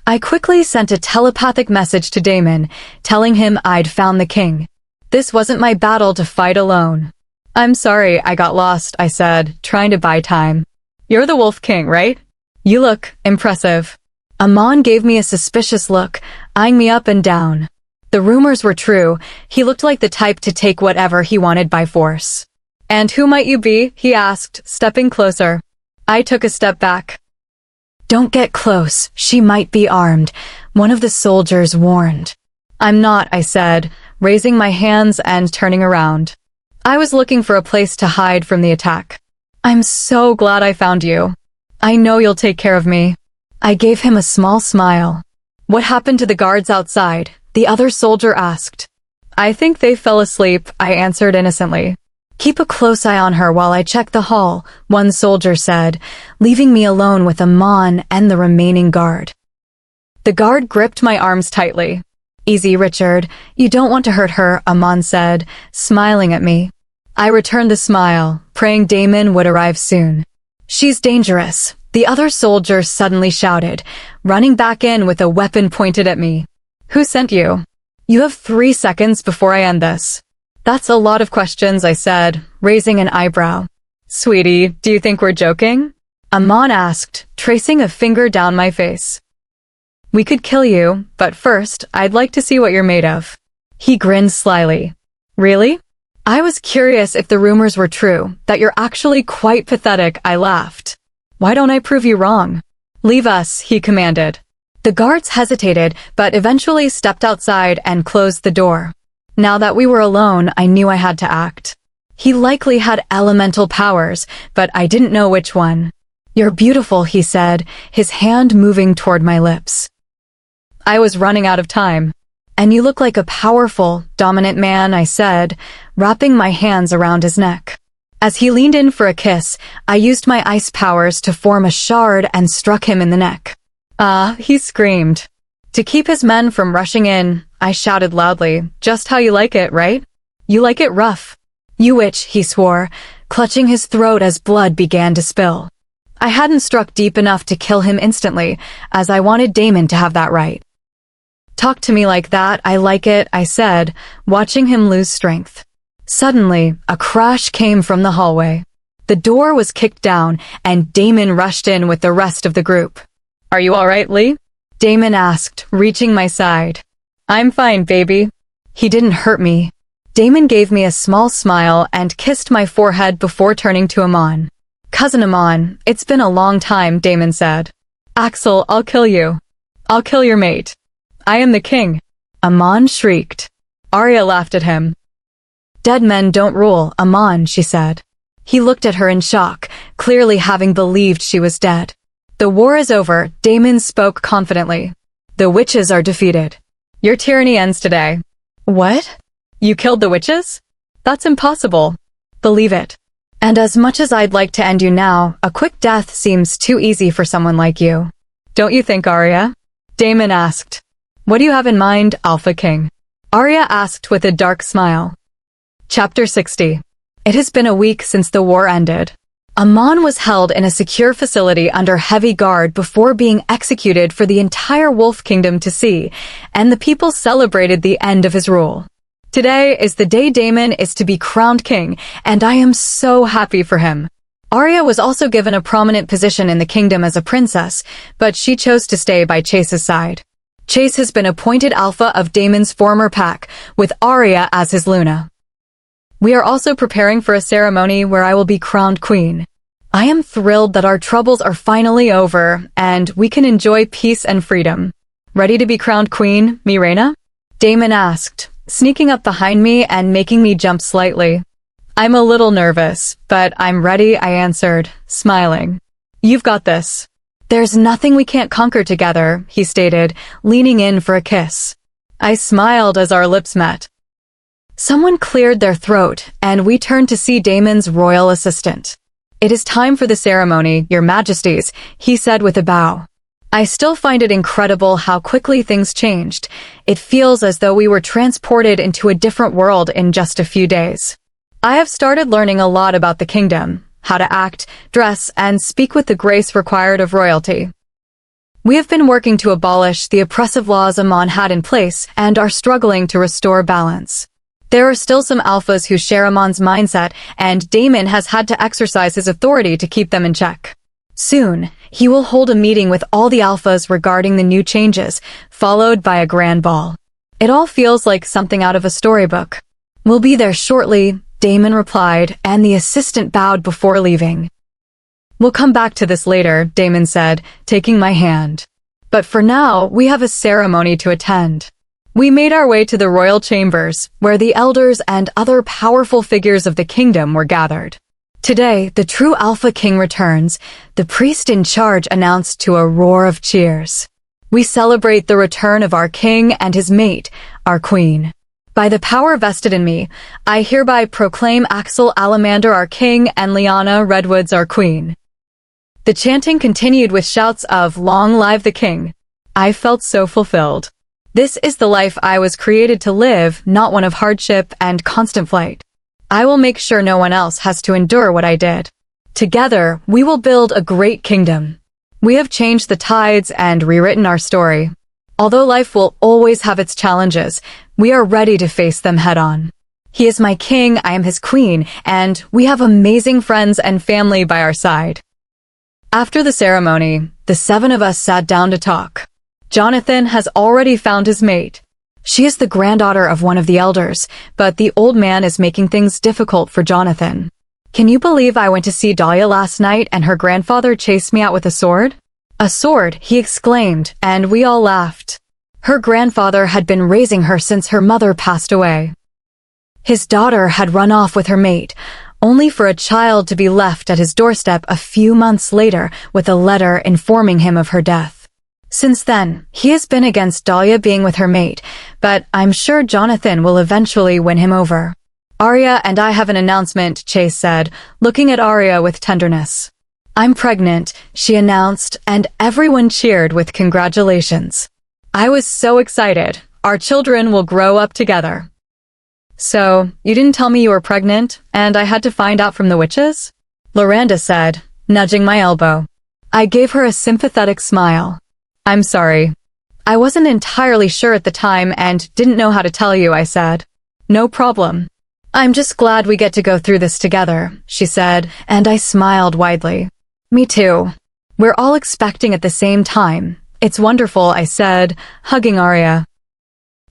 I quickly sent a telepathic message to Damon, telling him I'd found the king. This wasn't my battle to fight alone. "I'm sorry, I got lost," I said, trying to buy time. "You're the Wolf King, right? You look impressive." Amon gave me a suspicious look, eyeing me up and down. The rumors were true. He looked like the type to take whatever he wanted by force. "And who might you be?" he asked, stepping closer. I took a step back. "Don't get close. She might be armed," one of the soldiers warned. "I'm not," I said, raising my hands and turning around. I was looking for a place to hide from the attack. "I'm so glad I found you. I know you'll take care of me." I gave him a small smile. "What happened to the guards outside?" the other soldier asked. "I think they fell asleep," I answered innocently. "Keep a close eye on her while I check the hall," one soldier said, leaving me alone with Amon and the remaining guard. The guard gripped my arms tightly. "Easy, Richard. You don't want to hurt her," Amon said, smiling at me. I returned the smile, praying Damon would arrive soon. "She's dangerous," the other soldier suddenly shouted, running back in with a weapon pointed at me. "Who sent you? You have 3 seconds before I end this." "That's a lot of questions," I said, raising an eyebrow. "Sweetie, do you think we're joking?" Amon asked, tracing a finger down my face. "We could kill you, but first, I'd like to see what you're made of." He grinned slyly. "Really?" I was curious if the rumors were true, that you're actually quite pathetic, I laughed. "Why don't I prove you wrong?" "Leave us," he commanded. The guards hesitated, but eventually stepped outside and closed the door. Now that we were alone, I knew I had to act. He likely had elemental powers, but I didn't know which one. "You're beautiful," he said, his hand moving toward my lips. I was running out of time. "And you look like a powerful, dominant man," I said, wrapping my hands around his neck. As he leaned in for a kiss, I used my ice powers to form a shard and struck him in the neck. "Ah," he screamed. To keep his men from rushing in, I shouted loudly, "Just how you like it, right? You like it rough." "You witch," he swore, clutching his throat as blood began to spill. I hadn't struck deep enough to kill him instantly, as I wanted Damon to have that right. "Talk to me like that, I like it," I said, watching him lose strength. Suddenly, a crash came from the hallway. The door was kicked down, and Damon rushed in with the rest of the group. "Are you all right, Lee?" Damon asked, reaching my side. "I'm fine, baby." He didn't hurt me. Damon gave me a small smile and kissed my forehead before turning to Amon. "Cousin Amon, it's been a long time," Damon said. "Axel, I'll kill you. I'll kill your mate. I am the king." Amon shrieked. Arya laughed at him. "Dead men don't rule, Amon," she said. He looked at her in shock, clearly having believed she was dead. "The war is over," Damon spoke confidently. "The witches are defeated. Your tyranny ends today." "What? You killed the witches? That's impossible." "Believe it. And as much as I'd like to end you now, a quick death seems too easy for someone like you." "Don't you think, Arya?" Damon asked. "What do you have in mind, Alpha King?" Arya asked with a dark smile. Chapter 60. It has been a week since the war ended. Amon was held in a secure facility under heavy guard before being executed for the entire Wolf Kingdom to see, and the people celebrated the end of his rule. Today is the day Damon is to be crowned king, and I am so happy for him. Arya was also given a prominent position in the kingdom as a princess, but she chose to stay by Chase's side. Chase has been appointed alpha of Damon's former pack, with Arya as his Luna. We are also preparing for a ceremony where I will be crowned queen. I am thrilled that our troubles are finally over, and we can enjoy peace and freedom. Ready to be crowned queen, Mirena? Damon asked, sneaking up behind me and making me jump slightly. I'm a little nervous, but I'm ready, I answered, smiling. You've got this. There's nothing we can't conquer together, he stated, leaning in for a kiss. I smiled as our lips met. Someone cleared their throat, and we turned to see Damon's royal assistant. It is time for the ceremony, Your Majesties, he said with a bow. I still find it incredible how quickly things changed. It feels as though we were transported into a different world in just a few days. I have started learning a lot about the kingdom, how to act, dress, and speak with the grace required of royalty. We have been working to abolish the oppressive laws Amon had in place and are struggling to restore balance. There are still some alphas who share Amon's mindset, and Damon has had to exercise his authority to keep them in check. Soon, he will hold a meeting with all the alphas regarding the new changes, followed by a grand ball. It all feels like something out of a storybook. We'll be there shortly, Damon replied, and the assistant bowed before leaving. We'll come back to this later, Damon said, taking my hand. But for now, we have a ceremony to attend. We made our way to the royal chambers, where the elders and other powerful figures of the kingdom were gathered. Today, the true Alpha King returns, the priest in charge announced to a roar of cheers. We celebrate the return of our king and his mate, our queen. By the power vested in me, I hereby proclaim Axel Alamander our king and Lyanna Redwoods our queen. The chanting continued with shouts of "Long live the king." I felt so fulfilled. This is the life I was created to live, not one of hardship and constant flight. I will make sure no one else has to endure what I did. Together, we will build a great kingdom. We have changed the tides and rewritten our story. Although life will always have its challenges, we are ready to face them head-on. He is my king, I am his queen, and we have amazing friends and family by our side. After the ceremony, the 7 of us sat down to talk. Jonathan has already found his mate. She is the granddaughter of one of the elders, but the old man is making things difficult for Jonathan. Can you believe I went to see Dahlia last night and her grandfather chased me out with a sword? A sword, he exclaimed, and we all laughed. Her grandfather had been raising her since her mother passed away. His daughter had run off with her mate, only for a child to be left at his doorstep a few months later with a letter informing him of her death. Since then, he has been against Dahlia being with her mate, but I'm sure Jonathan will eventually win him over. Arya and I have an announcement, Chase said, looking at Arya with tenderness. I'm pregnant, she announced, and everyone cheered with congratulations. I was so excited. Our children will grow up together. So, you didn't tell me you were pregnant, and I had to find out from the witches? Loranda said, nudging my elbow. I gave her a sympathetic smile. I'm sorry. I wasn't entirely sure at the time and didn't know how to tell you, I said. No problem. I'm just glad we get to go through this together, she said, and I smiled widely. Me too. We're all expecting at the same time. It's wonderful, I said, hugging Arya.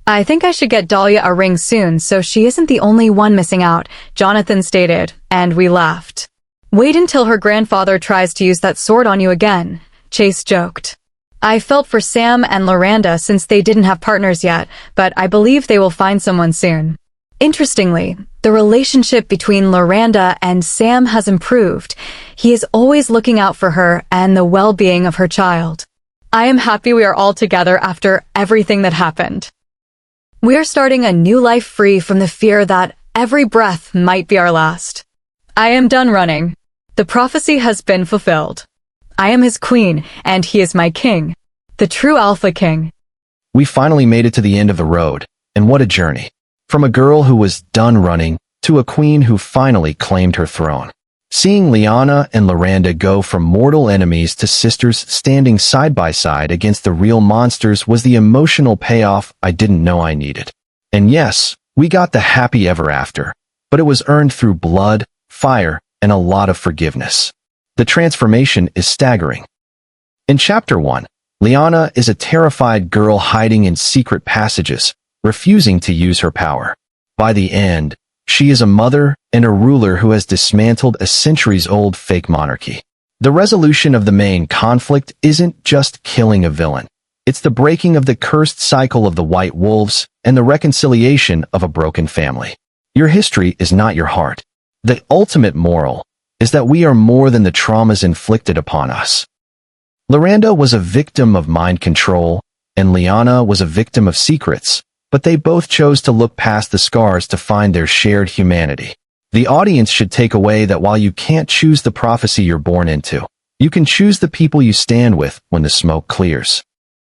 I think I should get Dahlia a ring soon so she isn't the only one missing out, Jonathan stated, and we laughed. Wait until her grandfather tries to use that sword on you again, Chase joked. I felt for Sam and Loranda since they didn't have partners yet, but I believe they will find someone soon. Interestingly, the relationship between Loranda and Sam has improved. He is always looking out for her and the well-being of her child. I am happy we are all together after everything that happened. We are starting a new life free from the fear that every breath might be our last. I am done running. The prophecy has been fulfilled. I am his queen, and he is my king. The true Alpha King. We finally made it to the end of the road, and what a journey. From a girl who was done running, to a queen who finally claimed her throne. Seeing Liana and Loranda go from mortal enemies to sisters standing side by side against the real monsters was the emotional payoff I didn't know I needed. And yes, we got the happy ever after, but it was earned through blood, fire, and a lot of forgiveness. The transformation is staggering. In Chapter 1, Liana is a terrified girl hiding in secret passages, refusing to use her power. By the end, she is a mother and a ruler who has dismantled a centuries-old fake monarchy. The resolution of the main conflict isn't just killing a villain. It's the breaking of the cursed cycle of the White Wolves and the reconciliation of a broken family. Your history is not your heart. The ultimate moral is that we are more than the traumas inflicted upon us. Loranda was a victim of mind control, and Liana was a victim of secrets, but they both chose to look past the scars to find their shared humanity. The audience should take away that while you can't choose the prophecy you're born into, you can choose the people you stand with when the smoke clears.